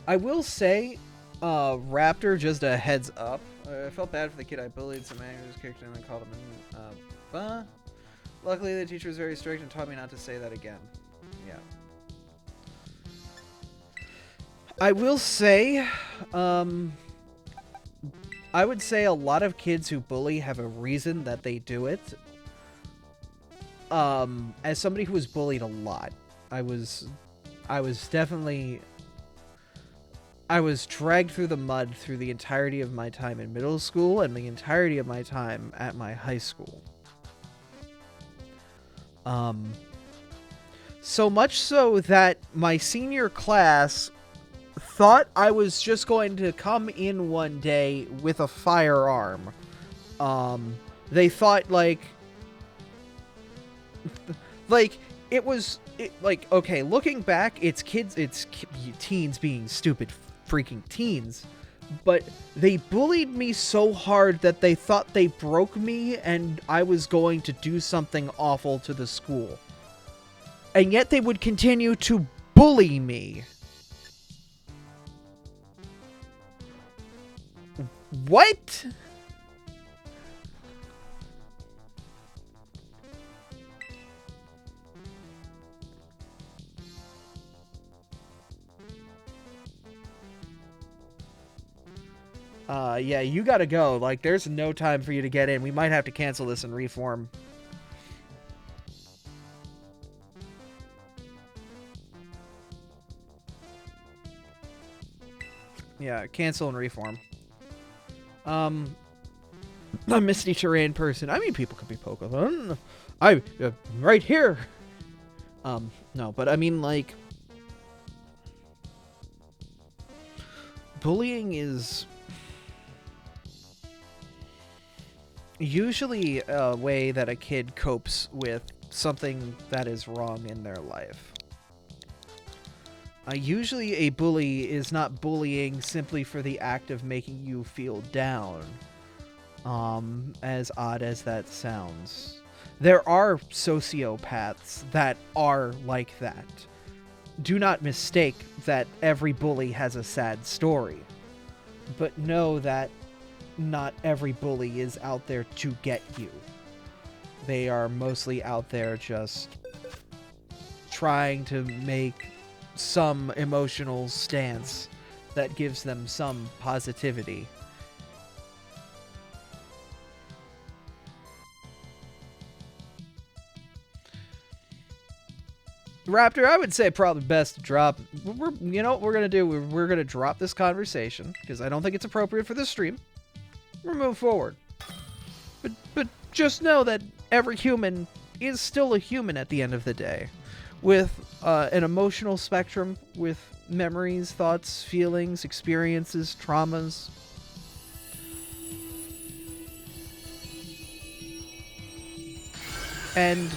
I will say, Raptor, just a heads up. I felt bad for the kid I bullied. Some man just kicked him and called him but luckily the teacher was very strict and taught me not to say that again. Yeah. I will say, I would say a lot of kids who bully have a reason that they do it. As somebody who was bullied a lot, I was dragged through the mud through the entirety of my time in middle school and the entirety of my time at my high school. So much so that my senior class thought I was just going to come in one day with a firearm. They thought, like, okay, looking back, it's teens being stupid freaking teens, but they bullied me so hard that they thought they broke me and I was going to do something awful to the school. And yet they would continue to bully me. What? Yeah, you gotta go. Like, there's no time for you to get in. We might have to cancel this and reform. Yeah, cancel and reform. I'm a Misty Terrain person. I mean, people could be Pokemon. I'm right here. No, but I mean, like, bullying is usually a way that a kid copes with something that is wrong in their life. Usually a bully is not bullying simply for the act of making you feel down. As odd as that sounds. There are sociopaths that are like that. Do not mistake that every bully has a sad story. But know that not every bully is out there to get you. They are mostly out there just trying to make some emotional stance that gives them some positivity. Raptor, I would say probably best to drop. You know what we're gonna do? We're gonna drop this conversation because I don't think it's appropriate for this stream. We'll move forward. But just know that every human is still a human at the end of the day, with an emotional spectrum, with memories, thoughts, feelings, experiences, traumas. And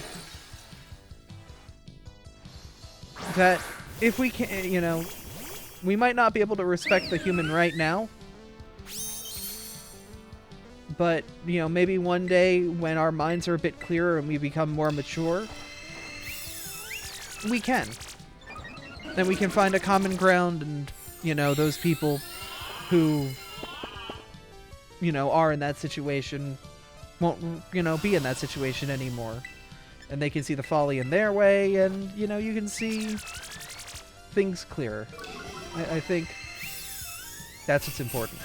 that if we can, you know, we might not be able to respect the human right now, but, you know, maybe one day when our minds are a bit clearer and we become more mature, we can. Then we can find a common ground and, you know, those people who, you know, are in that situation won't, you know, be in that situation anymore. And they can see the folly in their way, and, you know, you can see things clearer. I think that's what's important.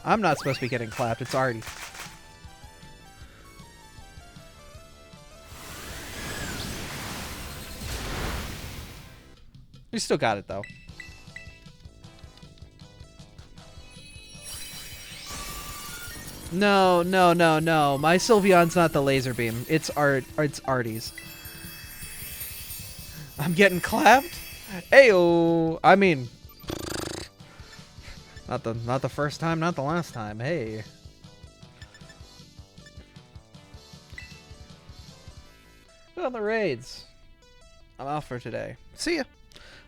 I'm not supposed to be getting clapped. It's Artie. We still got it, though. No. My Sylveon's not the laser beam. It's Artie's. I'm getting clapped? Ayo! I mean, not the first time, not the last time. Hey. On the raids. I'm out for today. See ya.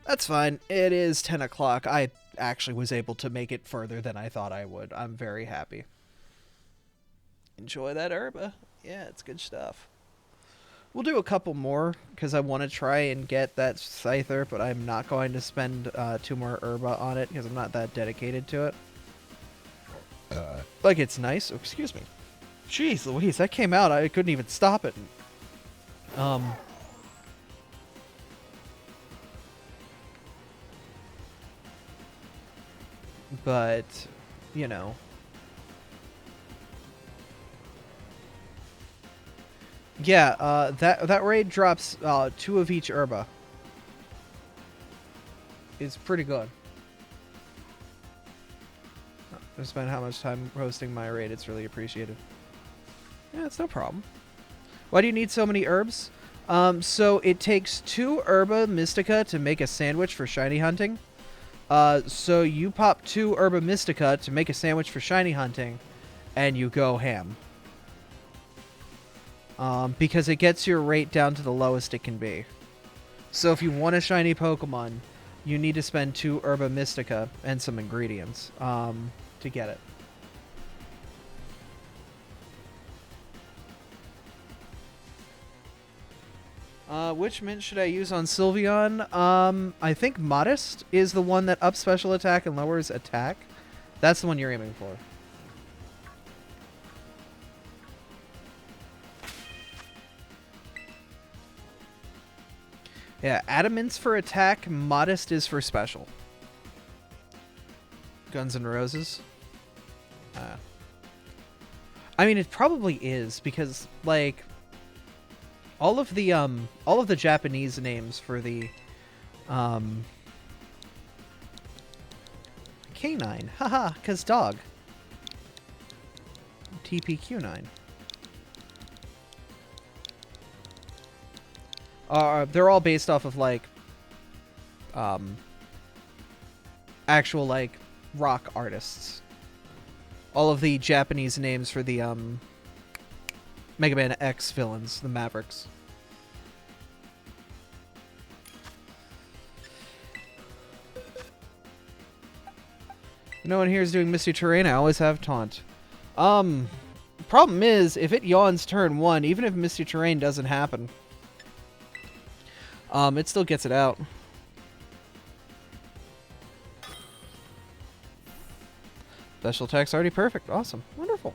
That's fine. It is 10 o'clock. I actually was able to make it further than I thought I would. I'm very happy. Enjoy that herba. Yeah, it's good stuff. We'll do a couple more because I want to try and get that Scyther, but I'm not going to spend 2 more herba on it because I'm not that dedicated to it. Like, it's nice. Oh, excuse me. Jeez Louise, that came out. I couldn't even stop it. But, you know. Yeah, that raid drops 2 of each herba. It's pretty good. I spent how much time hosting my raid. It's really appreciated. Yeah, it's no problem. Why do you need so many herbs? So it takes 2 herba mystica to make a sandwich for shiny hunting. So you pop 2 herba mystica to make a sandwich for shiny hunting, and you go ham. Because it gets your rate down to the lowest it can be. So if you want a shiny Pokemon, you need to spend 2 herba mystica and some ingredients to get it. Which mint should I use on Sylveon? I think Modest is the one that ups special attack and lowers attack. That's the one you're aiming for. Yeah, Adamant's for attack, Modest is for special. Guns N' Roses. I mean, it probably is because, like, all of the Japanese names for the canine, haha, cause dog. TPQ9. They're all based off of like actual like rock artists. All of the Japanese names for the Mega Man X villains, the Mavericks. No one here is doing Misty Terrain. I always have Taunt. Problem is, if it yawns turn 1, even if Misty Terrain doesn't happen, it still gets it out. Special attack's already perfect. Awesome. Wonderful.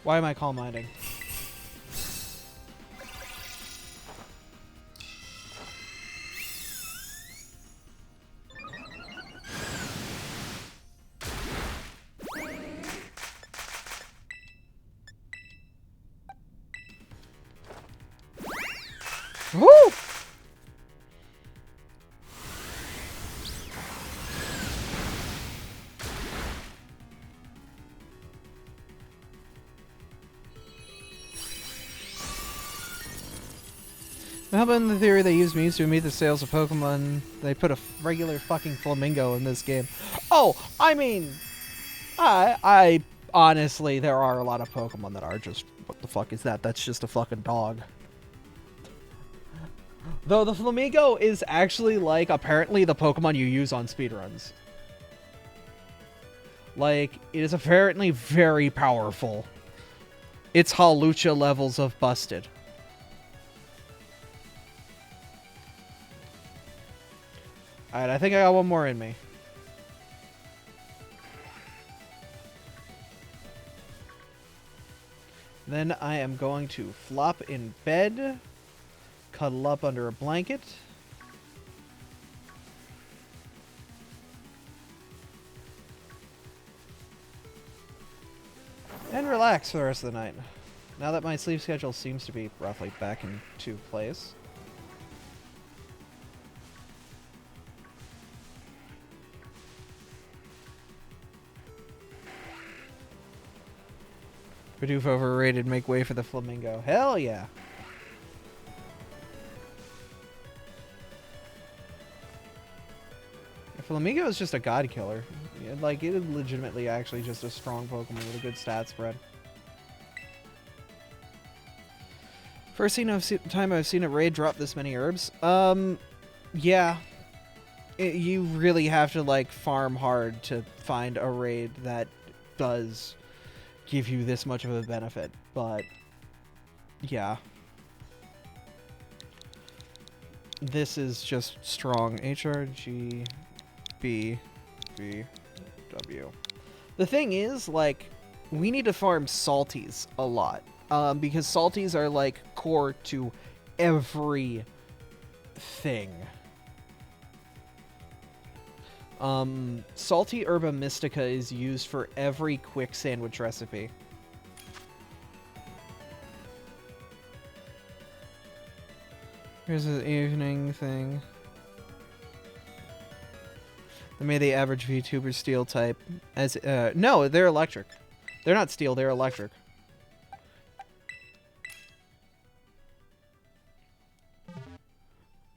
Why am I calm minding? Woo! How about in the theory they use memes to meet the sales of Pokemon? They put a regular fucking flamingo in this game. Oh, I mean, I honestly, there are a lot of Pokemon that are just, what the fuck is that? That's just a fucking dog. Though the flamingo is actually, like, apparently the Pokemon you use on speedruns. Like, it is apparently very powerful. It's Hawlucha levels of busted. Alright, I think I got one more in me. Then I am going to flop in bed, cuddle up under a blanket. And relax for the rest of the night. Now that my sleep schedule seems to be roughly back into place. Bidoof overrated, make way for the flamingo. Hell yeah. The flamingo is just a god killer. Like, it is legitimately actually just a strong Pokemon with a good stat spread. First time I've seen a raid drop this many herbs. Yeah. You really have to, like, farm hard to find a raid that does give you this much of a benefit, but yeah. This is just strong. HRG B V W. The thing is, like, we need to farm salties a lot. Because salties are like core to every thing. Salty Herba Mystica is used for every quick sandwich recipe. Here's an evening thing. They made the average VTuber steel type as no, they're electric. They're not steel, they're electric.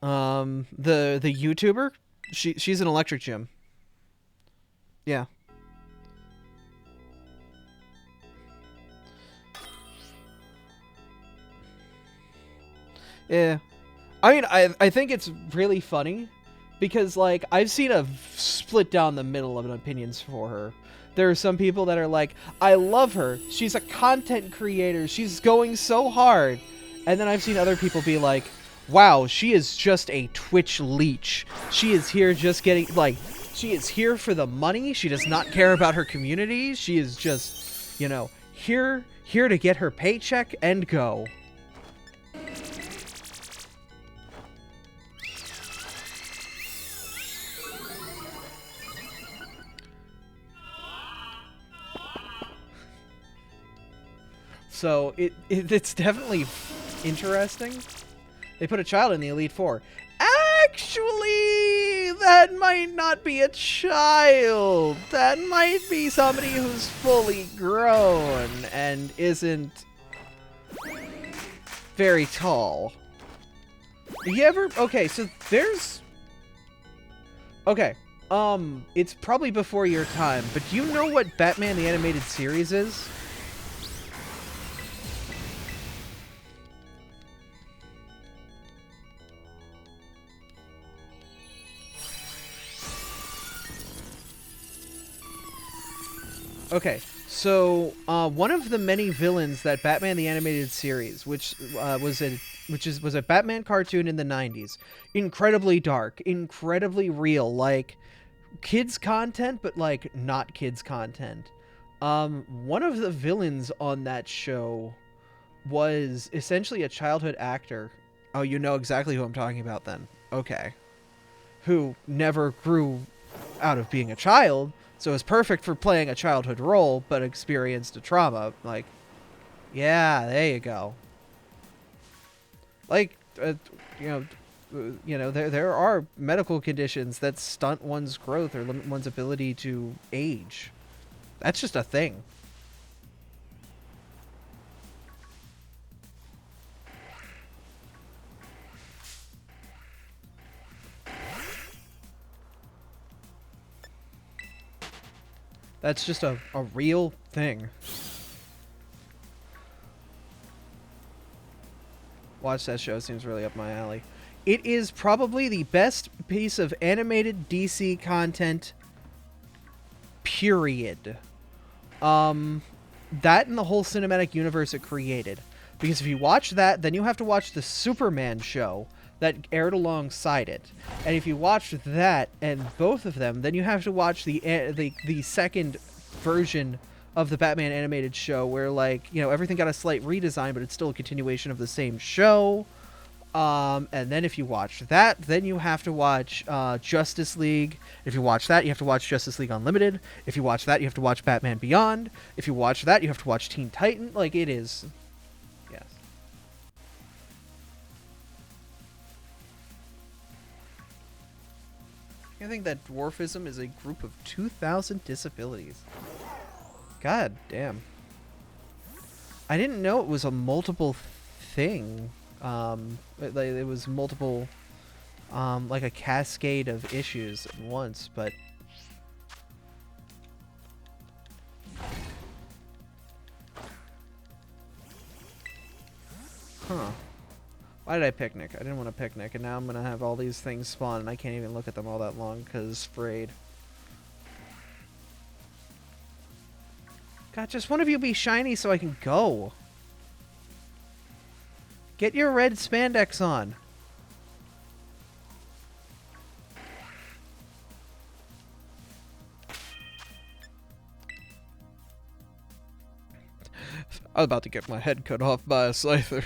The YouTuber, she's an electric gym. Yeah. Yeah. I mean, I think it's really funny because, like, I've seen a split down the middle of opinions for her. There are some people that are like, I love her. She's a content creator. She's going so hard. And then I've seen other people be like, wow, she is just a Twitch leech. She is here just getting, like, she is here for the money. She does not care about her community. She is just, you know, here to get her paycheck and go. So it's definitely interesting. They put a child in the Elite Four. Actually, that might not be a child. That might be somebody who's fully grown and isn't very tall. You ever... Okay, so there's... Okay, it's probably before your time, but do you know what Batman the Animated Series is? Okay, so one of the many villains that Batman the Animated Series, which was a Batman cartoon in the 90s, incredibly dark, incredibly real, like kids content, but like not kids content. One of the villains on that show was essentially a childhood actor. Oh, you know exactly who I'm talking about then. Okay. Who never grew out of being a child. So it's perfect for playing a childhood role, but experienced a trauma. Like, yeah, there you go. Like, you know, there are medical conditions that stunt one's growth or limit one's ability to age. That's just a thing. That's just a real thing. Watch that show, seems really up my alley. It is probably the best piece of animated DC content, period. That and the whole cinematic universe it created. Because if you watch that, then you have to watch the Superman show that aired alongside it. And if you watch that and both of them, then you have to watch the second version of the Batman animated show where, like, you know, everything got a slight redesign, but it's still a continuation of the same show. And then if you watch that, then you have to watch Justice League. If you watch that, you have to watch Justice League Unlimited. If you watch that, you have to watch Batman Beyond. If you watch that, you have to watch Teen Titan. Like, it is... Yes. I think that dwarfism is a group of 2,000 disabilities. God damn. I didn't know it was a multiple thing. It was multiple, like a cascade of issues at once, but... Huh. Why did I picnic? I didn't want to picnic, and now I'm going to have all these things spawn, and I can't even look at them all that long, because sprayed. God, just one of you be shiny so I can go. Get your red spandex on. I was about to get my head cut off by a scyther.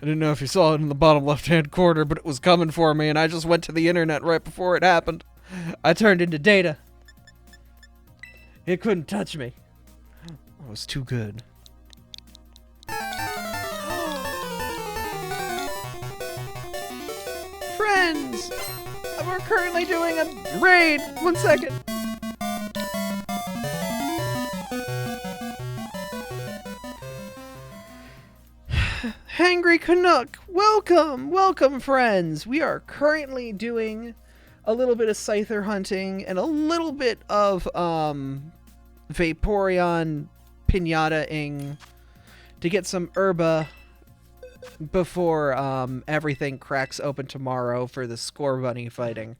I didn't know if you saw it in the bottom left-hand corner, but it was coming for me, and I just went to the internet right before it happened. I turned into data. It couldn't touch me. It was too good. friends! We're currently doing a raid. 1 second. Hangry Canuck, welcome friends. We are currently doing a little bit of Scyther hunting and a little bit of Vaporeon pinata-ing to get some herba before everything cracks open tomorrow for the Score Bunny fighting.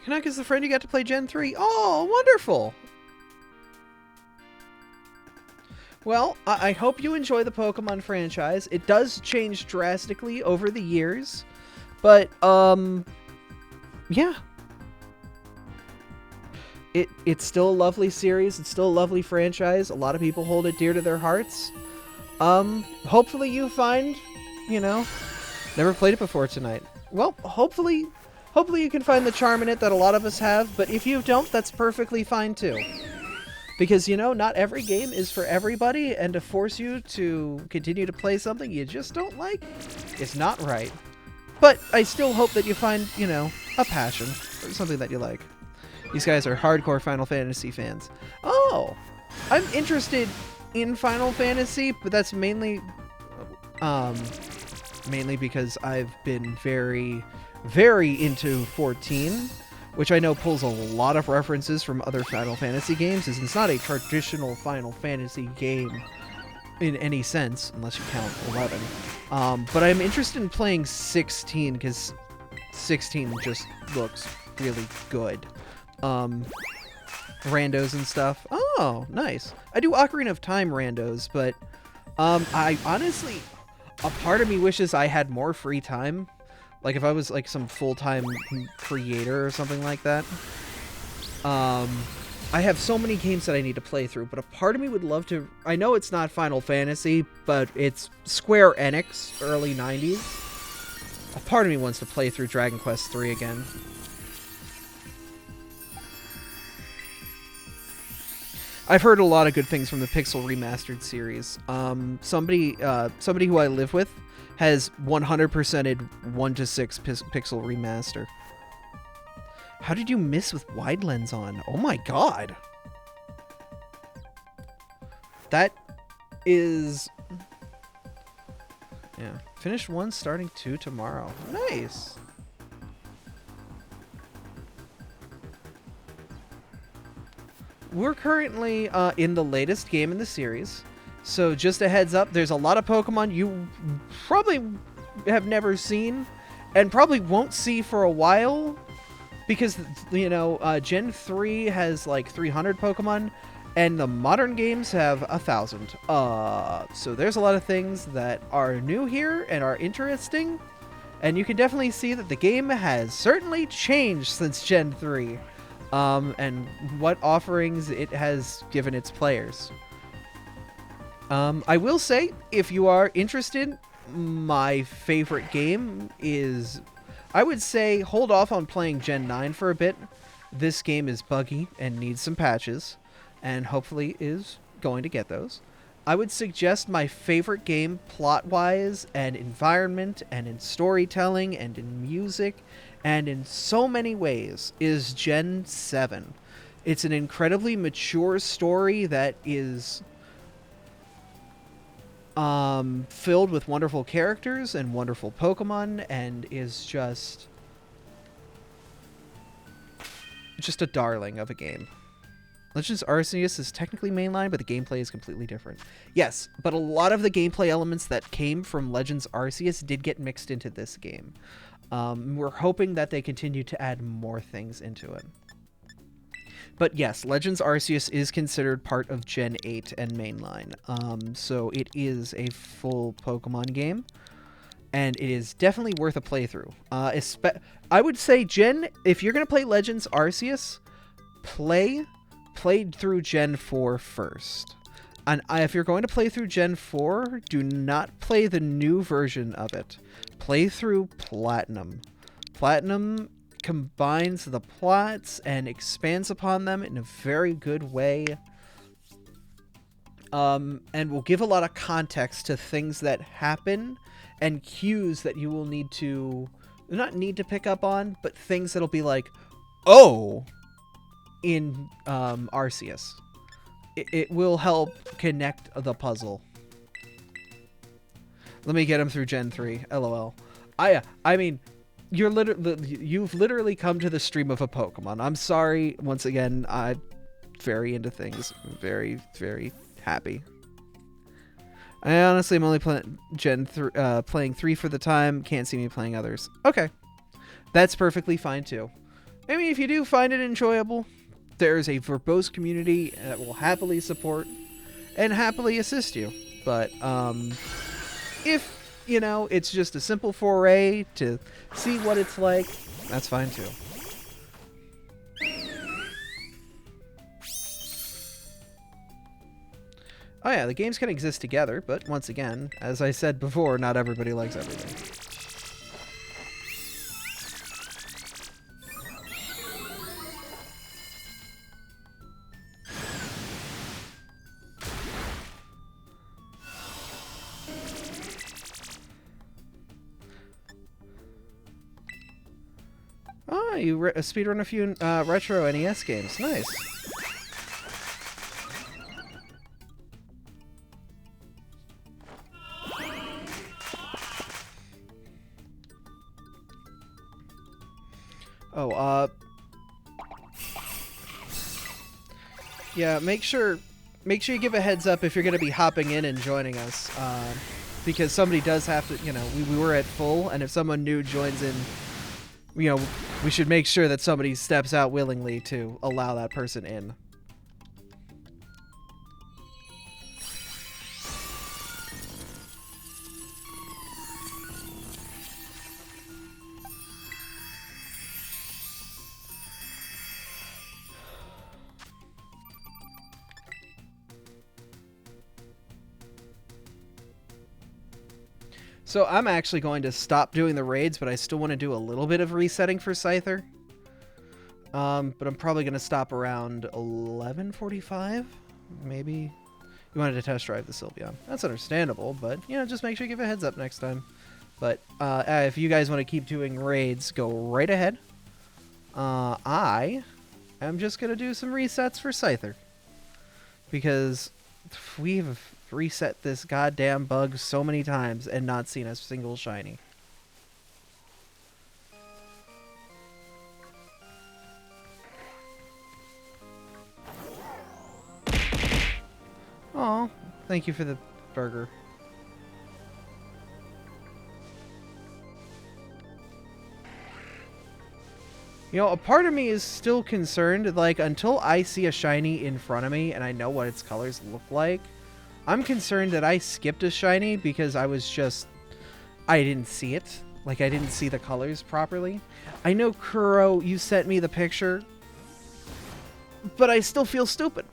Canuck is the friend you got to play Gen 3. Oh, wonderful! Well, I hope you enjoy the Pokemon franchise. It does change drastically over the years, but, yeah. It's still a lovely series. It's still a lovely franchise. A lot of people hold it dear to their hearts. Hopefully you find, you know, never played it before tonight. Well, hopefully you can find the charm in it that a lot of us have, but if you don't, that's perfectly fine too. Because, you know, not every game is for everybody, and to force you to continue to play something you just don't like is not right. But I still hope that you find, you know, a passion for something that you like. These guys are hardcore Final Fantasy fans. Oh! I'm interested in Final Fantasy, but that's mainly because I've been very into 14. Which I know pulls a lot of references from other Final Fantasy games, as it's not a traditional Final Fantasy game in any sense, unless you count 11. But I'm interested in playing 16, because 16 just looks really good. Randos and stuff. Oh, nice. I do Ocarina of Time randos, but I honestly, a part of me wishes I had more free time. Like, if I was, like, some full-time creator or something like that. I have so many games that I need to play through, but a part of me would love to... I know it's not Final Fantasy, but it's Square Enix, early 90s. A part of me wants to play through Dragon Quest III again. I've heard a lot of good things from the Pixel Remastered series. Somebody who I live with has 100%ed 1-6 pixel remaster. How did you miss with wide lens on? Oh my god. That is... Yeah. Finish 1, starting 2 tomorrow. Nice. We're currently in the latest game in the series. So just a heads up, there's a lot of Pokemon you probably have never seen and probably won't see for a while because, you know, Gen 3 has like 300 Pokemon and the modern games have 1,000. So there's a lot of things that are new here and are interesting, and you can definitely see that the game has certainly changed since Gen 3 and what offerings it has given its players. I will say, if you are interested, my favorite game is... I would say hold off on playing Gen 9 for a bit. This game is buggy and needs some patches, and hopefully is going to get those. I would suggest my favorite game plot-wise, and environment, and in storytelling, and in music, and in so many ways, is Gen 7. It's an incredibly mature story that is... filled with wonderful characters and wonderful Pokemon, and is just a darling of a game. Legends Arceus is technically mainline, but the gameplay is completely different. Yes, but a lot of the gameplay elements that came from Legends Arceus did get mixed into this game. We're hoping that they continue to add more things into it. But yes, Legends Arceus is considered part of Gen 8 and mainline. So it is a full Pokemon game. And it is definitely worth a playthrough. I would say if you're going to play Legends Arceus, play through Gen 4 first. And if you're going to play through Gen 4, do not play the new version of it. Play through Platinum. Platinum combines the plots and expands upon them in a very good way. And will give a lot of context to things that happen and cues that you will need to, not need to pick up on, but things that'll be like, oh, in Arceus. It will help connect the puzzle. Let me get him through Gen 3. LOL. I mean, you've literally come to the stream of a Pokemon. I'm sorry. Once again, I'm very into things. Very, very happy. I honestly am only playing playing 3 for the time. Can't see me playing others. Okay. That's perfectly fine too. I mean, if you do find it enjoyable, there's a verbose community that will happily support and happily assist you. But if, you know, it's just a simple foray to see what it's like, that's fine too. Oh yeah, the games can exist together, but once again, as I said before, not everybody likes everything. Oh, you speedrun a few retro NES games. Nice. Oh, yeah, make sure you give a heads up if you're going to be hopping in and joining us, because somebody does have to, you know, we were at full, and if someone new joins in, you know, we should make sure that somebody steps out willingly to allow that person in. So I'm actually going to stop doing the raids, but I still want to do a little bit of resetting for Scyther. But I'm probably going to stop around 11:45, maybe. You wanted to test drive the Sylveon. That's understandable, but, you know, just make sure you give a heads up next time. But if you guys want to keep doing raids, go right ahead. I am just going to do some resets for Scyther. Because we've reset this goddamn bug so many times and not seen a single shiny. Oh, thank you for the burger. You know, a part of me is still concerned, like, until I see a shiny in front of me and I know what its colors look like, I'm concerned that I skipped a shiny because I didn't see it. Like, I didn't see the colors properly. I know, Kuro, you sent me the picture, but I still feel stupid.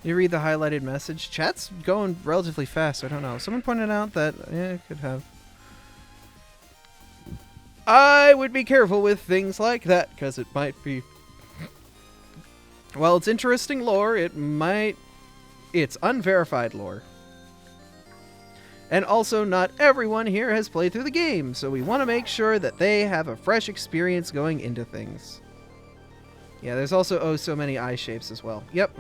You read the highlighted message. Chat's going relatively fast. I don't know. Someone pointed out that it could have. I would be careful with things like that because it might be. While it's interesting lore, it's unverified lore. And also, not everyone here has played through the game, so we want to make sure that they have a fresh experience going into things. Yeah, there's also so many eye shapes as well. Yep.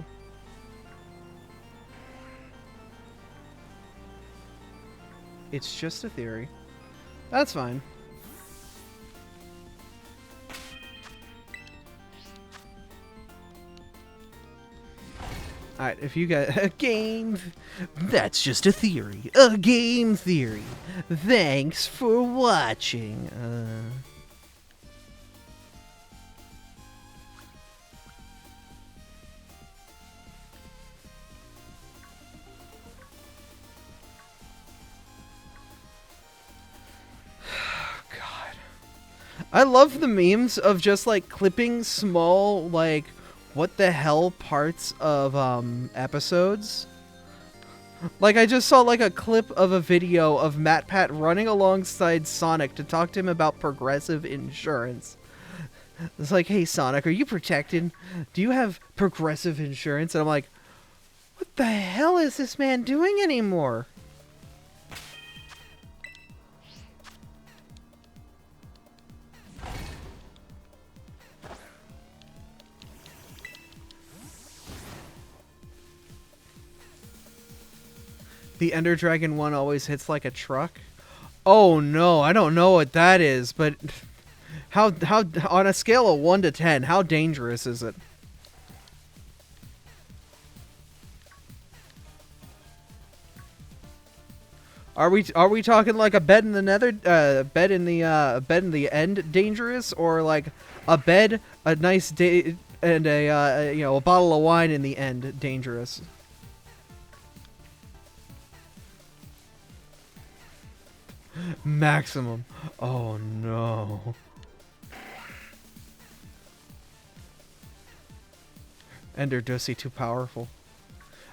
It's just a theory. That's fine. Alright, if you got a game, that's just a theory. A game theory. Thanks for watching. I love the memes of just, like, clipping small, like, what the hell parts of episodes. Like, I just saw like a clip of a video of MatPat running alongside Sonic to talk to him about Progressive Insurance. It's like, hey Sonic, are you protected? Do you have Progressive Insurance? And I'm like, what the hell is this man doing anymore? The Ender Dragon one always hits like a truck. Oh no, I don't know what that is, but how on a scale of 1 to 10, how dangerous is it? Are we talking like a bed in the nether, bed in the end dangerous, or like a bed, a nice day, and a you know, a bottle of wine in the end dangerous? Maximum. Oh no. Ender Dussy too powerful.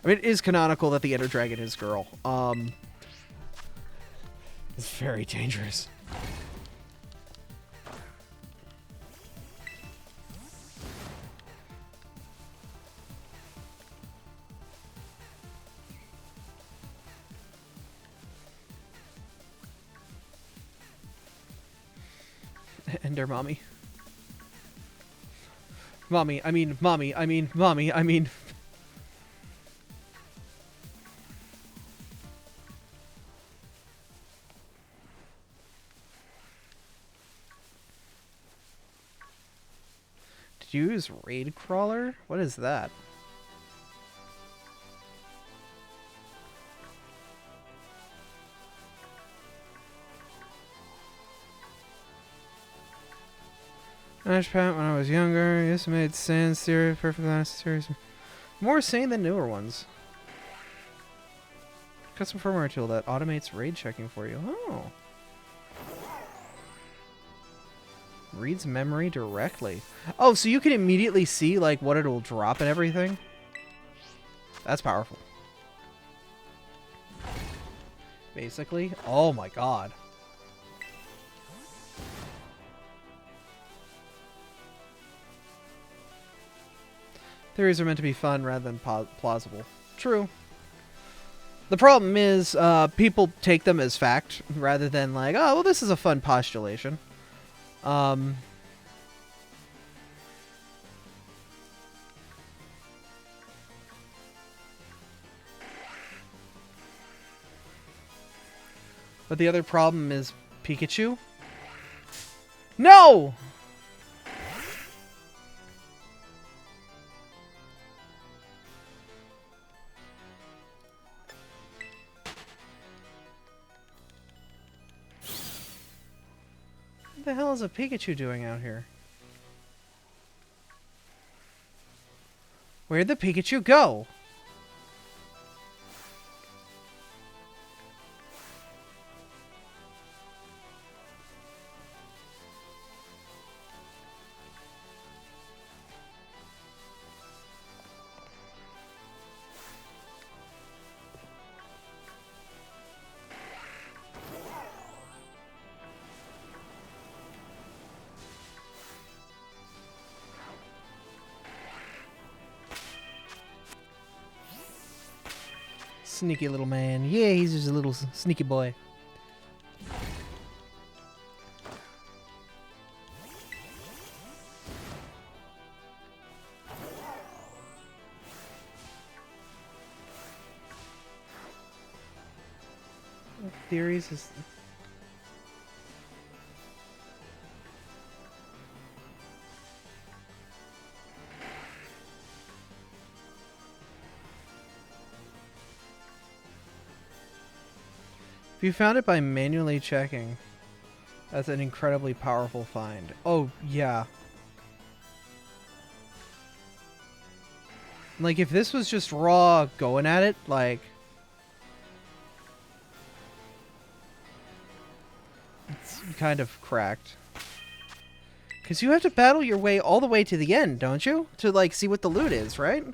I mean, it is canonical that the Ender Dragon is girl. It's very dangerous. Ender mommy. Mommy, I mean, mommy, I mean, mommy, I mean. Did you use Raid Crawler? What is that? Ashpat when I was younger. Yes, it made sense. Serious, perfectly honest, serious. More sane than newer ones. Custom firmware tool that automates raid checking for you. Oh. Reads memory directly. Oh, so you can immediately see like what it'll drop and everything? That's powerful. Basically. Oh my god. Theories are meant to be fun rather than plausible. True. The problem is, people take them as fact rather than like, oh, well, this is a fun postulation. But the other problem is Pikachu. No! What the hell is a Pikachu doing out here? Where'd the Pikachu go? Sneaky little man. Yeah, he's just a little sneaky boy. Theories is... If you found it by manually checking, that's an incredibly powerful find. Oh, yeah. Like, if this was just raw going at it, like... It's kind of cracked. Because you have to battle your way all the way to the end, don't you? To, like, see what the loot is, right?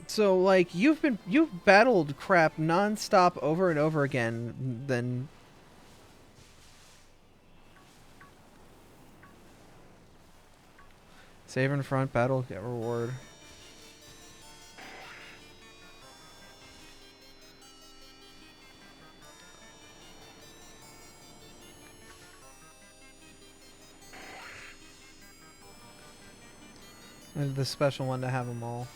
So, like, you've battled crap non-stop over and over again, then... Save in front, battle, get reward. And the special one to have them all.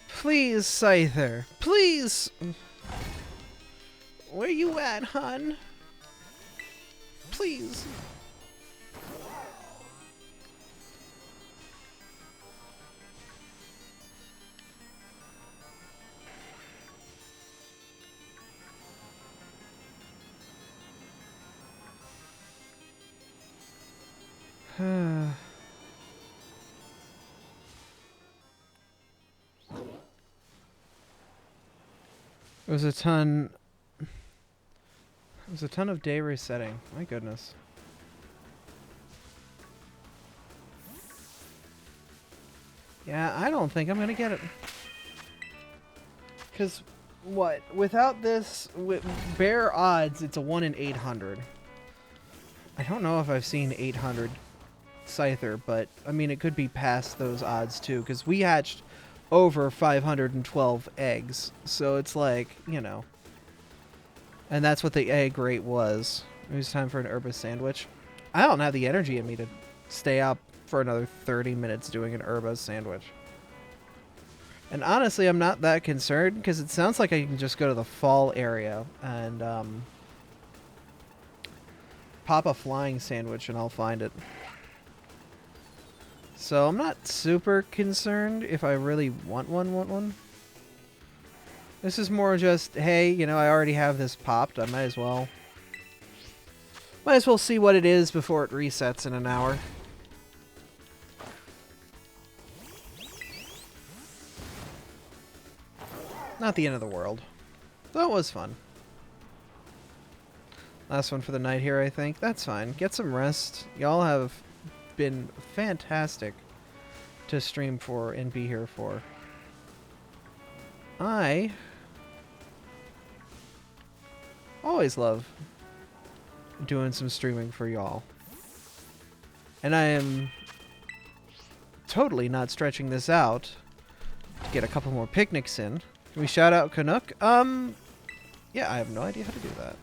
Please, Scyther. Please! Where you at, hun? Please. It was a ton... It was a ton of day resetting. My goodness. Yeah, I don't think I'm gonna get it. Because, what? Without this, with bare odds, it's a 1 in 800. I don't know if I've seen 800 Scyther, but, I mean, it could be past those odds, too. Because we hatched over 512 eggs. So it's like, you know. And that's what the egg rate was. It was time for an Herba sandwich. I don't have the energy in me to stay up for another 30 minutes doing an Herba sandwich. And honestly, I'm not that concerned because it sounds like I can just go to the fall area and pop a flying sandwich and I'll find it. So I'm not super concerned if I really want one. This is more just, hey, you know, I already have this popped. I might as well see what it is before it resets in an hour. Not the end of the world. That was fun. Last one for the night here, I think. That's fine. Get some rest. Y'all have been fantastic to stream for and be here for. I always love doing some streaming for y'all. And I am totally not stretching this out to get a couple more picnics in. Can we shout out Canuck? Yeah, I have no idea how to do that.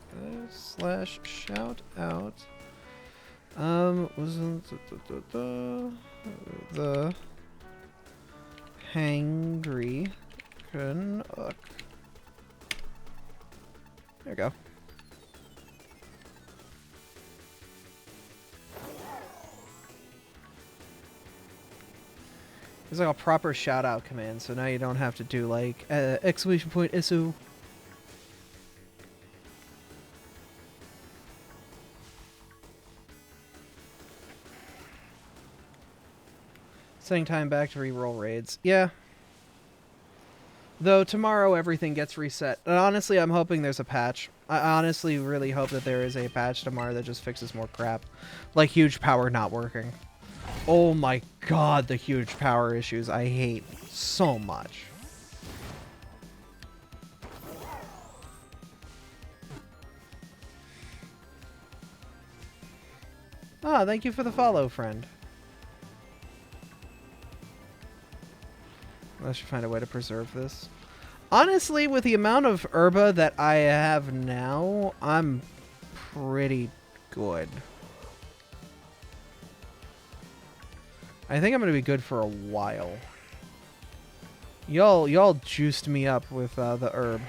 Slash shout out. Wasn't the hangry Canuck. There we go. It's like a proper shout out command, so now you don't have to do like exclamation point SO. Setting time back to reroll raids. Yeah. Though tomorrow everything gets reset. And honestly, I'm hoping there's a patch. I honestly really hope that there is a patch tomorrow that just fixes more crap. Like huge power not working. Oh my god, the huge power issues I hate so much. Ah, thank you for the follow, friend. I should find a way to preserve this. Honestly, with the amount of herba that I have now, I'm pretty good. I think I'm gonna be good for a while. Y'all juiced me up with the herb.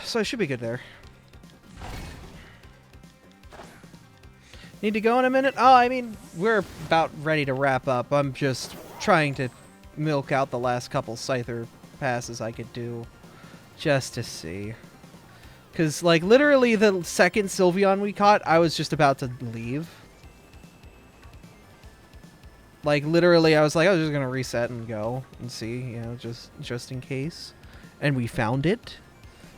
So I should be good there. Need to go in a minute? Oh, I mean, we're about ready to wrap up. I'm just trying to milk out the last couple Scyther passes I could do. Just to see. Because, like, literally the second Sylveon we caught, I was just about to leave. Like, literally, I was like, I was just going to reset and go and see, you know, just in case. And we found it.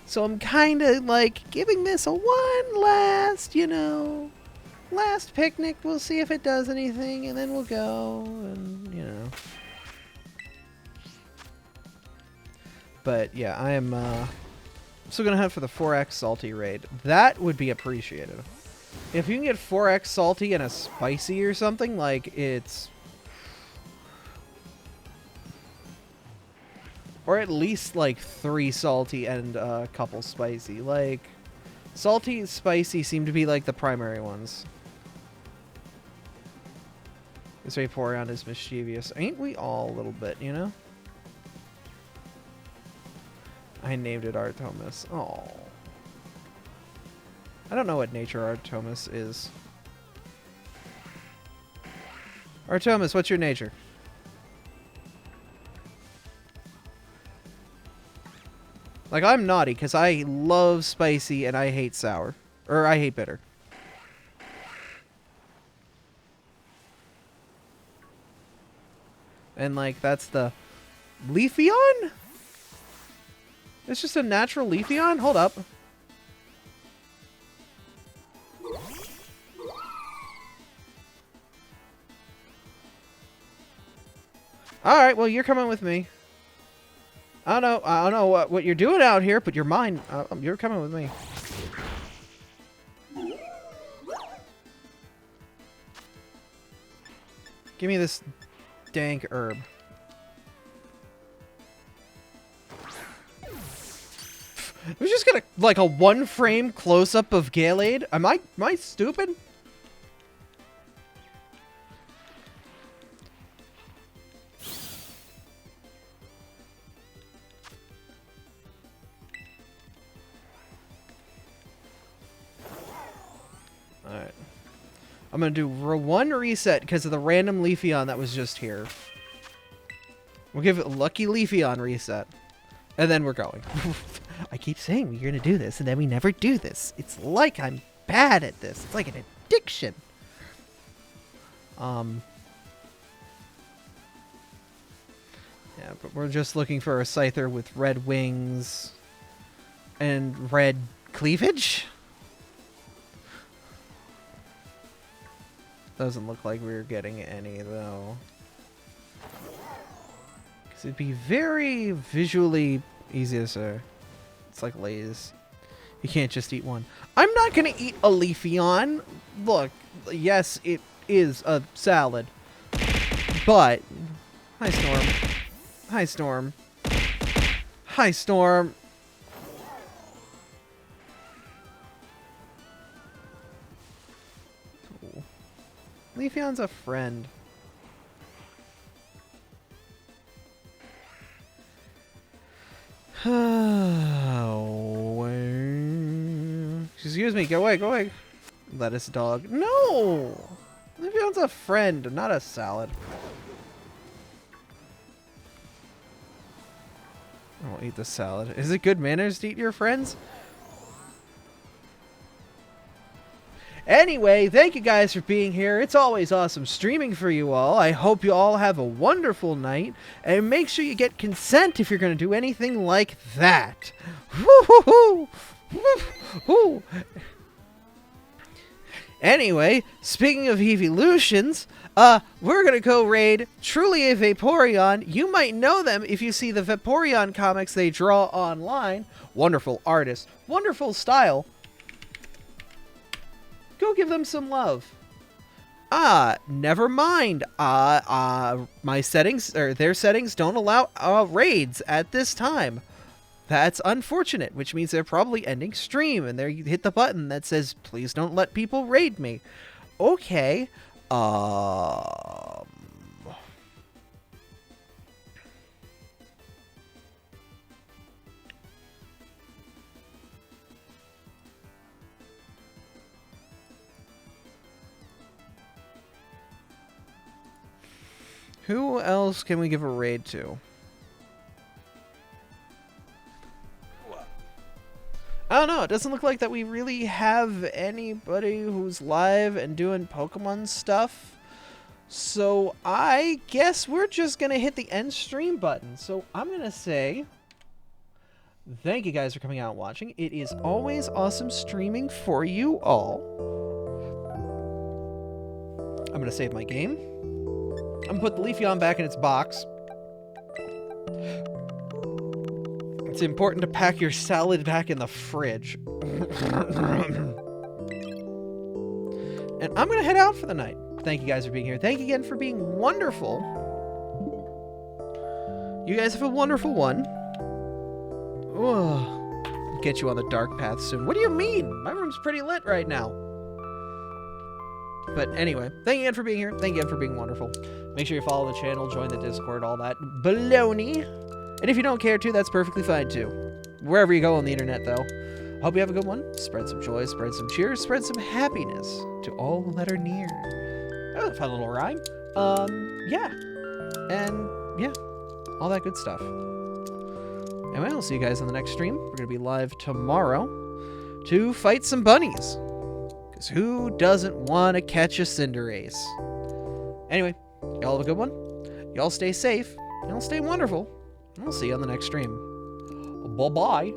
So I'm kind of, like, giving this a one last, you know, last picnic. We'll see if it does anything, and then we'll go, and, you know. But, yeah, I am, still going to hunt for the 4X Salty raid. That would be appreciated. If you can get 4X Salty and a Spicy or something, like, it's... Or at least, like, 3 salty and a couple spicy. Like, salty and spicy seem to be, like, the primary ones. This Vaporeon is mischievous. Ain't we all a little bit, you know? I named it Artomis. Oh. I don't know what nature Artomis is. Artomis, what's your nature? Like, I'm naughty, because I love spicy and I hate sour. Or, I hate bitter. And, like, that's the... Leafeon? It's just a natural Leafeon? Hold up. Alright, well, you're coming with me. I don't know what you're doing out here, but you're mine. You're coming with me. Give me this dank herb. We're just gonna, like, a one-frame close-up of Gallade? Am I stupid? Alright. I'm gonna do one reset because of the random Leafeon that was just here. We'll give it Lucky Leafeon reset. And then we're going. I keep saying we're gonna do this, and then we never do this. It's like I'm bad at this. It's like an addiction. Yeah, but we're just looking for a Scyther with red wings and red cleavage. Doesn't look like we're getting any, though. Because it'd be very visually easy to say. It's like Lay's. You can't just eat one. I'm not going to eat a Leafeon. Look, yes, it is a salad. But... Hi, Storm. Hi, Storm. Hi, Storm. Ooh. Leafeon's a friend. Excuse me, go away, go away. Lettuce dog. No! Leafeon's a friend, not a salad. I won't eat the salad. Is it good manners to eat your friends? Anyway, thank you guys for being here. It's always awesome streaming for you all. I hope you all have a wonderful night. And make sure you get consent if you're going to do anything like that. Woo-hoo-hoo! Woo-hoo! Anyway, speaking of evolutions, we're going to go raid Truly a Vaporeon. You might know them if you see the Vaporeon comics they draw online. Wonderful artists. Wonderful style. Go give them some love. Never mind. My settings, or their settings, don't allow raids at this time. That's unfortunate, which means they're probably ending stream, and there you hit the button that says, please don't let people raid me. Okay. Who else can we give a raid to? I don't know. It doesn't look like that we really have anybody who's live and doing Pokemon stuff. So I guess we're just going to hit the end stream button. So I'm going to say thank you guys for coming out and watching. It is always awesome streaming for you all. I'm going to save my game. I'm going to put the Leafeon back in its box. It's important to pack your salad back in the fridge. And I'm going to head out for the night. Thank you guys for being here. Thank you again for being wonderful. You guys have a wonderful one. I'll get you on the dark path soon. What do you mean? My room's pretty lit right now. But anyway, thank you again for being here. Thank you again for being wonderful. Make sure you follow the channel, join the Discord, all that baloney. And if you don't care to, that's perfectly fine too. Wherever you go on the internet, though. Hope you have a good one. Spread some joy, spread some cheers, spread some happiness to all that are near. Oh, fun little rhyme. Yeah. And, yeah. All that good stuff. Anyway, I'll see you guys on the next stream. We're going to be live tomorrow to fight some bunnies. Because who doesn't want to catch a Cinderace? Anyway, y'all have a good one. Y'all stay safe. Y'all stay wonderful. And I'll see you on the next stream. Bye-bye.